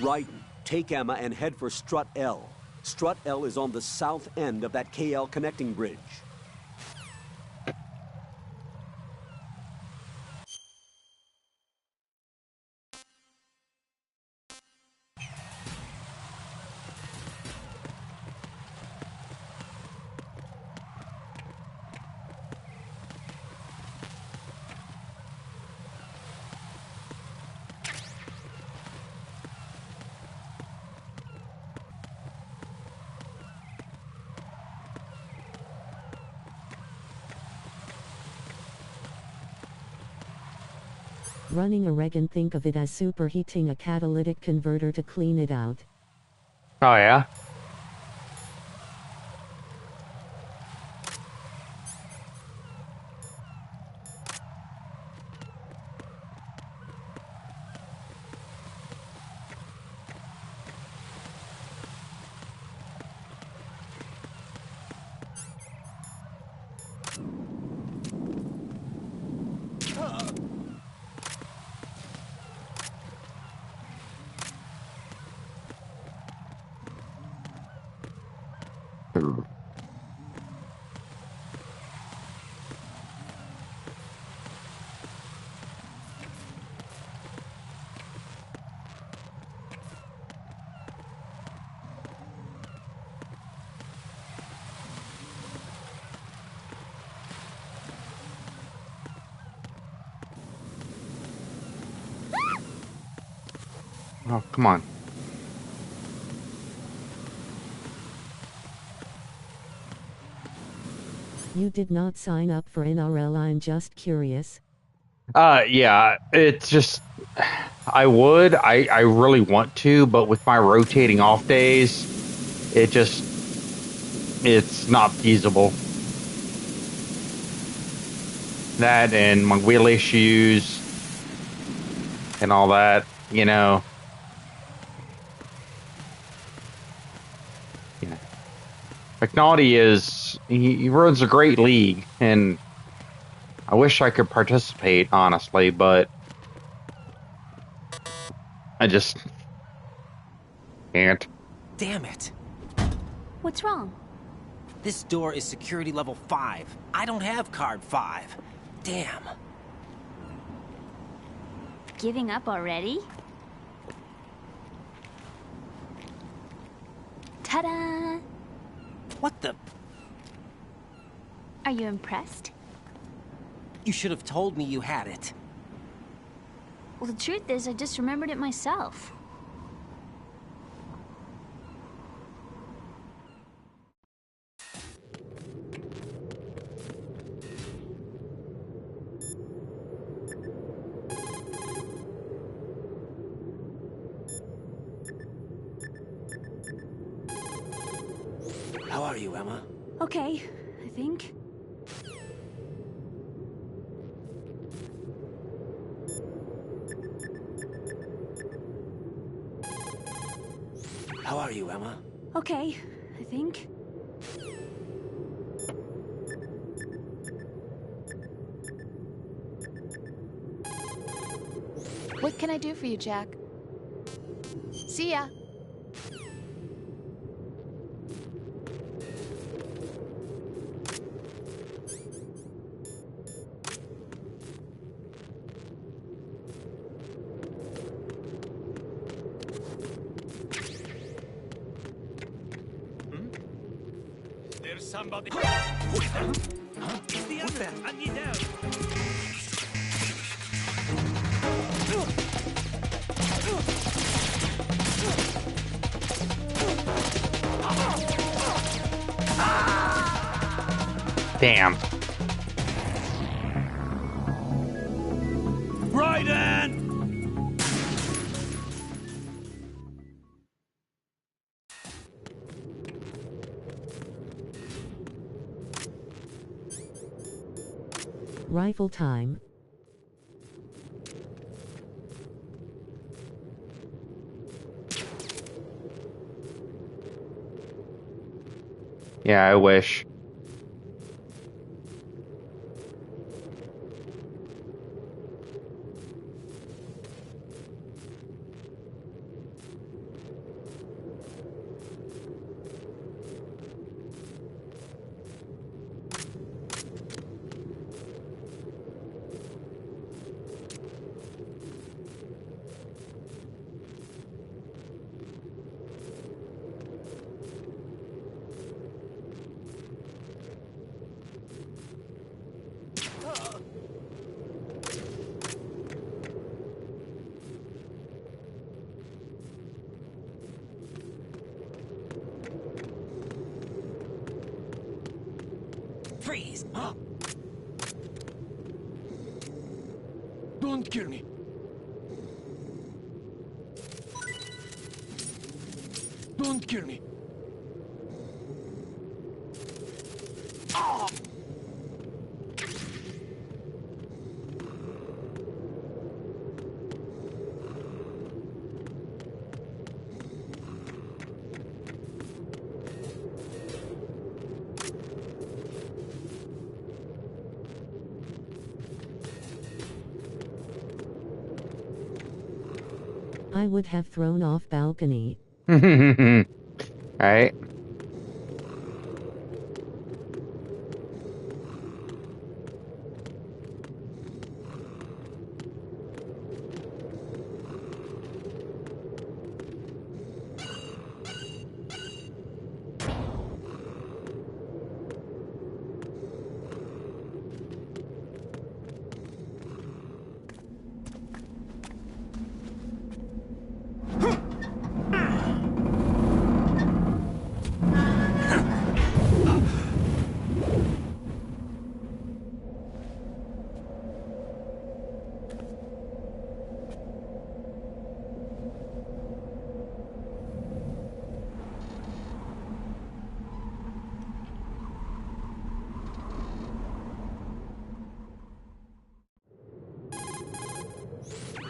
[SPEAKER 7] Raiden, take Emma and head for Strut L. Strut L is on the south end of that KL connecting bridge.
[SPEAKER 4] Running a reg and think of it as superheating a catalytic converter to clean it out.
[SPEAKER 1] Oh, yeah? Oh, come on.
[SPEAKER 4] You did not sign up for NRL, I'm just curious.
[SPEAKER 1] Yeah, it's just, I really want to, but with my rotating off days, it's not feasible. That and my wheel issues and all that, you know. McNaughty he runs a great league, and I wish I could participate, honestly, but I just can't.
[SPEAKER 5] Damn it.
[SPEAKER 14] What's wrong?
[SPEAKER 5] This door is security level 5. I don't have card 5. Damn.
[SPEAKER 14] Giving up already? Ta-da!
[SPEAKER 5] What the?
[SPEAKER 14] Are you impressed?
[SPEAKER 5] You should have told me you had it.
[SPEAKER 14] Well, the truth is, I just remembered it myself.
[SPEAKER 5] How are you, Emma?
[SPEAKER 14] Okay, I think.
[SPEAKER 5] How are you, Emma?
[SPEAKER 14] Okay, I think.
[SPEAKER 2] What can I do for you, Jack? See ya.
[SPEAKER 15] There's somebody. Huh? It's the other. I need help.
[SPEAKER 1] Damn.
[SPEAKER 15] Raiden!
[SPEAKER 4] Rifle time.
[SPEAKER 1] Yeah, I wish.
[SPEAKER 5] freeze.
[SPEAKER 15] Don't kill me. Don't kill me. Ah!
[SPEAKER 4] I would have thrown off balcony.
[SPEAKER 1] Alright.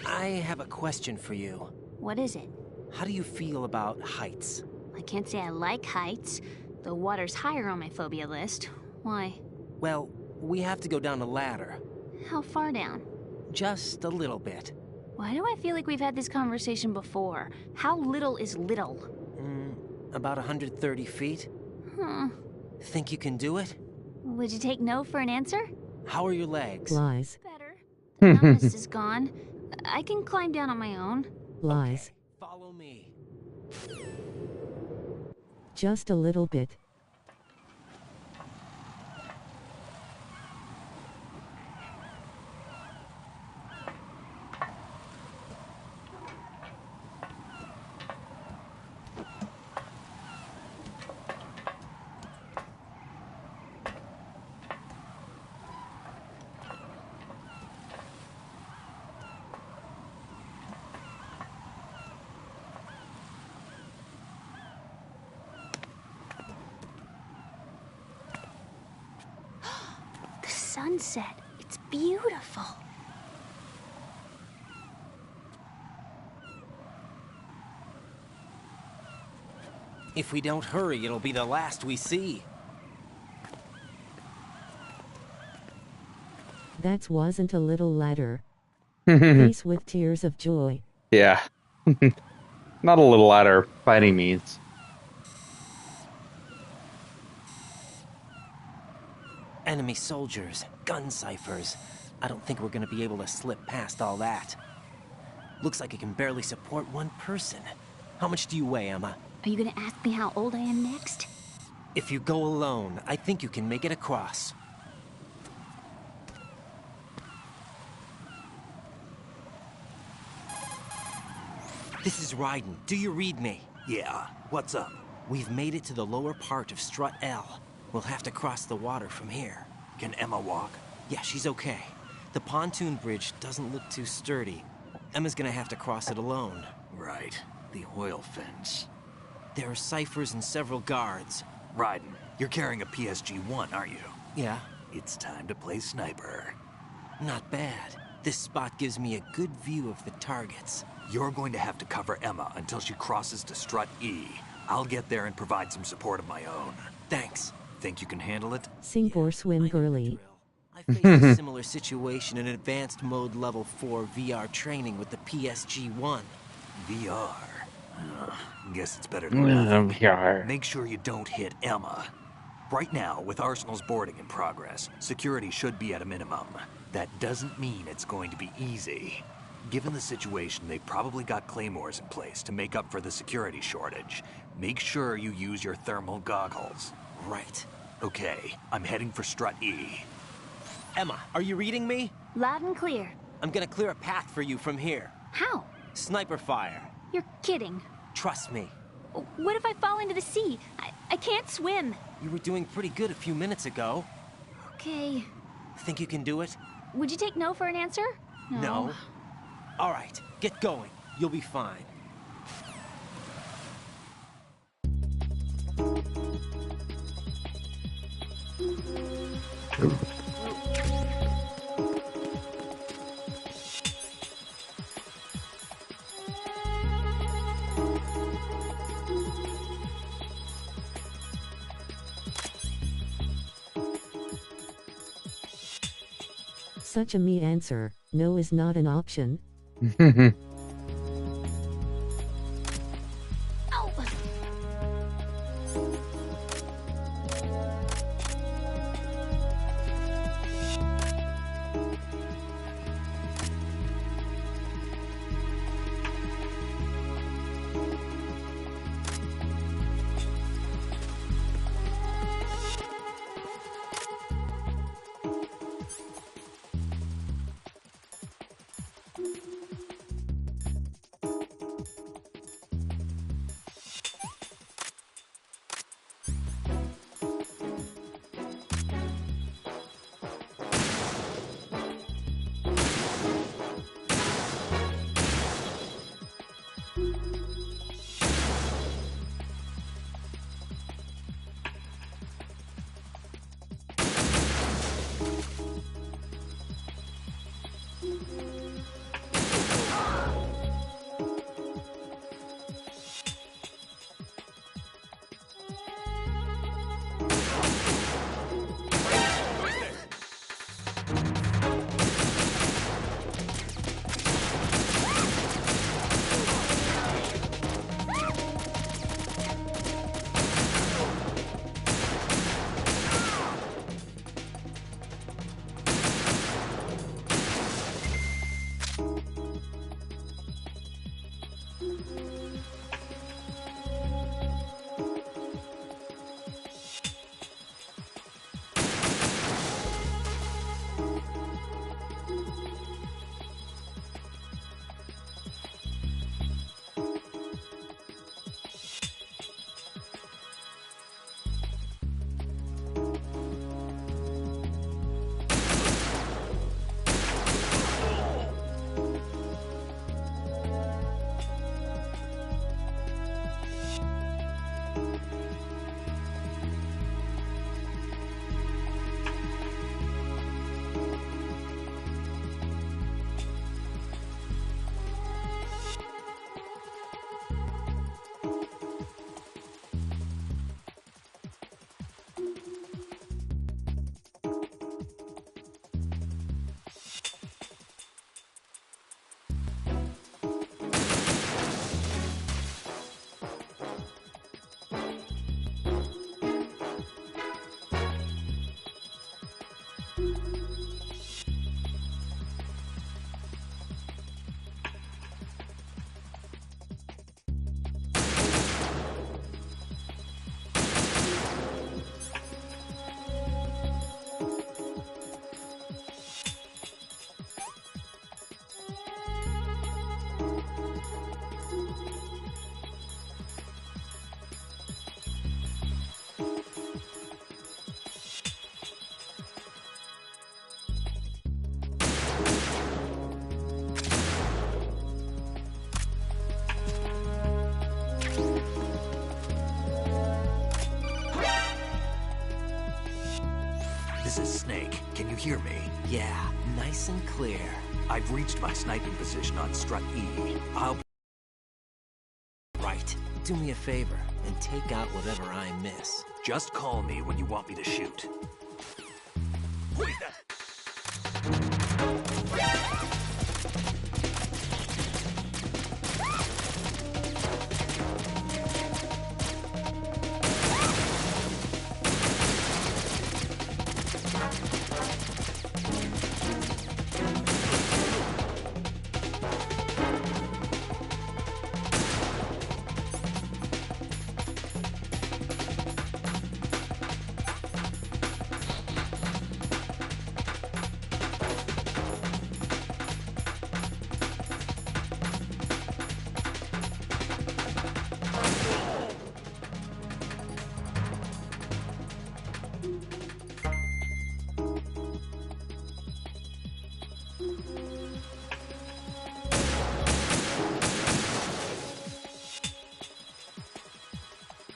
[SPEAKER 5] I have a question for you.
[SPEAKER 14] What is it?
[SPEAKER 5] How do you feel about heights?
[SPEAKER 14] I can't say I like heights. The water's higher on my phobia list. Why?
[SPEAKER 5] Well, we have to go down a ladder.
[SPEAKER 14] How far down?
[SPEAKER 5] Just a little bit.
[SPEAKER 14] Why do I feel like we've had this conversation before? How little is little?
[SPEAKER 5] About 130 feet. Think you can do it?
[SPEAKER 14] Would you take no for an answer?
[SPEAKER 5] How are your legs?
[SPEAKER 4] Lies.
[SPEAKER 14] Better. The numbness is gone. I can climb down on my own.
[SPEAKER 4] Lies.
[SPEAKER 5] Follow me.
[SPEAKER 4] Just a little bit.
[SPEAKER 14] Sunset. It's beautiful.
[SPEAKER 5] If we don't hurry, it'll be the last we see.
[SPEAKER 4] That wasn't a little ladder. Face with tears of joy.
[SPEAKER 1] Yeah. Not a little ladder by any means.
[SPEAKER 5] Enemy soldiers, gun ciphers. I don't think we're gonna be able to slip past all that. Looks like it can barely support one person. How much do you weigh, Emma?
[SPEAKER 14] Are you gonna ask me how old I am next?
[SPEAKER 5] If you go alone, I think you can make it across. This is Raiden. Do you read me?
[SPEAKER 3] Yeah, what's up?
[SPEAKER 5] We've made it to the lower part of Strut L. We'll have to cross the water from here.
[SPEAKER 3] Can Emma walk?
[SPEAKER 5] Yeah, she's okay. The pontoon bridge doesn't look too sturdy. Emma's gonna have to cross it alone.
[SPEAKER 3] Right. The oil fence.
[SPEAKER 5] There are ciphers and several guards.
[SPEAKER 3] Raiden, you're carrying a PSG-1, aren't you?
[SPEAKER 5] Yeah.
[SPEAKER 3] It's time to play sniper.
[SPEAKER 5] Not bad. This spot gives me a good view of the targets.
[SPEAKER 3] You're going to have to cover Emma until she crosses to Strut E. I'll get there and provide some support of my own.
[SPEAKER 5] Thanks.
[SPEAKER 3] Think you can handle it?
[SPEAKER 4] Sink or swim, girly.
[SPEAKER 5] I faced a similar situation in advanced mode level 4 VR training with the PSG-1.
[SPEAKER 3] VR? Guess it's better than nothing.
[SPEAKER 1] VR.
[SPEAKER 3] Make sure you don't hit Emma. Right now, with Arsenal's boarding in progress, security should be at a minimum. That doesn't mean it's going to be easy. Given the situation, they've probably got claymores in place to make up for the security shortage. Make sure you use your thermal goggles.
[SPEAKER 5] Right.
[SPEAKER 3] Okay, I'm heading for Strut E.
[SPEAKER 5] Emma, are you reading me?
[SPEAKER 14] Loud and clear.
[SPEAKER 5] I'm gonna clear a path for you from here.
[SPEAKER 14] How?
[SPEAKER 5] Sniper fire.
[SPEAKER 14] You're kidding.
[SPEAKER 5] Trust me.
[SPEAKER 14] What if I fall into the sea? I can't swim.
[SPEAKER 5] You were doing pretty good a few minutes ago.
[SPEAKER 13] Okay.
[SPEAKER 5] Think you can do it?
[SPEAKER 14] Would you take no for an answer?
[SPEAKER 5] No. All right, get going. You'll be fine.
[SPEAKER 4] Such a me answer. No is not an option.
[SPEAKER 3] This is Snake. Can you hear me?
[SPEAKER 5] Yeah, nice and clear.
[SPEAKER 3] I've reached my sniping position on Strut E. I'll...
[SPEAKER 5] Right. Do me a favor and take out whatever I miss.
[SPEAKER 3] Just call me when you want me to shoot.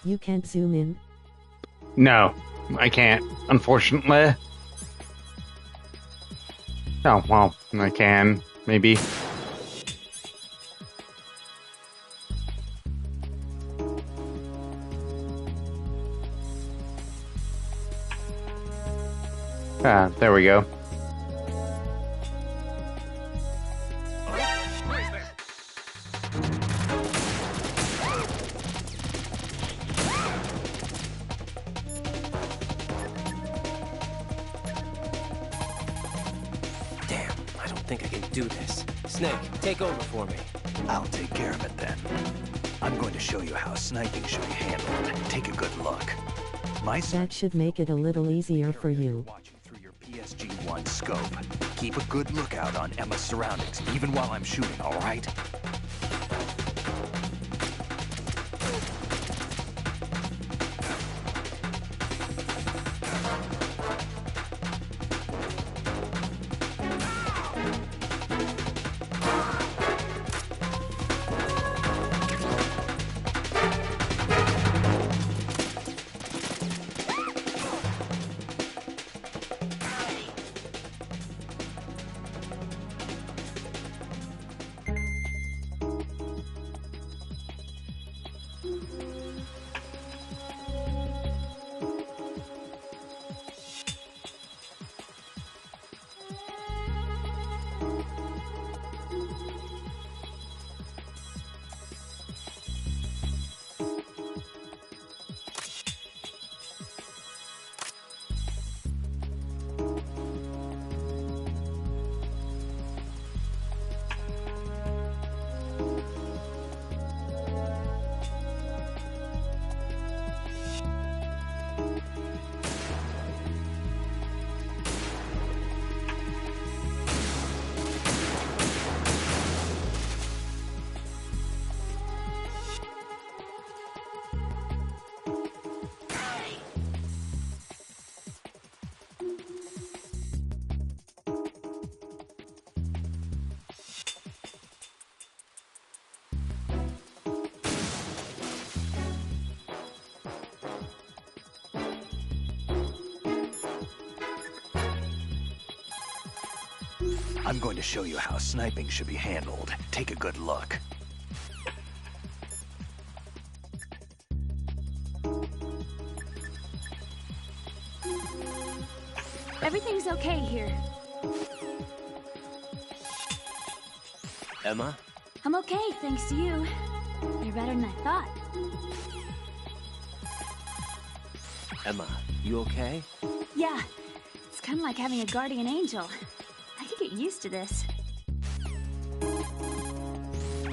[SPEAKER 4] You can't zoom in?
[SPEAKER 1] No, I can't, unfortunately. Oh, well, I can, maybe. Ah, there we go.
[SPEAKER 5] Damn, I don't think I can do this. Snake, take over for me.
[SPEAKER 3] I'll take care of it then. I'm going to show you how sniping should be handled. Take a good look.
[SPEAKER 4] That should make it a little easier for you.
[SPEAKER 3] PSG-1 scope. Keep a good lookout on Emma's surroundings, even while I'm shooting, all right? I'm going to show you how sniping should be handled. Take a good look.
[SPEAKER 14] Everything's okay here.
[SPEAKER 5] Emma?
[SPEAKER 14] I'm okay, thanks to you. You're better than I thought.
[SPEAKER 5] Emma, you okay?
[SPEAKER 14] Yeah, it's kind of like having a guardian angel. I could get used to this.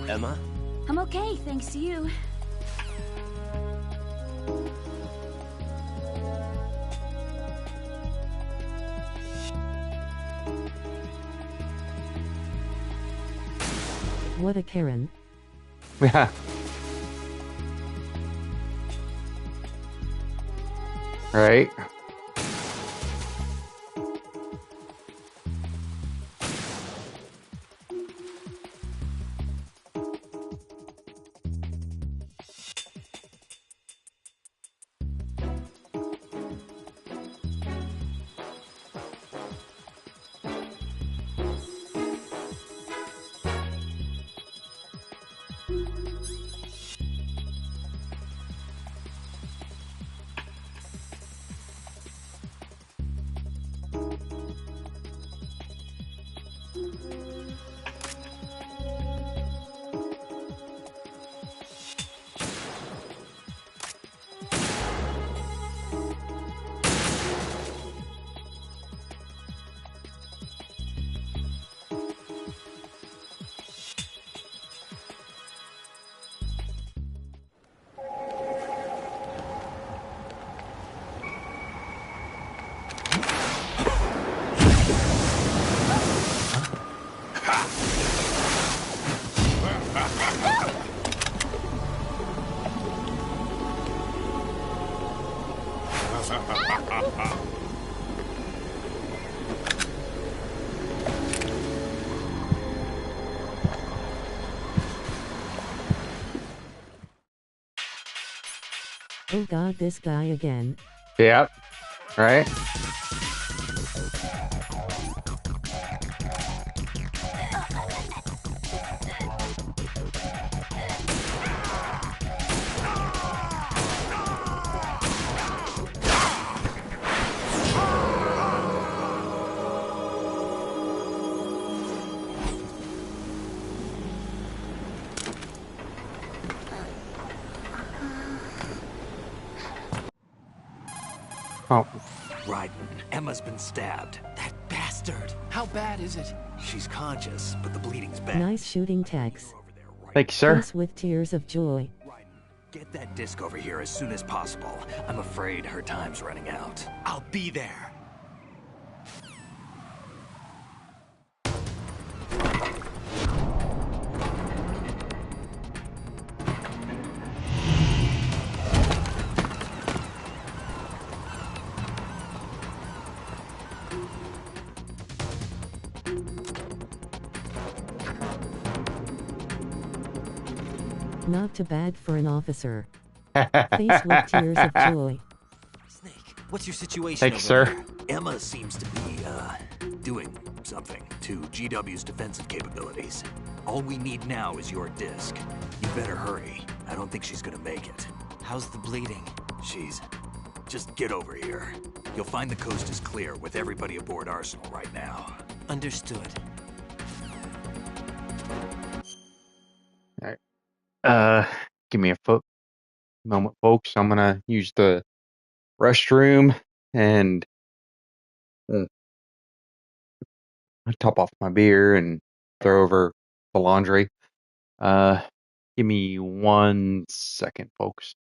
[SPEAKER 5] Emma?
[SPEAKER 14] I'm okay, thanks to you.
[SPEAKER 4] What a Karen.
[SPEAKER 1] Yeah. Right.
[SPEAKER 4] Oh god, this guy again.
[SPEAKER 1] Yep. Right? Oh.
[SPEAKER 3] Right. Emma's been stabbed.
[SPEAKER 5] That bastard! How bad is it?
[SPEAKER 3] She's conscious, but the bleeding's bad.
[SPEAKER 4] Nice shooting, Tex.
[SPEAKER 1] Thank you, sir.
[SPEAKER 4] Face with tears of joy.
[SPEAKER 3] Get that disc over here as soon as possible. I'm afraid her time's running out.
[SPEAKER 5] I'll be there.
[SPEAKER 4] Not too bad for an officer. Face with tears of joy.
[SPEAKER 5] Snake, what's your situation
[SPEAKER 1] Thank you,
[SPEAKER 5] over
[SPEAKER 1] sir.
[SPEAKER 5] there?
[SPEAKER 3] Emma seems to be, doing something to GW's defensive capabilities. All we need now is your disc. You better hurry. I don't think she's gonna make it.
[SPEAKER 5] How's the bleeding?
[SPEAKER 3] Just get over here. You'll find the coast is clear with everybody aboard Arsenal right now.
[SPEAKER 5] Understood.
[SPEAKER 1] Give me a moment, folks. I'm gonna use the restroom and top off my beer and throw over the laundry. Give me 1 second, folks.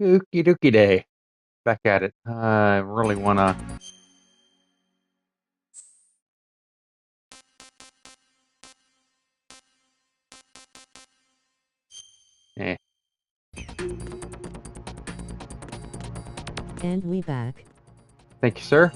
[SPEAKER 1] Okie dokie day. Back at it. I really wanna. Eh.
[SPEAKER 4] And we back.
[SPEAKER 1] Thank you, sir.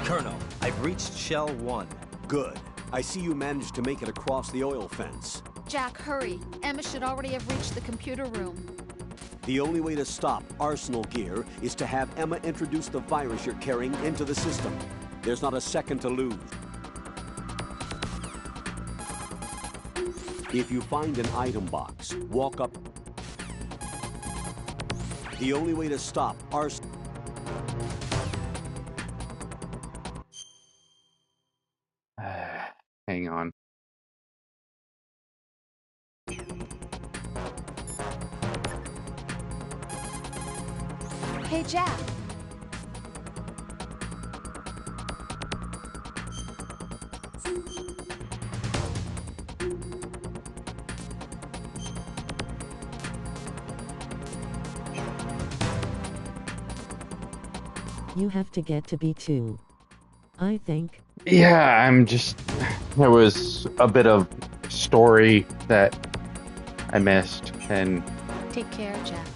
[SPEAKER 16] Colonel, I've reached Shell 1.
[SPEAKER 7] Good. I see you managed to make it across the oil fence.
[SPEAKER 2] Jack, hurry. Emma should already have reached the computer room.
[SPEAKER 7] The only way to stop Arsenal Gear is to have Emma introduce the virus you're carrying into the system. There's not a second to lose. If you find an item box, walk up. The only way to stop Arsenal...
[SPEAKER 1] Hang on.
[SPEAKER 2] Hey, Jack.
[SPEAKER 4] You have to get to B2. I think.
[SPEAKER 1] Yeah, I'm just. There was a bit of story that I missed, and.
[SPEAKER 2] Take care, Jack.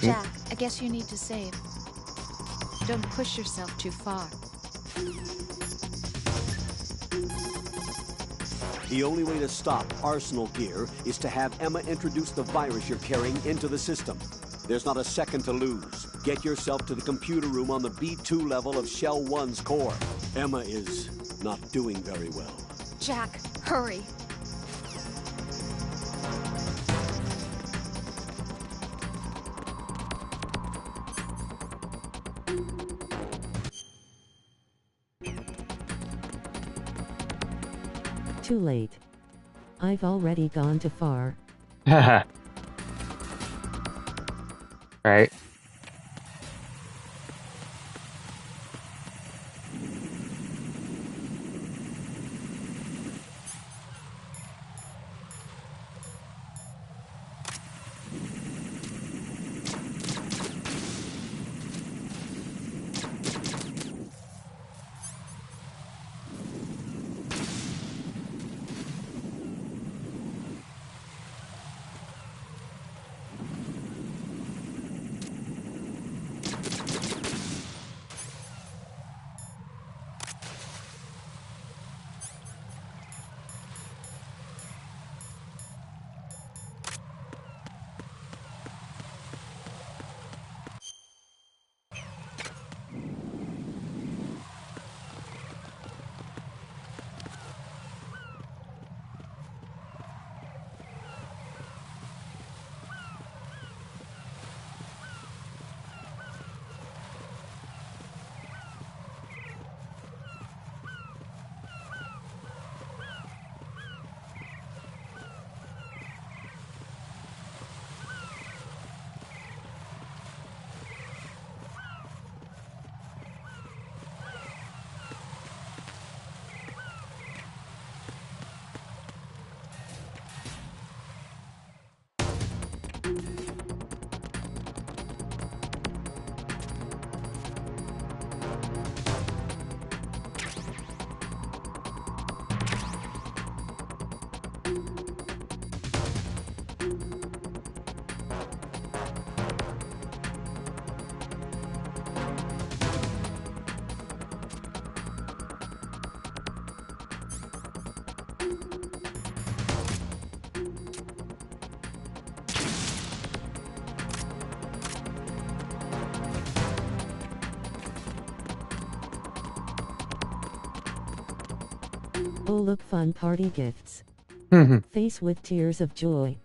[SPEAKER 2] Jack, I guess you need to save. Don't push yourself too far.
[SPEAKER 7] The only way to stop Arsenal Gear is to have Emma introduce the virus you're carrying into the system. There's not a second to lose. Get yourself to the computer room on the B2 level of Shell 1's core. Emma is not doing very well.
[SPEAKER 2] Jack, hurry.
[SPEAKER 4] Too late. I've already gone too far.
[SPEAKER 1] Right.
[SPEAKER 4] Oh look, fun party gifts. Face with tears of joy.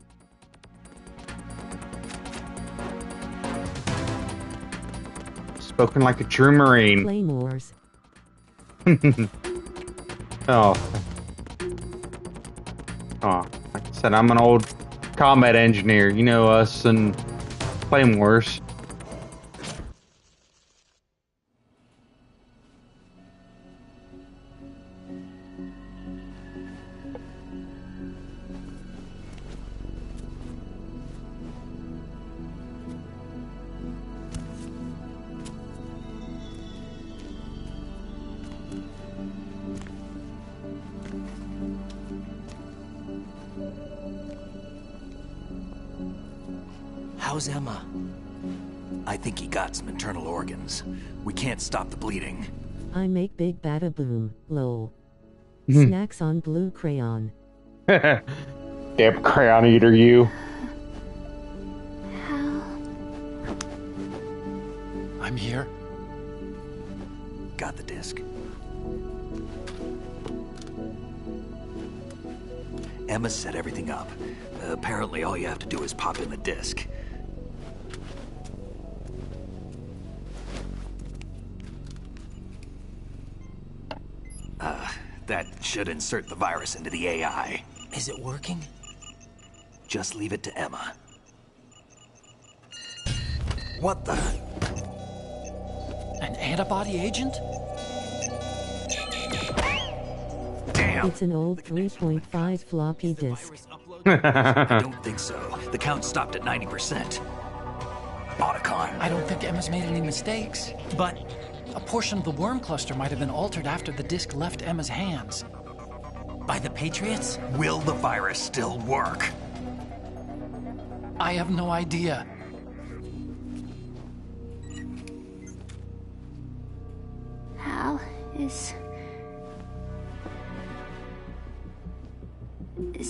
[SPEAKER 1] Spoken like a true Marine.
[SPEAKER 4] Claymores.
[SPEAKER 1] Oh. Oh, like I said, I'm an old combat engineer. You know us and Claymores.
[SPEAKER 3] How's Emma? I think he got some internal organs. We can't stop the bleeding.
[SPEAKER 4] I make big bada boom, lol. Snacks on blue crayon.
[SPEAKER 1] Damn crayon eater, you.
[SPEAKER 10] I'm here.
[SPEAKER 3] Got the disc. Emma set everything up. Apparently all you have to do is pop in the disc. That should insert the virus into the AI.
[SPEAKER 5] Is it working?
[SPEAKER 3] Just leave it to Emma. What the?
[SPEAKER 10] An antibody agent?
[SPEAKER 3] Damn!
[SPEAKER 4] It's an old 3.5 floppy disk.
[SPEAKER 3] I don't think so. The count stopped at 90%. Otacon.
[SPEAKER 10] I don't think Emma's made any mistakes, but a portion of the worm cluster might have been altered after the disk left Emma's hands.
[SPEAKER 5] By the Patriots?
[SPEAKER 3] Will the virus still work?
[SPEAKER 10] I have no idea.
[SPEAKER 13] Hal, is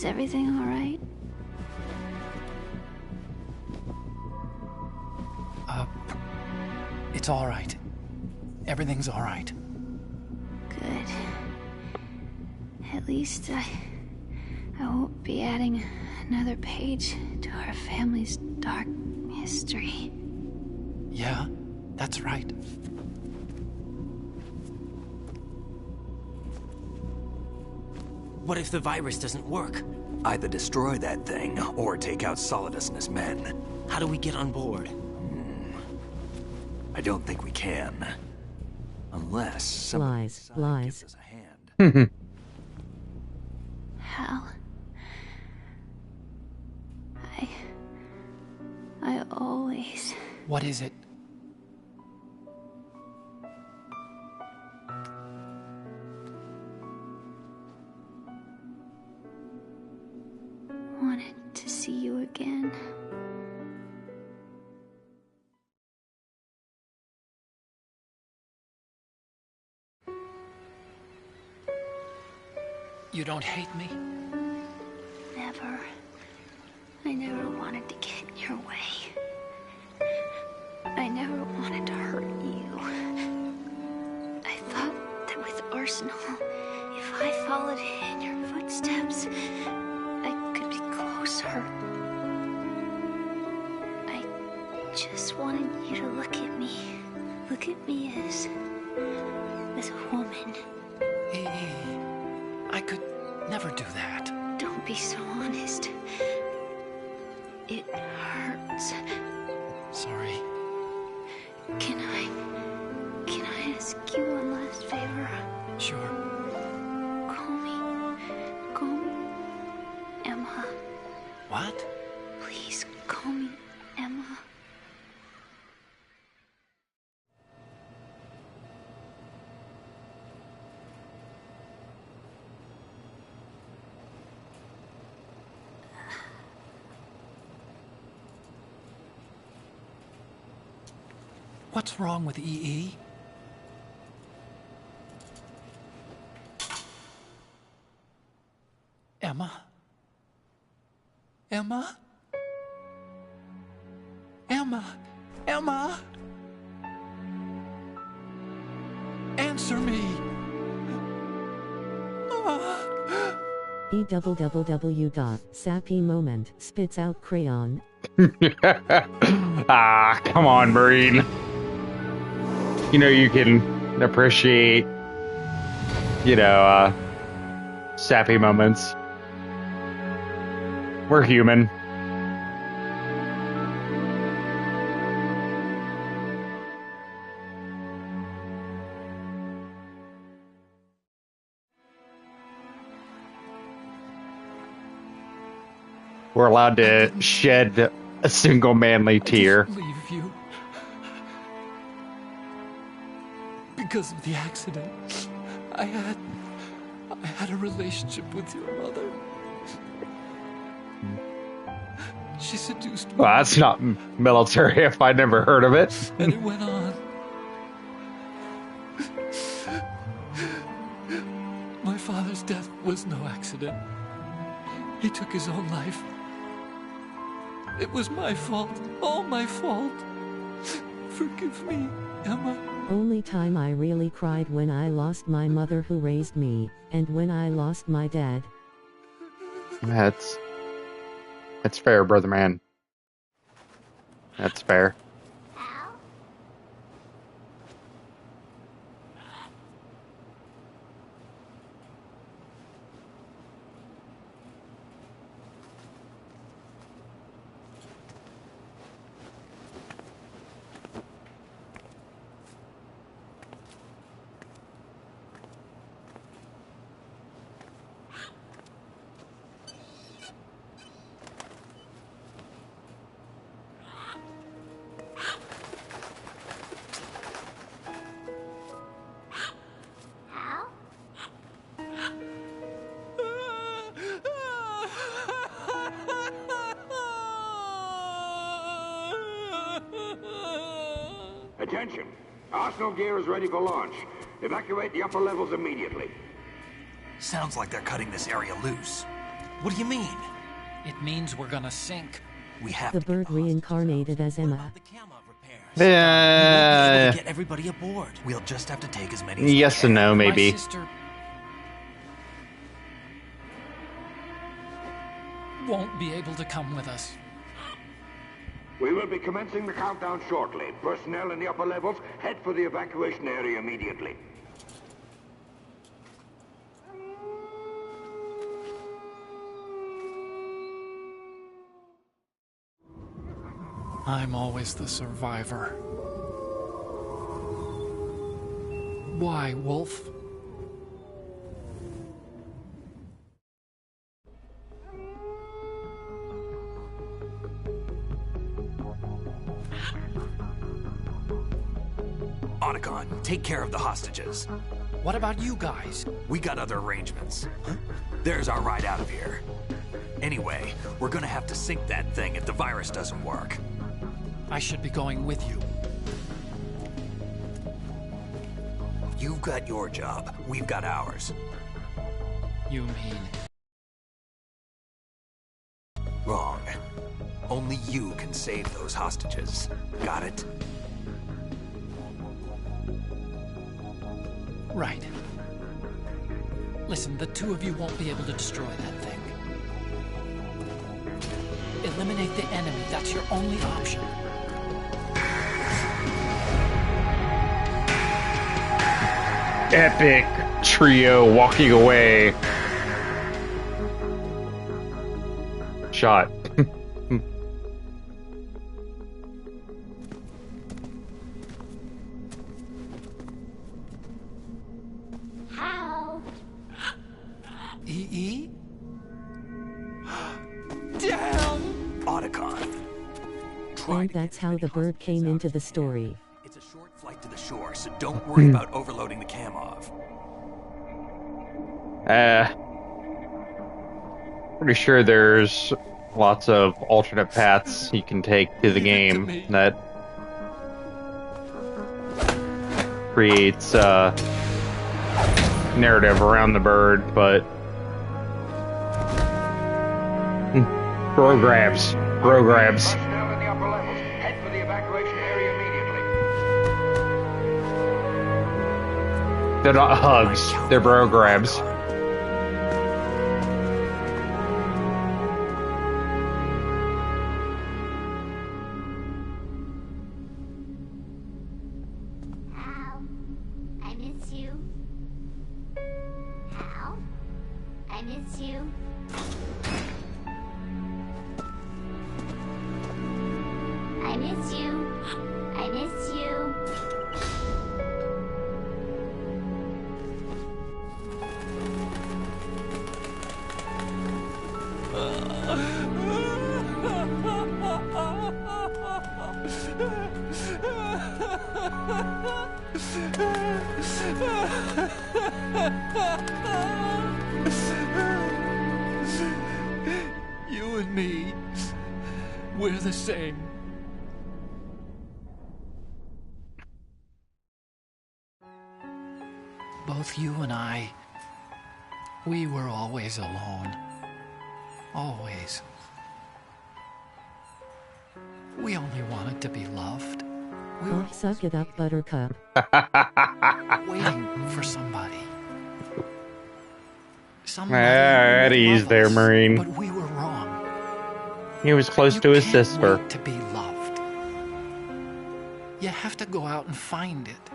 [SPEAKER 13] everything all right?
[SPEAKER 10] It's all right. Everything's all right.
[SPEAKER 13] Good. At least I won't be adding another page to our family's dark history.
[SPEAKER 10] Yeah, that's right.
[SPEAKER 5] What if the virus doesn't work?
[SPEAKER 3] Either destroy that thing, or take out Solidus and his men.
[SPEAKER 5] How do we get on board?
[SPEAKER 3] I don't think we can. Unless somebody
[SPEAKER 4] Lies.
[SPEAKER 3] gives us a hand.
[SPEAKER 13] Hal, I always...
[SPEAKER 10] What is it?
[SPEAKER 13] wanted to see you again.
[SPEAKER 10] You don't hate me?
[SPEAKER 13] Never. I never wanted to get in your way. I never wanted to hurt you. I thought that with Arsenal, if I followed in your footsteps, I could be closer. I just wanted you to look at me. Look at me as a woman.
[SPEAKER 10] I could never do that.
[SPEAKER 13] Don't be so honest. It hurts.
[SPEAKER 10] Sorry.
[SPEAKER 13] Can I ask you one last favor?
[SPEAKER 10] Sure.
[SPEAKER 13] Call me Emma.
[SPEAKER 10] What?
[SPEAKER 13] Please call me Emma.
[SPEAKER 10] What's wrong with EE? Emma? Emma? Emma? Emma? Answer me! Oh.
[SPEAKER 4] Sappy moment, spits out crayon.
[SPEAKER 1] Ah, come on, Marine. You know you can appreciate, sappy moments. We're human. We're allowed to shed a single manly tear.
[SPEAKER 10] Leave you. Because of the accident, I had a relationship with your mother. She seduced me.
[SPEAKER 1] Well, that's not military if I'd never heard of it.
[SPEAKER 10] And it went on. My father's death was no accident. He took his own life. It was my fault. All my fault. Forgive me, Emma.
[SPEAKER 4] Only time I really cried when I lost my mother who raised me, and when I lost my dad.
[SPEAKER 1] That's fair, brother man. That's fair.
[SPEAKER 17] Attention! Arsenal gear is ready for launch. Evacuate the upper levels immediately.
[SPEAKER 3] Sounds like they're cutting this area loose. What do you mean?
[SPEAKER 10] It means we're gonna sink.
[SPEAKER 3] We have
[SPEAKER 4] The bird reincarnated as Emma.
[SPEAKER 3] get everybody aboard. We'll just have to take as many as we
[SPEAKER 1] Yes
[SPEAKER 3] can.
[SPEAKER 1] and no, maybe.
[SPEAKER 10] My sister won't be able to come with us.
[SPEAKER 17] We will be commencing the countdown shortly. Personnel in the upper levels, head for the evacuation area immediately.
[SPEAKER 10] I'm always the survivor. Why, Wolf?
[SPEAKER 3] Otacon, take care of the hostages.
[SPEAKER 10] What about you guys?
[SPEAKER 3] We got other arrangements. There's our ride out of here. Anyway, we're gonna have to sink that thing if the virus doesn't work.
[SPEAKER 10] I should be going with you.
[SPEAKER 3] You've got your job. We've got ours.
[SPEAKER 10] You mean?
[SPEAKER 3] Wrong. Only you can save those hostages. Got it?
[SPEAKER 10] Right. Listen, the two of you won't be able to destroy that thing. Eliminate the enemy. That's your only option.
[SPEAKER 1] Epic trio walking away. Shot.
[SPEAKER 14] How?
[SPEAKER 10] EE? Damn!
[SPEAKER 3] Otacon.
[SPEAKER 4] And that's how the bird came into the story.
[SPEAKER 3] It's a short flight to the shore, so don't worry about overloading the cam off.
[SPEAKER 1] Pretty sure there's lots of alternate paths you can take to the game that creates narrative around the bird, but bro grabs.
[SPEAKER 17] Personnel in the upper levels, head for the evacuation area immediately.
[SPEAKER 1] They're not hugs, they're bro grabs.
[SPEAKER 13] miss you. I miss you. I miss you.
[SPEAKER 10] You and me, we're the same. Both you and I, we were always alone. Always. We only wanted to be loved. We were
[SPEAKER 4] Suck it up, Buttercup.
[SPEAKER 10] waiting for somebody.
[SPEAKER 1] Eddie's there, Marine.
[SPEAKER 10] But we were wrong.
[SPEAKER 1] He was close to his sister.
[SPEAKER 10] Wait to be loved. You have to go out and find it.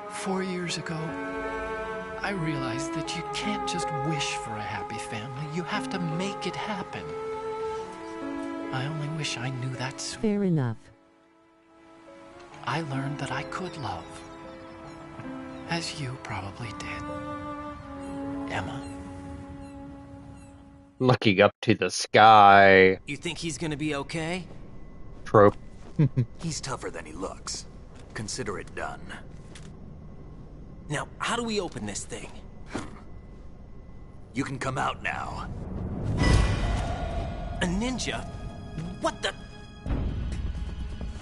[SPEAKER 10] 4 years ago, I realized that you can't just wish for a happy family. You have to make it happen. I only wish I knew that sooner.
[SPEAKER 4] Fair enough.
[SPEAKER 10] I learned that I could love. As you probably did. Emma.
[SPEAKER 1] Looking up to the sky.
[SPEAKER 5] You think he's gonna be okay?
[SPEAKER 1] Trope.
[SPEAKER 3] He's tougher than he looks. Consider it done.
[SPEAKER 5] Now, how do we open this thing?
[SPEAKER 3] You can come out now.
[SPEAKER 5] A ninja? What the?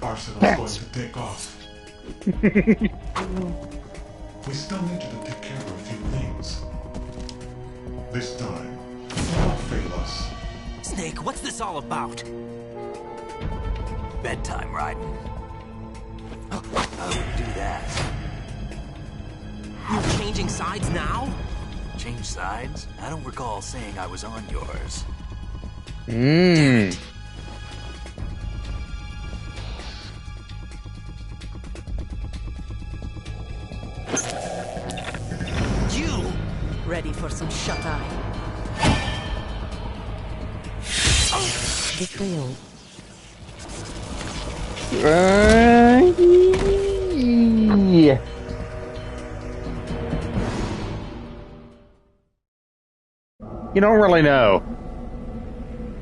[SPEAKER 18] Arsenal's going to take off. We still need you to take care of a few things. This time, don't fail us.
[SPEAKER 5] Snake, what's this all about?
[SPEAKER 3] Bedtime, Raiden. I wouldn't do that.
[SPEAKER 5] You're changing sides now?
[SPEAKER 3] Change sides? I don't recall saying I was on yours.
[SPEAKER 1] Mmm.
[SPEAKER 5] You!
[SPEAKER 8] Ready for some shut-eye?
[SPEAKER 4] Betrayal.
[SPEAKER 1] Yeah. You don't really know.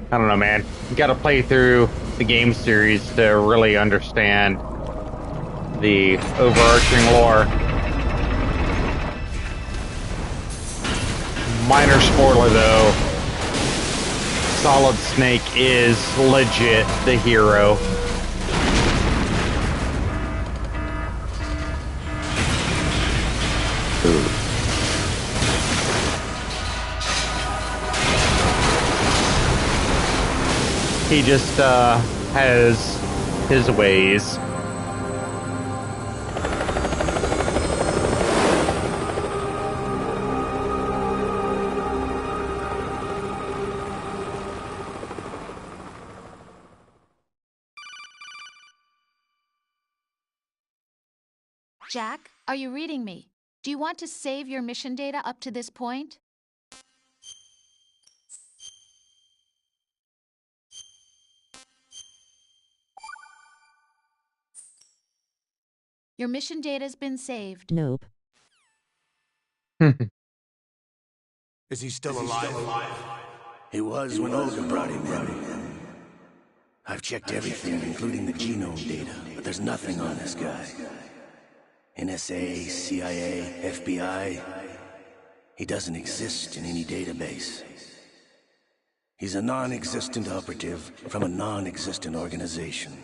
[SPEAKER 1] I don't know, man. You gotta play through the game series to really understand the overarching lore. Minor spoiler though. Solid Snake is legit the hero. He just has his ways.
[SPEAKER 2] Jack, are you reading me? Do you want to save your mission data up to this point? Your mission data's been saved.
[SPEAKER 4] Nope.
[SPEAKER 9] Is he still alive? He was when Olga brought him in. I've checked everything, including the genome data, but there's nothing on this guy. NSA, CIA, FBI. He doesn't exist in any database. He's a non-existent operative from a non-existent organization.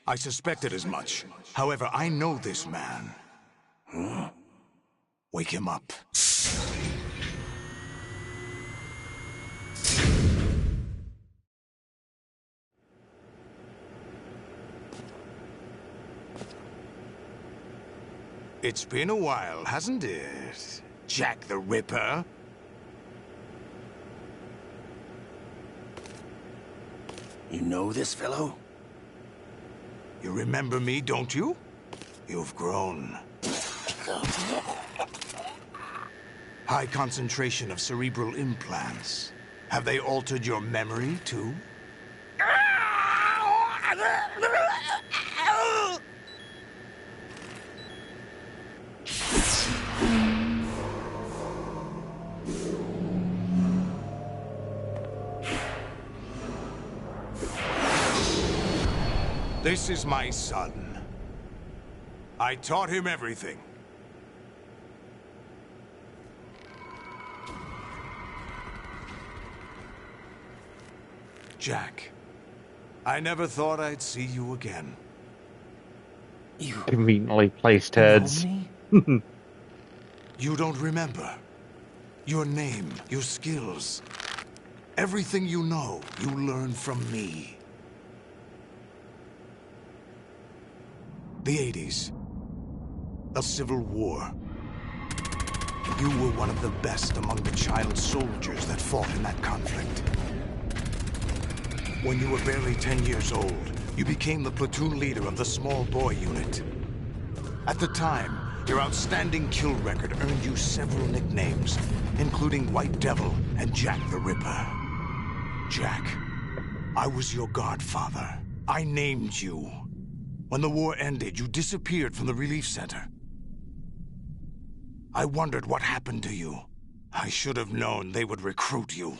[SPEAKER 12] I suspected as much. However, I know this man.
[SPEAKER 9] Huh?
[SPEAKER 12] Wake him up. It's been a while, hasn't it? Jack the Ripper?
[SPEAKER 9] You know this fellow?
[SPEAKER 12] You remember me, don't you? You've grown.
[SPEAKER 9] High concentration of cerebral implants. Have they altered your memory, too? This is my son. I taught him everything. Jack, I never thought I'd see you again.
[SPEAKER 10] You
[SPEAKER 1] conveniently placed heads.
[SPEAKER 9] You don't remember. Your name, your skills. Everything you know, you learned from me. The 80s. A civil war. You were one of the best among the child soldiers that fought in that conflict. When you were barely 10 years old, you became the platoon leader of the small boy unit. At the time, your outstanding kill record earned you several nicknames, including White Devil and Jack the Ripper. Jack, I was your godfather. I named you. When the war ended, you disappeared from the relief center. I wondered what happened to you. I should have known they would recruit you.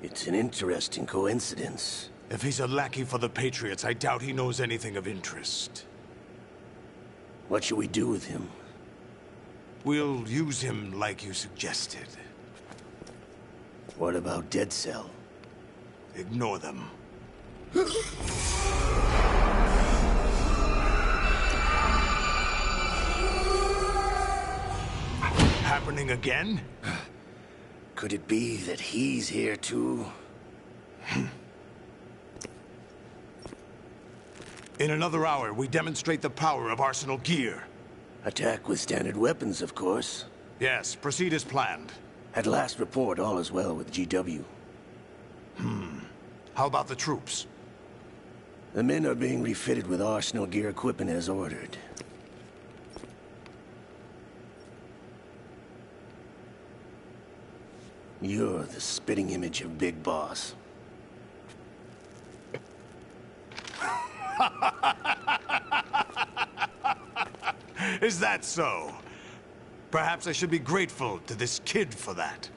[SPEAKER 9] It's an interesting coincidence. If he's a lackey for the Patriots, I doubt he knows anything of interest. What should we do with him? We'll use him like you suggested. What about Dead Cell? Ignore them. Happening again? Could it be that he's here too? In another hour, we demonstrate the power of Arsenal gear. Attack with standard weapons, of course. Yes, proceed as planned. At last report, all is well with GW. How about the troops? The men are being refitted with Arsenal gear equipment as ordered. You're the spitting image of Big Boss. Is that so? Perhaps I should be grateful to this kid for that.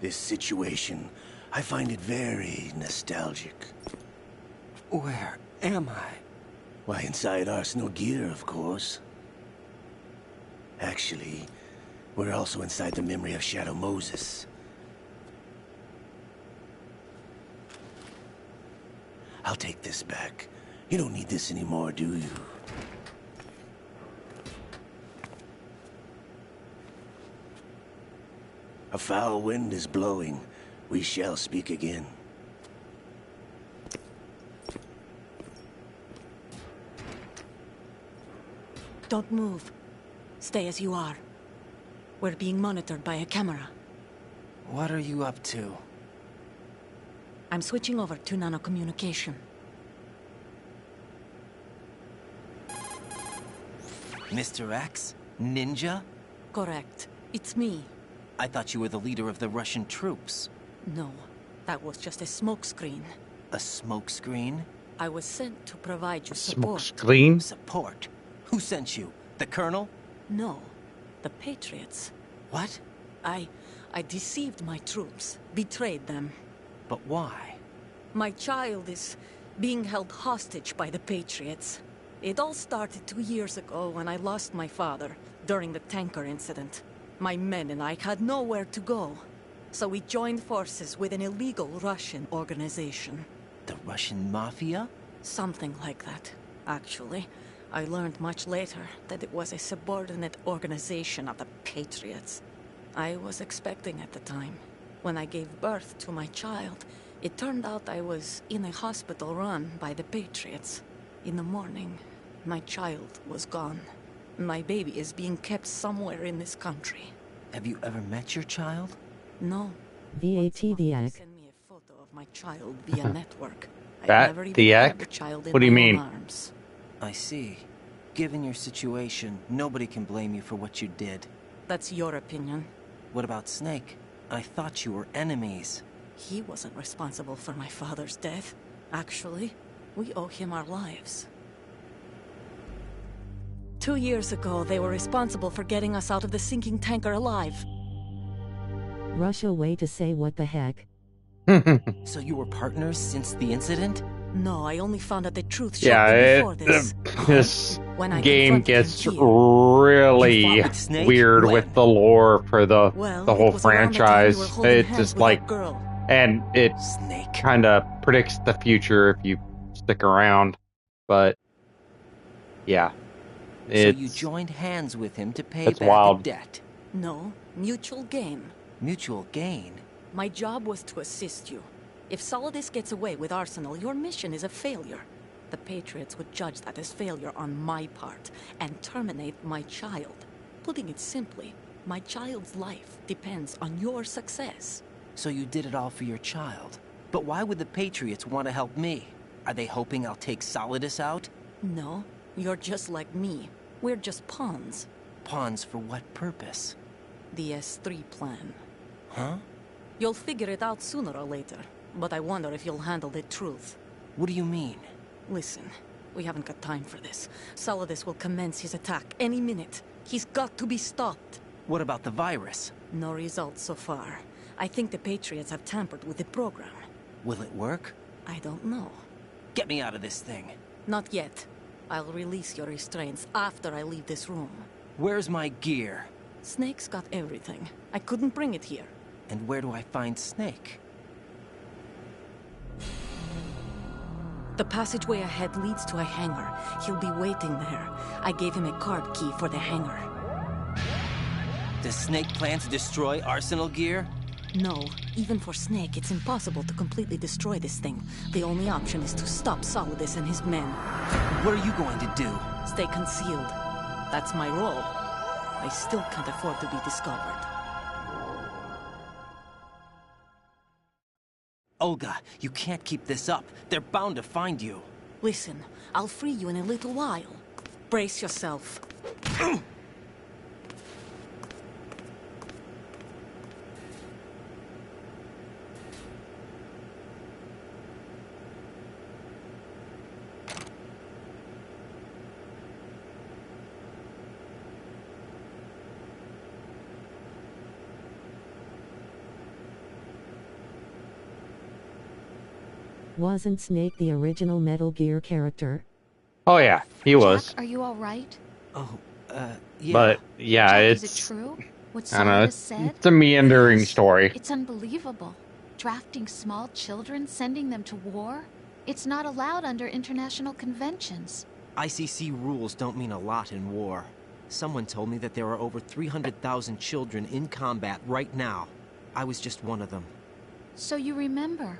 [SPEAKER 9] This situation, I find it very nostalgic. Where am I? Why, inside Arsenal gear, of course. Actually, we're also inside the memory of Shadow Moses. I'll take this back. You don't need this anymore, do you? A foul wind is blowing. We shall speak again.
[SPEAKER 8] Don't move. Stay as you are. We're being monitored by a camera.
[SPEAKER 16] What are you up to?
[SPEAKER 8] I'm switching over to nanocommunication.
[SPEAKER 16] Mr. X? Ninja?
[SPEAKER 8] Correct. It's me.
[SPEAKER 16] I thought you were the leader of the Russian troops.
[SPEAKER 8] No, that was just a smokescreen.
[SPEAKER 16] A smokescreen?
[SPEAKER 8] I was sent to provide you support.
[SPEAKER 1] Smokescreen?
[SPEAKER 16] Support? Who sent you? The Colonel?
[SPEAKER 8] No, the Patriots.
[SPEAKER 16] What?
[SPEAKER 8] I deceived my troops, betrayed them.
[SPEAKER 16] But why?
[SPEAKER 8] My child is being held hostage by the Patriots. It all started 2 years ago when I lost my father during the tanker incident. My men and I had nowhere to go, so we joined forces with an illegal Russian organization.
[SPEAKER 16] The Russian Mafia?
[SPEAKER 8] Something like that, actually. I learned much later that it was a subordinate organization of the Patriots. I was expecting at the time. When I gave birth to my child, it turned out I was in a hospital run by the Patriots. In the morning, my child was gone. My baby is being kept somewhere in this country.
[SPEAKER 16] Have you ever met your child?
[SPEAKER 8] No.
[SPEAKER 4] VAT the egg.
[SPEAKER 8] Send me of my child via network.
[SPEAKER 1] That the Ek? What do you mean?
[SPEAKER 8] Arms.
[SPEAKER 16] I see. Given your situation, nobody can blame you for what you did.
[SPEAKER 8] That's your opinion.
[SPEAKER 16] What about Snake? I thought you were enemies.
[SPEAKER 8] He wasn't responsible for my father's death. Actually, we owe him our lives. 2 years ago, they were responsible for getting us out of the sinking tanker alive.
[SPEAKER 4] Russia way to say what the heck.
[SPEAKER 16] So you were partners since the incident?
[SPEAKER 8] No, I only found out the truth
[SPEAKER 1] Yeah,
[SPEAKER 8] shortly before this.
[SPEAKER 1] this
[SPEAKER 8] When I
[SPEAKER 1] game
[SPEAKER 8] confronted him
[SPEAKER 1] gets
[SPEAKER 8] here.
[SPEAKER 1] really
[SPEAKER 16] with Snake?
[SPEAKER 1] weird
[SPEAKER 16] When?
[SPEAKER 1] with the lore for the
[SPEAKER 8] Well,
[SPEAKER 1] whole
[SPEAKER 8] it was around the time you
[SPEAKER 1] franchise.
[SPEAKER 8] were holding
[SPEAKER 1] It's
[SPEAKER 8] hands
[SPEAKER 1] just
[SPEAKER 8] with
[SPEAKER 1] like,
[SPEAKER 8] that girl.
[SPEAKER 1] and it
[SPEAKER 16] Snake.
[SPEAKER 1] kind of predicts the future if you stick around. But yeah,
[SPEAKER 16] So you
[SPEAKER 1] it's
[SPEAKER 16] joined hands with him to pay
[SPEAKER 1] that's
[SPEAKER 16] back
[SPEAKER 1] wild.
[SPEAKER 16] a debt.
[SPEAKER 8] No, mutual gain.
[SPEAKER 16] Mutual gain?
[SPEAKER 8] My job was to assist you. If Solidus gets away with Arsenal, your mission is a failure. The Patriots would judge that as failure on my part and terminate my child. Putting it simply, my child's life depends on your success.
[SPEAKER 16] So you did it all for your child. But why would the Patriots want to help me? Are they hoping I'll take Solidus out?
[SPEAKER 8] No, you're just like me. We're just pawns.
[SPEAKER 16] Pawns for what purpose?
[SPEAKER 8] The S3 plan.
[SPEAKER 16] Huh?
[SPEAKER 8] You'll figure it out sooner or later, but I wonder if you'll handle the truth.
[SPEAKER 16] What do you mean?
[SPEAKER 8] Listen, we haven't got time for this. Solidus will commence his attack any minute. He's got to be stopped.
[SPEAKER 16] What about the virus?
[SPEAKER 8] No results so far. I think the Patriots have tampered with the program.
[SPEAKER 16] Will it work?
[SPEAKER 8] I don't know.
[SPEAKER 16] Get me out of this thing.
[SPEAKER 8] Not yet. I'll release your restraints after I leave this room.
[SPEAKER 16] Where's my gear?
[SPEAKER 8] Snake's got everything. I couldn't bring it here.
[SPEAKER 16] And where do I find Snake?
[SPEAKER 8] The passageway ahead leads to a hangar. He'll be waiting there. I gave him a card key for the hangar.
[SPEAKER 16] Does Snake plan to destroy Arsenal gear?
[SPEAKER 8] No. Even for Snake, it's impossible to completely destroy this thing. The only option is to stop Solidus and his men.
[SPEAKER 16] What are you going to do?
[SPEAKER 8] Stay concealed. That's my role. I still can't afford to be discovered.
[SPEAKER 16] Olga, you can't keep this up. They're bound to find you.
[SPEAKER 8] Listen, I'll free you in a little while. Brace yourself.
[SPEAKER 4] Wasn't Snake the original Metal Gear character?
[SPEAKER 1] Oh yeah, he was.
[SPEAKER 2] Jack, are you all right?
[SPEAKER 16] Oh, yeah.
[SPEAKER 1] But yeah,
[SPEAKER 2] Jack,
[SPEAKER 1] it's
[SPEAKER 2] is it true? What
[SPEAKER 1] I don't know.
[SPEAKER 2] Solidus
[SPEAKER 1] It's,
[SPEAKER 2] said?
[SPEAKER 1] it's a meandering story.
[SPEAKER 2] It's unbelievable. Drafting small children, sending them to war? It's not allowed under international conventions.
[SPEAKER 16] ICC rules don't mean a lot in war. Someone told me that there are over 300,000 children in combat right now. I was just one of them.
[SPEAKER 2] So you remember.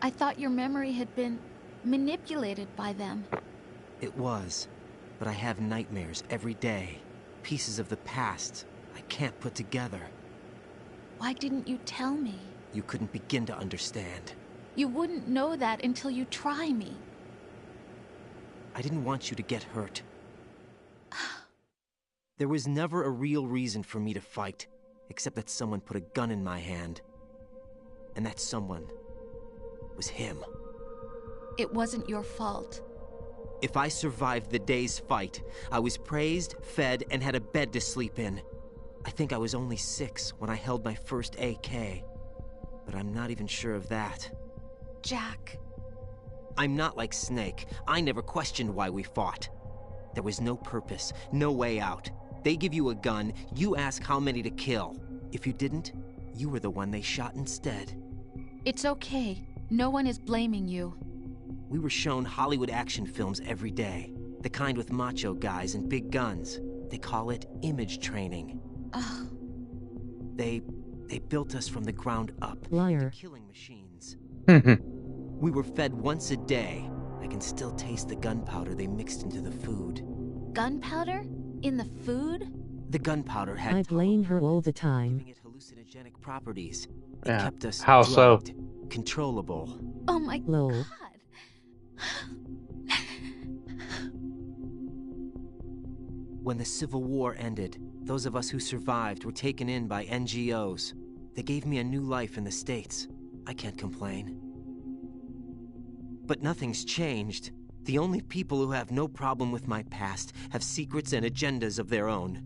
[SPEAKER 2] I thought your memory had been manipulated by them.
[SPEAKER 16] It was. But I have nightmares every day. Pieces of the past I can't put together.
[SPEAKER 2] Why didn't you tell me?
[SPEAKER 16] You couldn't begin to understand.
[SPEAKER 2] You wouldn't know that until you try me.
[SPEAKER 16] I didn't want you to get hurt. There was never a real reason for me to fight, except that someone put a gun in my hand. And that someone was him.
[SPEAKER 2] It wasn't your fault.
[SPEAKER 16] If I survived the day's fight, I was praised, fed, and had a bed to sleep in. I think I was only 6 when I held my first AK. But I'm not even sure of that.
[SPEAKER 2] Jack.
[SPEAKER 16] I'm not like Snake. I never questioned why we fought. There was no purpose, no way out. They give you a gun, you ask how many to kill. If you didn't, you were the one they shot instead.
[SPEAKER 2] It's okay. No one is blaming you.
[SPEAKER 16] We were shown Hollywood action films every day. The kind with macho guys and big guns. They call it image training.
[SPEAKER 2] Ugh.
[SPEAKER 16] They built us from the ground up.
[SPEAKER 4] Liar.
[SPEAKER 16] Killing machines. We were fed once a day. I can still taste the gunpowder they mixed into the food.
[SPEAKER 2] Gunpowder? In the food?
[SPEAKER 16] The gunpowder had
[SPEAKER 4] I blame her all the time.
[SPEAKER 16] giving it hallucinogenic properties. It
[SPEAKER 1] Yeah.
[SPEAKER 16] kept us
[SPEAKER 1] How so?
[SPEAKER 16] drugged. controllable.
[SPEAKER 2] Oh my
[SPEAKER 4] Lol.
[SPEAKER 2] god.
[SPEAKER 16] When the Civil War ended, those of us who survived were taken in by NGOs. They gave me a new life in the States. I can't complain. But nothing's changed. The only people who have no problem with my past have secrets and agendas of their own.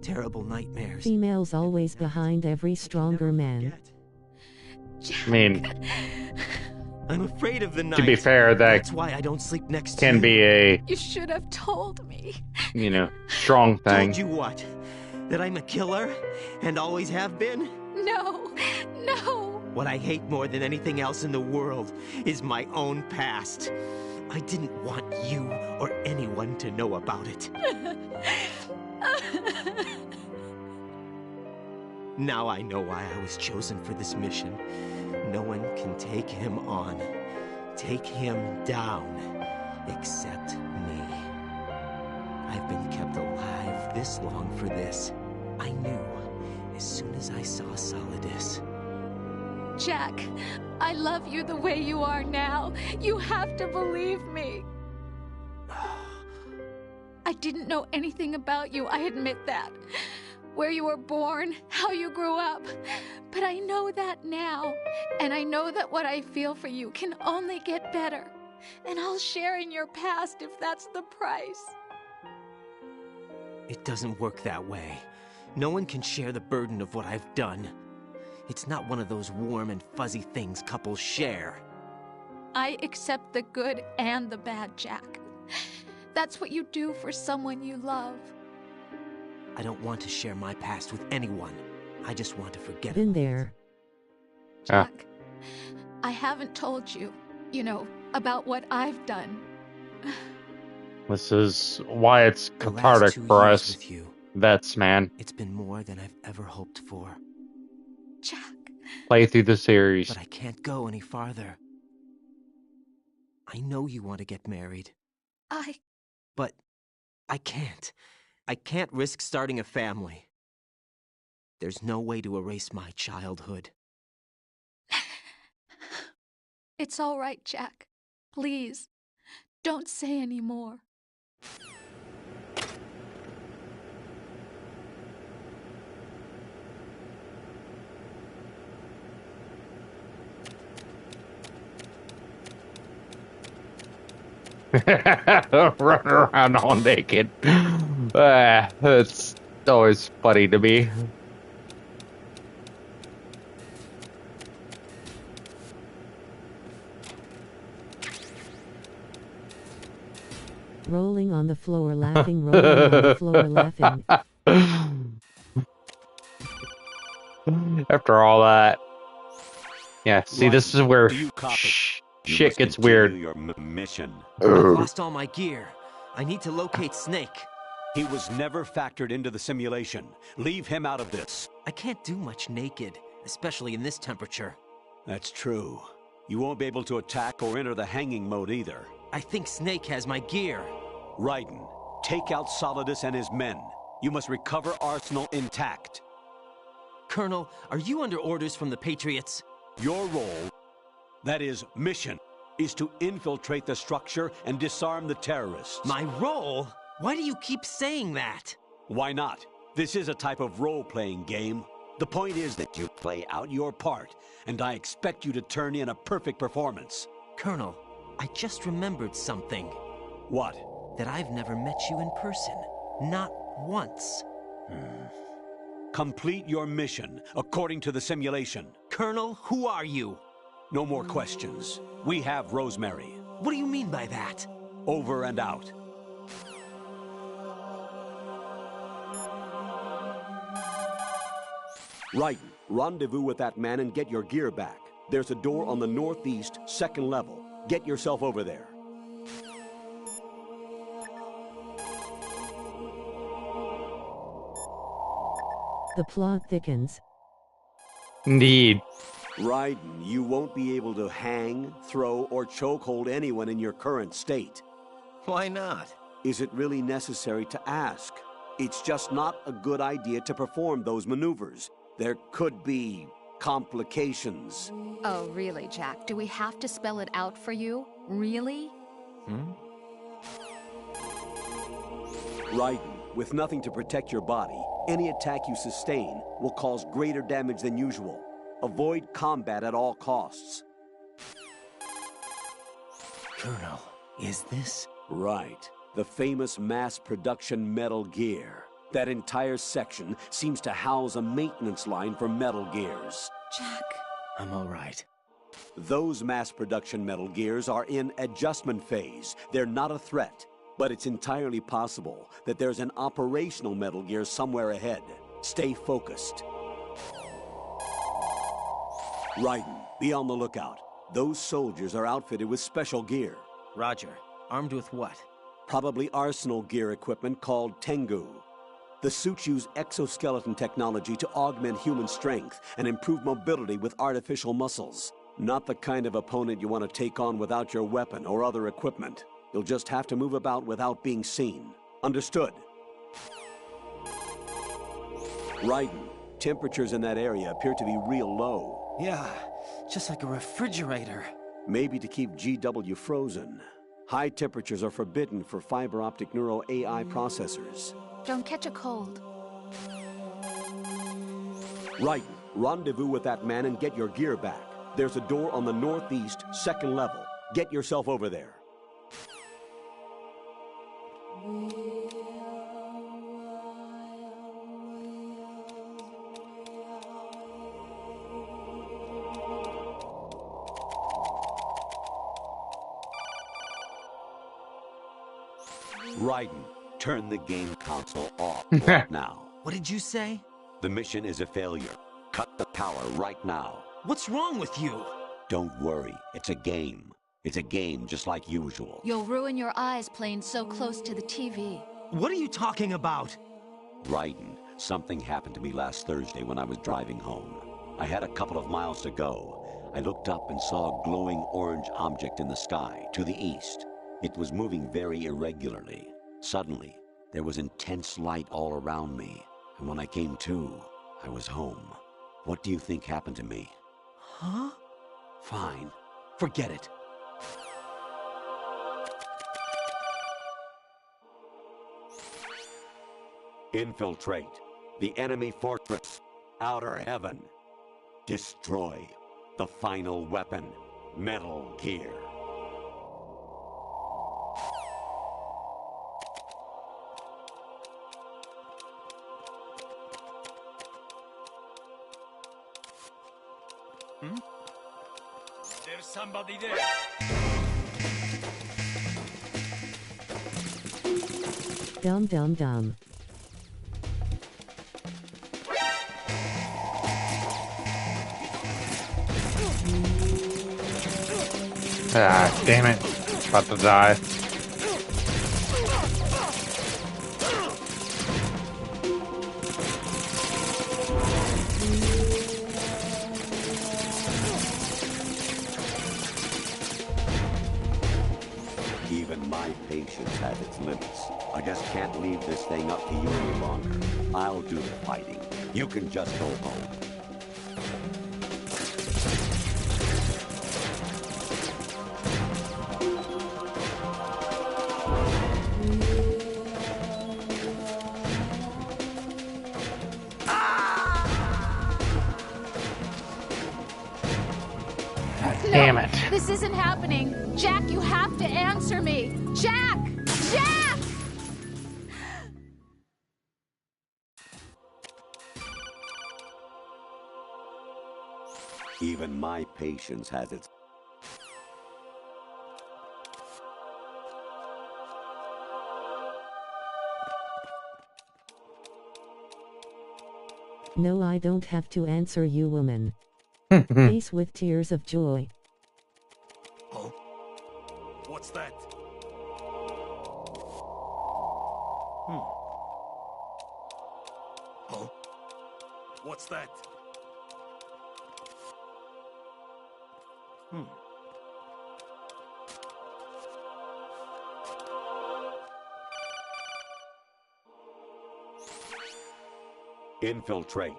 [SPEAKER 16] Terrible nightmares.
[SPEAKER 4] Females always behind every stronger man.
[SPEAKER 1] I mean,
[SPEAKER 16] I'm afraid of the night.
[SPEAKER 1] to be fair,
[SPEAKER 16] That's why I don't sleep next to
[SPEAKER 1] can
[SPEAKER 16] you.
[SPEAKER 1] be a,
[SPEAKER 2] You should have told me.
[SPEAKER 1] you know, strong thing.
[SPEAKER 16] Told you what? That I'm a killer? And always have been?
[SPEAKER 2] No, no.
[SPEAKER 16] What I hate more than anything else in the world is my own past. I didn't want you or anyone to know about it. Now I know why I was chosen for this mission. No one can take him on, take him down, except me. I've been kept alive this long for this. I knew as soon as I saw Solidus.
[SPEAKER 2] Jack, I love you the way you are now. You have to believe me. I didn't know anything about you, I admit that. Where you were born, how you grew up. But I know that now. And I know that what I feel for you can only get better. And I'll share in your past if that's the price.
[SPEAKER 16] It doesn't work that way. No one can share the burden of what I've done. It's not one of those warm and fuzzy things couples share.
[SPEAKER 2] I accept the good and the bad, Jack. That's what you do for someone you love.
[SPEAKER 16] I don't want to share my past with anyone. I just want to forget
[SPEAKER 4] Been
[SPEAKER 16] it.
[SPEAKER 4] there.
[SPEAKER 2] Jack, I haven't told you, about what I've done.
[SPEAKER 1] This is why it's
[SPEAKER 16] The last
[SPEAKER 1] cathartic
[SPEAKER 16] 2
[SPEAKER 1] for
[SPEAKER 16] years
[SPEAKER 1] us
[SPEAKER 16] with you,
[SPEAKER 1] vets, man.
[SPEAKER 16] it's been more than I've ever hoped for.
[SPEAKER 2] Jack.
[SPEAKER 1] Play through the series.
[SPEAKER 16] But I can't go any farther. I know you want to get married. But I can't. I can't risk starting a family. There's no way to erase my childhood.
[SPEAKER 2] It's all right, Jack. Please, don't say any more.
[SPEAKER 1] Run around all naked. It's always funny to me.
[SPEAKER 4] Rolling on the floor laughing, rolling on the floor laughing.
[SPEAKER 1] After all that. Yeah, see,
[SPEAKER 7] Right.
[SPEAKER 1] this is where
[SPEAKER 7] Do you copy? You
[SPEAKER 1] shit
[SPEAKER 7] must
[SPEAKER 1] gets
[SPEAKER 7] continue
[SPEAKER 1] weird.
[SPEAKER 7] Your mission.
[SPEAKER 16] I've lost all my gear. I need to locate Snake.
[SPEAKER 7] He was never factored into the simulation. Leave him out of this.
[SPEAKER 16] I can't do much naked, especially in this temperature.
[SPEAKER 7] That's true. You won't be able to attack or enter the hanging mode either.
[SPEAKER 16] I think Snake has my gear.
[SPEAKER 7] Raiden, take out Solidus and his men. You must recover Arsenal intact.
[SPEAKER 16] Colonel, are you under orders from the Patriots?
[SPEAKER 7] Your role, that is, mission, is to infiltrate the structure and disarm the terrorists.
[SPEAKER 16] My role? Why do you keep saying that?
[SPEAKER 7] Why not? This is a type of role-playing game. The point is that you play out your part, and I expect you to turn in a perfect performance.
[SPEAKER 16] Colonel, I just remembered something.
[SPEAKER 7] What?
[SPEAKER 16] That I've never met you in person. Not once.
[SPEAKER 7] Complete your mission, according to the simulation.
[SPEAKER 16] Colonel, who are you?
[SPEAKER 7] No more questions. We have Rosemary.
[SPEAKER 16] What do you mean by that?
[SPEAKER 7] Over and out. Raiden, rendezvous with that man and get your gear back. There's a door on the northeast, second level. Get yourself over there.
[SPEAKER 4] The plot thickens.
[SPEAKER 1] Indeed.
[SPEAKER 7] Raiden, you won't be able to hang, throw, or chokehold anyone in your current state.
[SPEAKER 16] Why not?
[SPEAKER 7] Is it really necessary to ask? It's just not a good idea to perform those maneuvers. There could be Complications.
[SPEAKER 2] Oh, really, Jack? Do we have to spell it out for you? Really?
[SPEAKER 7] Raiden, with nothing to protect your body, any attack you sustain will cause greater damage than usual. Avoid combat at all costs.
[SPEAKER 5] Colonel, is this?
[SPEAKER 7] Right. The famous mass production Metal Gear. That entire section seems to house a maintenance line for Metal Gears.
[SPEAKER 2] Jack.
[SPEAKER 5] I'm all right.
[SPEAKER 7] Those mass production Metal Gears are in adjustment phase. They're not a threat, but it's entirely possible that there's an operational Metal Gear somewhere ahead. Stay focused. Raiden, be on the lookout. Those soldiers are outfitted with special gear.
[SPEAKER 5] Roger. Armed with what?
[SPEAKER 7] Probably arsenal gear equipment called Tengu. The suits use exoskeleton technology to augment human strength and improve mobility with artificial muscles. Not the kind of opponent you want to take on without your weapon or other equipment. You'll just have to move about without being seen. Understood? Raiden, temperatures in that area appear to be real low.
[SPEAKER 5] Yeah, just like a refrigerator.
[SPEAKER 7] Maybe to keep GW frozen. High temperatures are forbidden for fiber optic neuro AI processors.
[SPEAKER 2] Don't catch a cold.
[SPEAKER 7] Raiden, rendezvous with that man and get your gear back. There's a door on the northeast, second level. Get yourself over there.
[SPEAKER 19] Raiden, turn the game console off right now.
[SPEAKER 5] What did you say?
[SPEAKER 19] The mission is a failure. Cut the power right now.
[SPEAKER 5] What's wrong with you?
[SPEAKER 19] Don't worry, it's a game. It's a game just like usual.
[SPEAKER 2] You'll ruin your eyes playing so close to the TV.
[SPEAKER 5] What are you talking about?
[SPEAKER 19] Raiden, something happened to me last Thursday when I was driving home. I had a couple of miles to go. I looked up and saw a glowing orange object in the sky to the east. It was moving very irregularly. Suddenly, there was intense light all around me, and when I came to, I was home. What do you think happened to me?
[SPEAKER 5] Huh?
[SPEAKER 19] Fine. Forget it. Infiltrate the enemy fortress, Outer Heaven. Destroy the final weapon, Metal Gear.
[SPEAKER 15] There's somebody there.
[SPEAKER 4] Dum dum dum.
[SPEAKER 1] Ah, damn it. About to die.
[SPEAKER 19] Even my patience has its limits. I just can't leave this thing up to you any longer. I'll do the fighting. You can just go home.
[SPEAKER 1] Damn it.
[SPEAKER 2] This isn't happening. Jack, you have to answer me. Jack! Jack!
[SPEAKER 19] Even my patience has its...
[SPEAKER 4] No, I don't have to answer you, woman. Face with tears of joy.
[SPEAKER 15] Oh? What's that? Oh? What's that?
[SPEAKER 19] Infiltrate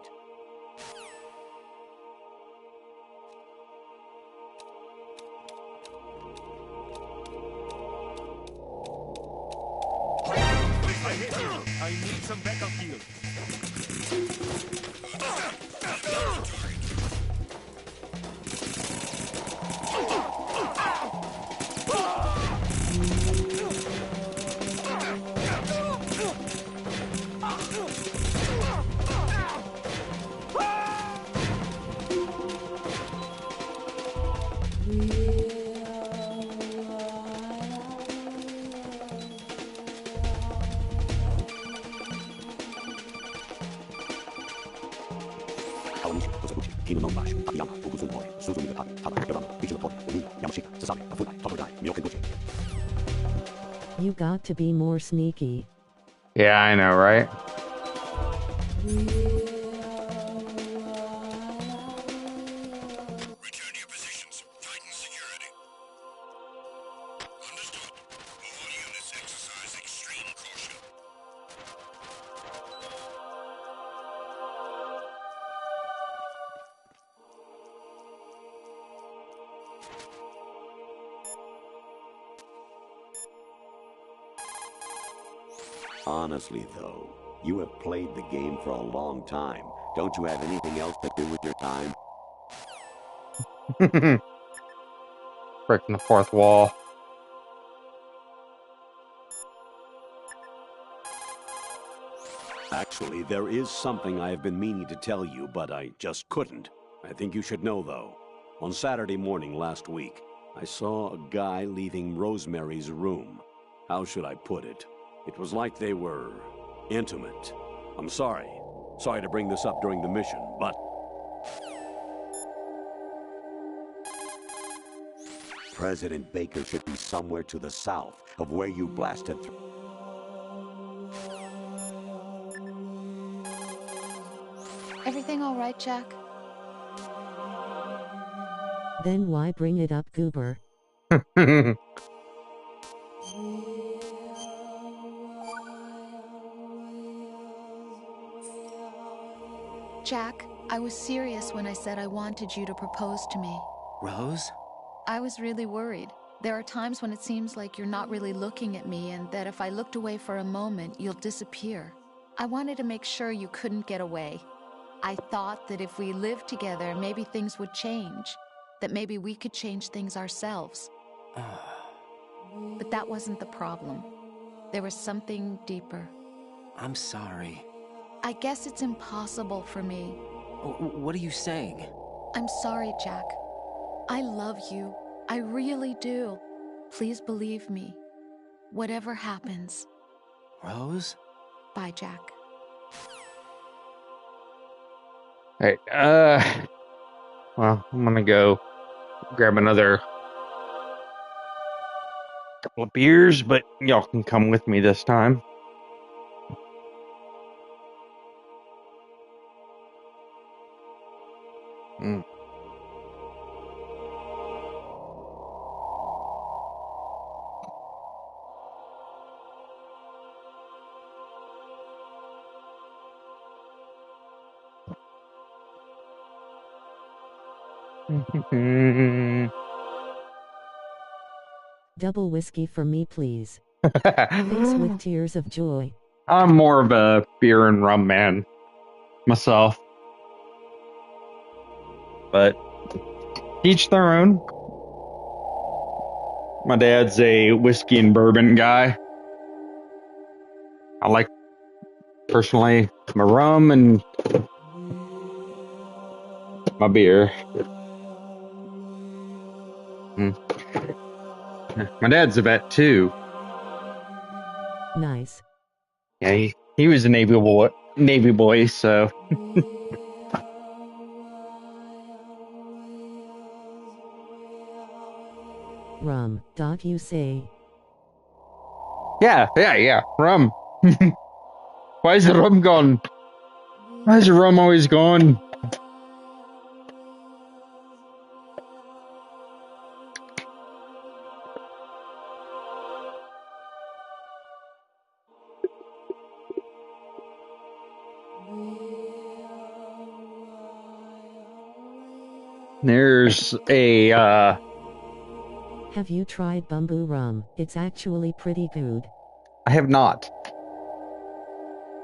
[SPEAKER 15] some backup here.
[SPEAKER 4] You got to be more sneaky.
[SPEAKER 1] Yeah, I know, right?
[SPEAKER 19] Honestly, though, you have played the game for a long time. Don't you have anything else to do with your time?
[SPEAKER 1] Breaking the fourth wall.
[SPEAKER 7] Actually, there is something I have been meaning to tell you, but I just couldn't. I think you should know, though. On Saturday morning last week, I saw a guy leaving Rosemary's room. How should I put it? It was like they were intimate. I'm sorry. Sorry to bring this up during the mission, but...
[SPEAKER 19] President Baker should be somewhere to the south of where you blasted through.
[SPEAKER 2] Everything all right, Jack?
[SPEAKER 4] Then why bring it up, Goober?
[SPEAKER 2] Jack, I was serious when I said I wanted you to propose to me.
[SPEAKER 5] Rose?
[SPEAKER 2] I was really worried. There are times when it seems like you're not really looking at me and that if I looked away for a moment, you'll disappear. I wanted to make sure you couldn't get away. I thought that if we lived together, maybe things would change. That maybe we could change things ourselves. But that wasn't the problem. There was something deeper.
[SPEAKER 5] I'm sorry.
[SPEAKER 2] I guess it's impossible for me.
[SPEAKER 5] What are you saying?
[SPEAKER 2] I'm sorry, Jack. I love you. I really do. Please believe me. Whatever happens.
[SPEAKER 5] Rose?
[SPEAKER 2] Bye, Jack.
[SPEAKER 1] Hey, well, I'm gonna go grab another couple of beers, but y'all can come with me this time.
[SPEAKER 4] Double whiskey for me, please. Face with tears of joy.
[SPEAKER 1] I'm more of a beer and rum man myself. But each their own. My dad's a whiskey and bourbon guy. I like, personally, my rum and my beer. My dad's a vet too.
[SPEAKER 4] Nice.
[SPEAKER 1] Yeah, he was a Navy boy, so.
[SPEAKER 4] Rum, you say?
[SPEAKER 1] Yeah, rum. Why is the rum gone? Why is the rum always gone? There's a,
[SPEAKER 4] Have you tried bamboo rum? It's actually pretty good.
[SPEAKER 1] I have not.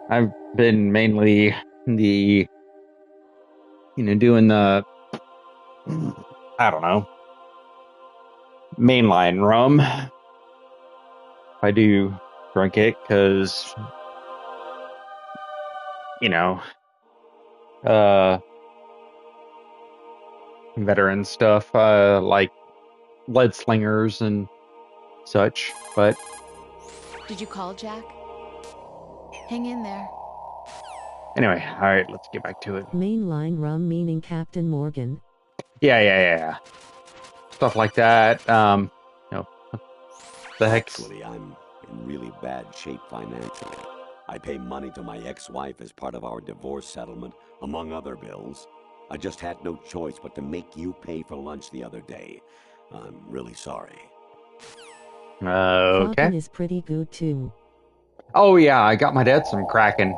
[SPEAKER 1] I've been mainly the, doing the, I don't know, mainline rum. I do drink it because, uh, veteran stuff, like lead slingers and such. But
[SPEAKER 2] Did you call Jack? Hang in there.
[SPEAKER 1] anyway, all right, let's get back to it.
[SPEAKER 4] Mainline rum meaning Captain Morgan.
[SPEAKER 1] Yeah. Stuff like that. The heck.
[SPEAKER 19] Actually, I'm in really bad shape financially. I pay money to my ex-wife as part of our divorce settlement, among other bills. I just had no choice but to make you pay for lunch the other day. I'm really sorry.
[SPEAKER 1] Okay.
[SPEAKER 4] Kraken is pretty good too.
[SPEAKER 1] Oh yeah, I got my dad some Kraken.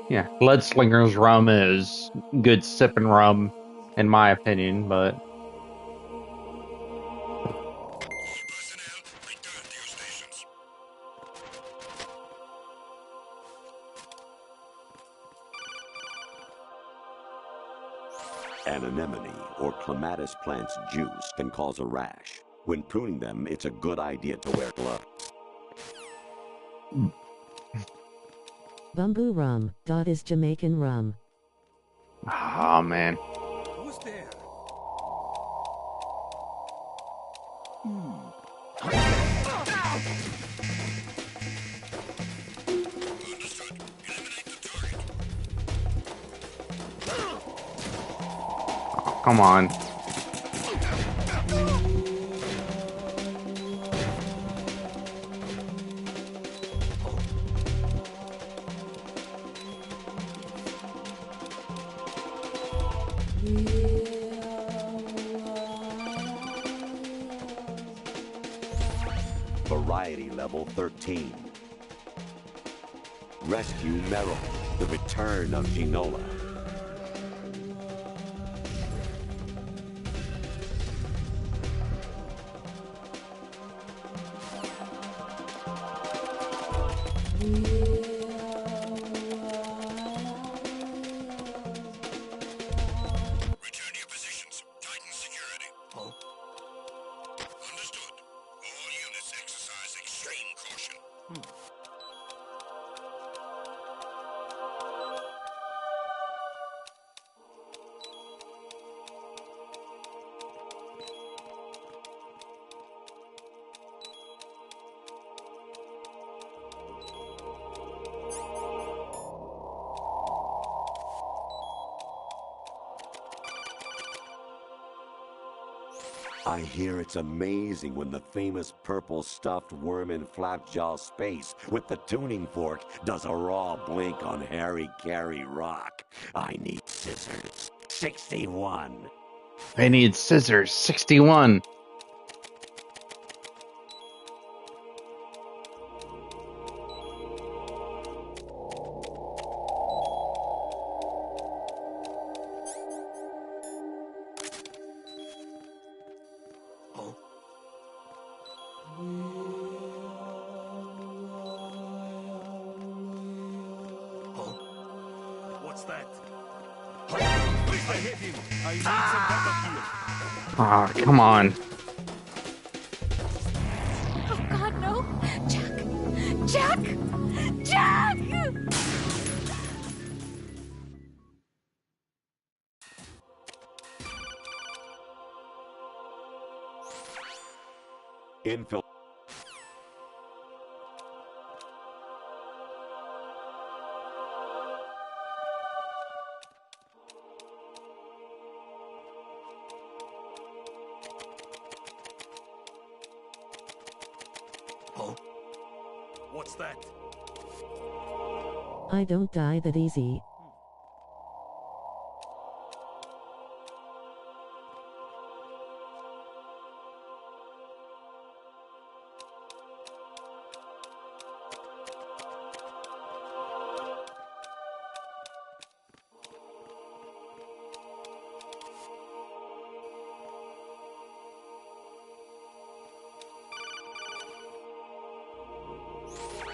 [SPEAKER 1] Yeah, lead slingers rum is good sipping rum, in my opinion, but.
[SPEAKER 19] An anemone or clematis plant's juice can cause a rash. When pruning them, it's a good idea to wear gloves.
[SPEAKER 4] Bamboo rum, is Jamaican rum.
[SPEAKER 1] Oh man.
[SPEAKER 15] Who's there?
[SPEAKER 1] Oh, come on.
[SPEAKER 19] Variety level 13. Rescue Merrill, the return of Ginola.
[SPEAKER 9] Return to your positions. Tighten security. Understood. All units exercise extreme caution.
[SPEAKER 19] I hear it's amazing when the famous purple stuffed worm in Flapjaw Space with the tuning fork does a raw blink on Harry Carey Rock. I need scissors. 61.
[SPEAKER 1] I need scissors. 61.
[SPEAKER 15] What's that? I hit him. I need some backup here.
[SPEAKER 1] Oh, come on.
[SPEAKER 2] Oh God, no! Jack! Jack! Jack!
[SPEAKER 19] Infil.
[SPEAKER 15] What's that?
[SPEAKER 4] I don't die that easy.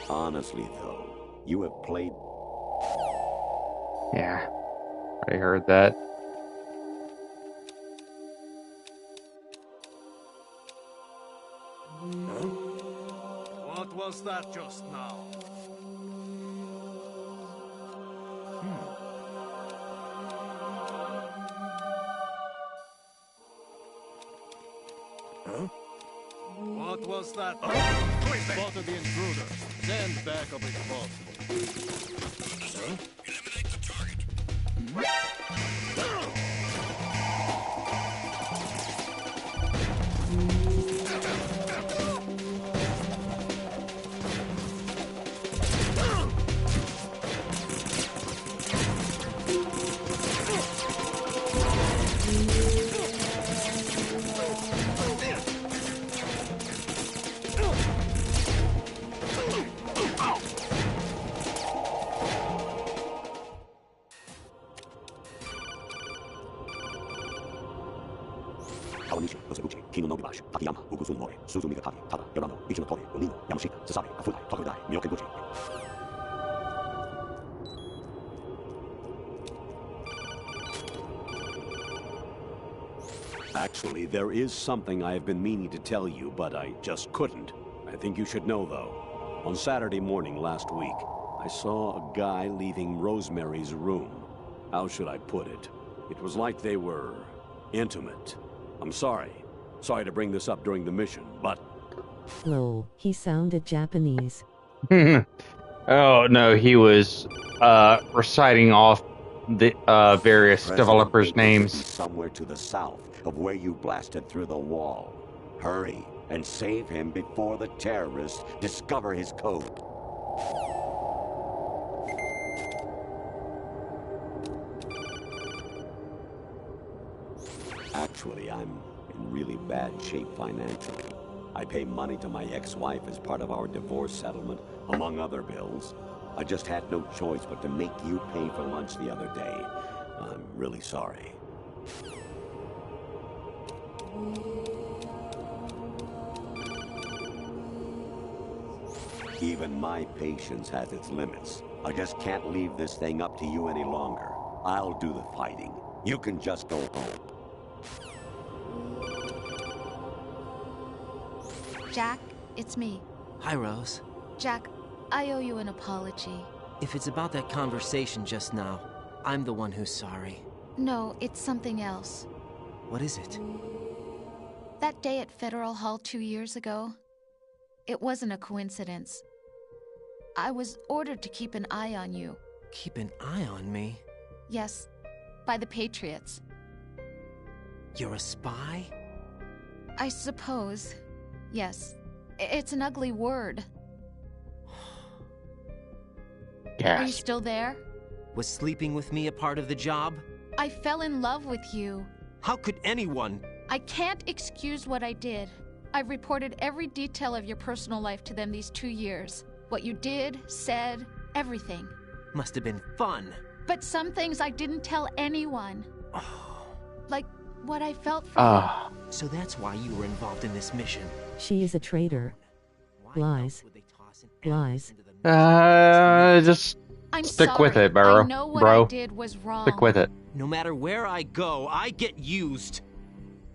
[SPEAKER 19] Honestly, though, you have played...
[SPEAKER 1] Yeah, I heard that.
[SPEAKER 15] What was that just now? What was that? Spotted the intruder. Stand back up if possible. Sir? Eliminate the target.
[SPEAKER 7] Actually, there is something I have been meaning to tell you, but I just couldn't. I think you should know, though. On Saturday morning last week, I saw a guy leaving Rosemary's room. How should I put it? It was like they were intimate. I'm sorry. Sorry to bring this up during the mission, but...
[SPEAKER 4] Lol, he sounded Japanese.
[SPEAKER 1] Oh, no, he was reciting off the various developers' names.
[SPEAKER 19] Somewhere to the south of where you blasted through the wall. Hurry and save him before the terrorists discover his code. Actually, I'm in really bad shape financially. I pay money to my ex-wife as part of our divorce settlement, among other bills. I just had no choice but to make you pay for lunch the other day. I'm really sorry. Even my patience has its limits. I just can't leave this thing up to you any longer. I'll do the fighting. You can just go home.
[SPEAKER 2] Jack, it's me.
[SPEAKER 5] Hi, Rose.
[SPEAKER 2] Jack, I owe you an apology.
[SPEAKER 5] If it's about that conversation just now, I'm the one who's sorry.
[SPEAKER 2] No, it's something else.
[SPEAKER 5] What is it?
[SPEAKER 2] That day at Federal Hall 2 years ago, it wasn't a coincidence. I was ordered to keep an eye on you.
[SPEAKER 5] Keep an eye on me?
[SPEAKER 2] Yes, by the Patriots.
[SPEAKER 5] You're a spy?
[SPEAKER 2] I suppose. Yes. It's an ugly word.
[SPEAKER 1] Yes.
[SPEAKER 2] Are you still there?
[SPEAKER 5] Was sleeping with me a part of the job?
[SPEAKER 2] I fell in love with you.
[SPEAKER 5] How could anyone?
[SPEAKER 2] I can't excuse what I did. I've reported every detail of your personal life to them these 2 years. What you did, said, everything.
[SPEAKER 5] Must have been fun.
[SPEAKER 2] But some things I didn't tell anyone. Like what I felt for you.
[SPEAKER 5] So that's why you were involved in this mission.
[SPEAKER 4] She is a traitor. Lies. Lies.
[SPEAKER 1] Just
[SPEAKER 2] I'm
[SPEAKER 1] stick
[SPEAKER 2] sorry.
[SPEAKER 1] with it, bro.
[SPEAKER 2] I know what I did was wrong.
[SPEAKER 1] Stick with it.
[SPEAKER 5] No matter where I go, I get used.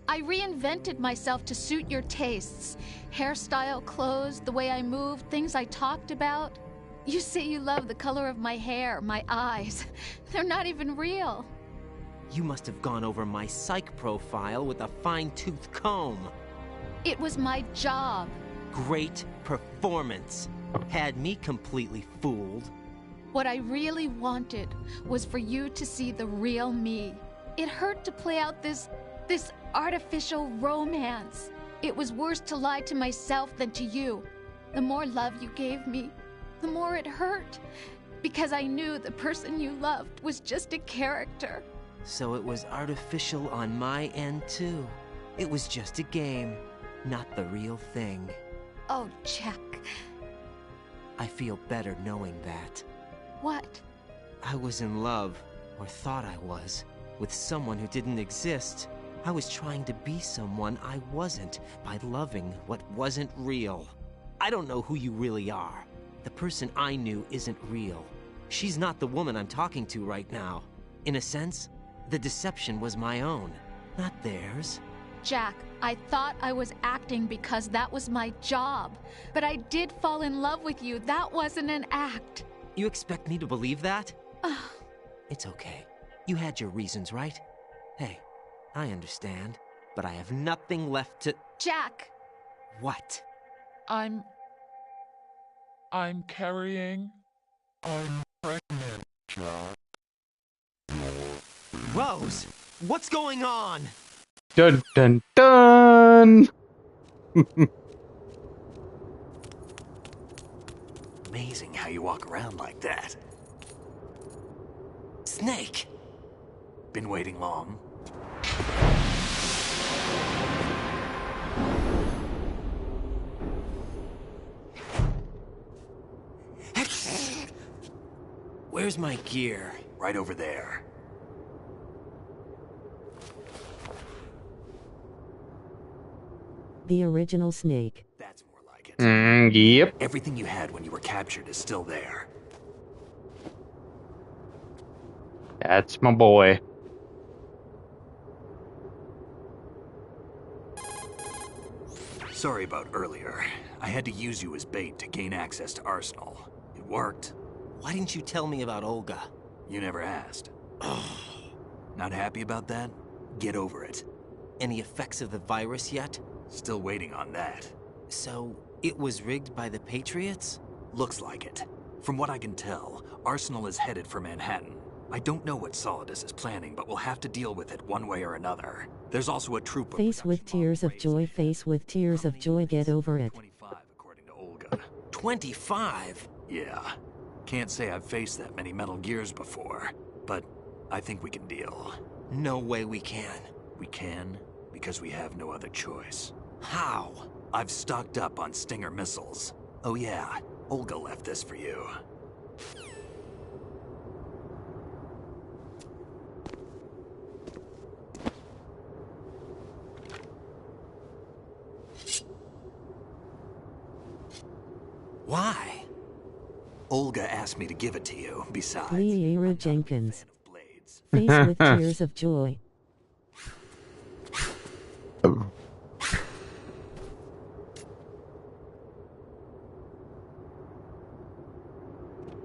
[SPEAKER 2] I reinvented myself to suit your tastes. Hairstyle, clothes, the way I moved, things I talked about. You say you love the color of my hair, my eyes. They're not even real.
[SPEAKER 5] You must have gone over my psych profile with a fine-tooth comb.
[SPEAKER 2] It was my job.
[SPEAKER 5] Great performance. Had me completely fooled.
[SPEAKER 2] What I really wanted was for you to see the real me. It hurt to play out this artificial romance. It was worse to lie to myself than to you. The more love you gave me, the more it hurt. Because I knew the person you loved was just a character.
[SPEAKER 5] So it was artificial on my end, too. It was just a game, not the real thing.
[SPEAKER 2] Oh, Jack.
[SPEAKER 5] I feel better knowing that.
[SPEAKER 2] What?
[SPEAKER 5] I was in love, or thought I was, with someone who didn't exist. I was trying to be someone I wasn't by loving what wasn't real. I don't know who you really are,
[SPEAKER 16] The person I knew isn't real. She's not the woman I'm talking to right now. In a sense, the deception was my own, not theirs.
[SPEAKER 2] Jack, I thought I was acting because that was my job. But I did fall in love with you. That wasn't an act.
[SPEAKER 16] You expect me to believe that? It's okay. You had your reasons, right? Hey, I understand, but I have nothing left to...
[SPEAKER 2] Jack!
[SPEAKER 16] What?
[SPEAKER 20] I'm carrying... I'm pregnant, Jack.
[SPEAKER 16] Rose, what's going on?
[SPEAKER 1] Dun dun dun!
[SPEAKER 3] Amazing how you walk around like that.
[SPEAKER 16] Snake!
[SPEAKER 3] Been waiting long?
[SPEAKER 16] Where's my gear?
[SPEAKER 3] Right over there.
[SPEAKER 4] The original Snake.
[SPEAKER 3] That's more like it.
[SPEAKER 1] Yep.
[SPEAKER 3] Everything you had when you were captured is still there.
[SPEAKER 1] That's my boy.
[SPEAKER 3] Sorry about earlier. I had to use you as bait to gain access to Arsenal. It worked.
[SPEAKER 16] Why didn't you tell me about Olga?
[SPEAKER 3] You never asked. Not happy about that? Get over it.
[SPEAKER 16] Any effects of the virus yet?
[SPEAKER 3] Still waiting on that.
[SPEAKER 16] So, it was rigged by the Patriots?
[SPEAKER 3] Looks like it. From what I can tell, Arsenal is headed for Manhattan. I don't know what Solidus is planning, but we'll have to deal with it one way or another. There's also a troop of
[SPEAKER 4] Face with tears of joy, face with tears of joy, get over it.
[SPEAKER 3] 25, according to Olga.
[SPEAKER 16] 25?
[SPEAKER 3] Yeah. Can't say I've faced that many Metal Gears before, but I think we can deal.
[SPEAKER 16] No way we can.
[SPEAKER 3] We can, because we have no other choice.
[SPEAKER 16] How?
[SPEAKER 3] I've stocked up on Stinger missiles. Oh yeah, Olga left this for you.
[SPEAKER 16] Why?
[SPEAKER 3] Olga asked me to give it to you, besides.
[SPEAKER 4] Leira Jenkins. Face with tears of joy.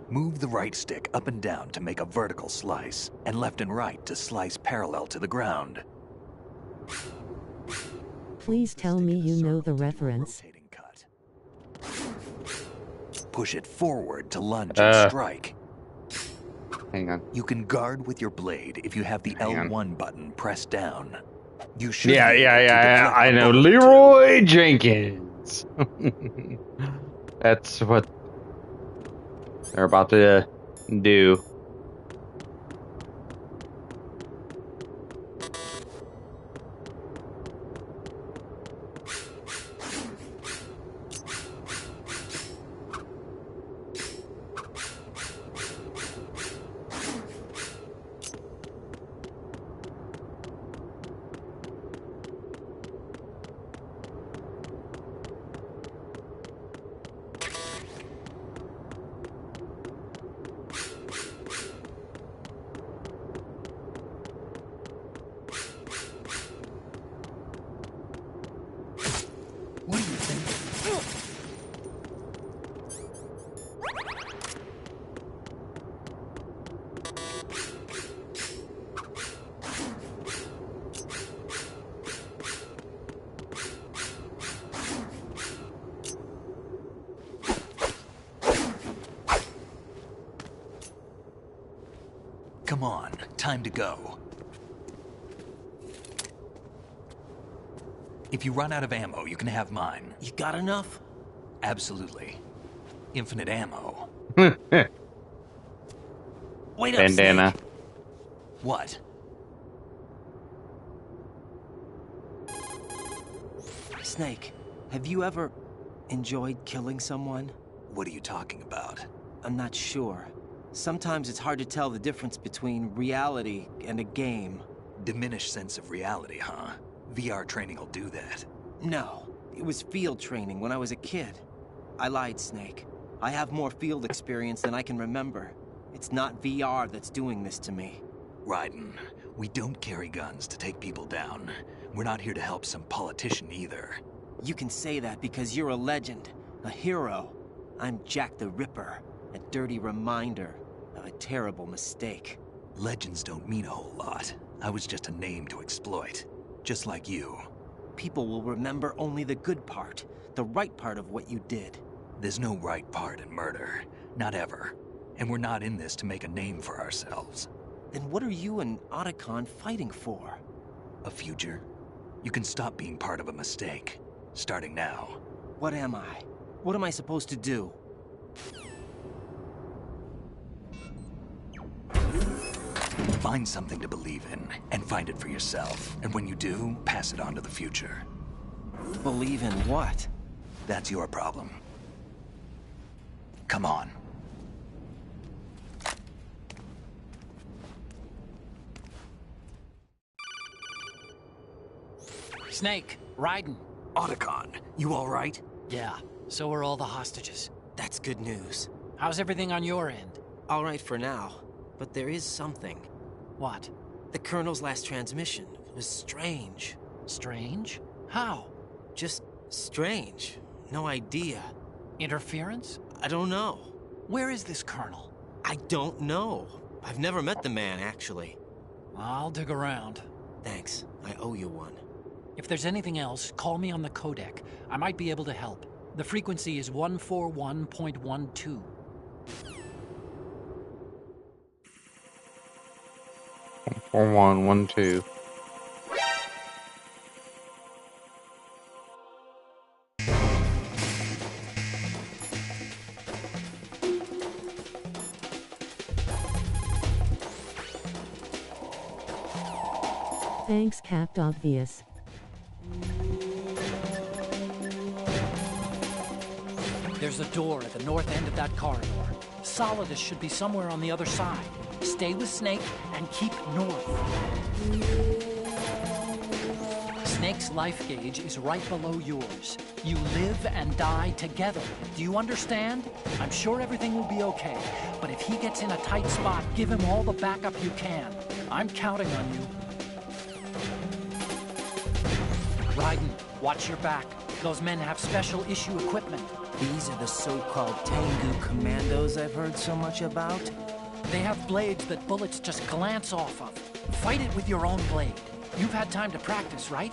[SPEAKER 3] Move the right stick up and down to make a vertical slice, and left and right to slice parallel to the ground.
[SPEAKER 4] Please tell me you know the reference.
[SPEAKER 3] Push it forward to lunge and strike.
[SPEAKER 1] Hang on.
[SPEAKER 3] You can guard with your blade if you have the L1 button pressed down. You should.
[SPEAKER 1] Yeah. I know Leroy Jenkins. That's what they're about to do.
[SPEAKER 3] Come on, time to go. If you run out of ammo, you can have mine.
[SPEAKER 16] You got enough?
[SPEAKER 3] Absolutely. Infinite ammo.
[SPEAKER 16] Wait up,
[SPEAKER 1] Bandana.
[SPEAKER 16] Snake.
[SPEAKER 3] What?
[SPEAKER 16] Snake, have you ever enjoyed killing someone?
[SPEAKER 3] What are you talking about?
[SPEAKER 16] I'm not sure. Sometimes it's hard to tell the difference between reality and a game.
[SPEAKER 3] Diminished sense of reality, huh? VR training will do that.
[SPEAKER 16] No, it was field training when I was a kid. I lied, Snake. I have more field experience than I can remember. It's not VR that's doing this to me.
[SPEAKER 3] Raiden, we don't carry guns to take people down. We're not here to help some politician either.
[SPEAKER 16] You can say that because you're a legend, a hero. I'm Jack the Ripper, a dirty reminder of a terrible mistake.
[SPEAKER 3] Legends don't mean a whole lot. I was just a name to exploit, just like you.
[SPEAKER 16] People will remember only the good part, the right part of what you did.
[SPEAKER 3] There's no right part in murder, not ever. And we're not in this to make a name for ourselves.
[SPEAKER 16] Then what are you and Otacon fighting for?
[SPEAKER 3] A future? You can stop being part of a mistake, starting now.
[SPEAKER 16] What am I? What am I supposed to do?
[SPEAKER 3] Find something to believe in, and find it for yourself. And when you do, pass it on to the future.
[SPEAKER 16] Believe in what?
[SPEAKER 3] That's your problem. Come on.
[SPEAKER 10] Snake, Raiden.
[SPEAKER 3] Otacon, you all right?
[SPEAKER 10] Yeah, so are all the hostages.
[SPEAKER 16] That's good news.
[SPEAKER 10] How's everything on your end?
[SPEAKER 16] All right for now, but there is something.
[SPEAKER 10] What?
[SPEAKER 16] The Colonel's last transmission was strange.
[SPEAKER 10] Strange? How?
[SPEAKER 16] Just strange. No idea.
[SPEAKER 10] Interference?
[SPEAKER 16] I don't know.
[SPEAKER 10] Where is this Colonel?
[SPEAKER 16] I don't know. I've never met the man, actually.
[SPEAKER 10] I'll dig around.
[SPEAKER 16] Thanks. I owe you one.
[SPEAKER 10] If there's anything else, call me on the codec. I might be able to help. The frequency is 141.12.
[SPEAKER 1] Four one one two.
[SPEAKER 4] Thanks, Capt. Obvious.
[SPEAKER 10] There's a door at the north end of that corridor. Solidus should be somewhere on the other side. Stay with Snake and keep north. Snake's life gauge is right below yours. You live and die together. Do you understand? I'm sure everything will be okay, but if he gets in a tight spot, give him all the backup you can. I'm counting on you. Raiden, watch your back. Those men have special issue equipment.
[SPEAKER 16] These are the so-called Tengu commandos I've heard so much about?
[SPEAKER 10] They have blades that bullets just glance off of. Fight it with your own blade. You've had time to practice, right?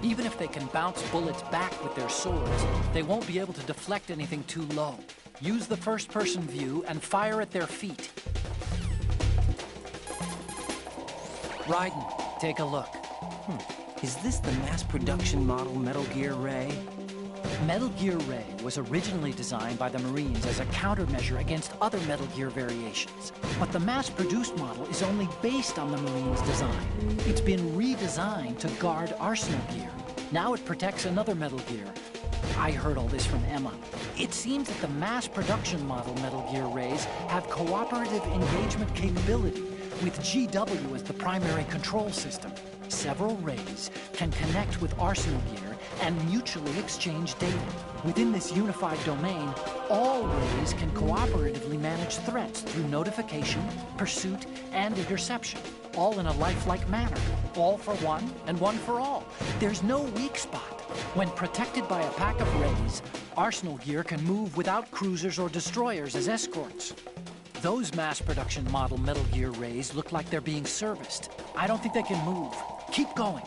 [SPEAKER 10] Even if they can bounce bullets back with their swords, they won't be able to deflect anything too low. Use the first-person view and fire at their feet. Raiden, take a look.
[SPEAKER 16] Is this the mass production model Metal Gear Ray?
[SPEAKER 10] Metal Gear Ray was originally designed by the Marines as a countermeasure against other Metal Gear variations. But the mass-produced model is only based on the Marines' design. It's been redesigned to guard Arsenal Gear. Now it protects another Metal Gear. I heard all this from Emma. It seems that the mass-production model Metal Gear Rays have cooperative engagement capability, with GW as the primary control system. Several Rays can connect with Arsenal Gear and mutually exchange data. Within this unified domain, all Rays can cooperatively manage threats through notification, pursuit, and interception, all in a lifelike manner. All for one and one for all. There's no weak spot. When protected by a pack of Rays, Arsenal Gear can move without cruisers or destroyers as escorts. Those mass production model Metal Gear Rays look like they're being serviced. I don't think they can move. Keep going.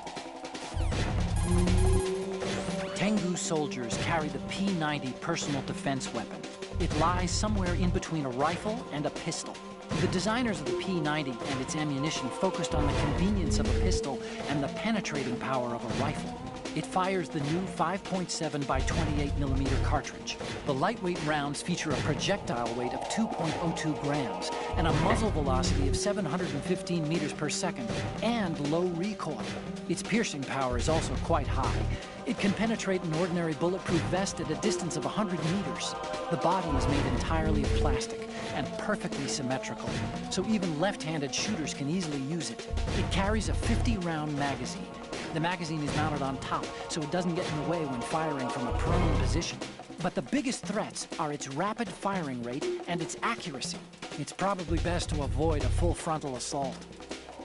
[SPEAKER 10] Tengu soldiers carry the P90 personal defense weapon. It lies somewhere in between a rifle and a pistol. The designers of the P90 and its ammunition focused on the convenience of a pistol and the penetrating power of a rifle. It fires the new 5.7 by 28mm cartridge. The lightweight rounds feature a projectile weight of 2.02 grams and a muzzle velocity of 715 meters per second and low recoil. Its piercing power is also quite high. It can penetrate an ordinary bulletproof vest at a distance of 100 meters. The body is made entirely of plastic and perfectly symmetrical, so even left-handed shooters can easily use it. It carries a 50-round magazine. The magazine is mounted on top, so it doesn't get in the way when firing from a prone position. But the biggest threats are its rapid firing rate and its accuracy. It's probably best to avoid a full frontal assault.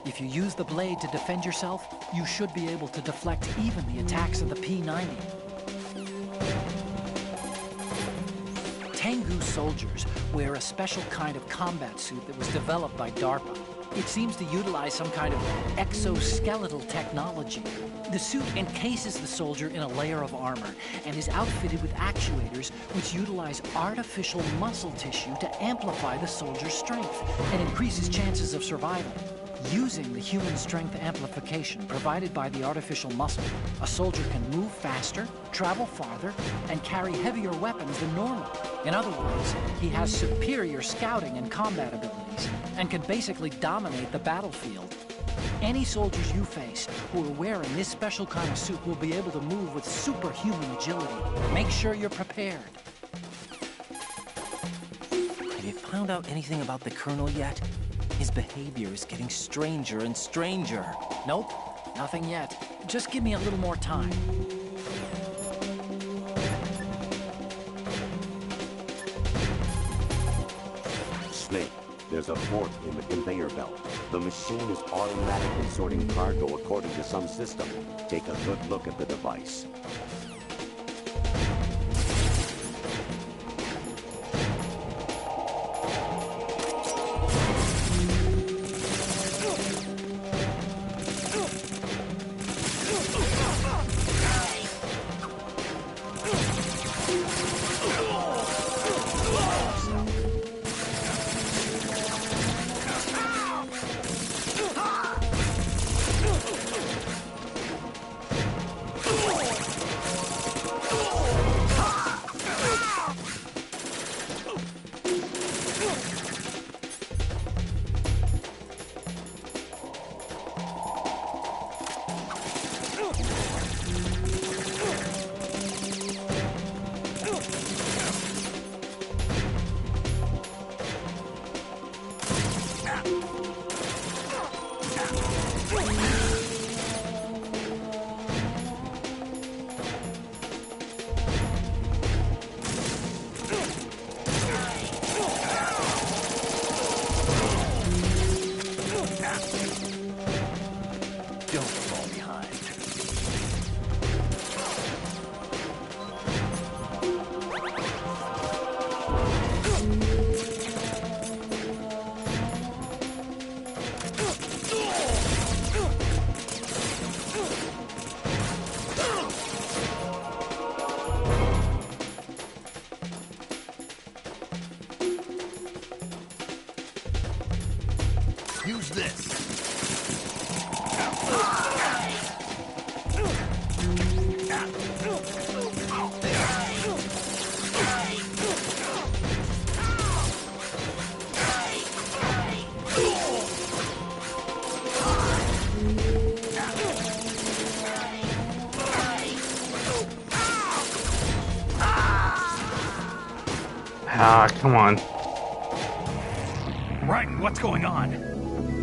[SPEAKER 10] If you use the blade to defend yourself, you should be able to deflect even the attacks of the P-90. Tengu soldiers wear a special kind of combat suit that was developed by DARPA. It seems to utilize some kind of exoskeletal technology. The suit encases the soldier in a layer of armor and is outfitted with actuators which utilize artificial muscle tissue to amplify the soldier's strength and increase his chances of survival. Using the human strength amplification provided by the artificial muscle, a soldier can move faster, travel farther, and carry heavier weapons than normal. In other words, he has superior scouting and combat abilities, and can basically dominate the battlefield. Any soldiers you face who are wearing this special kind of suit will be able to move with superhuman agility. Make sure you're prepared.
[SPEAKER 5] Have you found out anything about the Colonel yet? His behavior is getting stranger and stranger.
[SPEAKER 10] Nope, nothing yet. Just give me a little more time.
[SPEAKER 7] Snake, there's a fork in the conveyor belt. The machine is automatically sorting cargo according to some system. Take a good look at the device.
[SPEAKER 9] Use this.
[SPEAKER 1] Ah, come on.
[SPEAKER 3] Raiden, what's going on?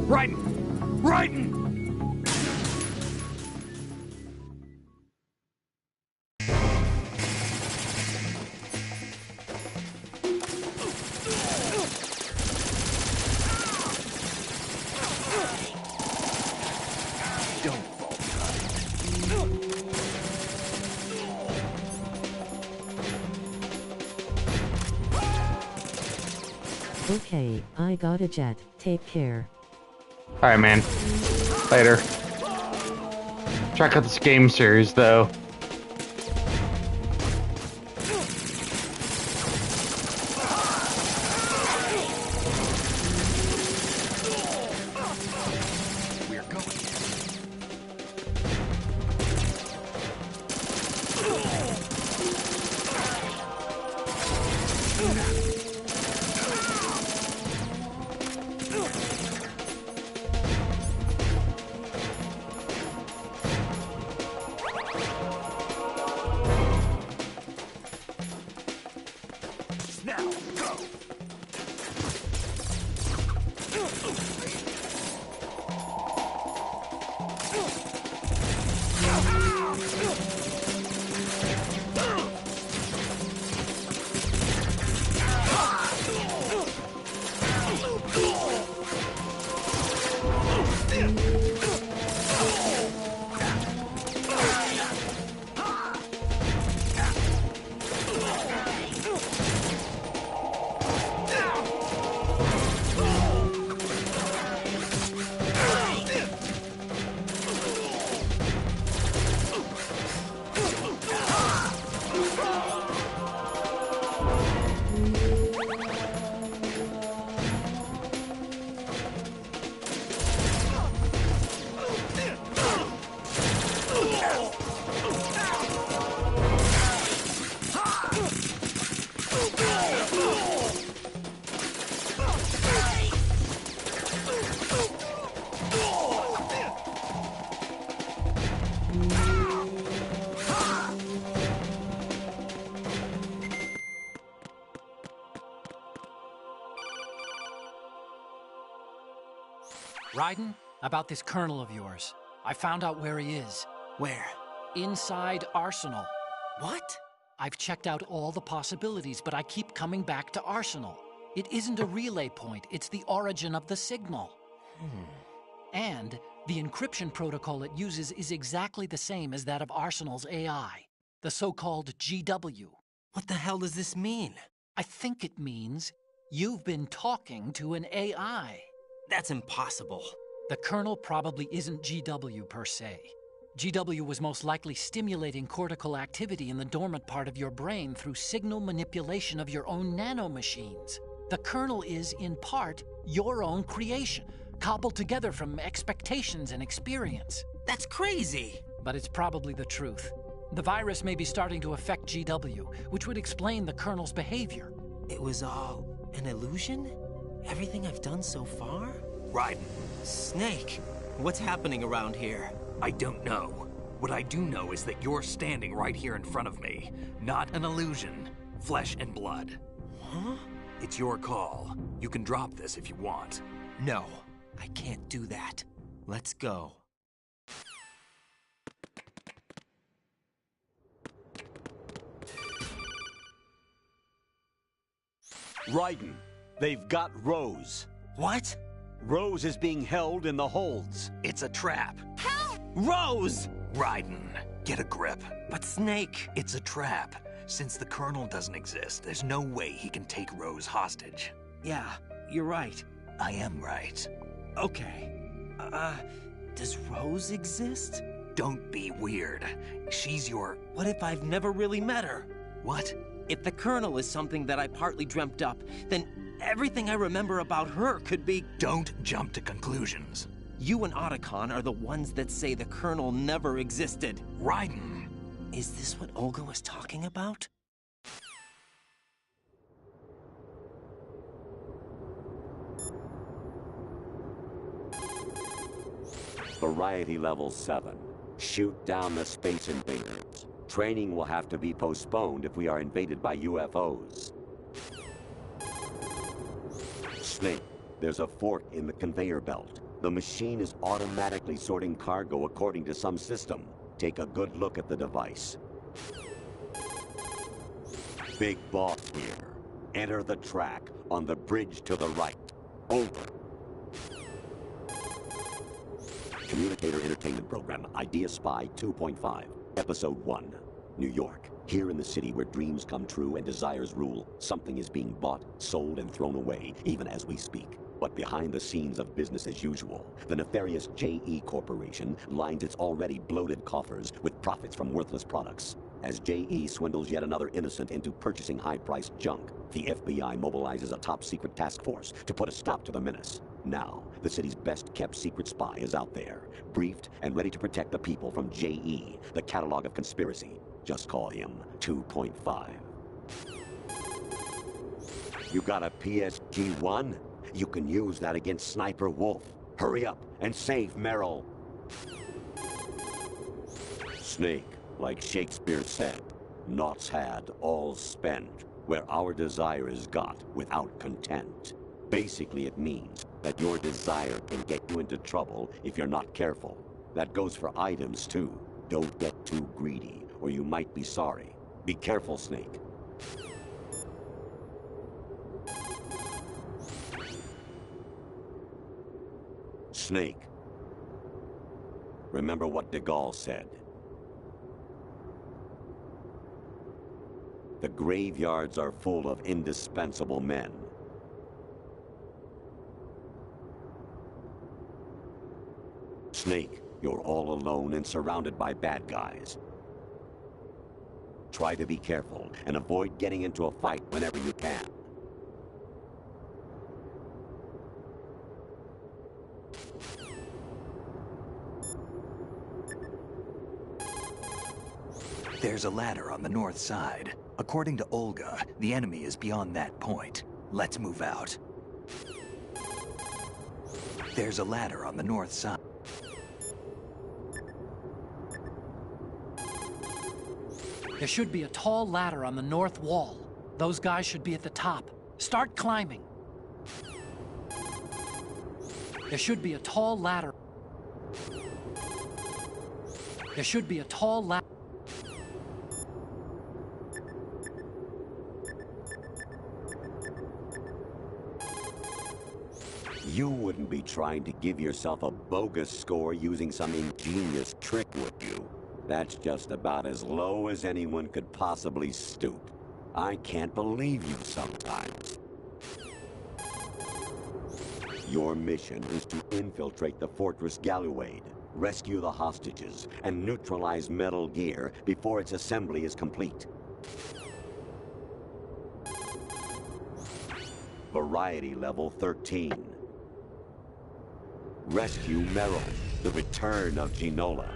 [SPEAKER 3] Raiden! Raiden!
[SPEAKER 4] Okay, I got a jet. Take care.
[SPEAKER 1] Alright, man. Later. Check out this game series, though.
[SPEAKER 10] Raiden, about this colonel of yours. I found out where he is.
[SPEAKER 5] Where?
[SPEAKER 10] Inside Arsenal.
[SPEAKER 5] What?
[SPEAKER 10] I've checked out all the possibilities, but I keep coming back to Arsenal. It isn't a relay point, it's the origin of the signal. And the encryption protocol it uses is exactly the same as that of Arsenal's AI, the so-called GW.
[SPEAKER 5] What the hell does this mean?
[SPEAKER 10] I think it means you've been talking to an AI.
[SPEAKER 5] That's impossible.
[SPEAKER 10] The Colonel probably isn't GW per se. GW was most likely stimulating cortical activity in the dormant part of your brain through signal manipulation of your own nanomachines. The Colonel is, in part, your own creation, cobbled together from expectations and experience.
[SPEAKER 5] That's crazy!
[SPEAKER 10] But it's probably the truth. The virus may be starting to affect GW, which would explain the Colonel's behavior.
[SPEAKER 5] It was all an illusion? Everything I've done so far?
[SPEAKER 3] Raiden.
[SPEAKER 5] Snake, what's happening around here?
[SPEAKER 3] I don't know. What I do know is that you're standing right here in front of me. Not an illusion. Flesh and blood.
[SPEAKER 5] Huh?
[SPEAKER 3] It's your call. You can drop this if you want.
[SPEAKER 5] No, I can't do that. Let's go.
[SPEAKER 19] Raiden, they've got Rose.
[SPEAKER 5] What?
[SPEAKER 19] Rose is being held in the holds.
[SPEAKER 3] It's a trap.
[SPEAKER 5] Help! Rose!
[SPEAKER 3] Raiden, get a grip.
[SPEAKER 5] But Snake...
[SPEAKER 3] It's a trap. Since the Colonel doesn't exist, there's no way he can take Rose hostage.
[SPEAKER 5] Yeah, you're right.
[SPEAKER 3] I am right.
[SPEAKER 5] Okay. Does Rose exist?
[SPEAKER 3] Don't be weird. She's your...
[SPEAKER 5] What if I've never really met her?
[SPEAKER 3] What?
[SPEAKER 5] If the Colonel is something that I partly dreamt up, then everything I remember about her could be...
[SPEAKER 3] Don't jump to conclusions.
[SPEAKER 5] You and Otacon are the ones that say the Colonel never existed.
[SPEAKER 3] Raiden!
[SPEAKER 5] Is this what Olga was talking about?
[SPEAKER 19] Variety level 7. Shoot down the space invaders. Training will have to be postponed if we are invaded by UFOs. Snake, there's a fork in the conveyor belt. The machine is automatically sorting cargo according to some system. Take a good look at the device. Big Boss here. Enter the track on the bridge to the right. Over. Communicator Entertainment Program, Idea Spy 2.5, Episode 1. New York. Here in the city where dreams come true and desires rule, something is being bought, sold, and thrown away, even as we speak. But behind the scenes of business as usual, the nefarious JE Corporation lines its already bloated coffers with profits from worthless products. As JE swindles yet another innocent into purchasing high-priced junk, the FBI mobilizes a top-secret task force to put a stop to the menace. Now, the city's best-kept secret spy is out there, briefed and ready to protect the people from JE, the catalog of conspiracy. Just call him 2.5. You got a PSG-1? You can use that against Sniper Wolf. Hurry up and save Merrill. Snake, like Shakespeare said, naught's had, all's spent, where our desire is got without content. Basically, it means that your desire can get you into trouble if you're not careful. That goes for items, too. Don't get too greedy, or you might be sorry. Be careful, Snake. Snake. Remember what de Gaulle said. The graveyards are full of indispensable men. Snake, you're all alone and surrounded by bad guys. Try to be careful and avoid getting into a fight whenever you can.
[SPEAKER 3] There's a ladder on the north side. According to Olga, the enemy is beyond that point. Let's move out. There's a ladder on the north side.
[SPEAKER 10] There should be a tall ladder on the north wall. Those guys should be at the top. Start climbing. There should be a tall ladder. There should be a tall ladder.
[SPEAKER 19] You wouldn't be trying to give yourself a bogus score using some ingenious trick, would you? That's just about as low as anyone could possibly stoop. I can't believe you sometimes. Your mission is to infiltrate the Fortress Galluade, rescue the hostages, and neutralize Metal Gear before its assembly is complete. Variety level 13. Rescue Meryl, the return of Ginola.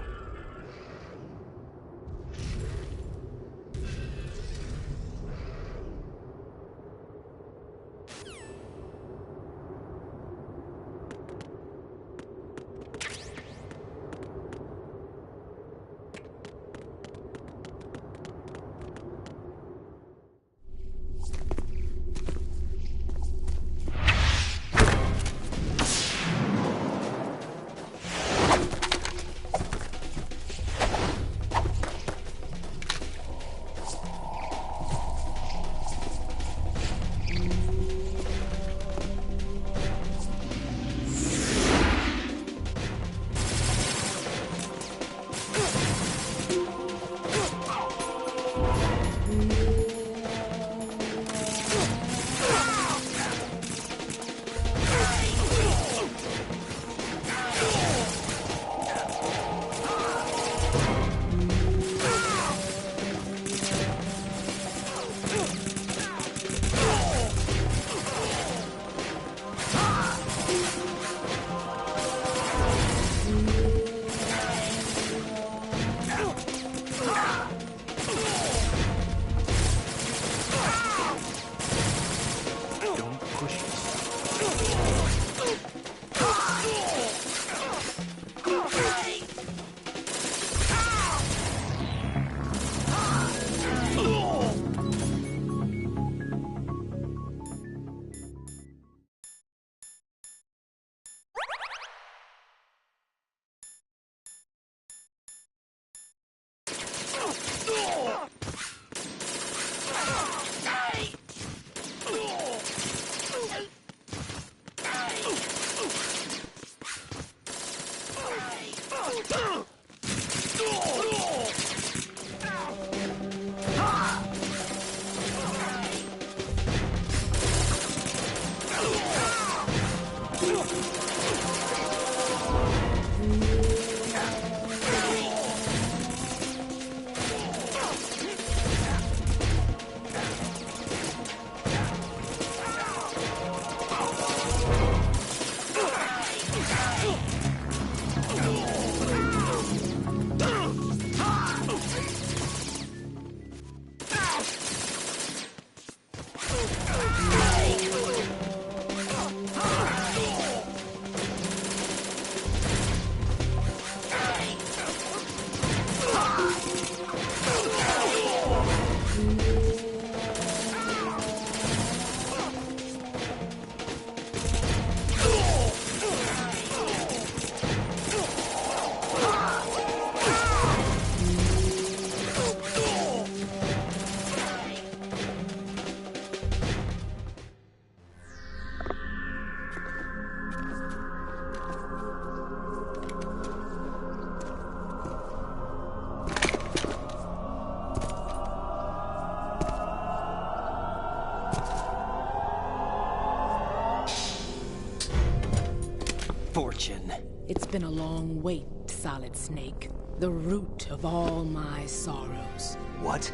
[SPEAKER 21] Fortune. It's been a long wait, Solid Snake. The root of all my sorrows.
[SPEAKER 3] What?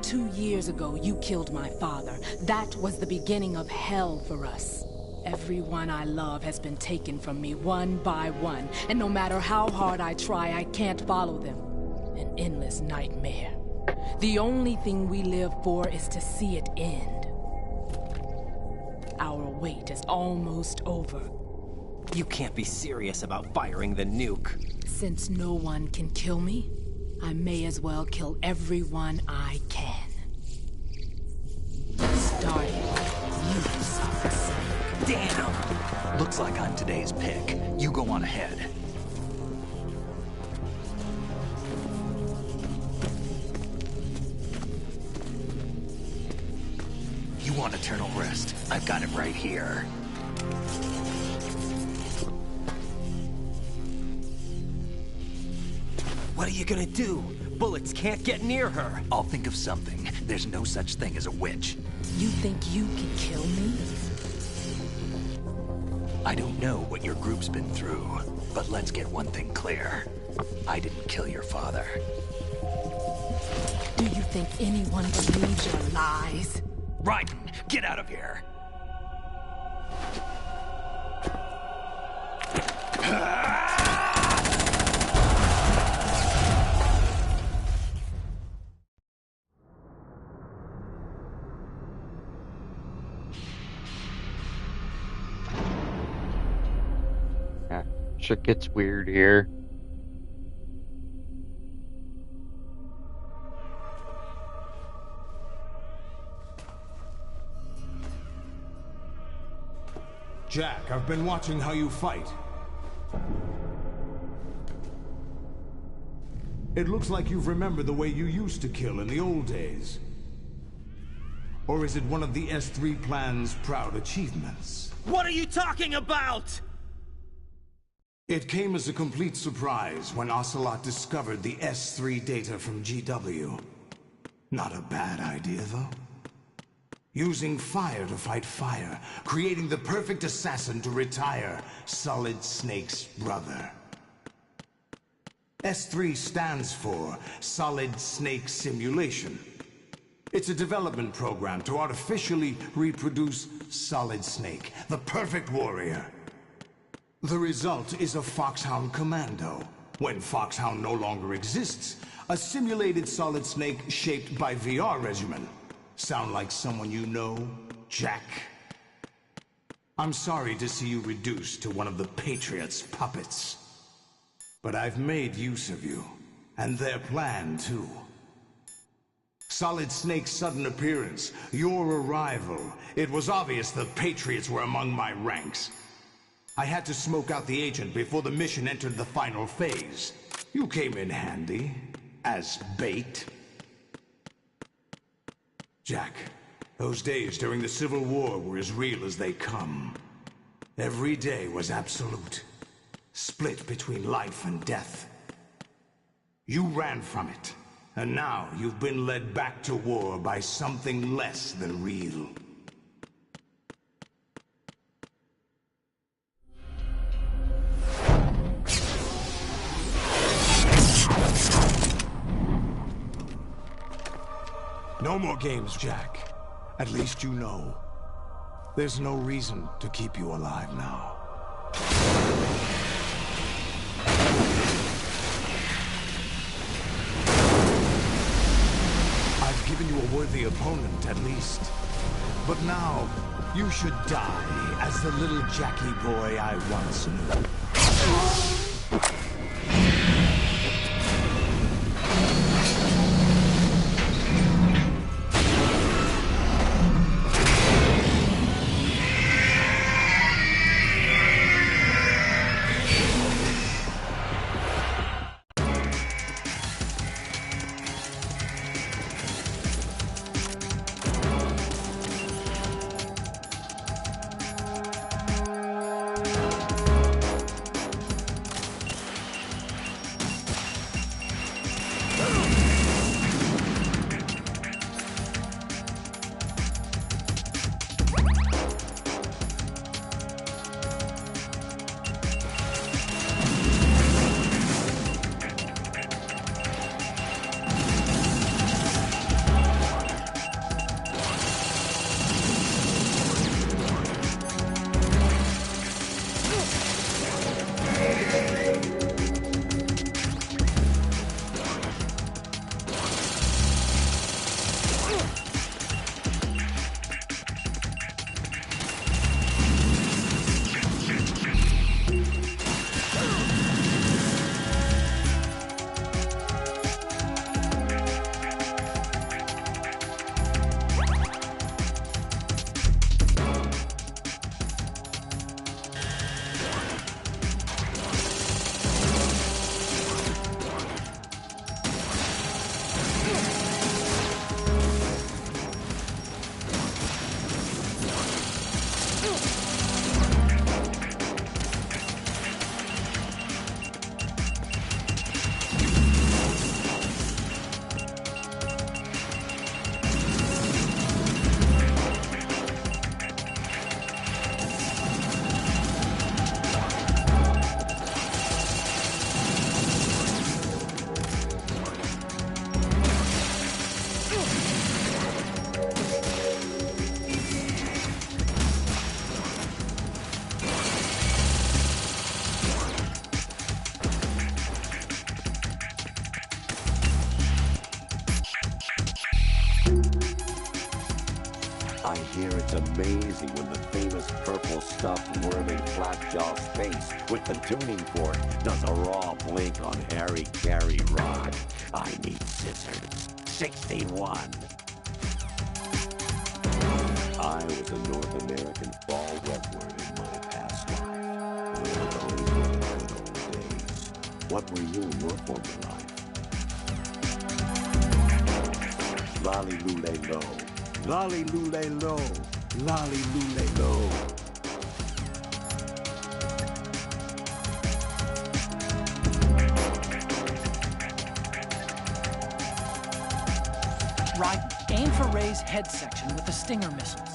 [SPEAKER 21] 2 years ago, you killed my father. That was the beginning of hell for us. Everyone I love has been taken from me one by one, and no matter how hard I try, I can't follow them. An endless nightmare. The only thing we live for is to see it end. Our wait is almost over.
[SPEAKER 5] You can't be serious about firing the nuke.
[SPEAKER 21] Since no one can kill me, I may as well kill everyone I can. Starting with you, Solid Snake.
[SPEAKER 5] Damn! Looks
[SPEAKER 3] like I'm today's pick. You go on ahead. You want eternal rest? I've got it right here.
[SPEAKER 16] What are you gonna do? Bullets can't get near her.
[SPEAKER 3] I'll think of something. There's no such thing as a witch.
[SPEAKER 21] You think you can kill me?
[SPEAKER 3] I don't know what your group's been through, but let's get one thing clear. I didn't kill your father.
[SPEAKER 21] Do you think anyone believes your lies?
[SPEAKER 3] Raiden, get out of here!
[SPEAKER 1] Yeah, shit gets weird here.
[SPEAKER 12] Jack, I've been watching how you fight. It looks like you've remembered the way you used to kill in the old days. Or is it one of the S3 plan's proud achievements?
[SPEAKER 16] What are you talking about?
[SPEAKER 12] It came as a complete surprise when Ocelot discovered the S3 data from GW. Not a bad idea, though. Using fire to fight fire, creating the perfect assassin to retire Solid Snake's brother. S3 stands for Solid Snake Simulation. It's a development program to artificially reproduce Solid Snake, the perfect warrior. The result is a Foxhound Commando. When Foxhound no longer exists, a simulated Solid Snake shaped by VR regimen. Sound like someone you know, Jack? I'm sorry to see you reduced to one of the Patriots' puppets. But I've made use of you, and their plan too. Solid Snake's sudden appearance, your arrival, it was obvious the Patriots were among my ranks. I had to smoke out the agent before the mission entered the final phase. You came in handy, as bait. Jack, those days during the Civil War were as real as they come. Every day was absolute, split between life and death. You ran from it, and now you've been led back to war by something less than real. No more games, Jack. At least you know. There's no reason to keep you alive now. I've given you a worthy opponent, at least. But now, you should die as the little Jackie boy I once knew.
[SPEAKER 19] I hear it's amazing when the famous purple stuffed worm in Flapjaw Space with the tuning fork does a raw blink on Harry Carey rock. I need scissors. 61. I was a North American fall webworm in my past life. Those were the good old days. What were you in your former life? Lolly lule lo. Lolly lule lo. Lolly lule lo.
[SPEAKER 10] Right, aim for Ray's head section with the Stinger missiles.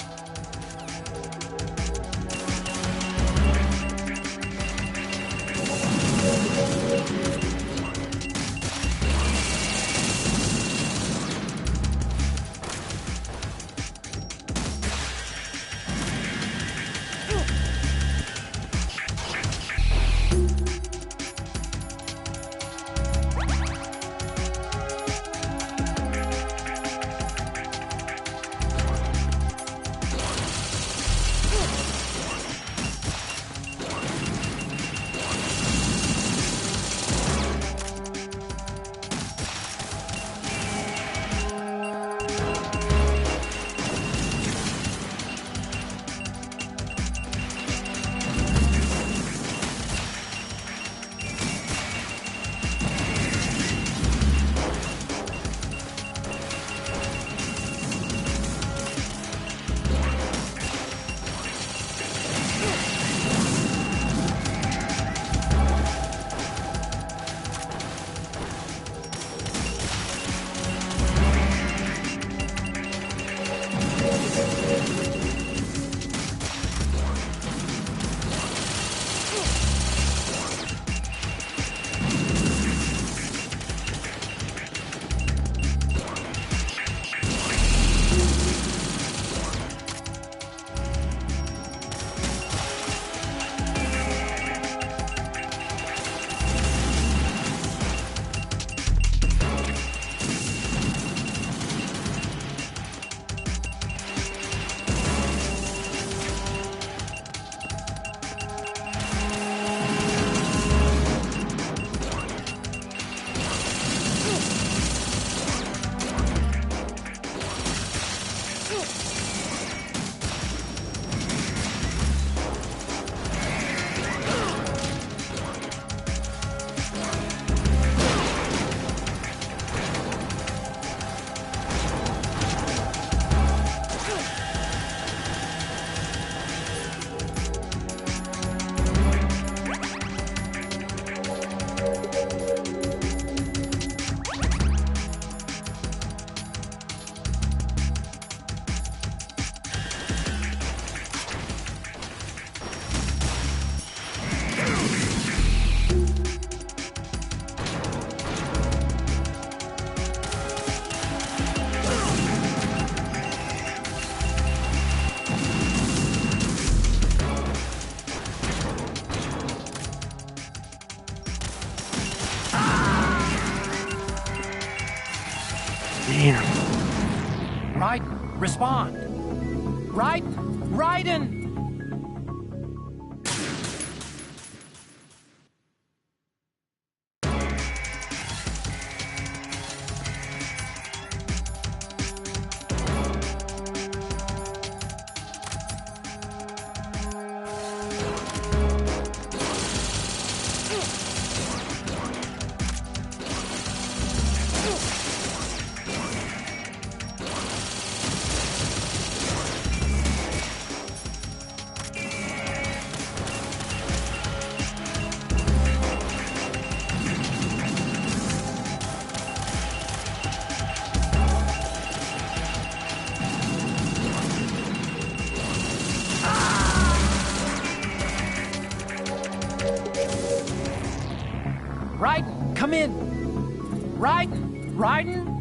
[SPEAKER 10] Right, respond. Right, Raiden! Raiden, come in! Raiden! Raiden!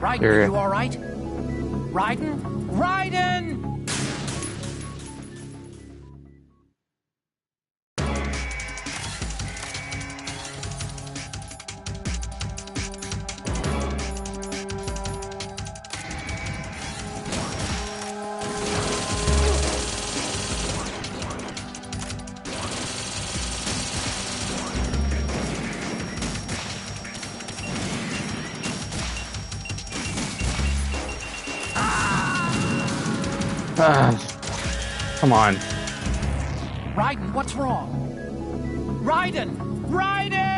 [SPEAKER 10] Raiden, are you all right? Raiden? Raiden!
[SPEAKER 1] Come on.
[SPEAKER 10] Raiden, what's wrong? Raiden! Raiden!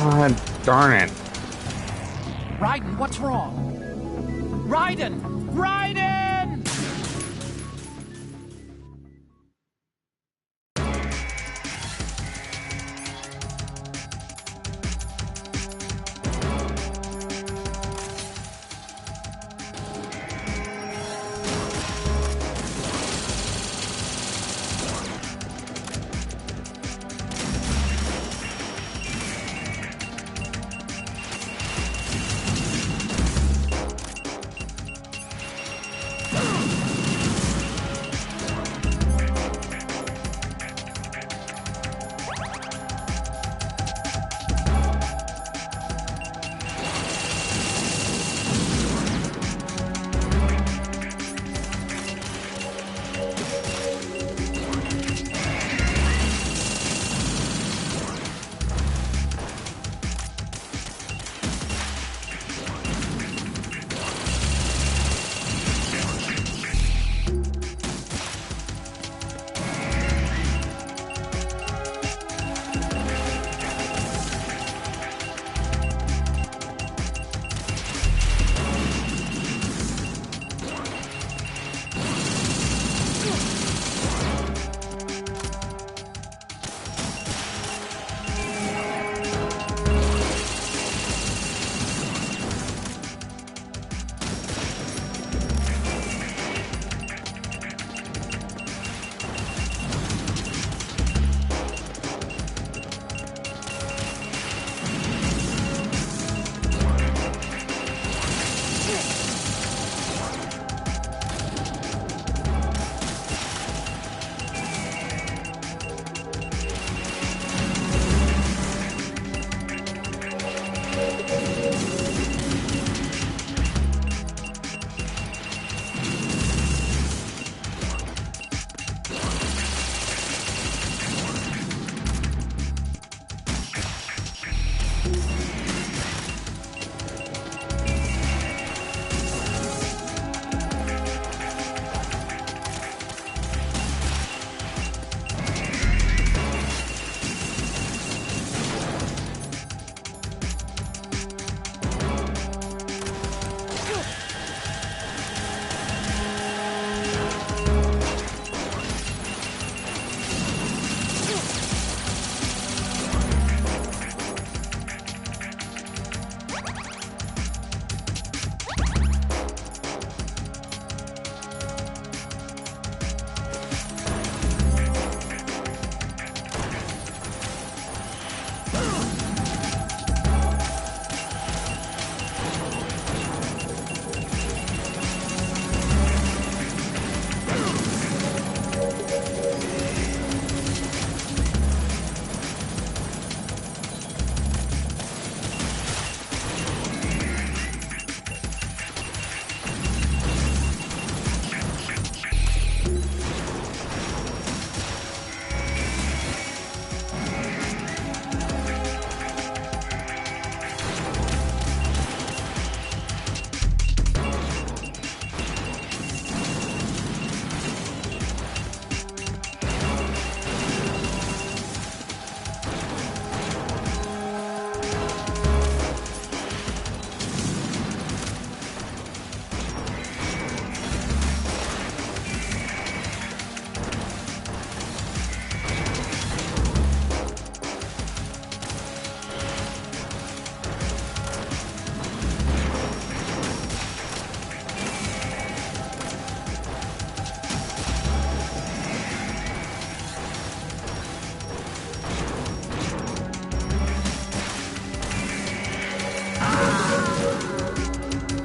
[SPEAKER 1] God darn it.
[SPEAKER 10] Raiden, what's wrong? Raiden! Raiden!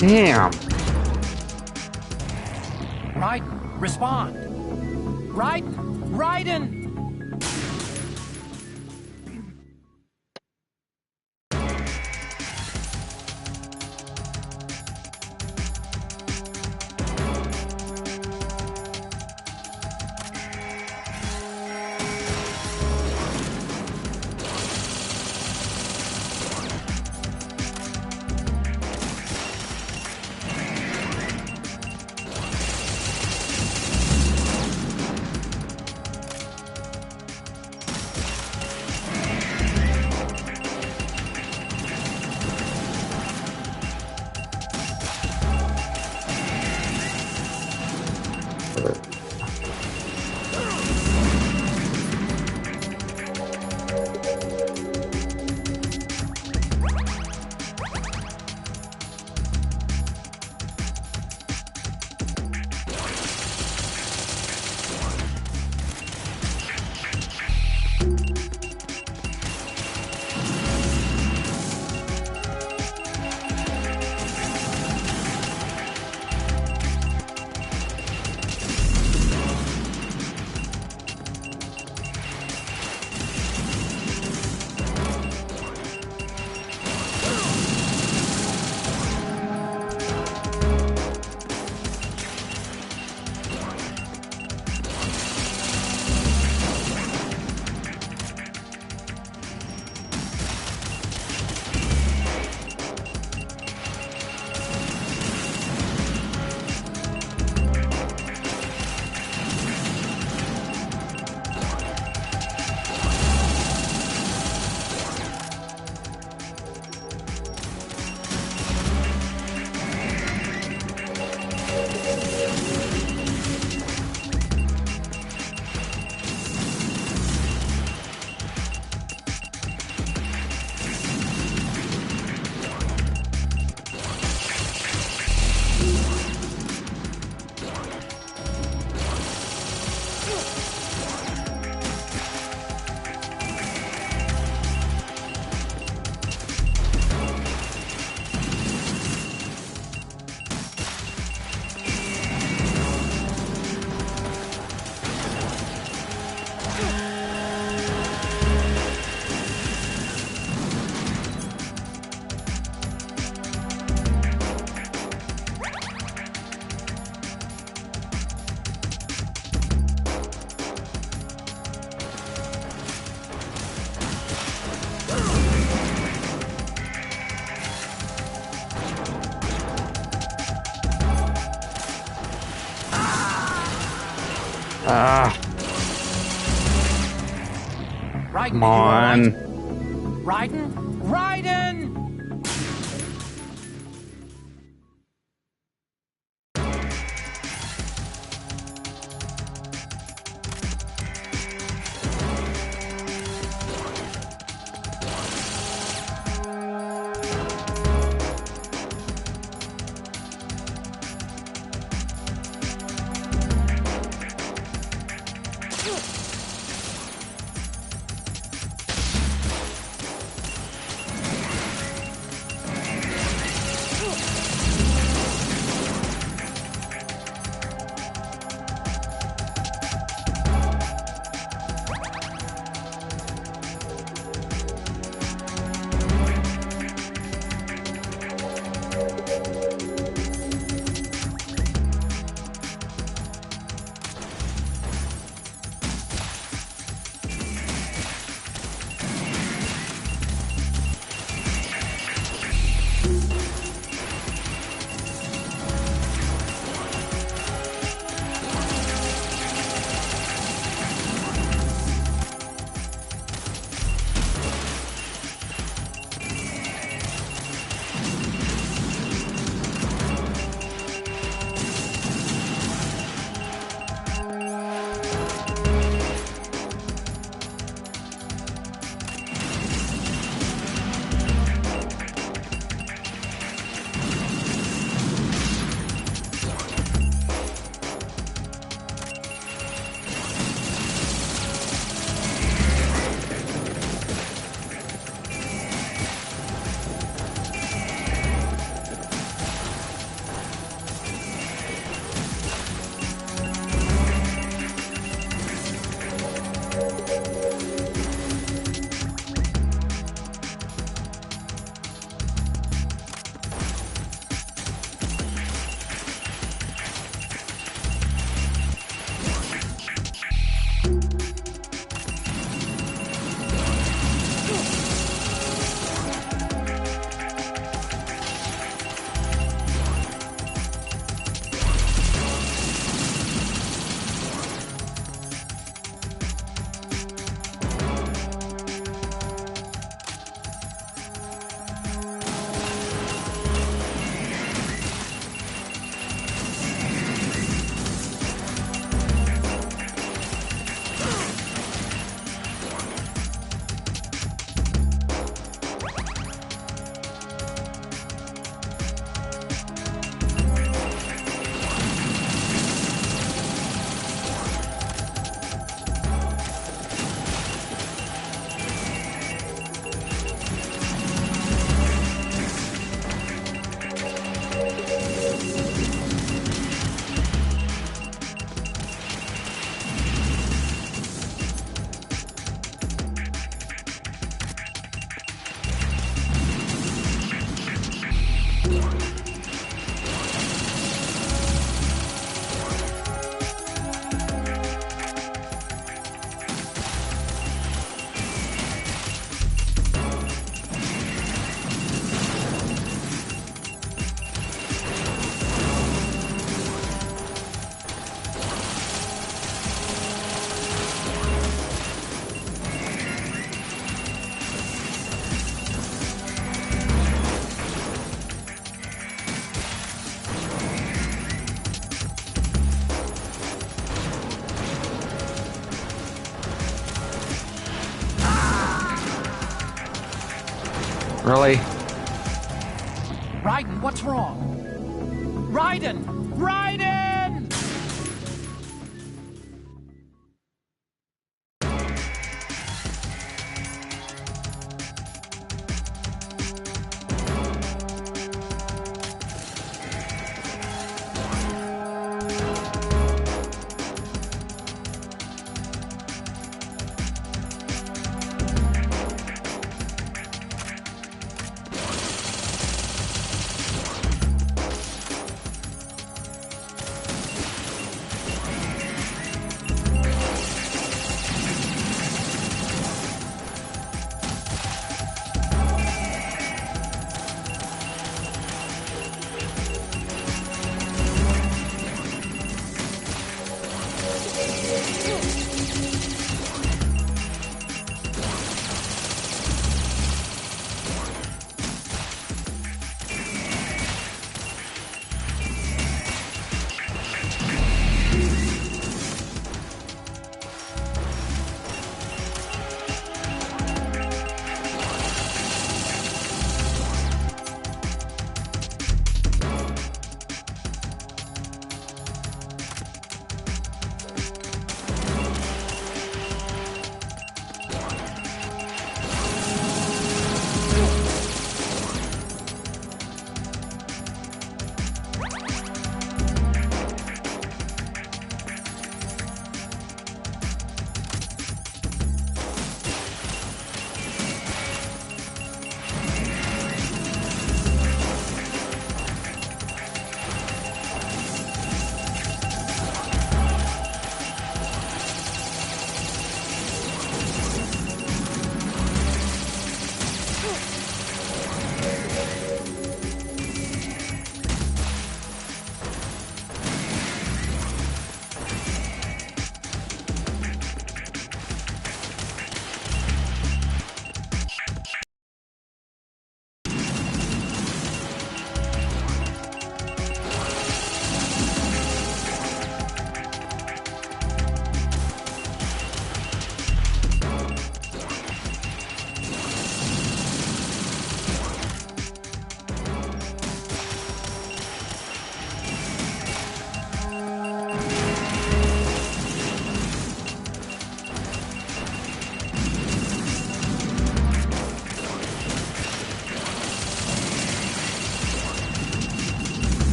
[SPEAKER 1] Damn.
[SPEAKER 10] Raiden, respond. Raiden! Raiden,
[SPEAKER 1] come on.
[SPEAKER 10] Raiden? Raiden!
[SPEAKER 1] Really?
[SPEAKER 10] Raiden, what's wrong? Raiden! Raiden!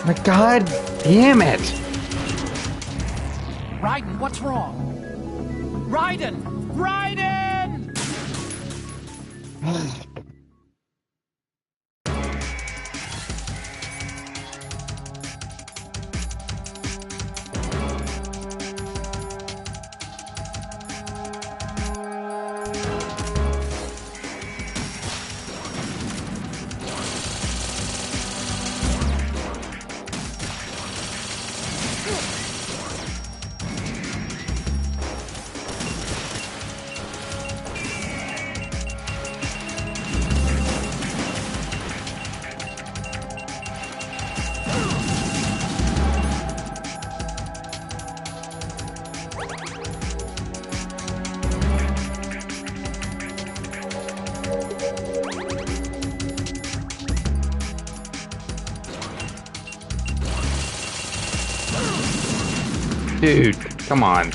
[SPEAKER 1] My god damn it!
[SPEAKER 10] Raiden, what's wrong? Raiden! Raiden!
[SPEAKER 1] Dude, come on.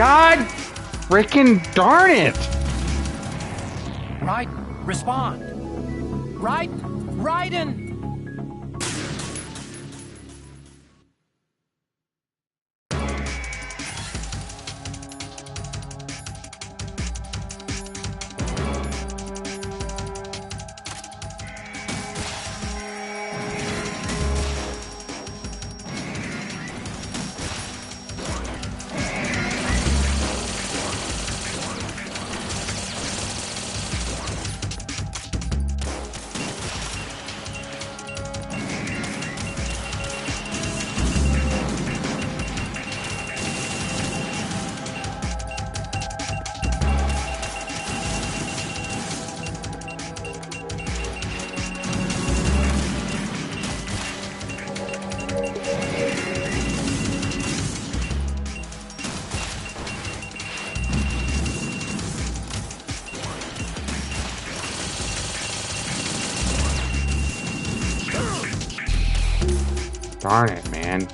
[SPEAKER 1] God freaking darn it!
[SPEAKER 10] Right, respond. Right, Raiden!
[SPEAKER 1] Darn it, man.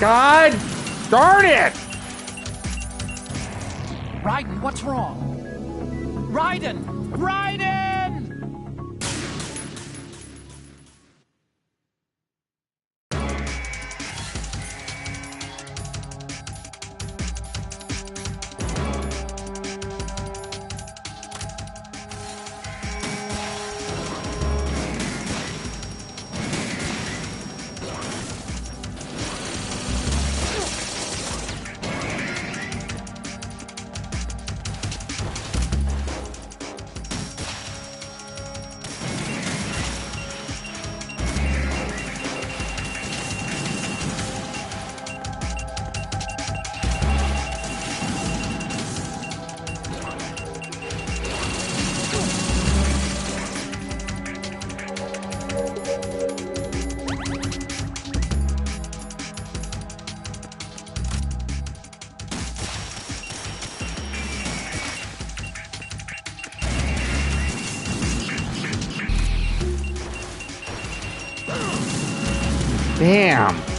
[SPEAKER 1] God darn it!
[SPEAKER 10] Raiden, what's wrong? Raiden! Raiden!
[SPEAKER 1] Damn.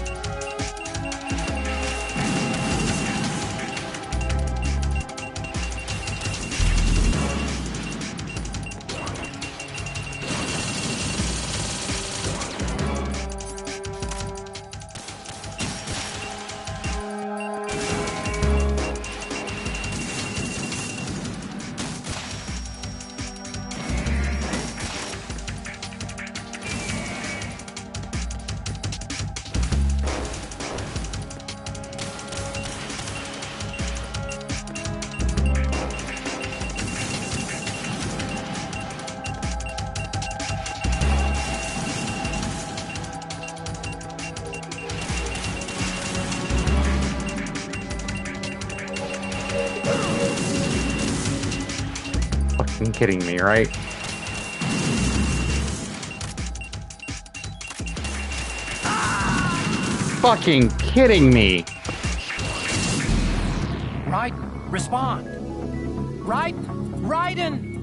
[SPEAKER 1] Fucking kidding me, right? Fucking kidding me.
[SPEAKER 10] Raiden, respond. Raiden! Raiden!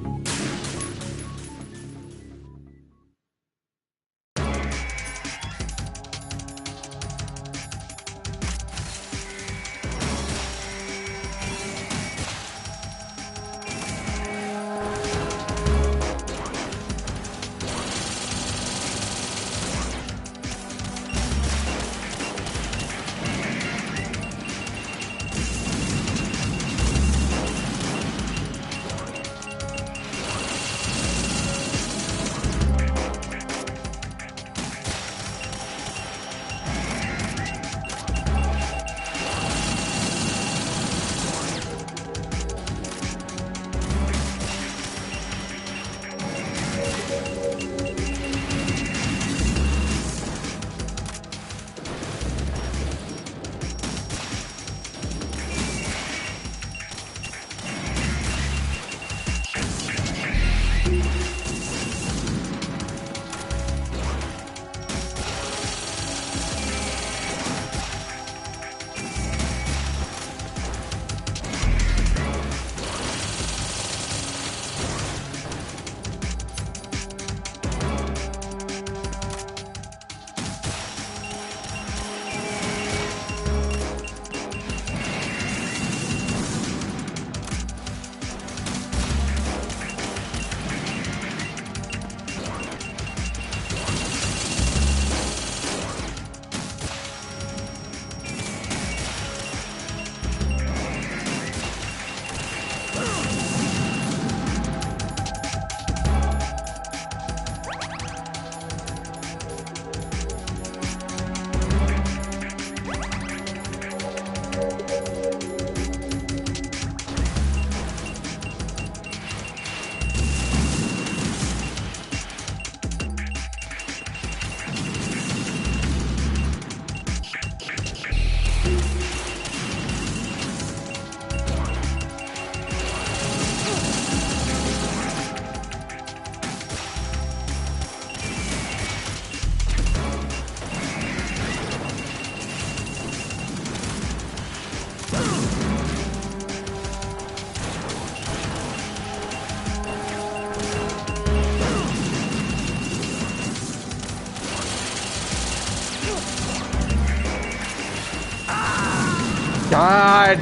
[SPEAKER 1] God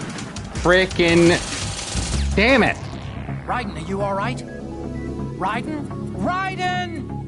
[SPEAKER 1] frickin' damn it.
[SPEAKER 10] Raiden, are you alright? Raiden? Raiden!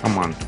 [SPEAKER 1] Come on.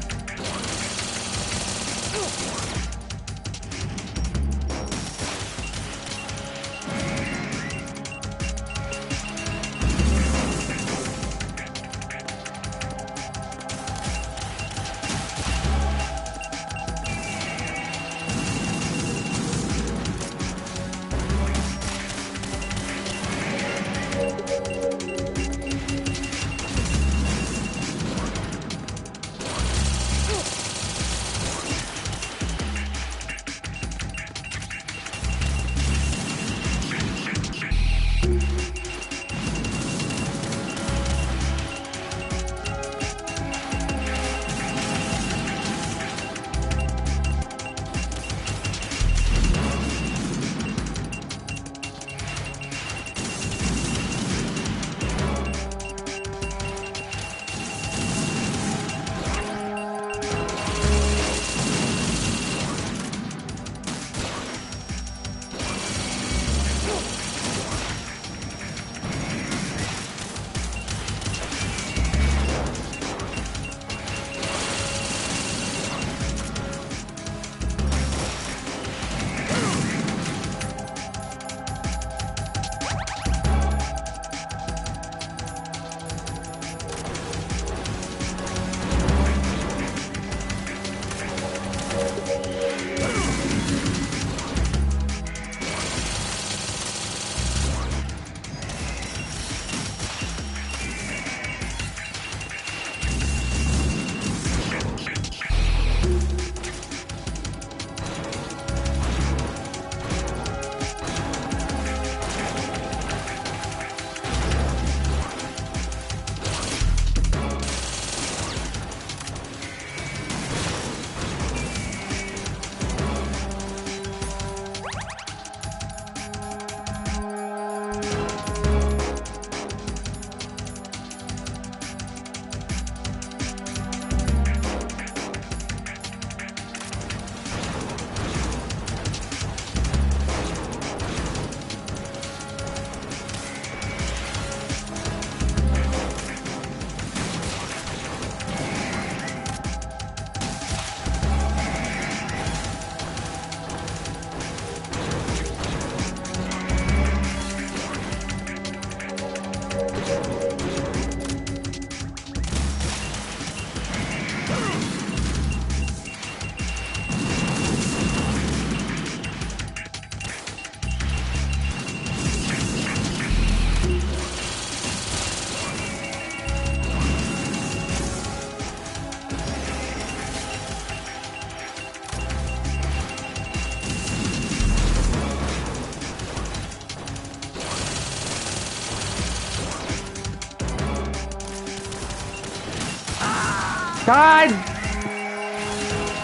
[SPEAKER 1] God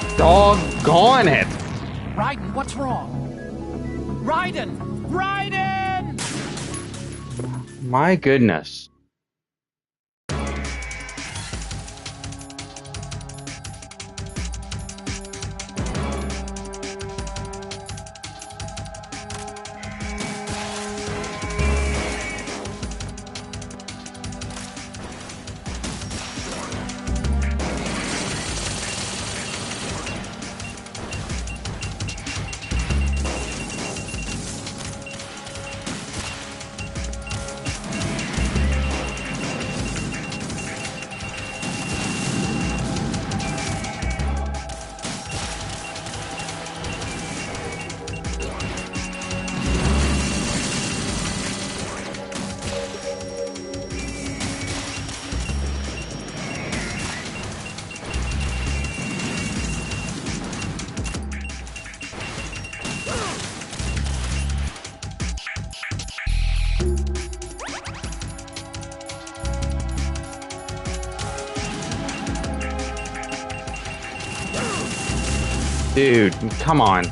[SPEAKER 1] doggone it.
[SPEAKER 10] Raiden, what's wrong? Raiden! Raiden!
[SPEAKER 1] My goodness. Dude, come on.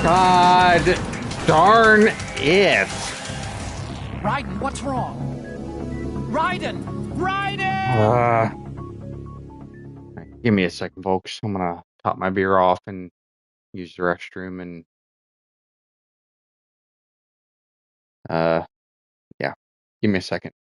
[SPEAKER 1] God darn it.
[SPEAKER 10] Raiden, what's wrong? Raiden! Raiden!
[SPEAKER 1] Give me a second, folks. I'm gonna top my beer off and use the restroom and yeah. Give me a second.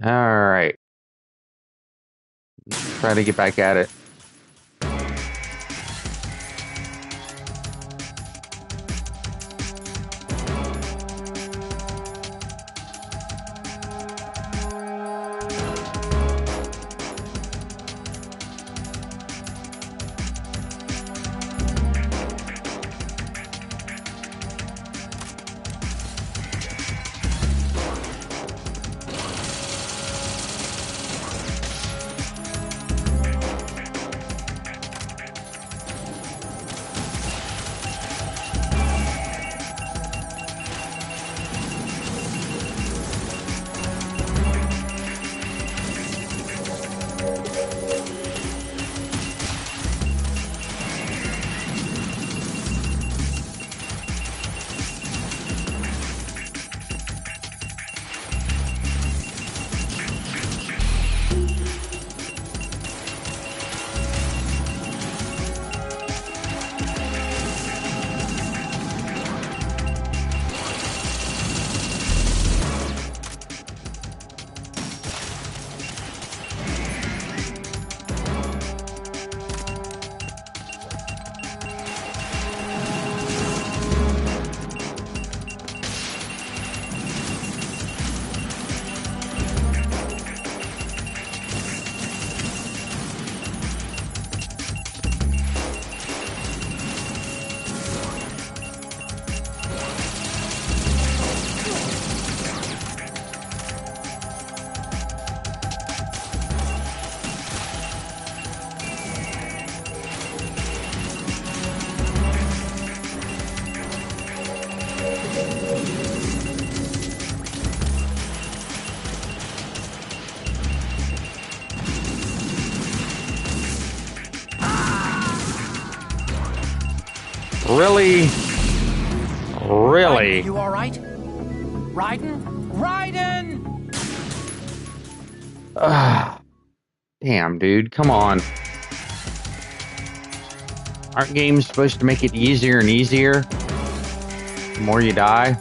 [SPEAKER 1] All right. Try to get back at it. Really? Really?
[SPEAKER 10] You all right? Raiden? Raiden!
[SPEAKER 1] Damn, dude. Come on. Aren't games supposed to make it easier and easier? The more you die?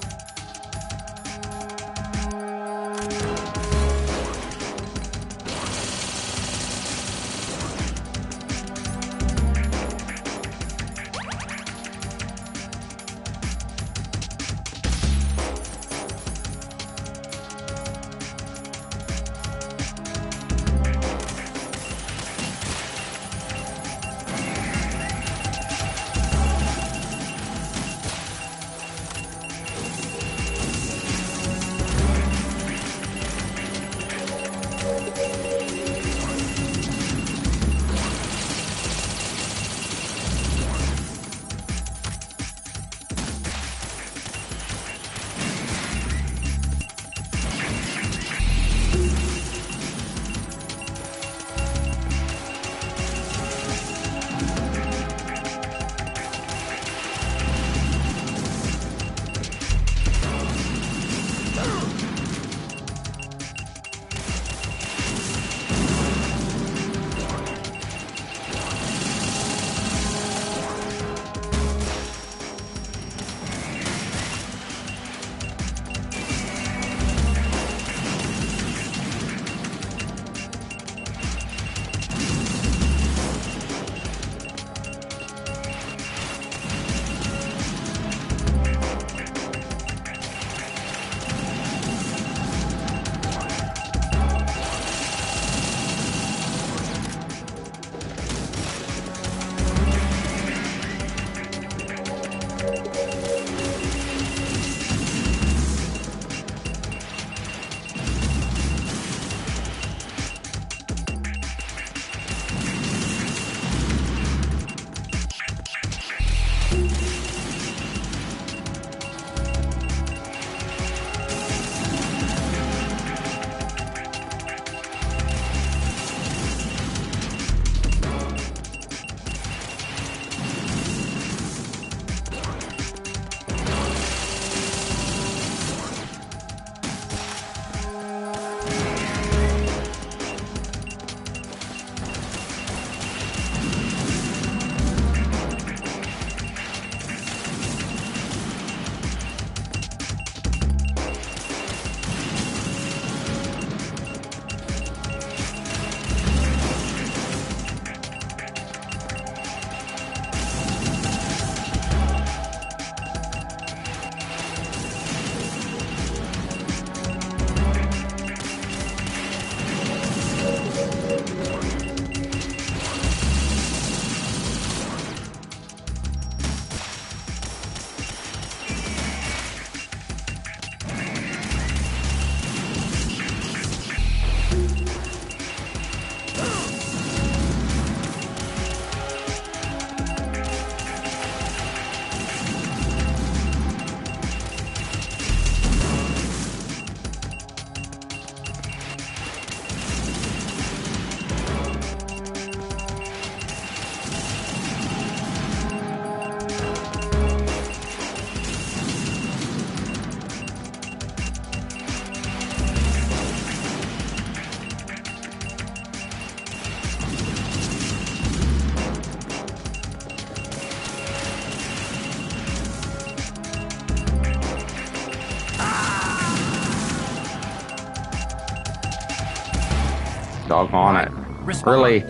[SPEAKER 1] Doggone it.
[SPEAKER 10] Respond.
[SPEAKER 1] Really?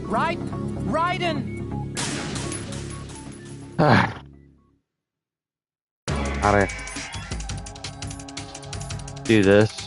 [SPEAKER 10] Raiden!
[SPEAKER 1] How to do this?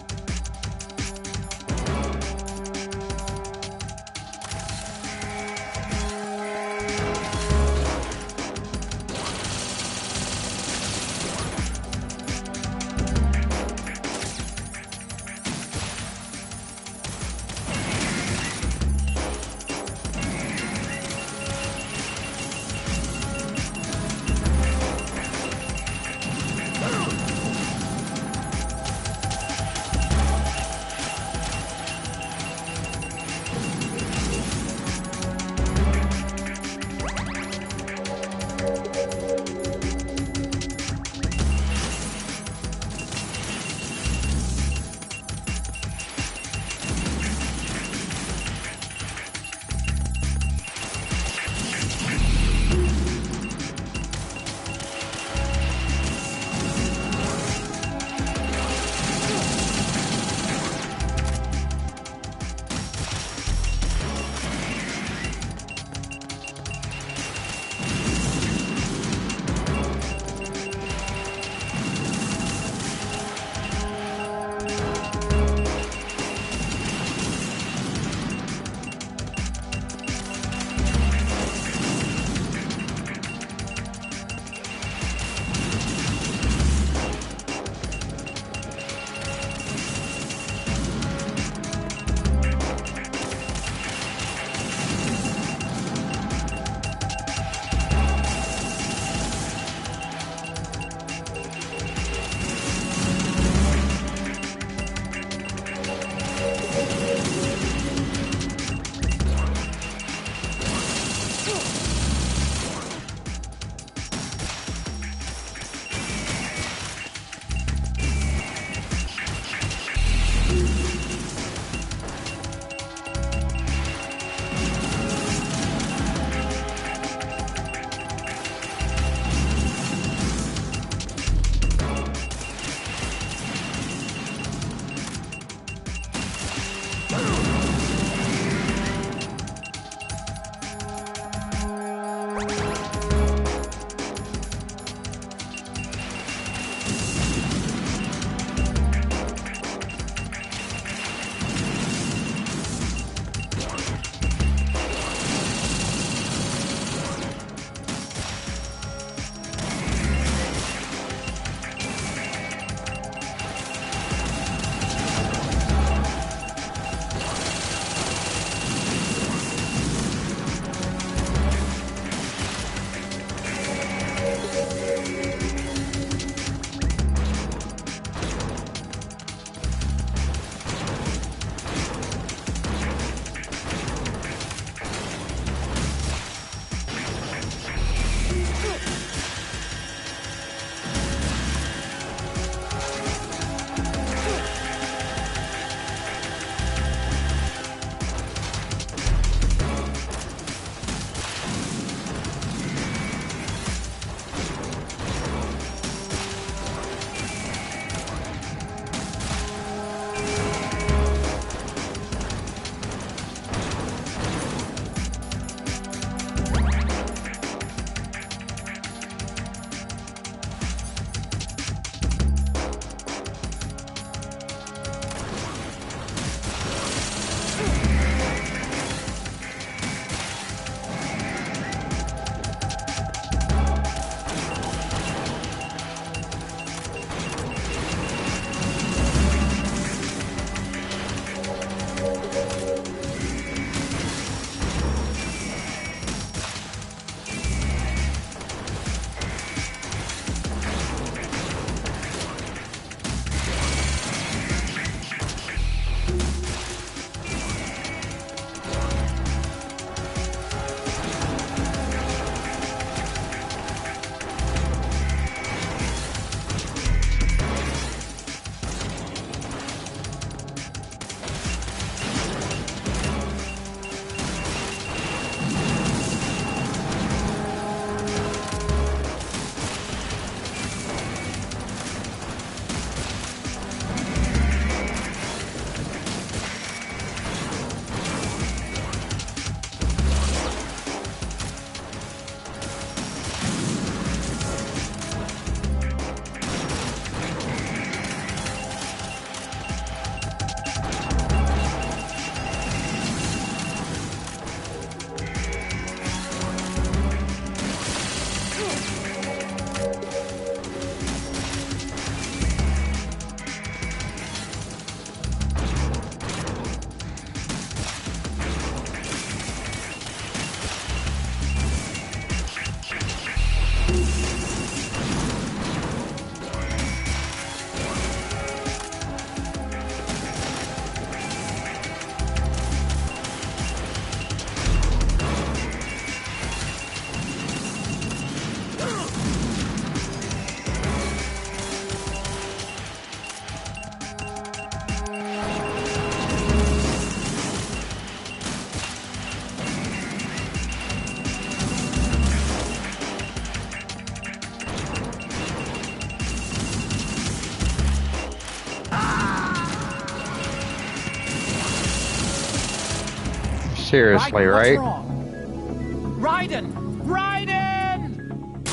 [SPEAKER 1] Seriously,
[SPEAKER 10] Raiden,
[SPEAKER 1] right?
[SPEAKER 10] what's wrong? Raiden! Raiden!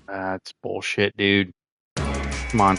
[SPEAKER 1] That's bullshit, dude. Come on.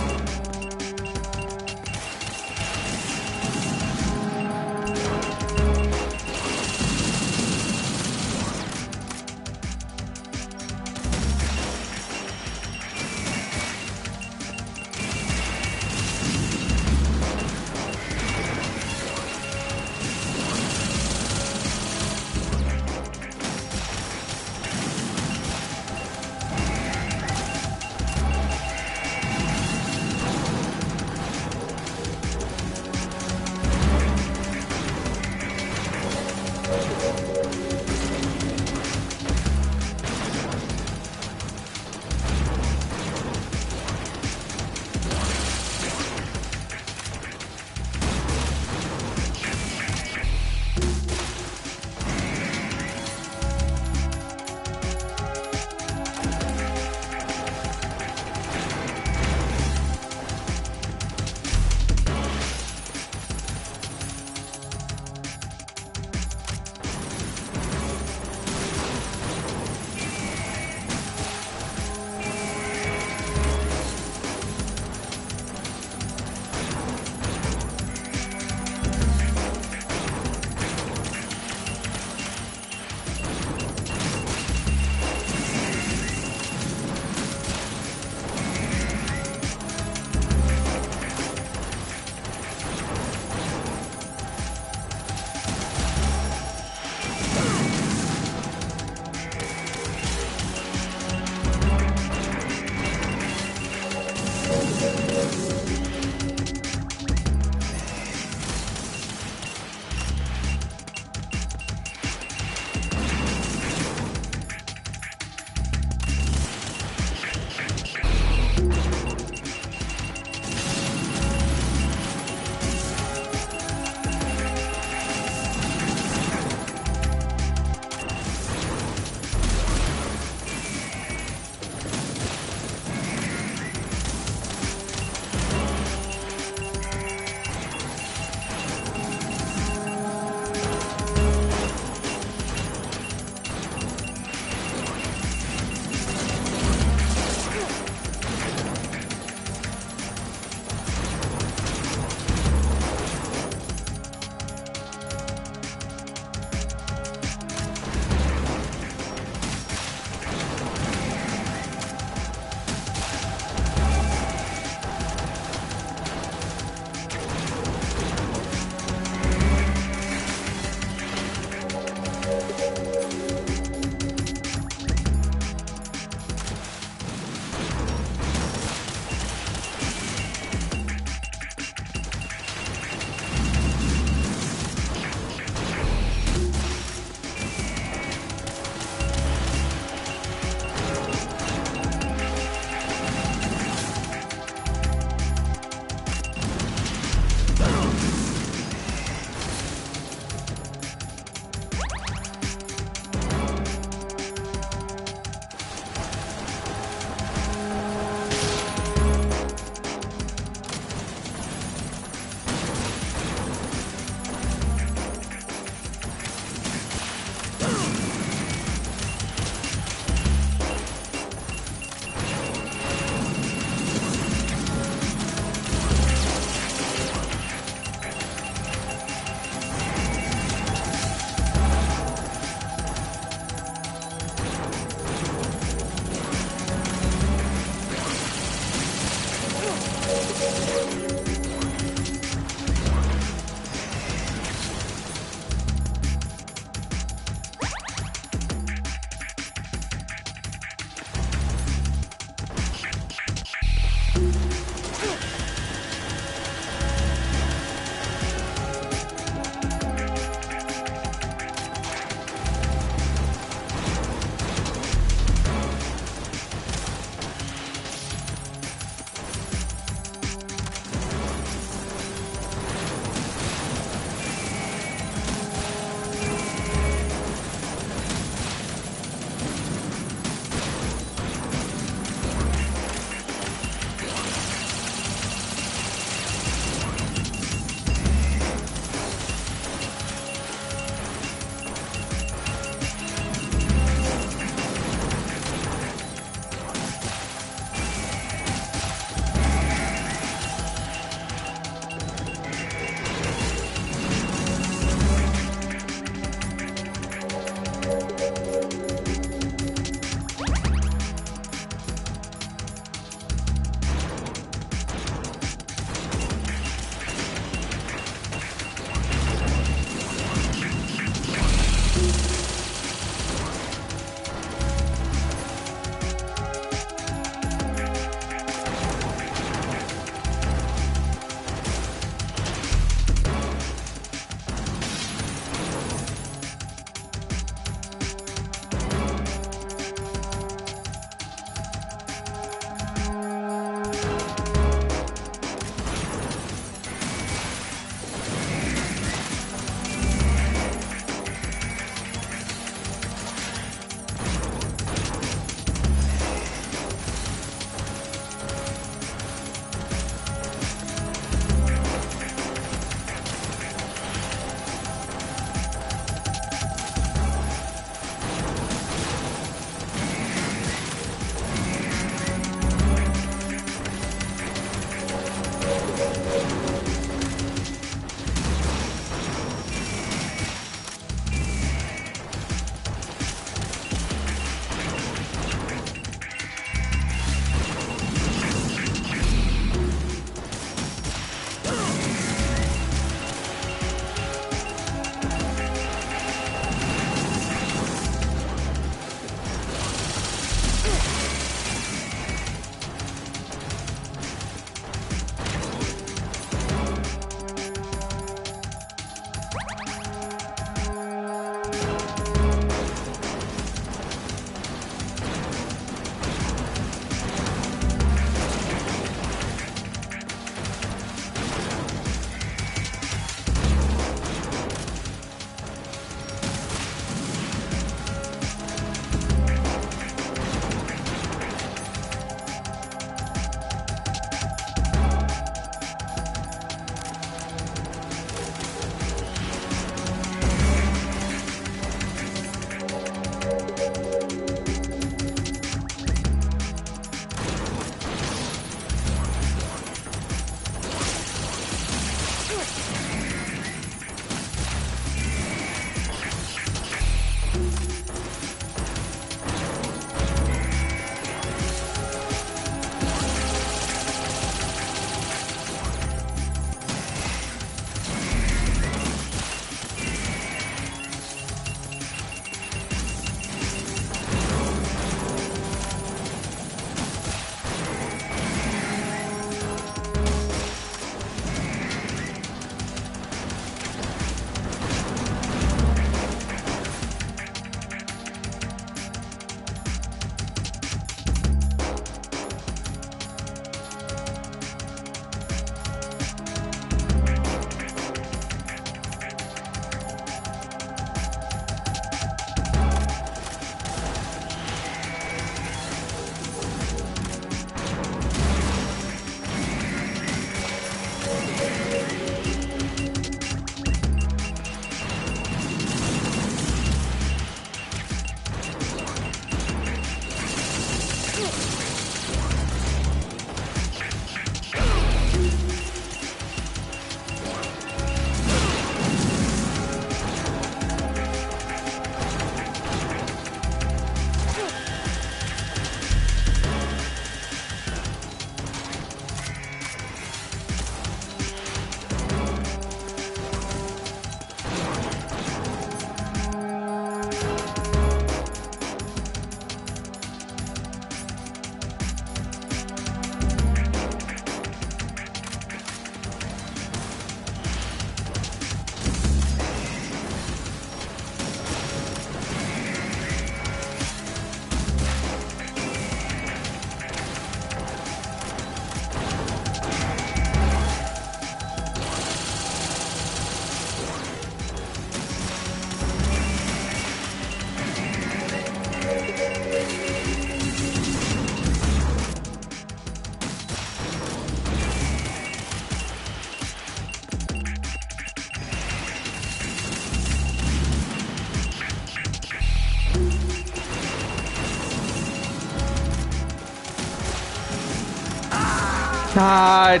[SPEAKER 1] God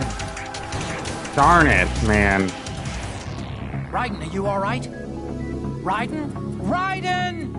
[SPEAKER 1] darn it, man.
[SPEAKER 10] Raiden, are you all right? Raiden? Raiden!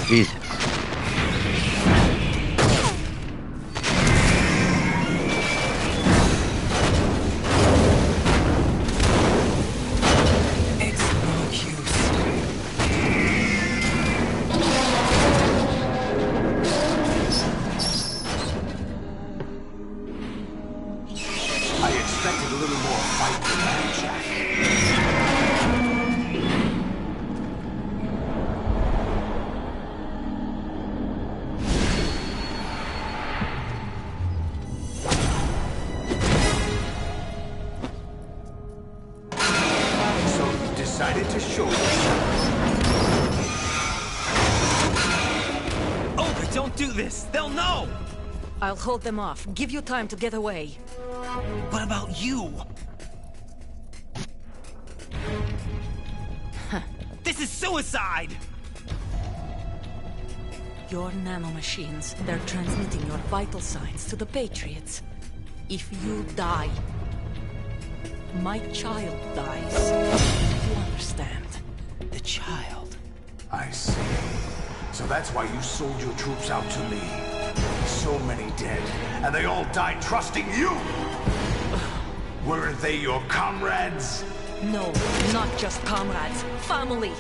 [SPEAKER 1] Jesus.
[SPEAKER 12] I expected a little more fight than that, Jack. So you decided to show yourself.
[SPEAKER 16] Oh, but don't do this! They'll know!
[SPEAKER 8] I'll hold them off. Give you time to get away.
[SPEAKER 16] What about you? This is suicide!
[SPEAKER 8] Your nanomachines, they're transmitting your vital signs to the Patriots. If you die, my child dies. You understand?
[SPEAKER 16] The child.
[SPEAKER 12] I see. So that's why you sold your troops out to me. So many dead, and they all died trusting you! Weren't they your comrades?
[SPEAKER 8] No, not just comrades. Family!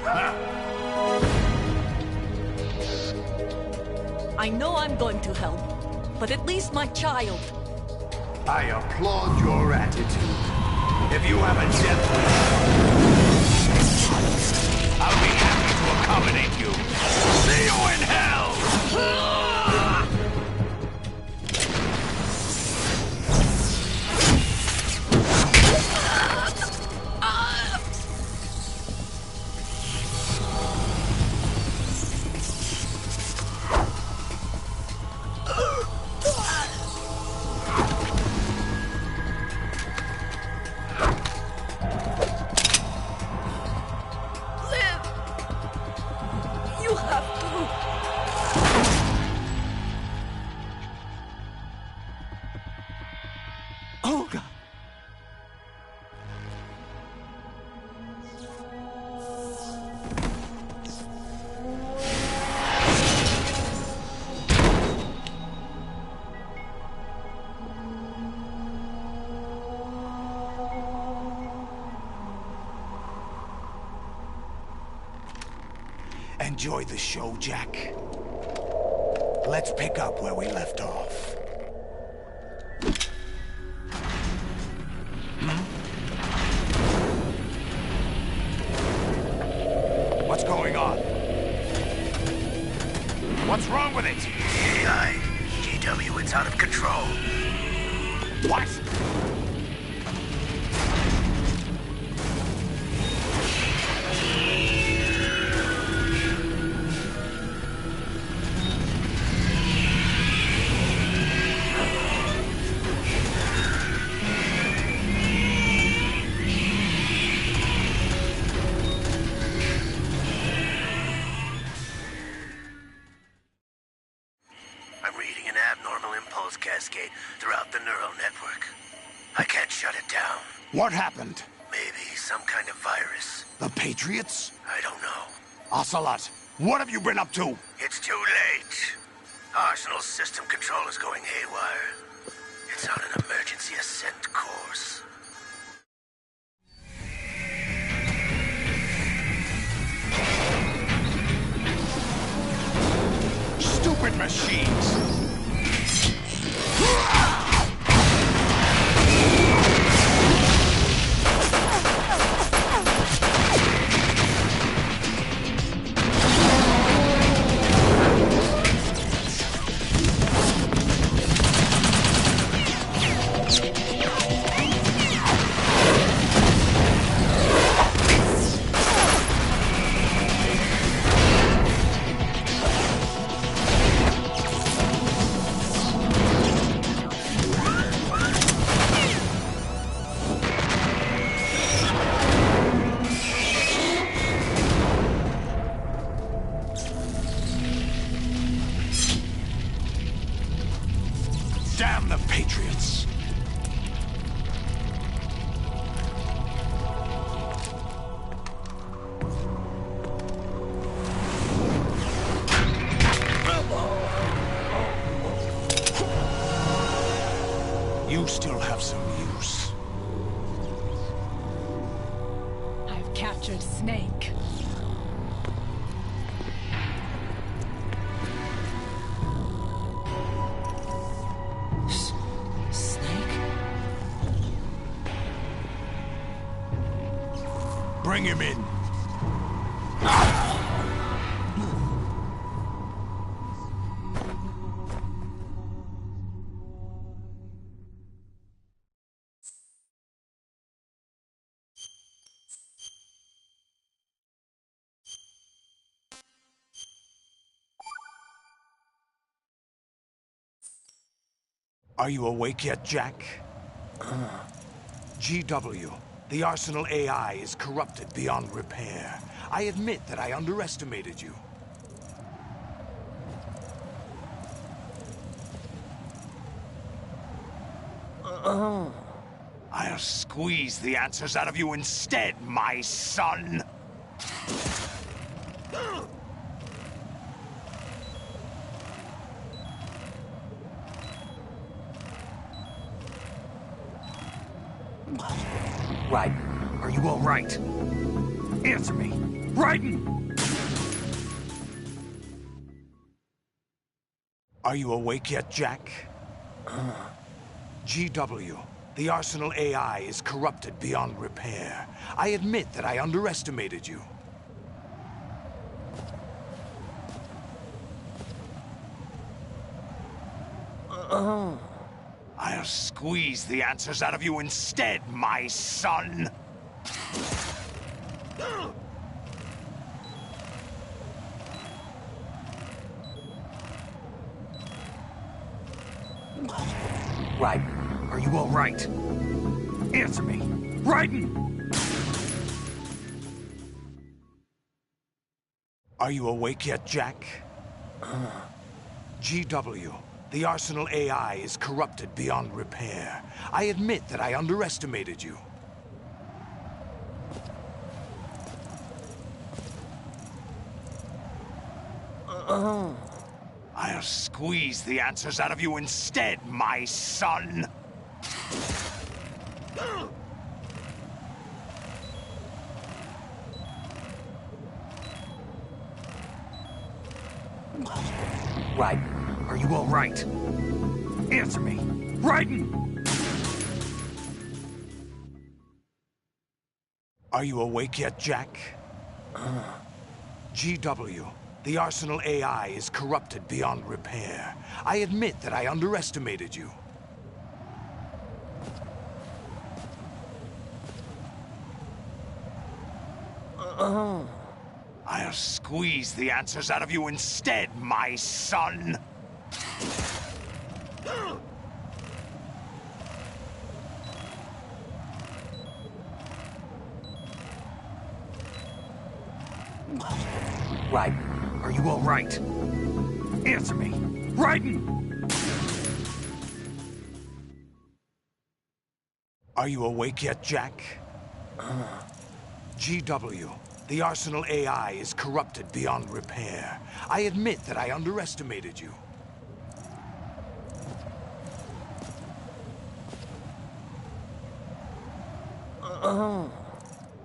[SPEAKER 8] I know I'm going to help, but at least my child.
[SPEAKER 12] I applaud your attitude. If you have a death wish, I'll be happy to accommodate you. See you in hell!
[SPEAKER 8] You have to.
[SPEAKER 16] Oh, God.
[SPEAKER 12] Enjoy the show, Jack. Let's pick up where we left off. What's going on? What's wrong with it?
[SPEAKER 6] AI. GW, it's out of control.
[SPEAKER 12] What?
[SPEAKER 6] I'm reading an abnormal impulse cascade throughout the neural network. I can't shut it down.
[SPEAKER 12] What happened?
[SPEAKER 6] Maybe some kind of virus.
[SPEAKER 12] The Patriots?
[SPEAKER 6] I don't know.
[SPEAKER 12] Ocelot, what have you been up to?
[SPEAKER 6] It's too late. Arsenal's system control is going haywire. It's on an emergency ascent course.
[SPEAKER 12] Stupid machines!
[SPEAKER 21] captured Snake.
[SPEAKER 9] Snake? Bring him in. Are you awake yet, Jack? GW, the Arsenal AI is corrupted beyond repair. I admit that I underestimated you. I'll squeeze the answers out of you instead, my son! Raiden, are you all right? Answer me! Raiden! Are you awake yet, Jack? GW, the Arsenal AI is corrupted beyond repair. I admit that I underestimated you. I'll squeeze the answers out of you instead, my son! Raiden, are you all right? Answer me! Raiden! Are you awake yet, Jack? GW, the Arsenal AI is corrupted beyond repair. I admit that I underestimated you. I'll squeeze the answers out of you instead, my son! Raiden, are you all right? Answer me! Raiden! Are you awake yet, Jack? GW, the Arsenal AI is corrupted beyond repair. I admit that I underestimated you. I'll squeeze the answers out of you instead, my son! Raiden, are you all right? Answer me! Raiden! Are you awake yet, Jack? GW, the Arsenal AI is corrupted beyond repair. I admit that I underestimated you.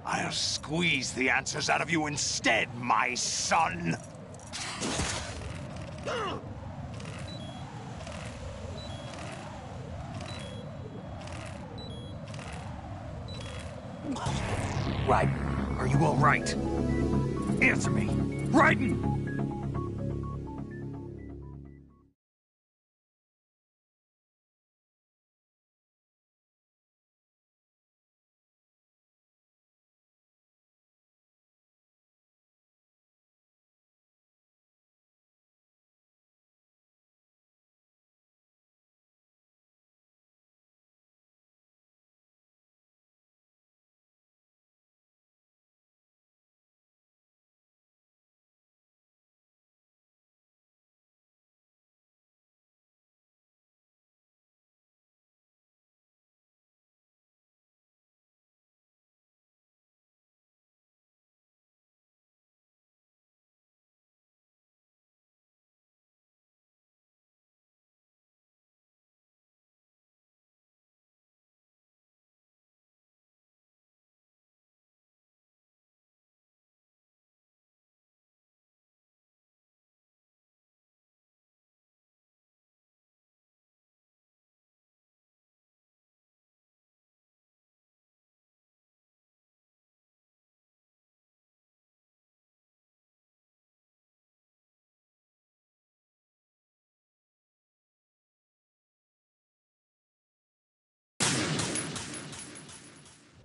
[SPEAKER 9] I'll squeeze the answers out of you instead, my son! Raiden, are you all right? Answer me! Raiden!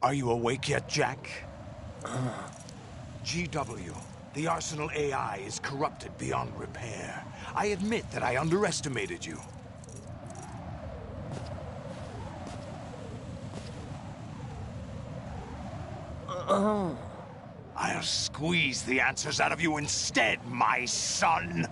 [SPEAKER 12] Are you awake yet, Jack? GW, the Arsenal AI is corrupted beyond repair. I admit that I underestimated you. I'll squeeze the answers out of you instead, my son!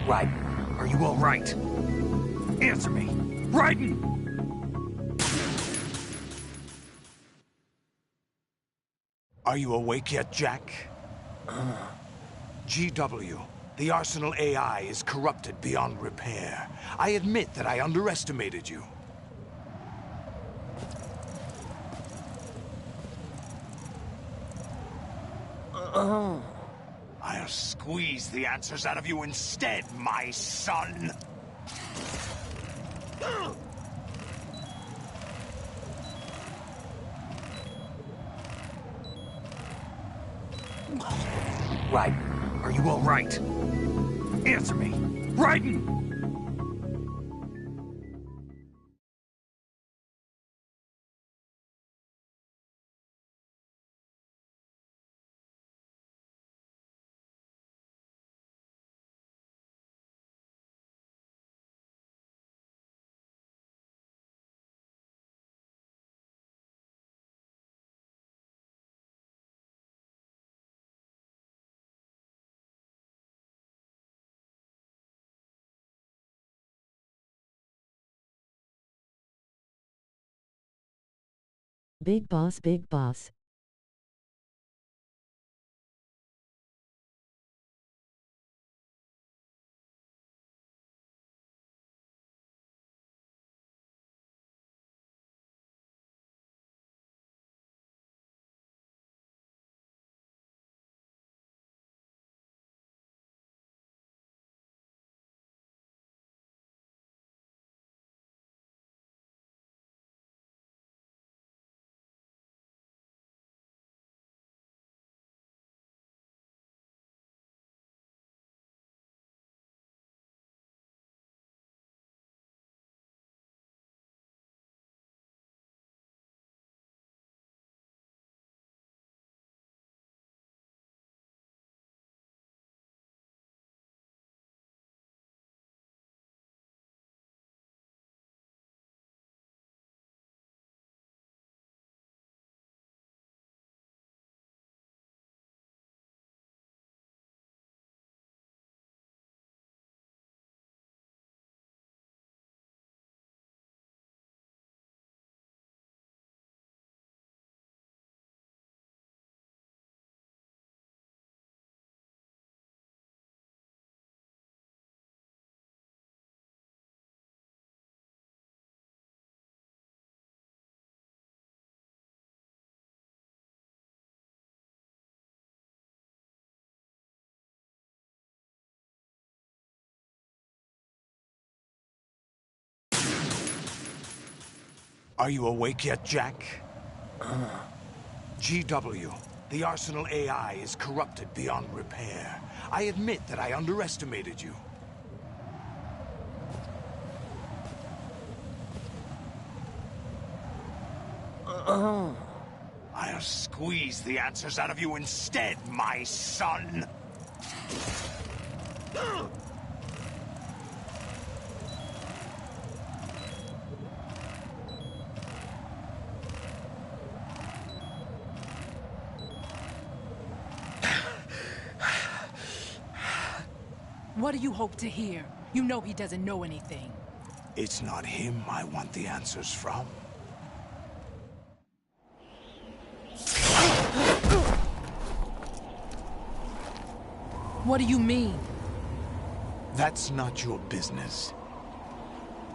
[SPEAKER 3] Raiden, are you all right? Answer me! Raiden!
[SPEAKER 12] Are you awake yet, Jack? GW, the Arsenal AI is corrupted beyond repair. I admit that I underestimated you. I'll squeeze the answers out of you instead, my son!
[SPEAKER 3] Raiden, are you all right? Answer me! Raiden!
[SPEAKER 4] Big boss, big boss.
[SPEAKER 12] Are you awake yet, Jack? GW, the Arsenal AI is corrupted beyond repair. I admit that I underestimated you. I'll squeeze the answers out of you instead, my son!
[SPEAKER 21] What do you hope to hear? You know he doesn't know anything.
[SPEAKER 12] It's not him I want the answers from.
[SPEAKER 21] What do you mean?
[SPEAKER 12] That's not your business.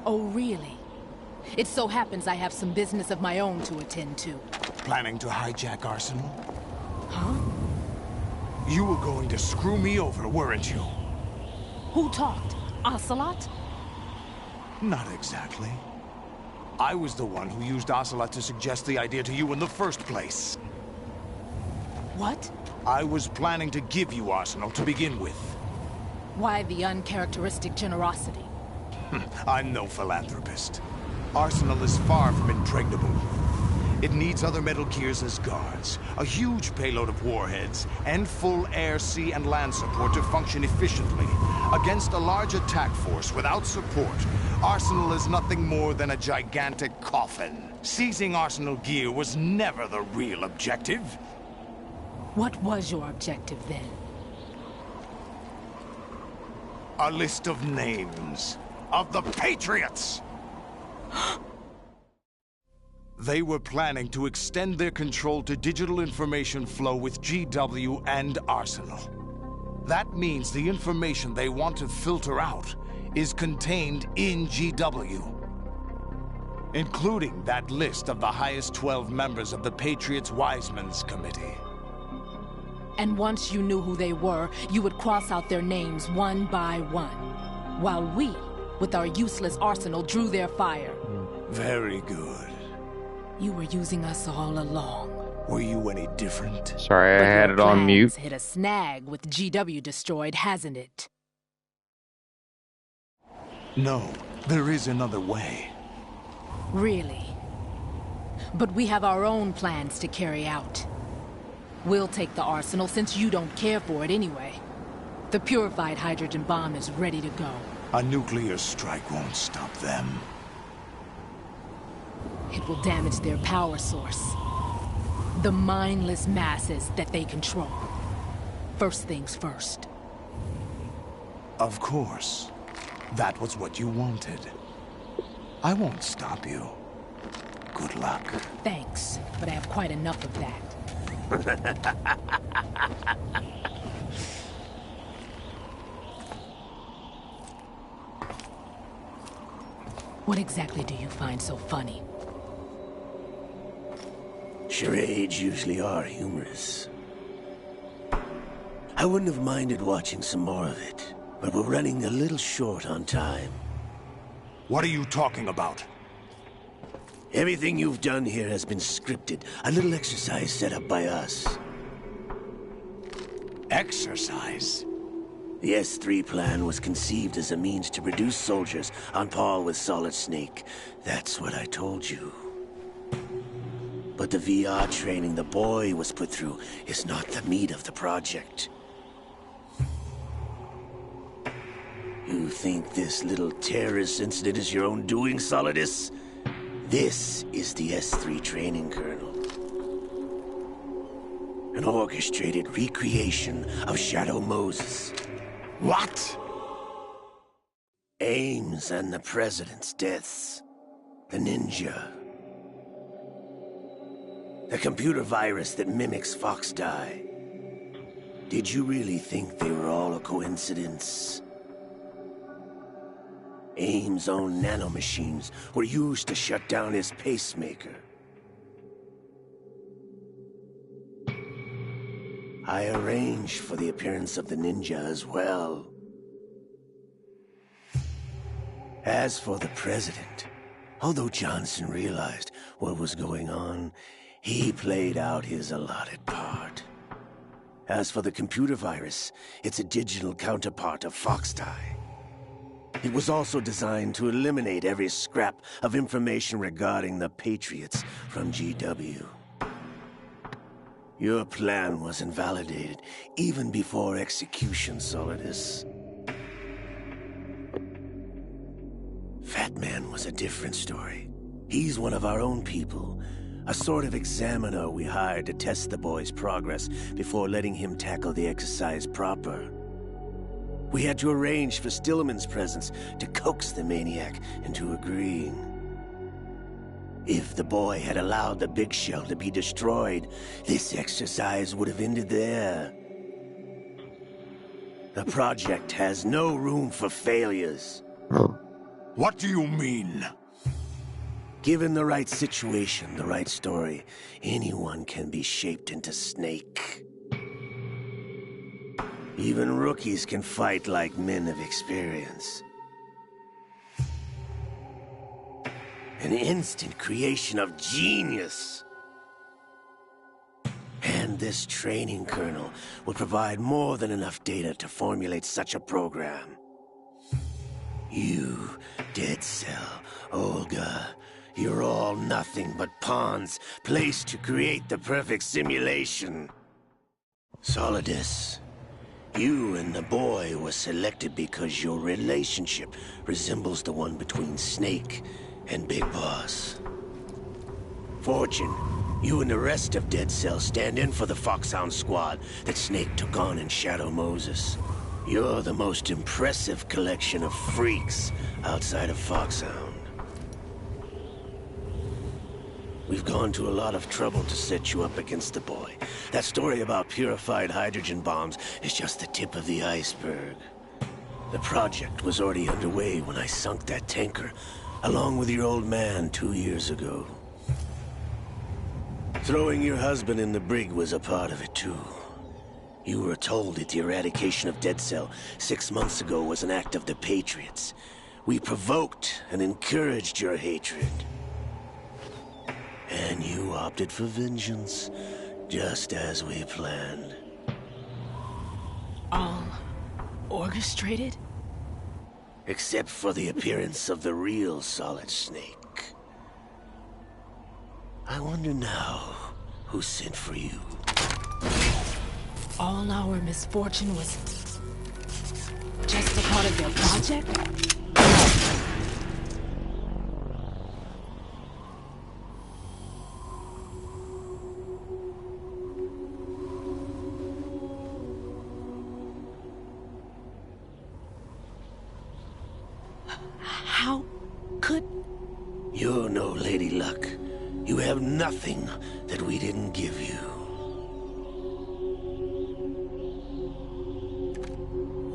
[SPEAKER 21] Oh, really? It so happens I have some business of my own to attend to.
[SPEAKER 12] Planning to hijack Arsenal?
[SPEAKER 21] Huh?
[SPEAKER 12] You were going to screw me over, weren't you?
[SPEAKER 21] Who talked? Ocelot?
[SPEAKER 12] Not exactly. I was the one who used Ocelot to suggest the idea to you in the first place.
[SPEAKER 21] What?
[SPEAKER 9] I was planning to give you Arsenal to begin with.
[SPEAKER 21] Why the uncharacteristic generosity?
[SPEAKER 9] I'm no philanthropist. Arsenal is far from impregnable. It needs other Metal Gears as guards, a huge payload of warheads, and full air, sea, and land support to function efficiently. Against a large attack force without support, Arsenal is nothing more than a gigantic coffin. Seizing Arsenal gear was never the real objective.
[SPEAKER 21] What was your objective then?
[SPEAKER 9] A list of names of the Patriots! They were planning to extend their control to digital information flow with GW and Arsenal. That means the information they want to filter out is contained in GW, including that list of the highest 12 members of the Patriots Wiseman's Committee.
[SPEAKER 21] And once you knew who they were, you would cross out their names one by one, while we, with our useless arsenal, drew their fire.
[SPEAKER 9] Very good.
[SPEAKER 21] You were using us all along.
[SPEAKER 9] Were you any different?
[SPEAKER 1] Sorry, I had it on mute.
[SPEAKER 21] Hit a snag with GW destroyed, hasn't it?
[SPEAKER 9] No, there is another way.
[SPEAKER 21] Really? But we have our own plans to carry out. We'll take the arsenal since you don't care for it anyway. The purified hydrogen bomb is ready to go.
[SPEAKER 9] A nuclear strike won't stop them.
[SPEAKER 21] It will damage their power source. The mindless masses that they control. First things first.
[SPEAKER 9] Of course. That was what you wanted. I won't stop you. Good luck.
[SPEAKER 21] Thanks, but I have quite enough of that. What exactly do you find so funny?
[SPEAKER 6] Charades usually are humorous. I wouldn't have minded watching some more of it, but we're running a little short on time.
[SPEAKER 9] What are you talking about?
[SPEAKER 6] Everything you've done here has been scripted. A little exercise set up by us.
[SPEAKER 9] Exercise?
[SPEAKER 6] The S3 plan was conceived as a means to produce soldiers on par with Solid Snake. That's what I told you. But the VR training the boy was put through is not the meat of the project. You think this little terrorist incident is your own doing, Solidus? This is the S3 training kernel. An orchestrated recreation of Shadow Moses.
[SPEAKER 9] What?
[SPEAKER 6] Ames and the President's deaths. The ninja. The computer virus that mimics Foxdie. Did you really think they were all a coincidence? Ames' own nanomachines were used to shut down his pacemaker. I arranged for the appearance of the ninja as well. As for the President, although Johnson realized what was going on, he played out his allotted part. As for the computer virus, it's a digital counterpart of Foxdie. It was also designed to eliminate every scrap of information regarding the Patriots from GW. Your plan was invalidated even before execution, Solidus. Fat Man was a different story. He's one of our own people. A sort of examiner we hired to test the boy's progress before letting him tackle the exercise proper. We had to arrange for Stillman's presence to coax the maniac into agreeing. If the boy had allowed the big shell to be destroyed, this exercise would have ended there. The project has no room for failures.
[SPEAKER 9] What do you mean?
[SPEAKER 6] Given the right situation, the right story, anyone can be shaped into Snake. Even rookies can fight like men of experience. An instant creation of genius. And this training kernel will provide more than enough data to formulate such a program. You, Dead Cell, Olga, you're all nothing but pawns placed to create the perfect simulation. Solidus, you and the boy were selected because your relationship resembles the one between Snake and Big Boss. Fortune, you and the rest of Dead Cell stand in for the Foxhound squad that Snake took on in Shadow Moses. You're the most impressive collection of freaks outside of Foxhound. We've gone to a lot of trouble to set you up against the boy. That story about purified hydrogen bombs is just the tip of the iceberg. The project was already underway when I sunk that tanker, along with your old man 2 years ago. Throwing your husband in the brig was a part of it too. You were told that the eradication of Dead Cell 6 months ago was an act of the Patriots. We provoked and encouraged your hatred. And you opted for vengeance, just as we planned.
[SPEAKER 21] All orchestrated?
[SPEAKER 6] Except for the appearance of the real Solid Snake. I wonder now who sent for you.
[SPEAKER 21] All our misfortune was just a part of their project? How could...
[SPEAKER 6] You're no Lady Luck. You have nothing that we didn't give you.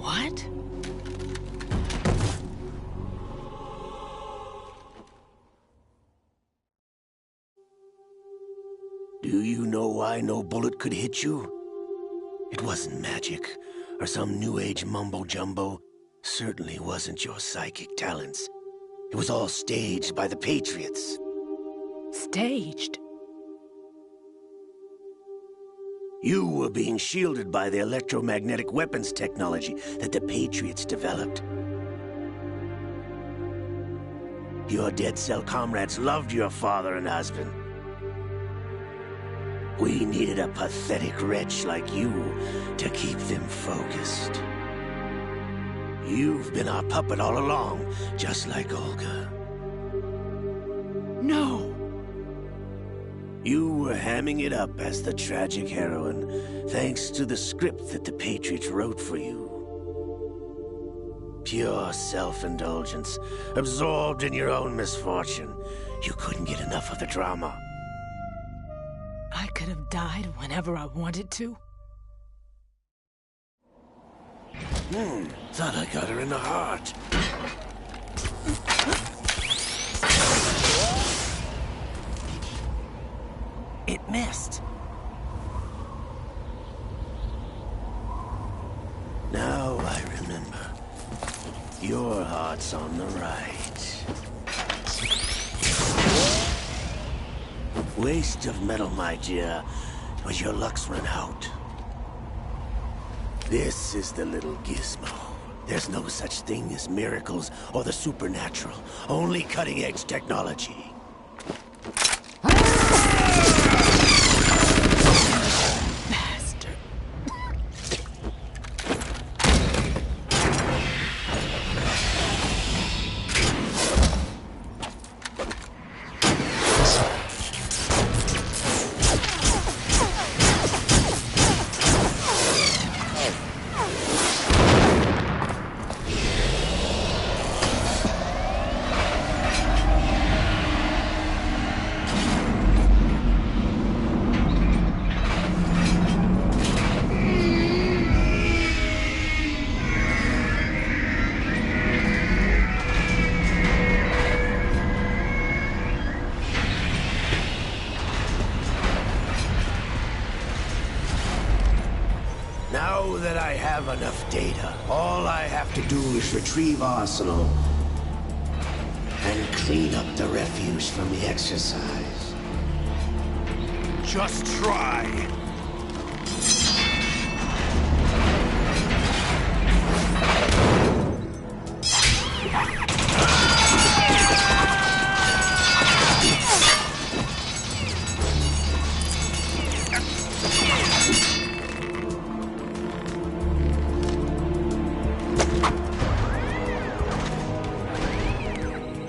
[SPEAKER 21] What?
[SPEAKER 6] Do you know why no bullet could hit you? It wasn't magic, or some new age mumbo-jumbo. Certainly wasn't your psychic talents. It was all staged by the Patriots.
[SPEAKER 21] Staged?
[SPEAKER 6] You were being shielded by the electromagnetic weapons technology that the Patriots developed. Your Dead Cell comrades loved your father and husband. We needed a pathetic wretch like you to keep them focused. You've been our puppet all along, just like Olga.
[SPEAKER 21] No!
[SPEAKER 6] You were hamming it up as the tragic heroine, thanks to the script that the Patriots wrote for you. Pure self-indulgence, absorbed in your own misfortune. You couldn't get enough of the drama.
[SPEAKER 21] I could have died whenever I wanted to.
[SPEAKER 6] Thought I got her in the heart.
[SPEAKER 16] It missed.
[SPEAKER 6] Now I remember. Your heart's on the right. Waste of metal, my dear, but your luck's run out. This is the little gizmo. There's no such thing as miracles or the supernatural. Only cutting-edge technology. Now that I have enough data, all I have to do is retrieve Arsenal and clean up the refuse from the exercise.
[SPEAKER 9] Just try.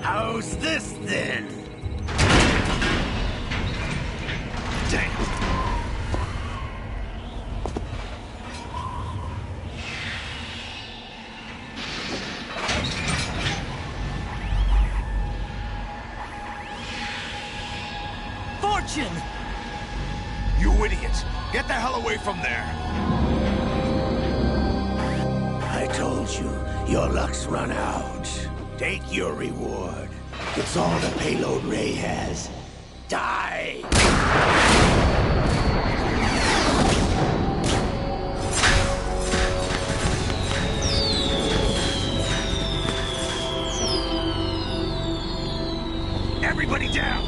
[SPEAKER 6] How's this then?
[SPEAKER 3] Fortune!
[SPEAKER 9] You idiot! Get the hell away from there!
[SPEAKER 6] I told you, your luck's run out. Take your reward. It's all the payload Ray has. Die!
[SPEAKER 3] Everybody down!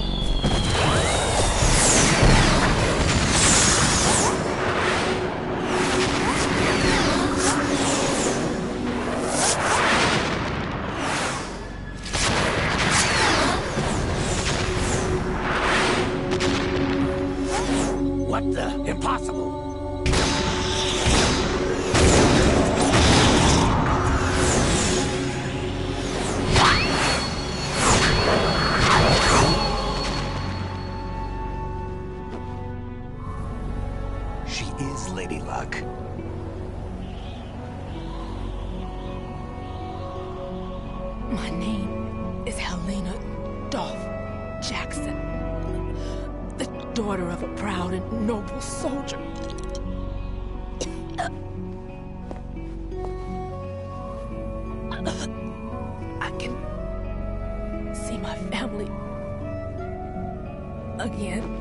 [SPEAKER 6] What the? Impossible!
[SPEAKER 3] She is Lady Luck.
[SPEAKER 21] My name is Helena Dolph Jackson, the daughter of a proud and noble soldier. I can see my family again.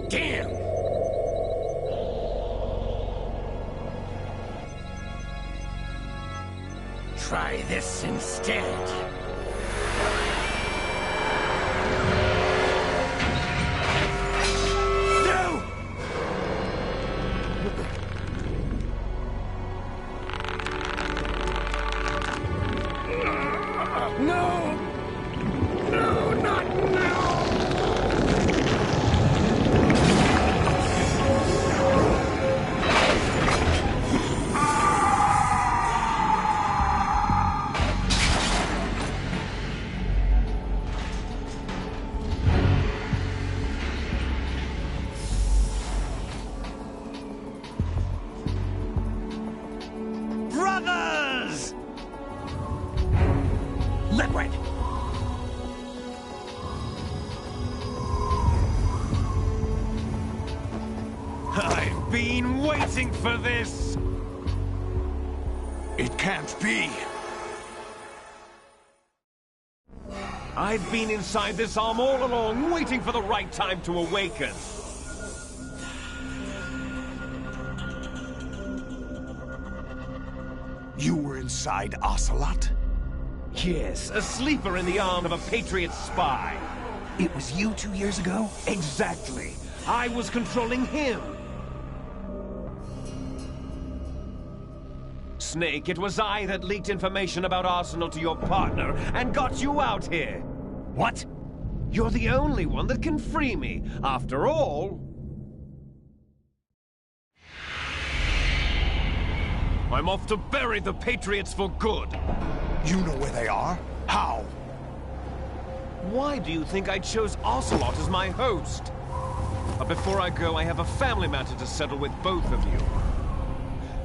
[SPEAKER 6] Damn! Try this instead. No! No! No, not now!
[SPEAKER 3] Brothers! Limerick! I've been waiting for this!
[SPEAKER 9] It can't be!
[SPEAKER 15] I've been inside this arm all along, waiting for the right time to awaken.
[SPEAKER 9] You were inside Ocelot?
[SPEAKER 15] Yes, a sleeper in the arm of a Patriot spy.
[SPEAKER 3] It was you 2 years ago?
[SPEAKER 15] Exactly. I was controlling him. Snake, it was I that leaked information about Arsenal to your partner and got you out here.
[SPEAKER 3] What?
[SPEAKER 15] You're the only one that can free me. After all, I'm off to bury the Patriots for good.
[SPEAKER 9] You know where they are? How?
[SPEAKER 15] Why do you think I chose Ocelot as my host? But before I go, I have a family matter to settle with both of you.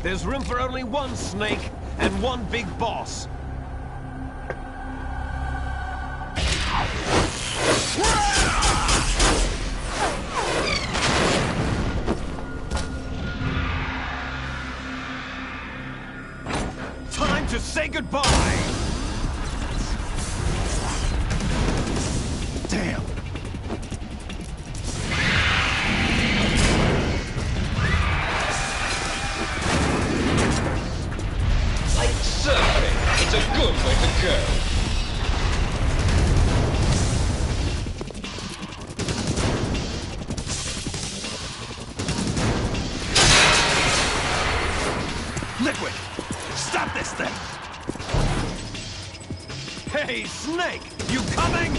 [SPEAKER 15] There's room for only one Snake and one big boss. Time to say goodbye!
[SPEAKER 9] Damn!
[SPEAKER 15] Like surfing, it's a good way to go.
[SPEAKER 3] face them!
[SPEAKER 15] Hey, Snake! You coming?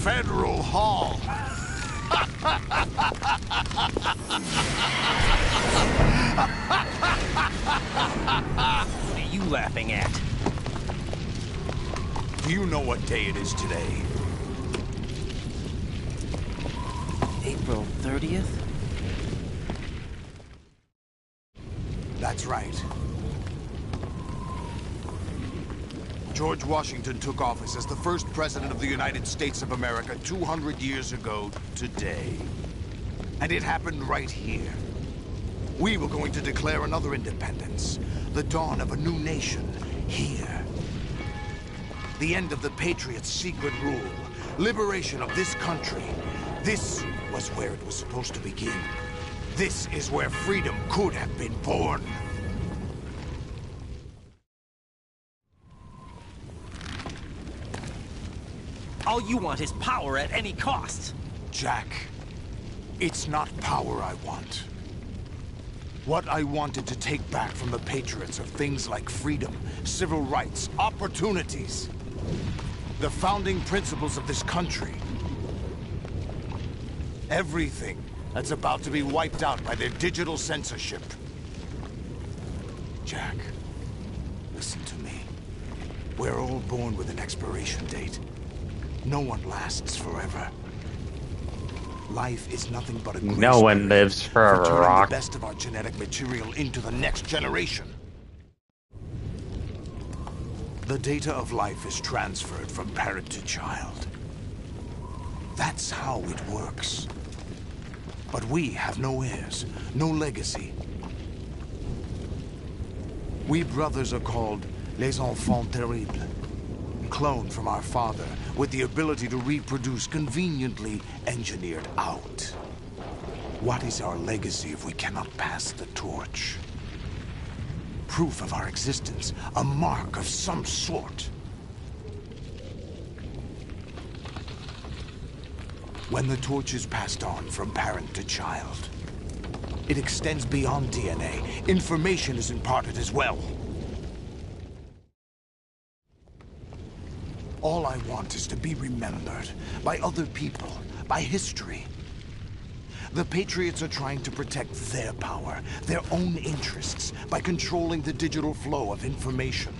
[SPEAKER 12] Federal Hall.
[SPEAKER 3] What are you laughing at?
[SPEAKER 12] Do you know what day it is today?
[SPEAKER 5] April 30th?
[SPEAKER 12] That's right. George Washington took office as the first president of the United States of America 200 years ago today. And it happened right here. We were going to declare another independence, the dawn of a new nation, here. The end of the Patriots' secret rule, liberation of this country. This was where it was supposed to begin. This is where freedom could have been born.
[SPEAKER 3] All you want is power at any cost.
[SPEAKER 12] Jack, it's not power I want. What I wanted to take back from the Patriots are things like freedom, civil rights, opportunities. The founding principles of this country. Everything that's about to be wiped out by their digital censorship. Jack, listen to me. We're all born with an expiration date. No one lasts forever. Life is nothing but a grace
[SPEAKER 1] No one lives
[SPEAKER 12] for
[SPEAKER 1] forever,
[SPEAKER 12] turning
[SPEAKER 1] Rock.
[SPEAKER 12] the best of our genetic material into the next generation. The data of life is transferred from parent to child. That's how it works. But we have no heirs, no legacy. We brothers are called les enfants terribles. Cloned from our father, with the ability to reproduce conveniently engineered out. What is our legacy if we cannot pass the torch? Proof of our existence, a mark of some sort. When the torch is passed on from parent to child, it extends beyond DNA. Information is imparted as well. All I want is to be remembered by other people, by history. The Patriots are trying to protect their power, their own interests, by controlling the digital flow of information.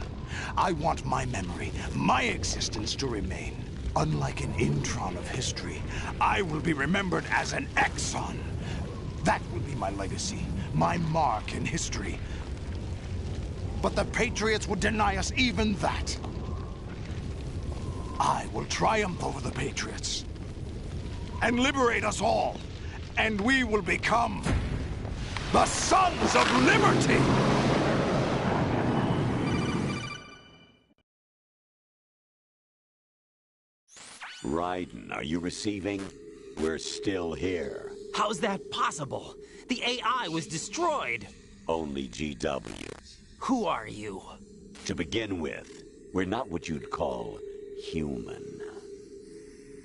[SPEAKER 12] I want my memory, my existence to remain. Unlike an intron of history, I will be remembered as an exon. That will be my legacy, my mark in history. But the Patriots would deny us even that. I will triumph over the Patriots and liberate us all, and we will become the Sons of Liberty!
[SPEAKER 19] Raiden, are you receiving? We're still here.
[SPEAKER 16] How's that possible? The AI was destroyed.
[SPEAKER 19] Only GW.
[SPEAKER 16] Who are you?
[SPEAKER 19] To begin with, we're not what you'd call human.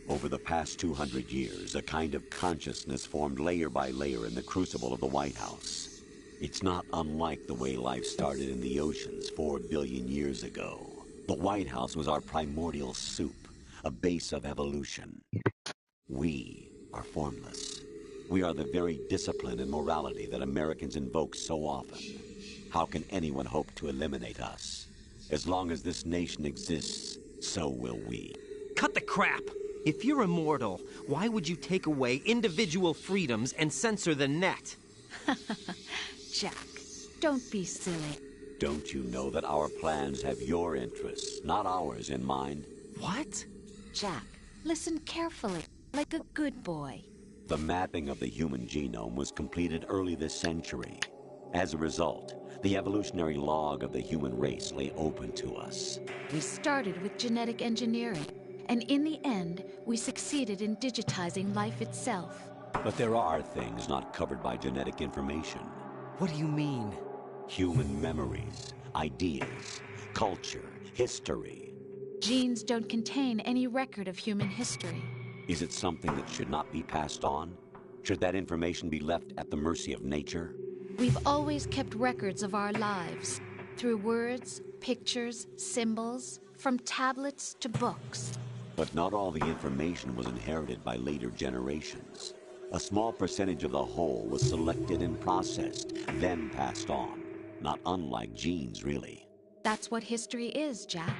[SPEAKER 19] Over the past 200 years, a kind of consciousness formed layer by layer in the crucible of the White House. It's not unlike the way life started in the oceans 4 billion years ago. The White House was our primordial soup, a base of evolution. We are formless. We are the very discipline and morality that Americans invoke so often. How can anyone hope to eliminate us? As long as this nation exists, so will we.
[SPEAKER 16] Cut the crap! If you're immortal, why would you take away individual freedoms and censor the net?
[SPEAKER 11] Jack, don't be silly.
[SPEAKER 19] Don't you know that our plans have your interests, not ours, in mind?
[SPEAKER 16] What?
[SPEAKER 11] Jack, listen carefully, like a good boy.
[SPEAKER 19] The mapping of the human genome was completed early this century. As a result, the evolutionary log of the human race lay open to us.
[SPEAKER 11] We started with genetic engineering, and in the end, we succeeded in digitizing life itself.
[SPEAKER 19] But there are things not covered by genetic information.
[SPEAKER 16] What do you mean?
[SPEAKER 19] Human memories, ideas, culture, history.
[SPEAKER 11] Genes don't contain any record of human history.
[SPEAKER 19] Is it something that should not be passed on? Should that information be left at the mercy of nature?
[SPEAKER 11] We've always kept records of our lives, through words, pictures, symbols, from tablets to books.
[SPEAKER 19] But not all the information was inherited by later generations. A small percentage of the whole was selected and processed, then passed on. Not unlike genes, really.
[SPEAKER 11] That's what history is, Jack.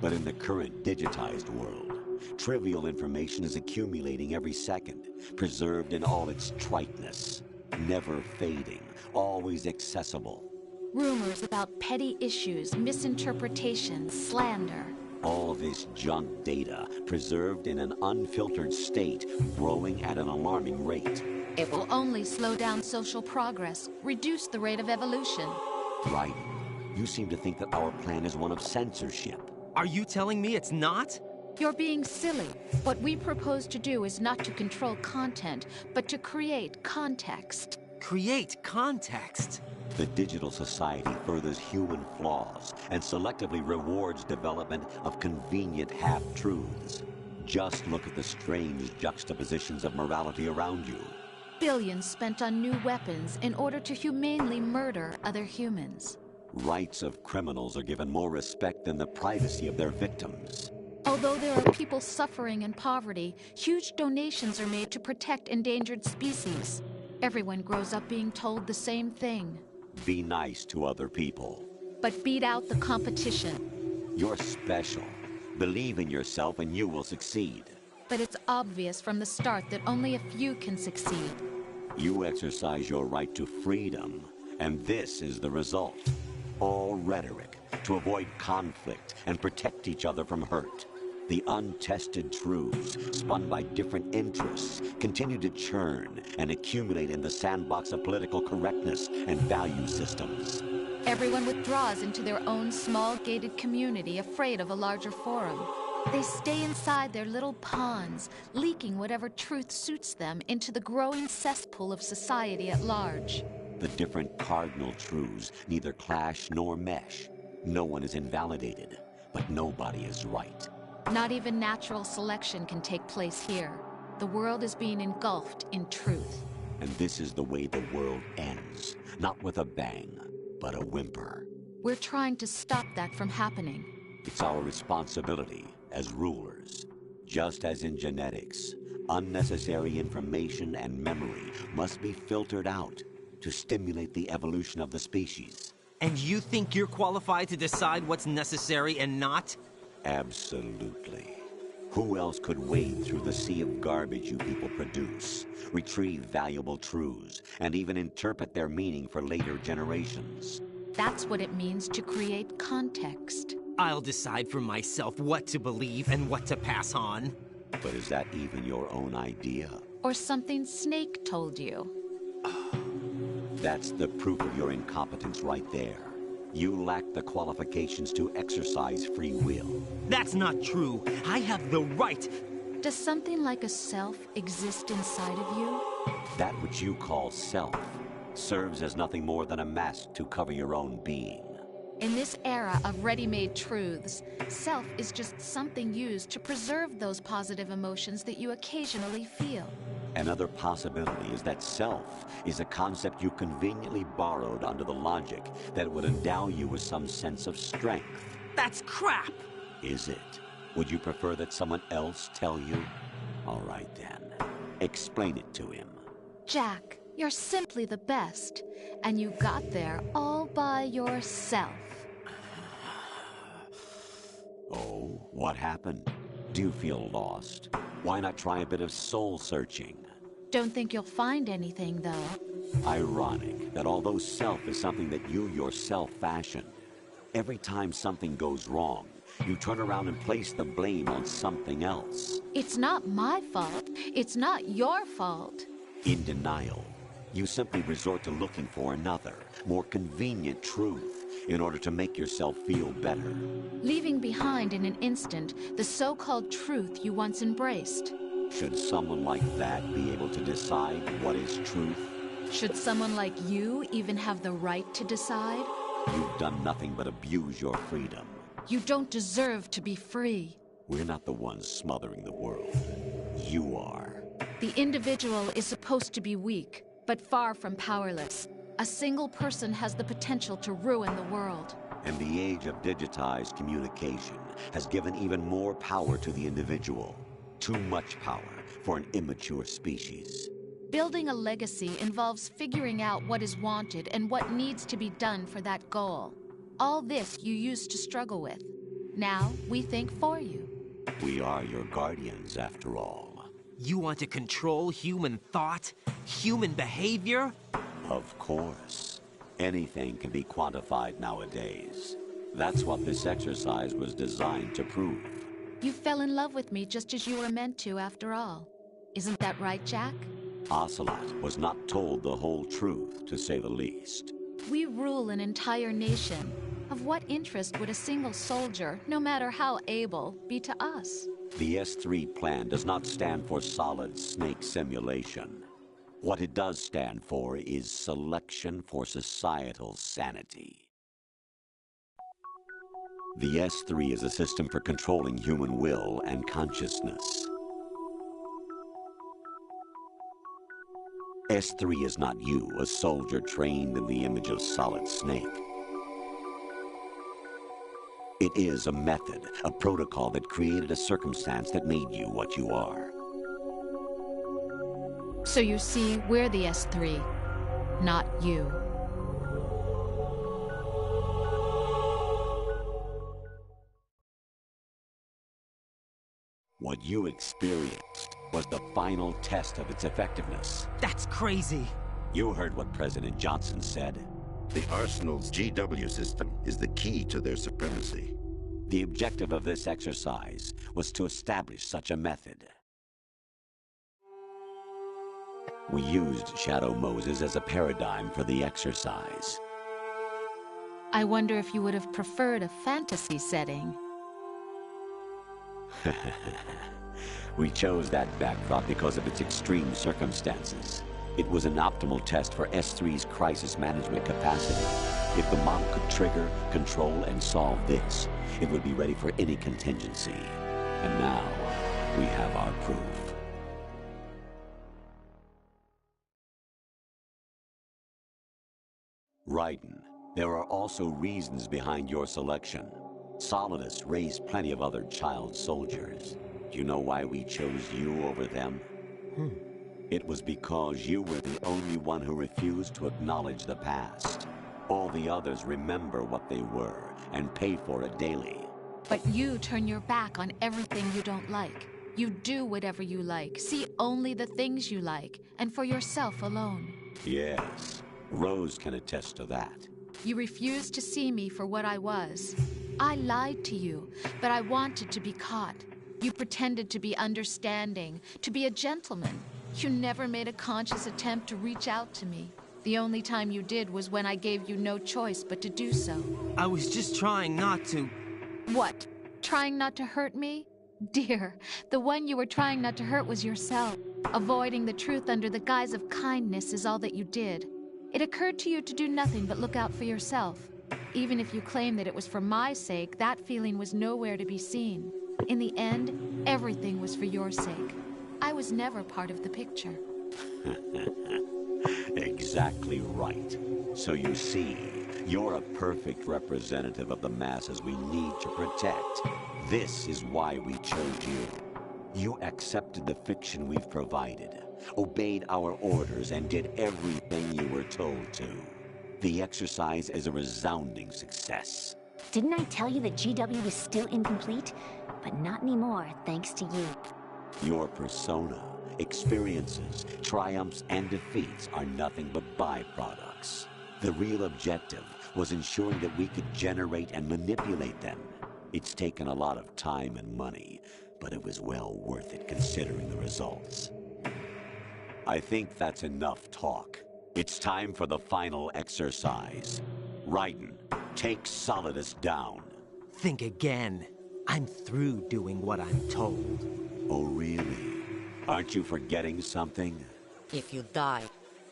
[SPEAKER 19] But in the current digitized world, trivial information is accumulating every second, preserved in all its triteness, never fading, always accessible.
[SPEAKER 11] Rumors about petty issues, misinterpretations, slander.
[SPEAKER 19] All this junk data, preserved in an unfiltered state, growing at an alarming rate.
[SPEAKER 11] It will only slow down social progress, reduce the rate of evolution.
[SPEAKER 19] Right. You seem to think that our plan is one of censorship.
[SPEAKER 16] Are you telling me it's not?
[SPEAKER 11] You're being silly. What we propose to do is not to control content, but to create context.
[SPEAKER 16] Create context?
[SPEAKER 19] The digital society furthers human flaws and selectively rewards development of convenient half-truths. Just look at the strange juxtapositions of morality around you.
[SPEAKER 11] Billions spent on new weapons in order to humanely murder other humans.
[SPEAKER 19] Rights of criminals are given more respect than the privacy of their victims.
[SPEAKER 11] Although there are people suffering in poverty, huge donations are made to protect endangered species. Everyone grows up being told the same thing.
[SPEAKER 19] Be nice to other people.
[SPEAKER 11] But beat out the competition.
[SPEAKER 19] You're special. Believe in yourself and you will succeed.
[SPEAKER 11] But it's obvious from the start that only a few can succeed.
[SPEAKER 19] You exercise your right to freedom, and this is the result. All rhetoric to avoid conflict and protect each other from hurt. The untested truths, spun by different interests, continue to churn and accumulate in the sandbox of political correctness and value systems.
[SPEAKER 11] Everyone withdraws into their own small gated community, afraid of a larger forum. They stay inside their little ponds, leaking whatever truth suits them into the growing cesspool of society at large.
[SPEAKER 19] The different cardinal truths neither clash nor mesh. No one is invalidated, but nobody is right.
[SPEAKER 11] Not even natural selection can take place here. The world is being engulfed in truth.
[SPEAKER 19] And this is the way the world ends. Not with a bang, but a whimper.
[SPEAKER 11] We're trying to stop that from happening.
[SPEAKER 19] It's our responsibility as rulers. Just as in genetics, unnecessary information and memory must be filtered out to stimulate the evolution of the species.
[SPEAKER 16] And you think you're qualified to decide what's necessary and not?
[SPEAKER 19] Absolutely. Who else could wade through the sea of garbage you people produce, retrieve valuable truths, and even interpret their meaning for later generations?
[SPEAKER 11] That's what it means to create context.
[SPEAKER 16] I'll decide for myself what to believe and what to pass on.
[SPEAKER 19] But is that even your own idea?
[SPEAKER 11] Or something Snake told you?
[SPEAKER 19] That's the proof of your incompetence right there. You lack the qualifications to exercise free will.
[SPEAKER 16] That's not true. I have the right.
[SPEAKER 11] Does something like a self exist inside of you?
[SPEAKER 19] That which you call self serves as nothing more than a mask to cover your own being.
[SPEAKER 11] In this era of ready-made truths, self is just something used to preserve those positive emotions that you occasionally feel.
[SPEAKER 19] Another possibility is that self is a concept you conveniently borrowed under the logic that it would endow you with some sense of strength.
[SPEAKER 16] That's crap!
[SPEAKER 19] Is it? Would you prefer that someone else tell you? All right then. Explain it to him.
[SPEAKER 11] Jack, you're simply the best, and you got there all by yourself.
[SPEAKER 19] Oh, what happened? Do you feel lost? Why not try a bit of soul-searching?
[SPEAKER 11] Don't think you'll find anything, though.
[SPEAKER 19] Ironic that although self is something that you yourself fashion, every time something goes wrong, you turn around and place the blame on something else.
[SPEAKER 11] It's not my fault. It's not your fault.
[SPEAKER 19] In denial, you simply resort to looking for another, more convenient truth in order to make yourself feel better.
[SPEAKER 11] Leaving behind in an instant the so-called truth you once embraced.
[SPEAKER 19] Should someone like that be able to decide what is truth?
[SPEAKER 11] Should someone like you even have the right to decide?
[SPEAKER 19] You've done nothing but abuse your freedom.
[SPEAKER 11] You don't deserve to be free.
[SPEAKER 19] We're not the ones smothering the world. You are.
[SPEAKER 11] The individual is supposed to be weak, but far from powerless. A single person has the potential to ruin the world.
[SPEAKER 19] And the age of digitized communication has given even more power to the individual. Too much power for an immature species.
[SPEAKER 11] Building a legacy involves figuring out what is wanted and what needs to be done for that goal. All this you used to struggle with. Now we think for you.
[SPEAKER 19] We are your guardians, after all.
[SPEAKER 16] You want to control human thought? Human behavior?
[SPEAKER 19] Of course. Anything can be quantified nowadays. That's what this exercise was designed to prove.
[SPEAKER 11] You fell in love with me just as you were meant to, after all. Isn't that right, Jack?
[SPEAKER 19] Ocelot was not told the whole truth, to say the least.
[SPEAKER 11] We rule an entire nation. Of what interest would a single soldier, no matter how able, be to us?
[SPEAKER 19] The S3 plan does not stand for Solid Snake Simulation. What it does stand for is Selection for Societal Sanity. The S3 is a system for controlling human will and consciousness. S3 is not you, a soldier trained in the image of Solid Snake. It is a method, a protocol that created a circumstance that made you what you are.
[SPEAKER 11] So you see, we're the S3, not you.
[SPEAKER 19] What you experienced was the final test of its effectiveness.
[SPEAKER 16] That's crazy.
[SPEAKER 19] You heard what President Johnson said.
[SPEAKER 14] The Arsenal's GW system is the key to their supremacy.
[SPEAKER 19] The objective of this exercise was to establish such a method. We used Shadow Moses as a paradigm for the exercise.
[SPEAKER 11] I wonder if you would have preferred a fantasy setting.
[SPEAKER 19] We chose that backdrop because of its extreme circumstances. It was an optimal test for S3's crisis management capacity. If the model could trigger, control, and solve this, it would be ready for any contingency. And now, we have our proof. Raiden, there are also reasons behind your selection. Solidus raised plenty of other child soldiers. Do you know why we chose you over them? It was because you were the only one who refused to acknowledge the past. All the others remember what they were and pay for it daily.
[SPEAKER 11] But you turn your back on everything you don't like. You do whatever you like, see only the things you like, and for yourself alone.
[SPEAKER 19] Yes, Rose can attest to that.
[SPEAKER 11] You refused to see me for what I was. I lied to you, but I wanted to be caught. You pretended to be understanding, to be a gentleman. You never made a conscious attempt to reach out to me. The only time you did was when I gave you no choice but to do so.
[SPEAKER 16] I was just trying not to...
[SPEAKER 11] What? Trying not to hurt me? Dear, the one you were trying not to hurt was yourself. Avoiding the truth under the guise of kindness is all that you did. It occurred to you to do nothing but look out for yourself. Even if you claim that it was for my sake, that feeling was nowhere to be seen. In the end, everything was for your sake. I was never part of the picture.
[SPEAKER 19] Exactly right. So you see, you're a perfect representative of the masses we need to protect. This is why we chose you. You accepted the fiction we've provided, obeyed our orders, and did everything you were told to. The exercise is a resounding success.
[SPEAKER 17] Didn't I tell you that GW was still incomplete? But not anymore, thanks to you.
[SPEAKER 19] Your persona, experiences, triumphs, and defeats are nothing but byproducts. The real objective was ensuring that we could generate and manipulate them. It's taken a lot of time and money, but it was well worth it considering the results. I think that's enough talk. It's time for the final exercise. Raiden, take Solidus down.
[SPEAKER 16] Think again. I'm through doing what I'm told.
[SPEAKER 19] Oh, really? Aren't you forgetting something?
[SPEAKER 22] If you die,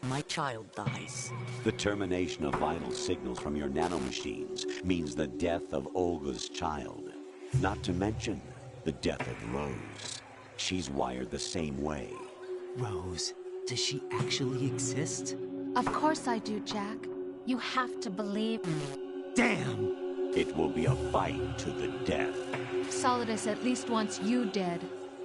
[SPEAKER 22] my child dies.
[SPEAKER 19] The termination of vital signals from your nanomachines means the death of Olga's child. Not to mention the death of Rose. She's wired the same way.
[SPEAKER 16] Rose, does she actually exist?
[SPEAKER 11] Of course I do, Jack. You have to believe me.
[SPEAKER 16] Damn!
[SPEAKER 19] It will be a fight to the death.
[SPEAKER 11] Solidus at least wants you dead.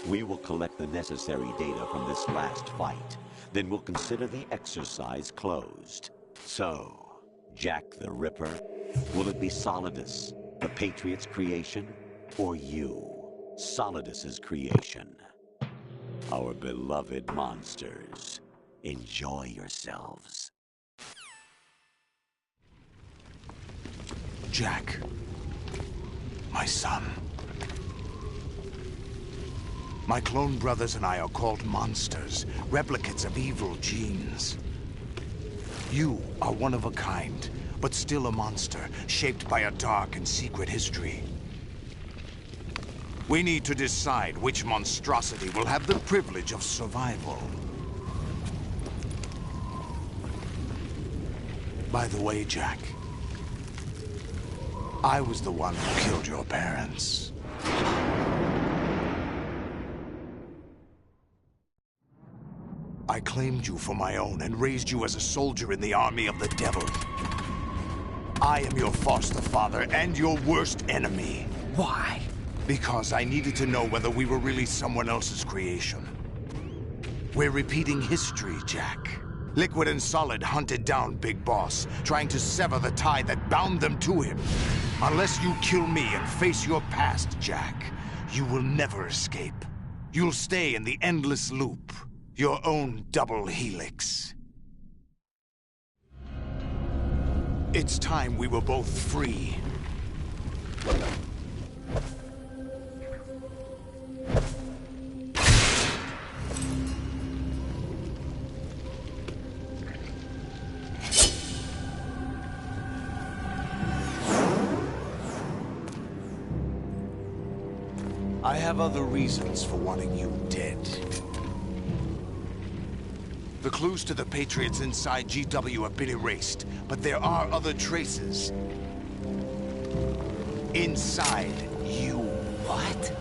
[SPEAKER 19] We will collect the necessary data from this last fight. Then we'll consider the exercise closed. So, Jack the Ripper, will it be Solidus, the Patriot's creation, or you, Solidus's creation? Our beloved monsters, enjoy yourselves.
[SPEAKER 12] Jack, my son. My clone brothers and I are called monsters, replicates of evil genes. You are one of a kind, but still a monster, shaped by a dark and secret history. We need to decide which monstrosity will have the privilege of survival. By the way, Jack, I was the one who killed your parents. I claimed you for my own and raised you as a soldier in the army of the devil. I am your foster father and your worst enemy.
[SPEAKER 16] Why?
[SPEAKER 12] Because I needed to know whether we were really someone else's creation. We're repeating history, Jack. Liquid and Solid hunted down Big Boss, trying to sever the tie that bound them to him. Unless you kill me and face your past, Jack, you will never escape. You'll stay in the endless loop. Your own double helix. It's time we were both free. I have other reasons for wanting you dead. The clues to the Patriots inside GW have been erased, but there are other traces. Inside you. What?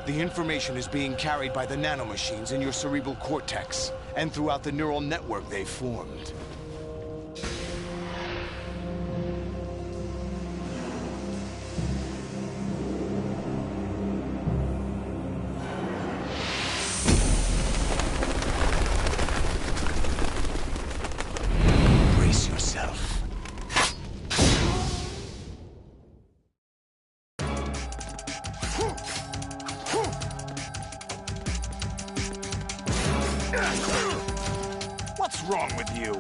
[SPEAKER 12] The information is being carried by the nanomachines in your cerebral cortex, and throughout the neural network they've formed. What's wrong with you?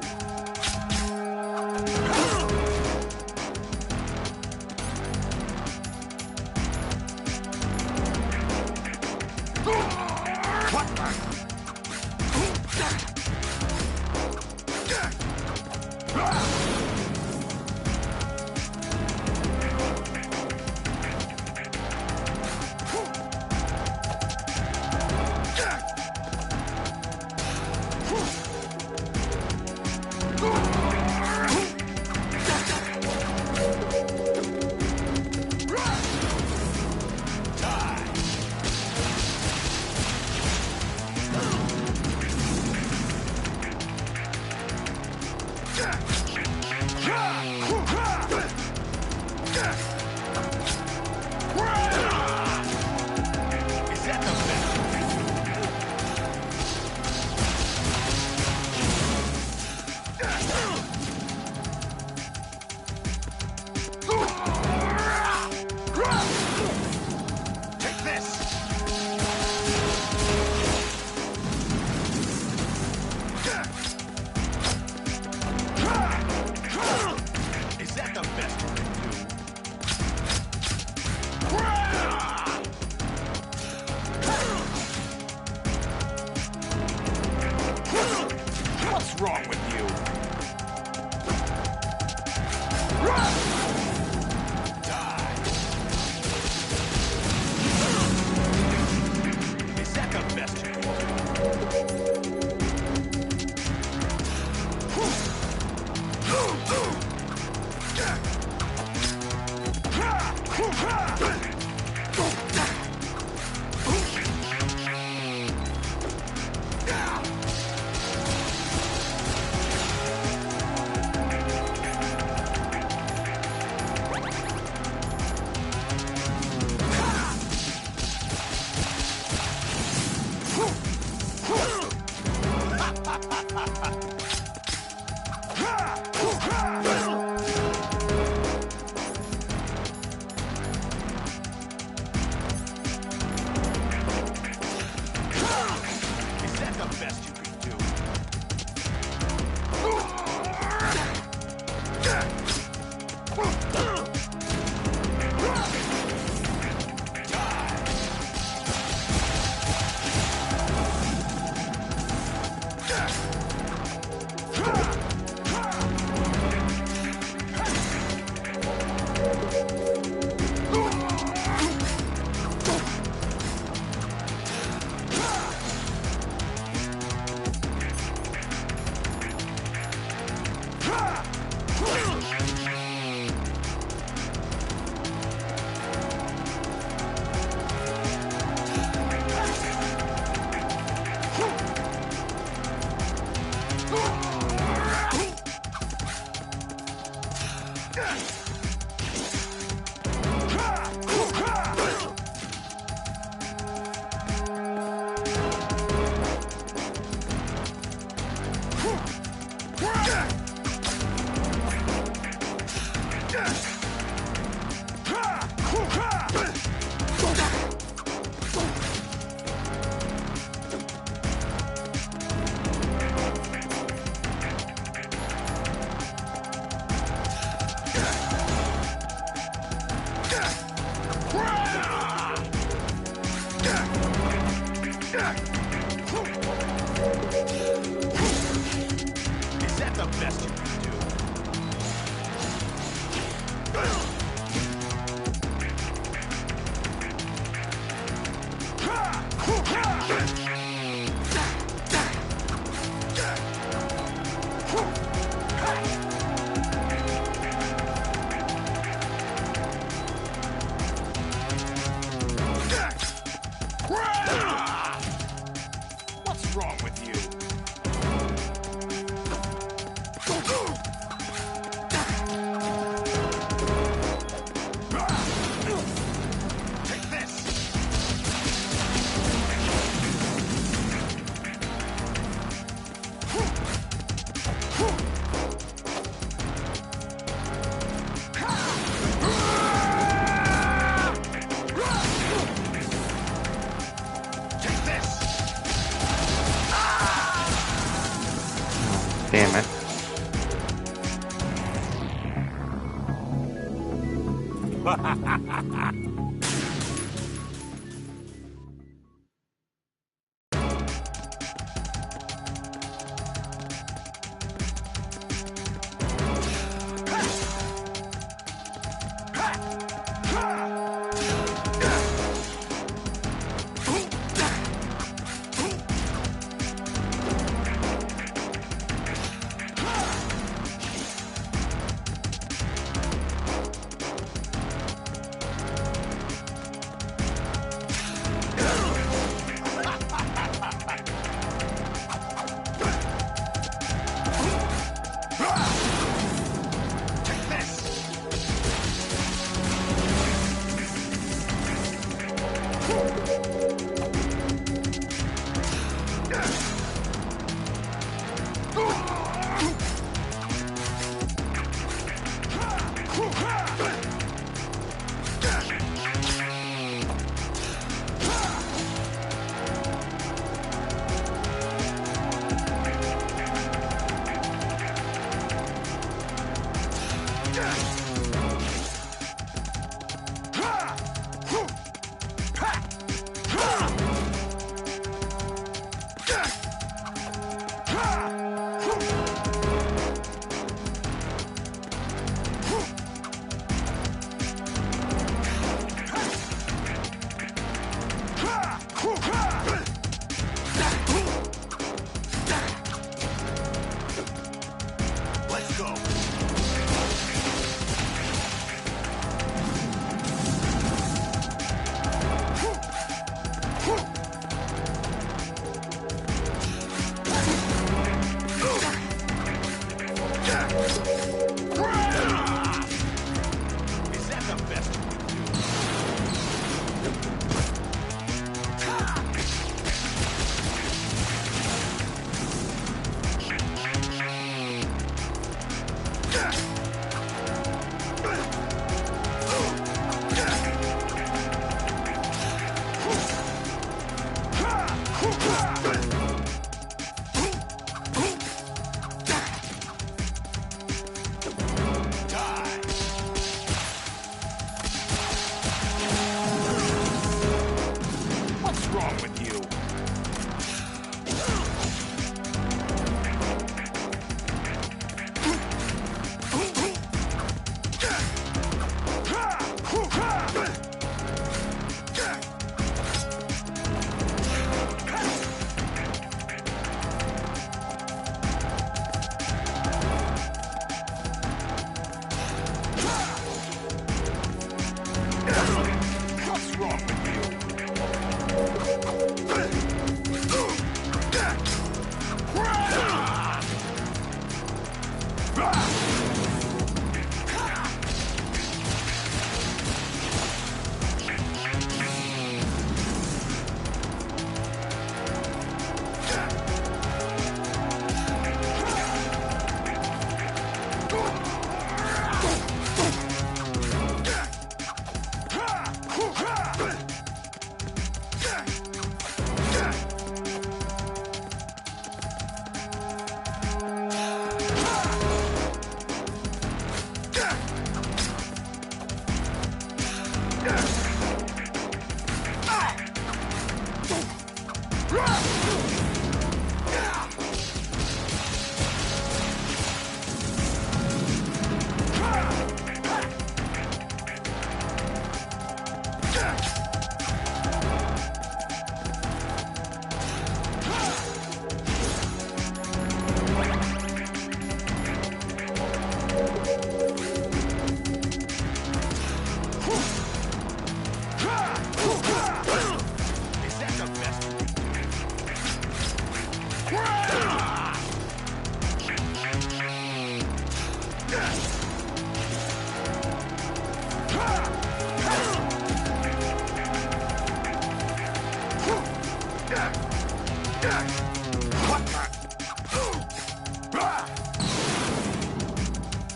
[SPEAKER 1] Damn it.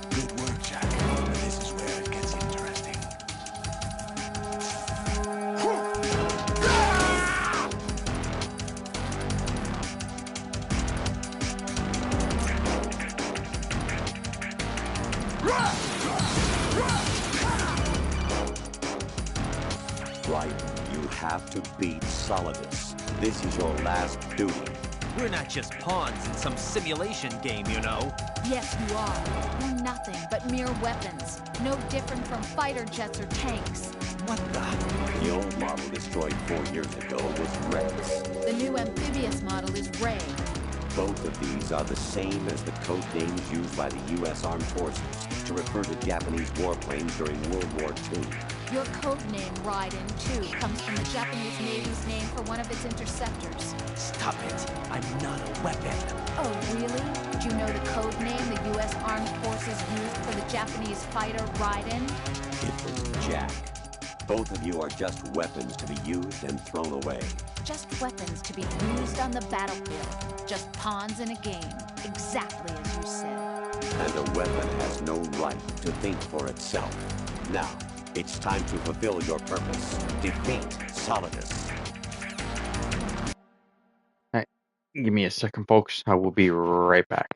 [SPEAKER 12] Good work, Jack. This is where it gets interesting.
[SPEAKER 19] Right, you have to beat Solidus. This is your last duty.
[SPEAKER 5] We're not just pawns in some simulation game, you know.
[SPEAKER 11] Yes, you are. You're nothing but mere weapons. No different from fighter jets or tanks.
[SPEAKER 19] What the? The old model destroyed 4 years ago was Rex.
[SPEAKER 11] The new amphibious model is Ray.
[SPEAKER 19] Both of these are the same as the code names used by the U.S. Armed Forces to refer to Japanese warplanes during World War II.
[SPEAKER 11] Your code name, Raiden, too, comes from the Japanese Navy's name for one of its interceptors.
[SPEAKER 5] Stop it. I'm not a weapon.
[SPEAKER 11] Oh, really? Do you know the code name the U.S. Armed Forces used for the Japanese fighter Raiden?
[SPEAKER 19] It was Jack. Both of you are just weapons to be used and thrown away.
[SPEAKER 11] Just weapons to be used on the battlefield. Just pawns in a game. Exactly as you said.
[SPEAKER 19] And a weapon has no right to think for itself. Now, it's time to fulfill your purpose. Defeat Solidus.
[SPEAKER 1] Alright, give me a second, folks. I will be right back.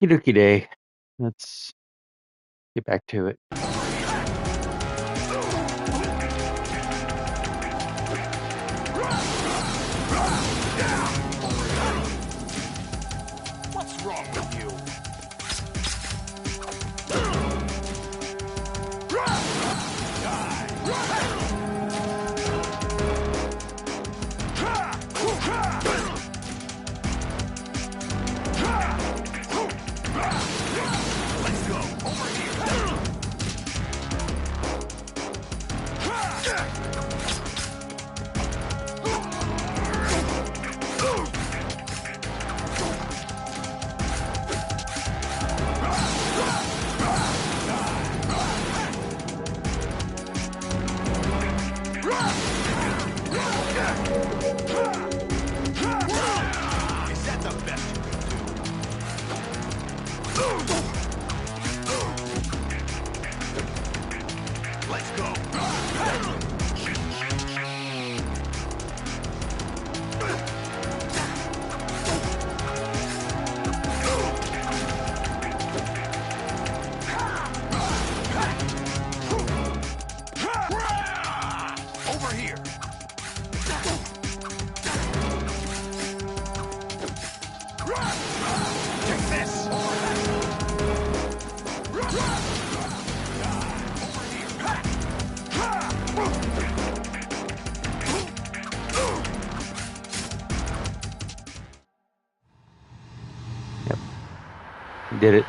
[SPEAKER 1] Okie dokie day. Let's get back to it.
[SPEAKER 9] What's wrong with you? Let's go. Over here. Is that the best you can do? Let's go. Over here. Take this.
[SPEAKER 1] Did it.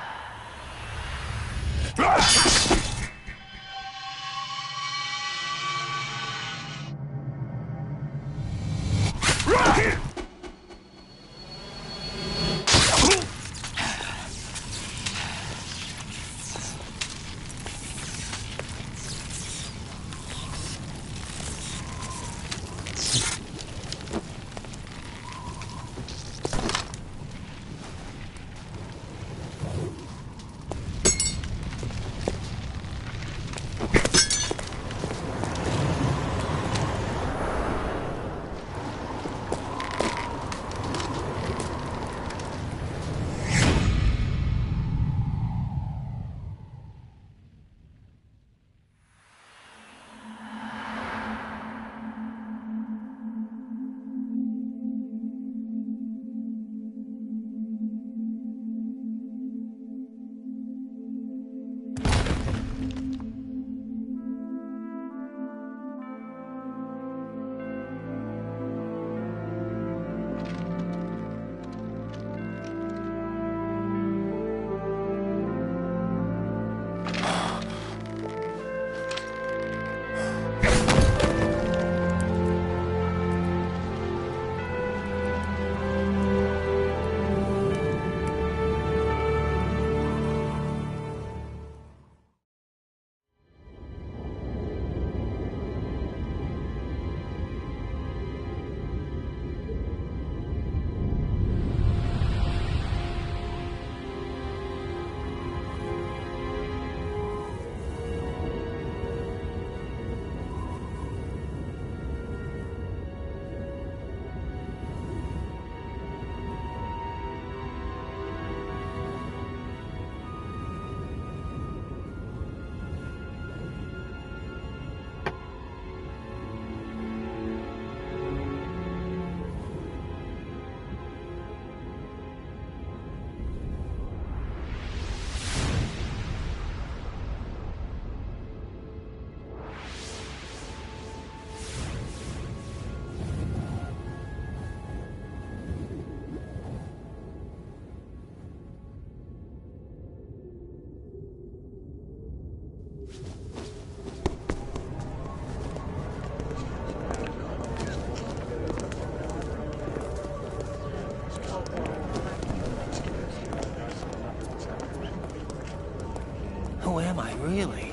[SPEAKER 3] Who am I, really?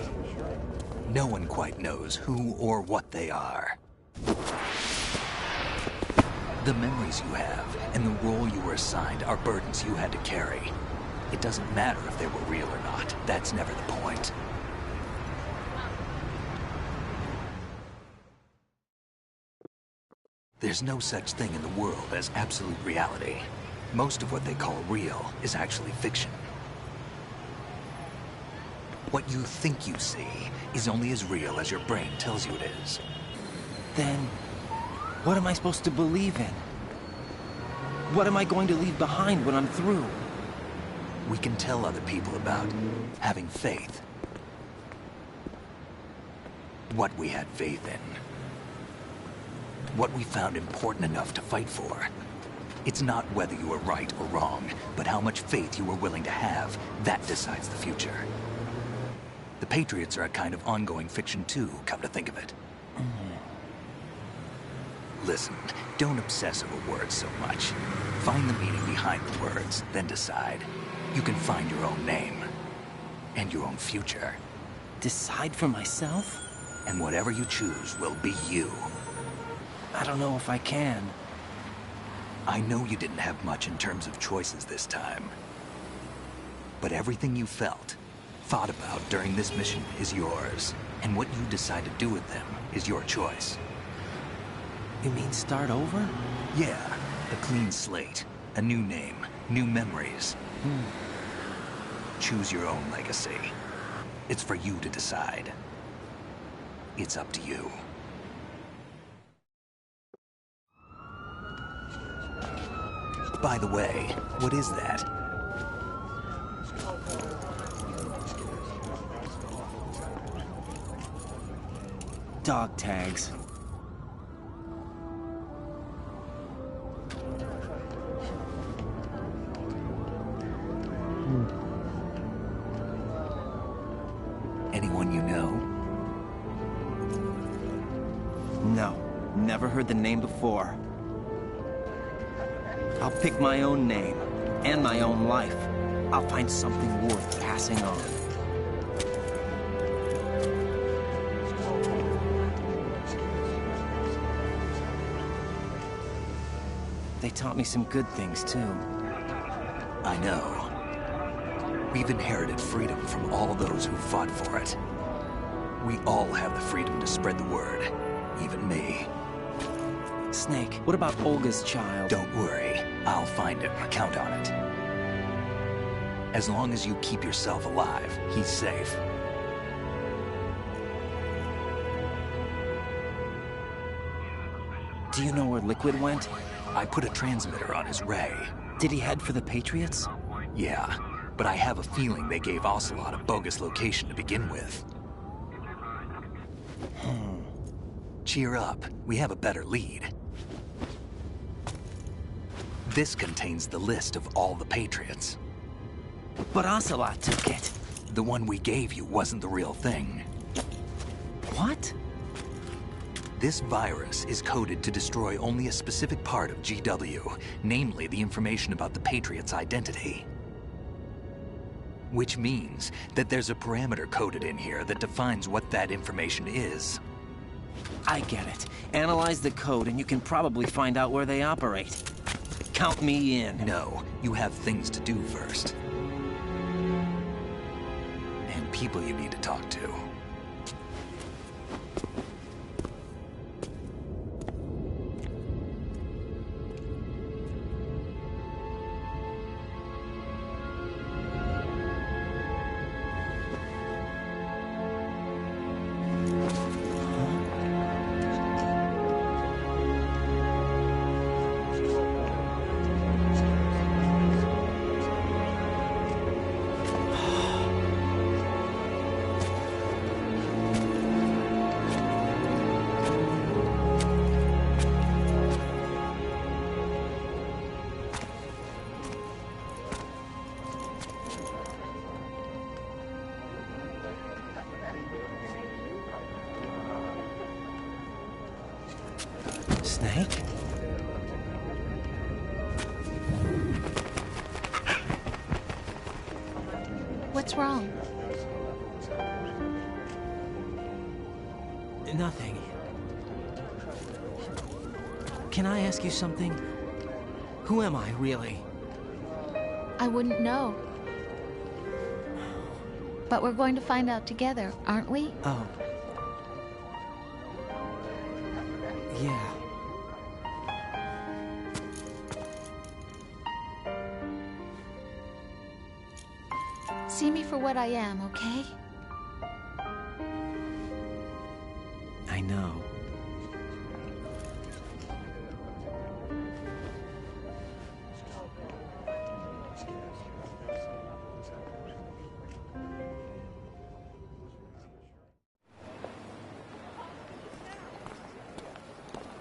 [SPEAKER 3] No one quite knows who or what they are. The memories you have and the role you were assigned are burdens you had to carry. It doesn't matter if they were real or not. That's never the point. There's no such thing in the world as absolute reality. Most of what they call real is actually fiction. What you think you see is only as real as your brain tells you it is.
[SPEAKER 16] Then, what am I supposed to believe in? What am I going to leave behind when I'm through?
[SPEAKER 3] We can tell other people about having faith. What we had faith in. What we found important enough to fight for. It's not whether you were right or wrong, but how much faith you were willing to have. That decides the future. The Patriots are a kind of ongoing fiction too, come to think of it. Listen, don't obsess over words so much. Find the meaning behind the words, then decide. You can find your own name. And your own future.
[SPEAKER 16] Decide for myself?
[SPEAKER 3] And whatever you choose will be you.
[SPEAKER 16] I don't know if I can.
[SPEAKER 3] I know you didn't have much in terms of choices this time. But everything you felt, thought about during this mission is yours. And what you decide to do with them is your choice.
[SPEAKER 16] You mean start over?
[SPEAKER 3] Yeah, a clean slate, a new name, new memories. Choose your own legacy. It's for you to decide. It's up to you. By the way, what is that?
[SPEAKER 16] Dog tags.
[SPEAKER 3] Anyone you know?
[SPEAKER 16] No, never heard the name before. I'll pick my own name, and my own life. I'll find something worth passing on. They taught me some good things, too.
[SPEAKER 3] I know. We've inherited freedom from all those who fought for it. We all have the freedom to spread the word, even me.
[SPEAKER 16] Snake, what about Olga's child?
[SPEAKER 3] Don't worry, I'll find him. Count on it. As long as you keep yourself alive, he's safe.
[SPEAKER 16] Do you know where Liquid went?
[SPEAKER 3] I put a transmitter on his ray.
[SPEAKER 16] Did he head for the Patriots?
[SPEAKER 3] Yeah, but I have a feeling they gave Ocelot a bogus location to begin with. Cheer up, we have a better lead. This contains the list of all the Patriots.
[SPEAKER 16] But Ocelot took it.
[SPEAKER 3] The one we gave you wasn't the real thing.
[SPEAKER 16] What?
[SPEAKER 3] This virus is coded to destroy only a specific part of GW, namely the information about the Patriots' identity. Which means that there's a parameter coded in here that defines what that information is.
[SPEAKER 16] I get it. Analyze the code and you can probably find out where they operate. Count me in.
[SPEAKER 3] No, you have things to do first. And people you need to talk to.
[SPEAKER 16] Snake?
[SPEAKER 11] What's wrong?
[SPEAKER 16] Nothing. Can I ask you something? Who am I, really?
[SPEAKER 11] I wouldn't know. But we're going to find out together, aren't we?
[SPEAKER 16] Oh. Yeah.
[SPEAKER 11] See me for what I am, okay?
[SPEAKER 5] I know.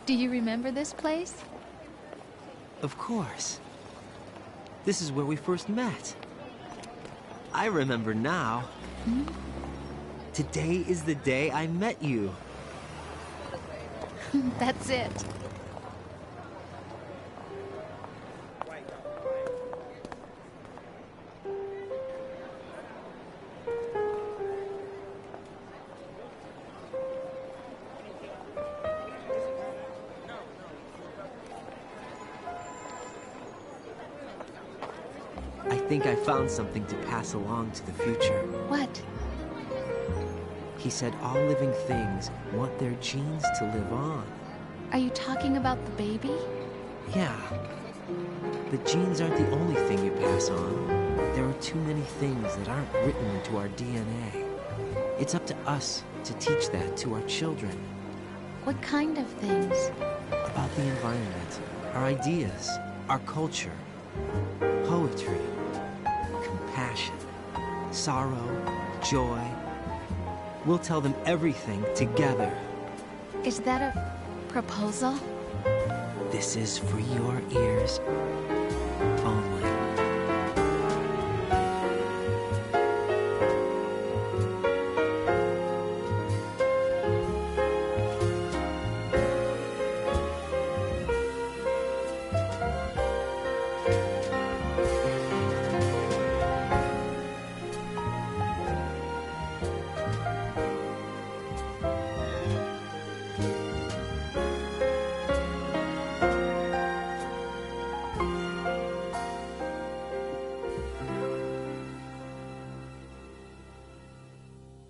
[SPEAKER 11] Do you remember this place?
[SPEAKER 5] Of course. This is where we first met. I remember now. Today is the day I met you.
[SPEAKER 11] That's it.
[SPEAKER 5] I think I found something to pass along to the future.
[SPEAKER 11] What?
[SPEAKER 5] He said all living things want their genes to live on.
[SPEAKER 11] Are you talking about the baby?
[SPEAKER 5] Yeah. The genes aren't the only thing you pass on. There are too many things that aren't written into our DNA. It's up to us to teach that to our children.
[SPEAKER 11] What kind of things?
[SPEAKER 5] About the environment, our ideas, our culture, poetry, compassion, sorrow, joy. We'll tell them everything together.
[SPEAKER 11] Is that a proposal?
[SPEAKER 5] This is for your ears only.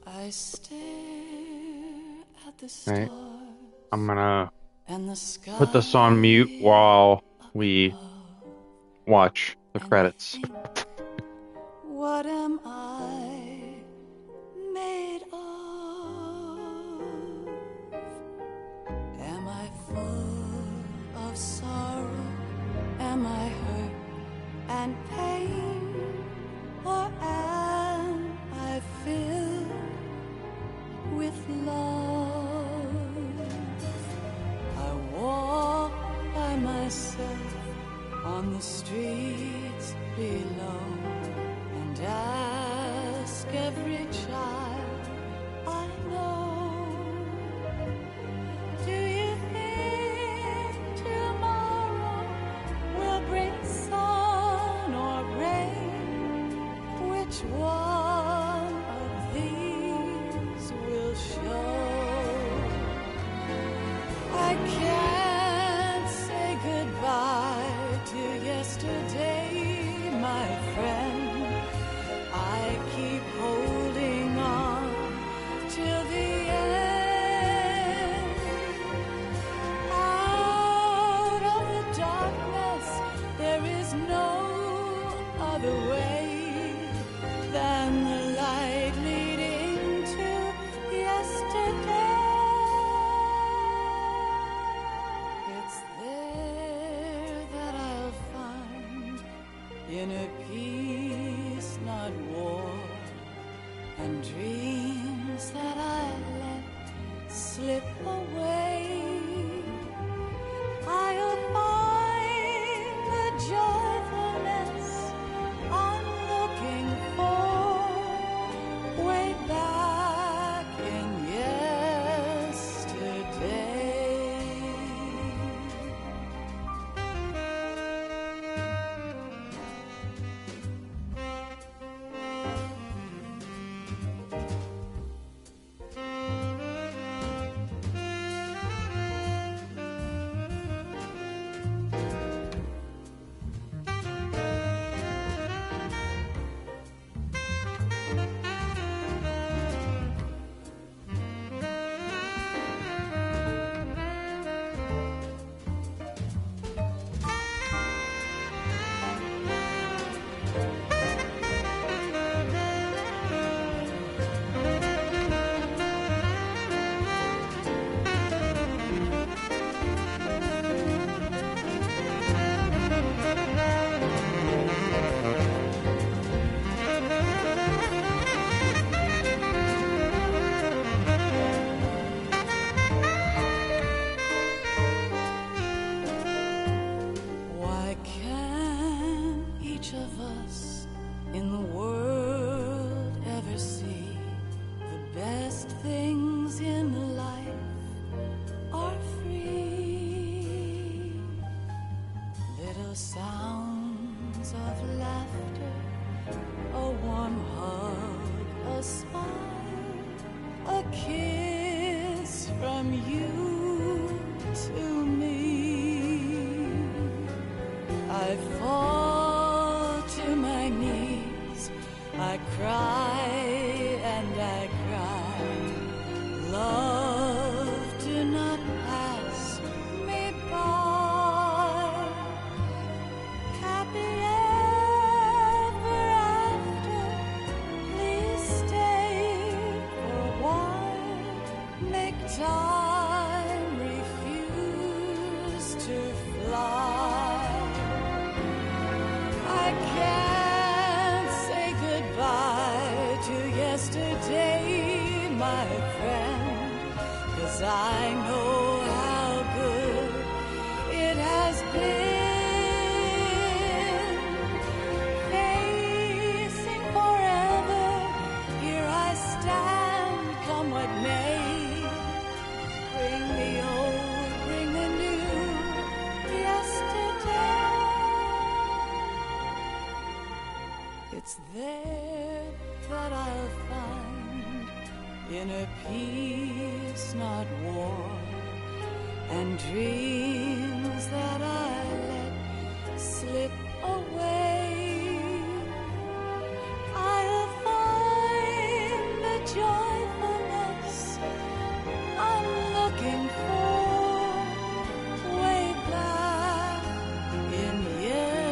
[SPEAKER 13] I stare at the
[SPEAKER 1] Right.
[SPEAKER 13] stars
[SPEAKER 1] I'm gonna
[SPEAKER 13] and the sky.
[SPEAKER 1] put this on mute while we watch the credits.
[SPEAKER 13] What am I made of? Am I full of sorrow? Am I hurt and pain? Or am I filled with love? I walk by myself on the streets below and ask every child I know, do you think tomorrow will bring sun or rain? Which one of these will show? I can't say goodbye to yesterday, my friend. I keep holding on till the end. Out of the darkness, there is no other way than the light leading to yesterday. It's there that I'll find inner peace, not war, and dreams that I let slip away. I'll find the joyfulness I'm looking for way back in yesterday. things in life are free. Little sounds of laughter, a warm hug, a smile, a kiss from you to me. I fall to my knees, I cry and I cry. Love, do not pass me by. Happy ever after, please stay for a while. Make time refuse to fly. I can't say goodbye to yesterday, my friend, 'cause I know how good it has been. Facing forever, here I stand, come what may. Bring the old, bring the new, yesterday. It's there that I'll find inner peace, not war, and dreams that I let slip away. I'll find the joyfulness I'm looking for way back in yesterday.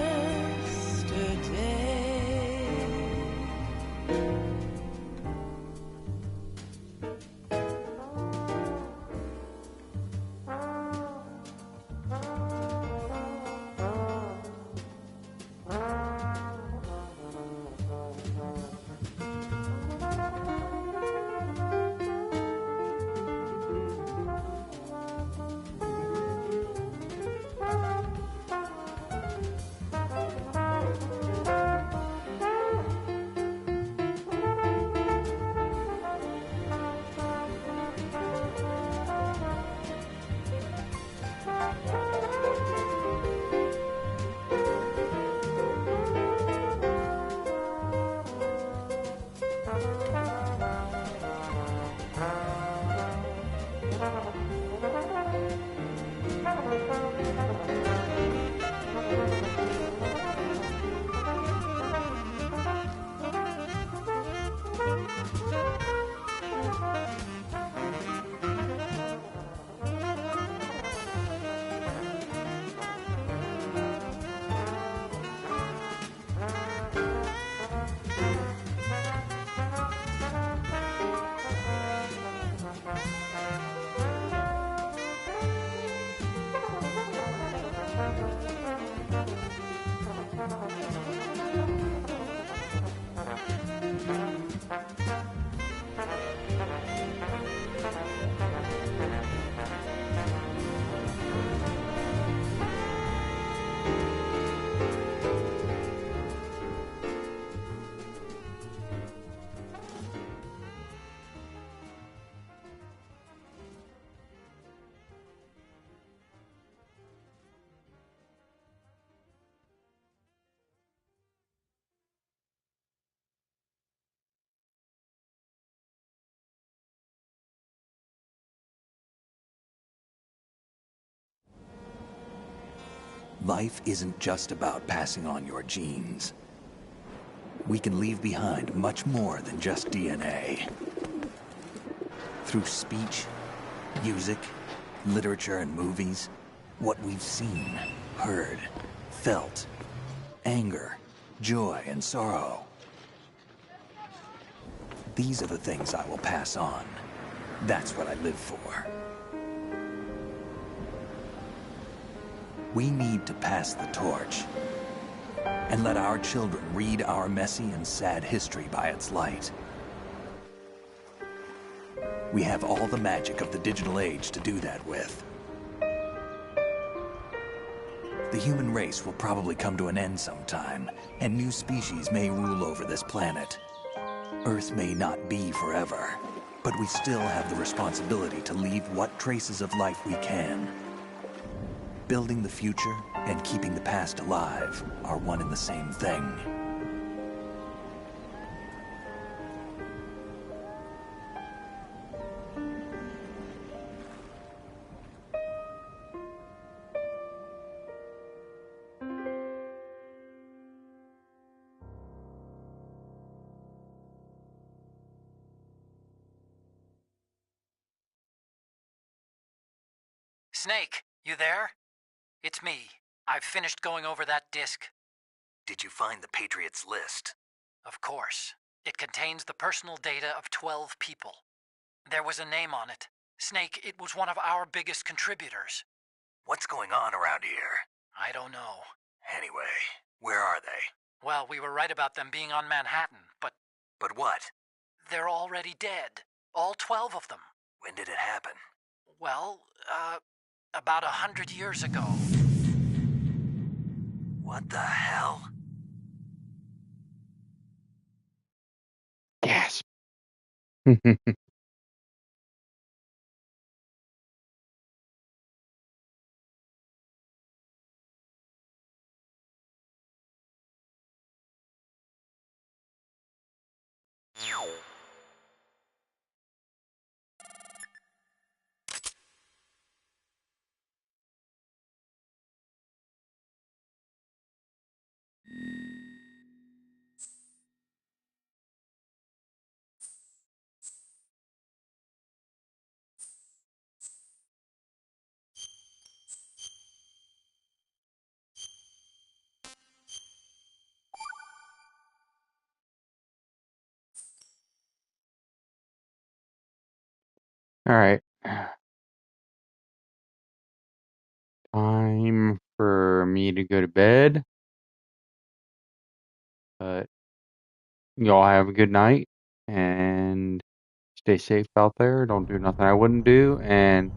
[SPEAKER 3] Life isn't just about passing on your genes. We can leave behind much more than just DNA. Through speech, music, literature, and movies, what we've seen, heard, felt, anger, joy, and sorrow. These are the things I will pass on. That's what I live for. We need to pass the torch and let our children read our messy and sad history by its light. We have all the magic of the digital age to do that with. The human race will probably come to an end sometime, and new species may rule over this planet. Earth may not be forever, But we still have the responsibility to leave what traces of life we can. Building the future and keeping the past alive are one and the same thing.
[SPEAKER 10] Snake, you there? It's me. I've finished going over that disk.
[SPEAKER 3] Did you find the Patriots list?
[SPEAKER 10] Of course. It contains the personal data of 12 people. There was a name on it. Snake, it was one of our biggest contributors.
[SPEAKER 3] What's going on around here?
[SPEAKER 10] I don't know.
[SPEAKER 3] Anyway, where are they?
[SPEAKER 10] Well, we were right about them being on Manhattan, but...
[SPEAKER 3] But what?
[SPEAKER 10] They're already dead. All 12 of them.
[SPEAKER 3] When did it happen?
[SPEAKER 10] Well, about 100 years ago.
[SPEAKER 3] What the hell?
[SPEAKER 1] Gasp. All right. Time for me to go to bed. But y'all have a good night and stay safe out there. Don't do nothing I wouldn't do. And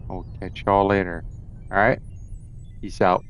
[SPEAKER 1] I'll catch y'all later. All right. Peace out.